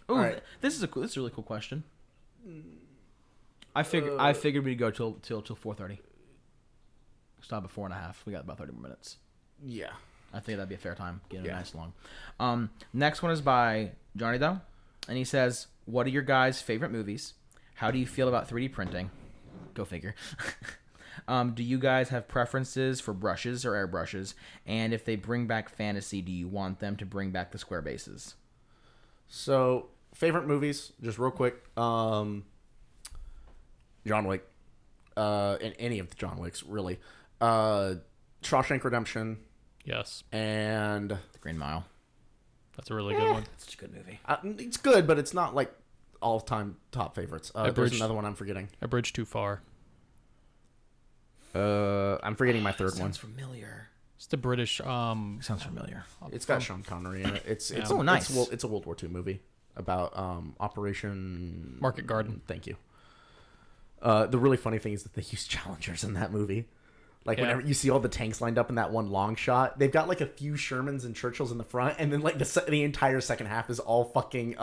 Ooh, right. This is a really cool question. I figured we'd go till 4:30. Stop at 4.5. We got about 30 more minutes. Yeah, I think that'd be a fair time. Get a nice long. Next one is by Johnny Doe, and he says, "What are your guys' favorite movies? How do you feel about 3D printing?" Go figure. Do you guys have preferences for brushes or airbrushes? And if they bring back fantasy, do you want them to bring back the square bases? So, favorite movies, just real quick. John Wick. In any of the John Wicks, really. Shawshank Redemption. Yes. And The Green Mile. That's a really good one. It's a good movie. It's good, but it's not like all-time top favorites. There's another one I'm forgetting. A Bridge Too Far. I'm forgetting my third one. Sounds familiar. It's the British. Sounds familiar. It's got Sean Connery in it. It's nice. It's a World War II movie about Operation Market Garden. Thank you. The really funny thing is that they use Challengers in that movie. Like whenever you see all the tanks lined up in that one long shot, they've got like a few Shermans and Churchills in the front, and then like the entire second half is all fucking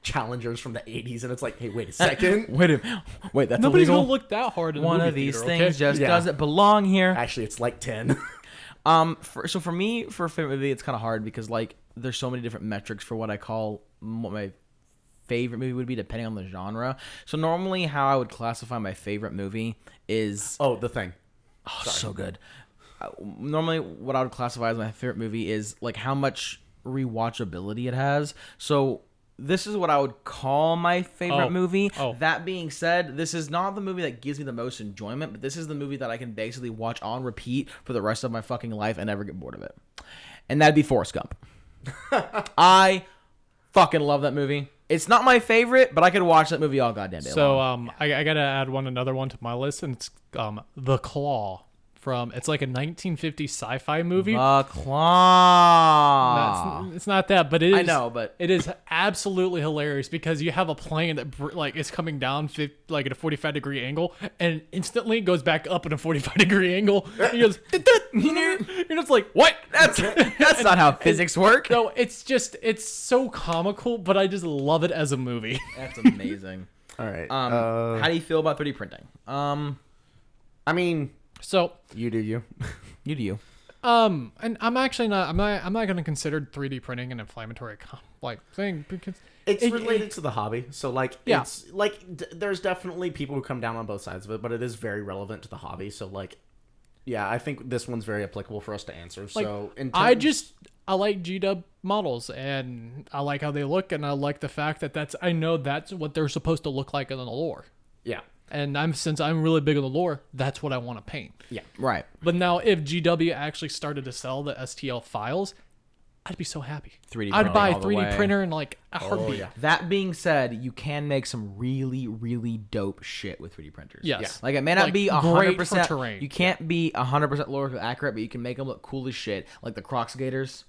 Challengers from the 80s, and it's like, hey, wait a second. wait, that's nobody's illegal? gonna look that hard in one the of these theater, things just doesn't belong here. Actually, it's like 10. So for me, for a favorite movie, it's kind of hard because like there's so many different metrics for what I call what my favorite movie would be depending on the genre. So normally how I would classify my favorite movie is The Thing. Oh, so good. Normally what I would classify as my favorite movie is like how much rewatchability it has. So this is what I would call my favorite movie. That being said, this is not the movie that gives me the most enjoyment, but this is the movie that I can basically watch on repeat for the rest of my fucking life and never get bored of it. And that'd be Forrest Gump. I fucking love that movie. It's not my favorite, but I could watch that movie all goddamn day long. I gotta add another one to my list, and it's The Claw. It's like a 1950s sci-fi movie. The Claw. It's not that, but it is. I know, but it is absolutely hilarious because you have a plane that like is coming down like at a 45-degree angle, and instantly goes back up at a 45-degree angle. And he goes, you're just like, what? That's not how physics work. No, it's so comical, but I just love it as a movie. That's amazing. All right. How do you feel about 3D printing? I mean. So you do you. You do you. And I'm actually not. I'm not going to consider 3D printing an inflammatory thing because it's related to the hobby. So like, yeah. it's like there's definitely people who come down on both sides of it, but it is very relevant to the hobby. So like, yeah, I think this one's very applicable for us to answer. Like, so I like G-Dub models, and I like how they look, and I like the fact that I know that's what they're supposed to look like in the lore. Yeah. And since I'm really big on the lore, that's what I want to paint. Yeah. Right. But now if GW actually started to sell the STL files, I'd be so happy. 3D I'd buy a all the 3D way. printer in like a heartbeat. yeah. That being said, you can make some really, really dope shit with 3D printers. Yes. Yeah. Like, it may not Like, be great for 100%. terrain. You can't be 100% lore accurate, but you can make them look cool as shit. Like the Crocs Gators.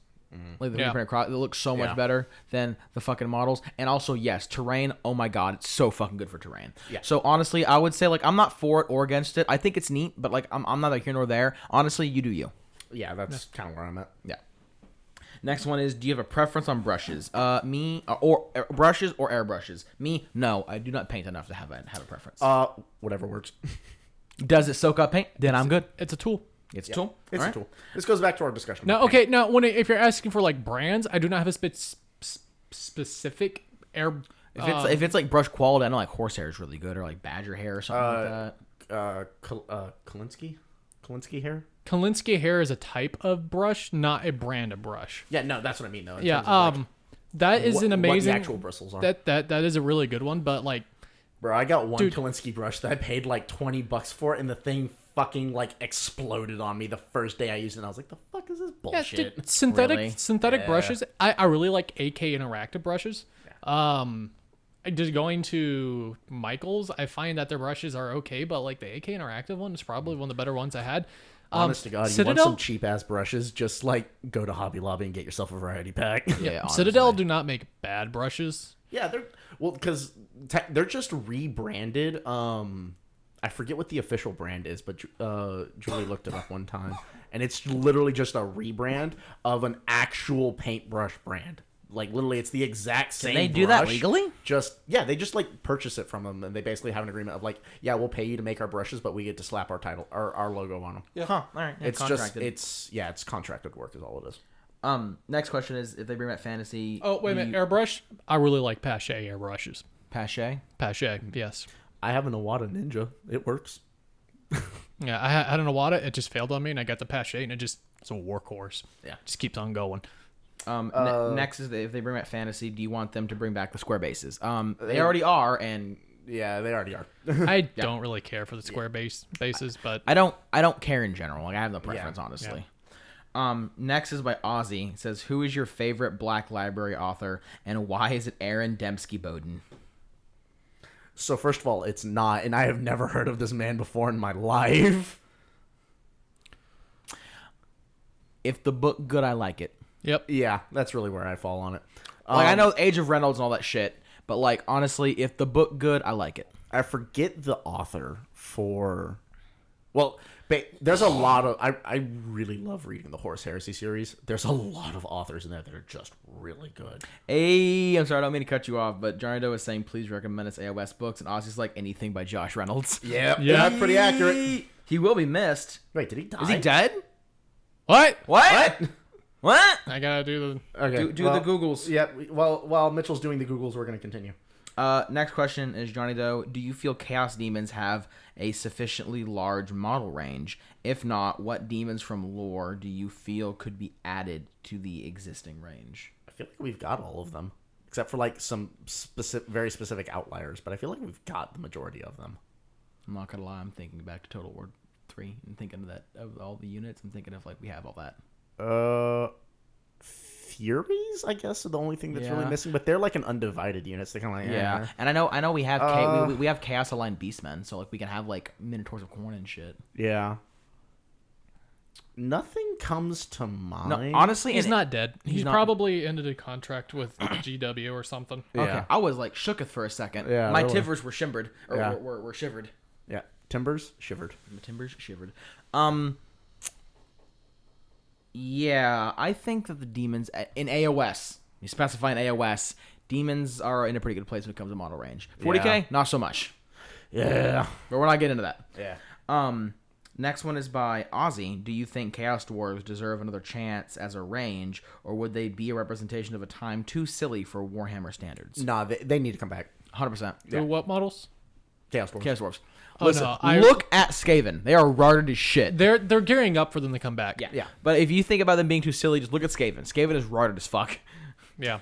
Like the 3D printed Crocs. They look so much better than the fucking models. And also, yes, terrain. Oh my god, it's so fucking good for terrain. Yeah. So honestly, I would say, like, I'm not for it or against it. I think it's neat, but like, I'm not here nor there. Honestly, you do you. Yeah, that's kind of where I'm at. Yeah. Next one is, do you have a preference on brushes? Me, or brushes or airbrushes? Me, no. I do not paint enough to have a preference. Whatever works. Does it soak up paint? Then I'm good. It's a tool. It's a tool. It's All a tool. This goes back to our discussion. Now, about okay, now if you're asking for like brands, I do not have a specific air. If it's like brush quality, I know like horsehair is really good, or like badger hair or something like that. Kalinsky hair. Kalinsky hair is a type of brush, not a brand of brush. Yeah, no, that's what I mean though. Yeah, that is an amazing. What the actual bristles are. That is a really good one, but like, bro, I got one Kalinsky brush that I paid like $20 for, and the thing fucking like exploded on me the first day I used it. And I was like, the fuck is this yeah, bullshit? dude, synthetic Really? brushes. I really like AK interactive brushes. Just going to Michael's, I find that their brushes are okay, but like the AK interactive one is probably one of the better ones I had. Honest to God, you Citadel? want some cheap ass brushes? Just like go to Hobby Lobby and get yourself a variety pack. Yeah, Citadel do not make bad brushes. Yeah, because they're just rebranded. I forget what the official brand is, but Julie looked it up one time, and it's literally just a rebrand of an actual paintbrush brand. Like literally, it's the exact same. Can they do that brush, legally? They just like purchase it from them, and they basically have an agreement of like, yeah, we'll pay you to make our brushes, but we get to slap our title, our logo on them. Yeah. Huh. All right. Yeah, It's contracted. it's contracted work is all it is. Next question is, if they bring back fantasy. Oh wait a minute, airbrush. I really like Pache airbrushes. Pache. Pache, yes. I have an Iwata Ninja. It works. Yeah, I had an Iwata. It just failed on me, and I got the Pache, and it's a workhorse. Yeah, just keeps on going. Next is, if they bring back fantasy, do you want them to bring back the square bases? They already are, and yeah, they already are. I don't really care for the square bases, but I don't care in general. Like, I have no preference, honestly. Yeah. Next is by Ozzy. It says, who is your favorite Black Library author, and why is it Aaron Dembski Bowden? So first of all, it's not, and I have never heard of this man before in my life. If the book good, I like it. Yep. Yeah, that's really where I fall on it. Like, I know Age of Reynolds and all that shit, but like, honestly, if the book good, I like it. I forget the author for. Well, there's a lot of. I really love reading the Horus Heresy series. There's a lot of authors in there that are just really good. Hey, I'm sorry, I don't mean to cut you off, but Johnny Doe is saying, please recommend us AOS books, and Ozzy's like, anything by Josh Reynolds. Yeah, that's pretty accurate. He will be missed. Wait, did he die? Is he dead? What? What? What? I gotta do the. Okay, Do the Googles. Yeah. Well, while Mitchell's doing the Googles, we're gonna continue. Next question is, Johnny Doe, do you feel Chaos Demons have a sufficiently large model range? If not, what demons from lore do you feel could be added to the existing range? I feel like we've got all of them, except for like some very specific outliers. But I feel like we've got the majority of them. I'm not gonna lie, I'm thinking back to Total War 3 and thinking of all the units. I'm thinking of like, we have all that. Furies, I guess, are the only thing that's really missing, but they're like an undivided unit. So they're kind of like, And I know we have we have Chaos Aligned Beastmen, so like we can have like Minotaurs of Khorne and shit. Yeah. Nothing comes to mind. No, honestly, He's not dead. He's not- probably ended a contract with GW or something. Yeah. Okay, I was like shooketh for a second. Yeah, My really. Tivers were shimmered or Yeah. were shivered. Yeah, Timbers shivered. My Timbers shivered. Yeah, I think that the demons in AOS, you specify in AOS, demons are in a pretty good place when it comes to model range. 40k, Yeah. not so much. Yeah. But we're not getting into that. Yeah. Next one is by Ozzy. Do you think Chaos Dwarves deserve another chance as a range, or would they be a representation of a time too silly for Warhammer standards? Nah, they need to come back. 100%. Yeah. What models? Chaos Dwarves. Chaos Dwarves. Oh, Listen, no, look at Skaven. They are rotted as shit. They're gearing up for them to come back. Yeah. But if you think about them being too silly, just look at Skaven. Skaven is rotted as fuck. Yeah.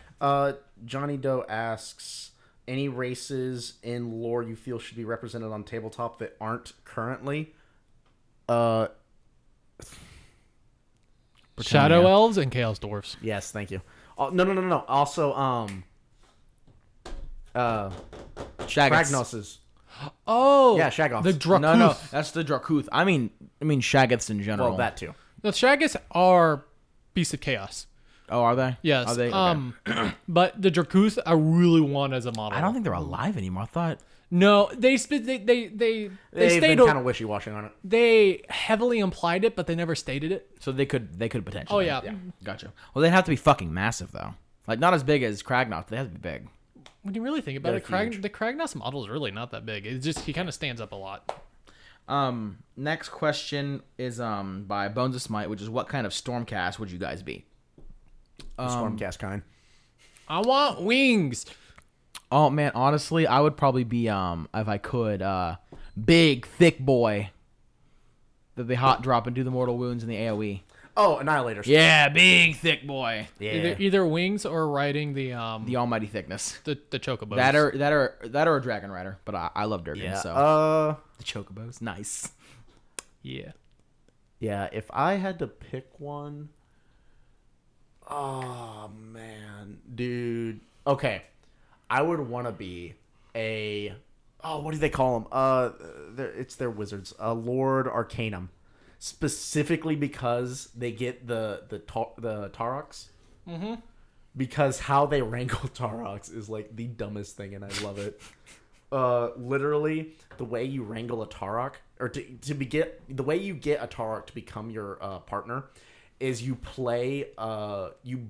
Johnny Doe asks, any races in lore you feel should be represented on tabletop that aren't currently? Shadow Elves and Chaos Dwarfs. Yes, thank you. No. Also, Shaggoths. Kragnos's. Oh. Yeah, Shaggoths. The Dracuth. No, that's the Dracuth. I mean Shaggoths in general. Well, that too. The Shaggoths are Beasts of Chaos. Oh, are they? Yes. Are they? Okay. But the Dracuth I really want as a model. I don't think they're alive anymore. I thought. No, they They've stayed been kind of wishy-washy on it. They heavily implied it, but they never stated it. So they could potentially. Oh yeah. Gotcha. Well, they'd have to be fucking massive though. Like not as big as Kragnos. They have to be big. When you really think about They're it, huge. the Kragnos model is really not that big. It's just he kind of stands up a lot. Next question is by Bones of Smite, which is what kind of Stormcast would you guys be? Stormcast kind. I want wings. Oh man, honestly, I would probably be if I could big thick boy that they hot drop and do the mortal wounds in the AoE. Oh, Annihilators. Yeah, big thick boy. Yeah. Either wings or riding the Almighty Thickness. the chocobos. That or a Dragon Rider, but I love Durgan, Yeah. so the chocobos, nice. Yeah. Yeah, if I had to pick one, oh man, dude. Okay, I would want to be what do they call them? It's their wizards, Lord Arcanum, specifically because they get the Taroks. Mm-hmm. Because how they wrangle Taroks is like the dumbest thing, and I love it. Literally, the way you wrangle a Tarok, or the way you get a Tarok to become your partner, is you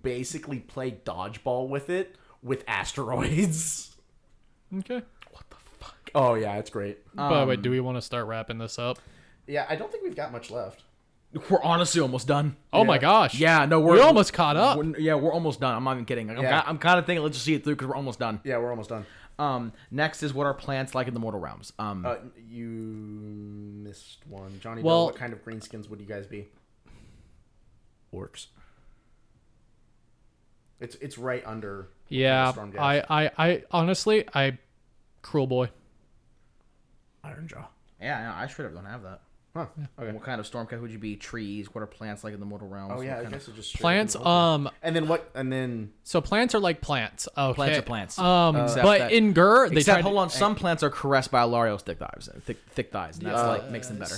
basically play dodgeball with it with asteroids. Okay. What the fuck? Oh yeah, it's great. By the way, do we want to start wrapping this up? Yeah, I don't think we've got much left. We're honestly almost done. Oh my gosh. Yeah, no, we're almost caught up. We're almost done. I'm not even kidding. I'm kind of thinking let's just see it through because we're almost done. Yeah, we're almost done. Next is what are plants like in the Mortal Realms? You missed one, Johnny. Well, what kind of greenskins would you guys be? Orcs. It's right under. Yeah, Stormcast. I honestly, Cruel Boy. Ironjaw. Yeah, no, I straight up don't have that. Huh. Okay. What kind of Stormcast would you be? Trees? What are plants like in the Mortal Realms? Oh yeah, What I kind guess it just Plants. And then what? And then So plants are like plants. Okay. Plants are plants. But that- in Gur, they Except, tried hold on, some plants are caressed by Alariel's thick thighs, and that's like makes them better.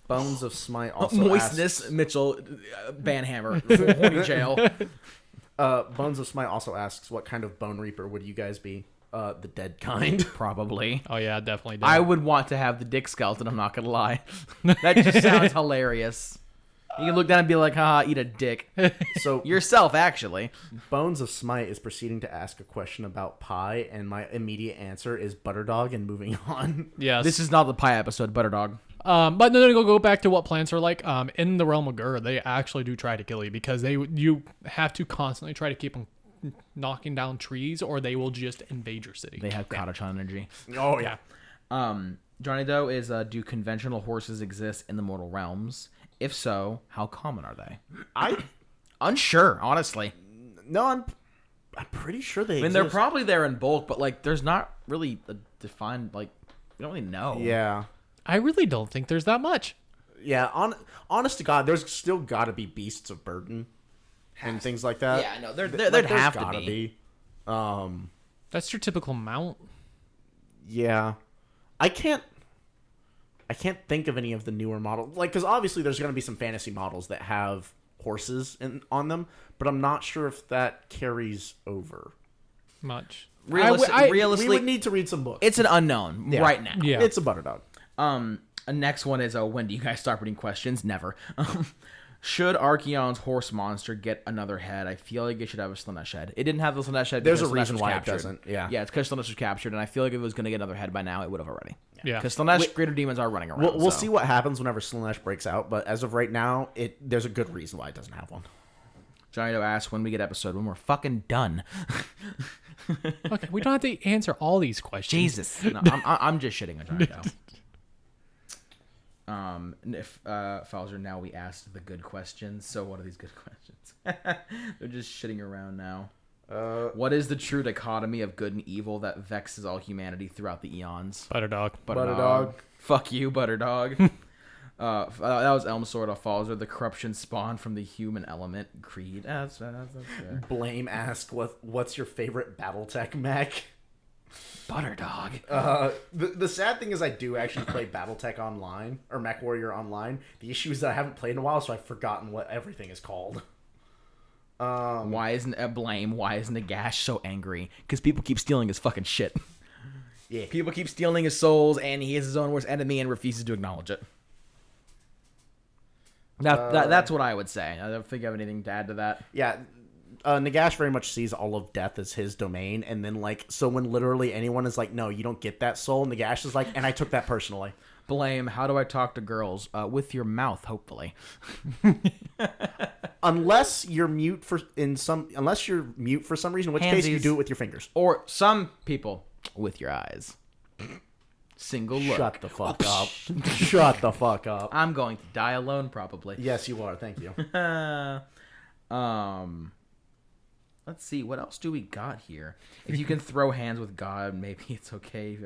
Bones of Smite also Moistness, Mitchell, Banhammer, horny jail. Bones of Smite also asks, what kind of Bone Reaper would you guys be? The dead kind. Probably. Oh yeah, definitely. Did. I would want to have the dick skeleton. I'm not gonna lie. That just sounds hilarious. You can look down and be like, haha, eat a dick. So Yourself, actually. Bones of Smite is proceeding to ask a question about pie, and my immediate answer is Butterdog, and moving on. Yes. This is not the pie episode, Butterdog. But no, go back to what plants are like. In the realm of Gur, they actually do try to kill you because you have to constantly try to keep them knocking down trees, or they will just invade your city. They have Katachan energy. Oh yeah. Johnny Doe is, do conventional horses exist in the Mortal Realms? If so, how common are they? Unsure, honestly. No, I'm pretty sure they. I mean, they're probably there in bulk, but like, there's not really a defined we don't really know. Yeah. I really don't think there's that much. Yeah. Honest to God, there's still got to be beasts of burden and things like that. Yeah, no, there'd There's have to gotta be. That's your typical mount. Yeah. I can't think of any of the newer models. Like, because obviously there's going to be some fantasy models that have horses on them, but I'm not sure if that carries over. Much. Realistically, we would need to read some books. it's an unknown right now. Yeah. It's a Butterdog. Next one is, when do you guys start reading questions? Never. Should Archeon's horse monster get another head? I feel like it should have a Slaanesh head. It didn't have the Slaanesh head. There's a because reason Slaanesh was why captured. it doesn't. Yeah. Yeah, it's because Slaanesh was captured, and I feel like if it was going to get another head by now, it would have already. Yeah. Because Slaanesh greater demons are running around. We'll see what happens whenever Slaanesh breaks out, but as of right now, there's a good reason why it doesn't have one. Johnny Doe asks when we get episode when we're fucking done. Okay, we don't have to answer all these questions. Jesus, no, I'm just shitting on Johnny Doe. If Fowler, now we asked the good questions. So what are these good questions? They're just shitting around now. What is the true dichotomy of good and evil that vexes all humanity throughout the eons? Butterdog. Butterdog. Fuck you, Butterdog. That was Elmsword of Falzer, the corruption spawned from the human element. Creed. That's fair. Blame asked, what's your favorite BattleTech mech? Butterdog. The sad thing is I do actually play BattleTech online, or MechWarrior online. The issue is that I haven't played in a while, so I've forgotten what everything is called. Why isn't Nagash so angry? Because people keep stealing his fucking shit. Yeah. People keep stealing his souls, and he is his own worst enemy and refuses to acknowledge it. That's what I would say. I don't think you have anything to add to that. Yeah. Nagash very much sees all of death as his domain, and then so when literally anyone is like, no, you don't get that soul, Nagash is like, and I took that personally. Blame. How do I talk to girls? With your mouth, hopefully. Unless you're mute for some reason, in which case you do it with your fingers. Or some people with your eyes. Single look. Shut the fuck up. Shut the fuck up. I'm going to die alone, probably. Yes, you are. Thank you. Let's see. What else do we got here? If you can throw hands with God, maybe it's okay.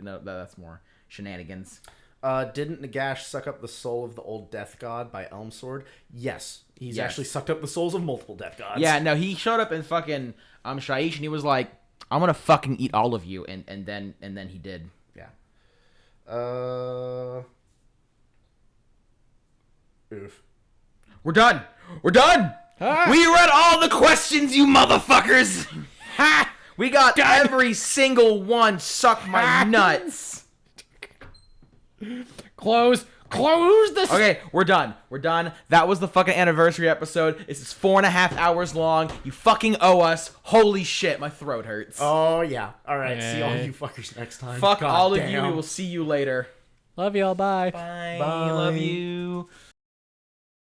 No, that's more shenanigans. Didn't Nagash suck up the soul of the old death god by Elmsword? Yes. He's actually sucked up the souls of multiple death gods. Yeah, no, he showed up in fucking Shaiish, and he was like, I'm gonna fucking eat all of you, and then he did. Yeah. Oof. We're done. We read all the questions, you motherfuckers. Ha! We got every single one. Suck my nuts. Close this. Okay, we're done. That was the fucking anniversary episode. This is 4.5 hours long. You fucking owe us. Holy shit, my throat hurts. Oh, yeah. All right, see all you fuckers next time. Fuck all of you. We will see you later. Love y'all. Bye. Bye. Love you.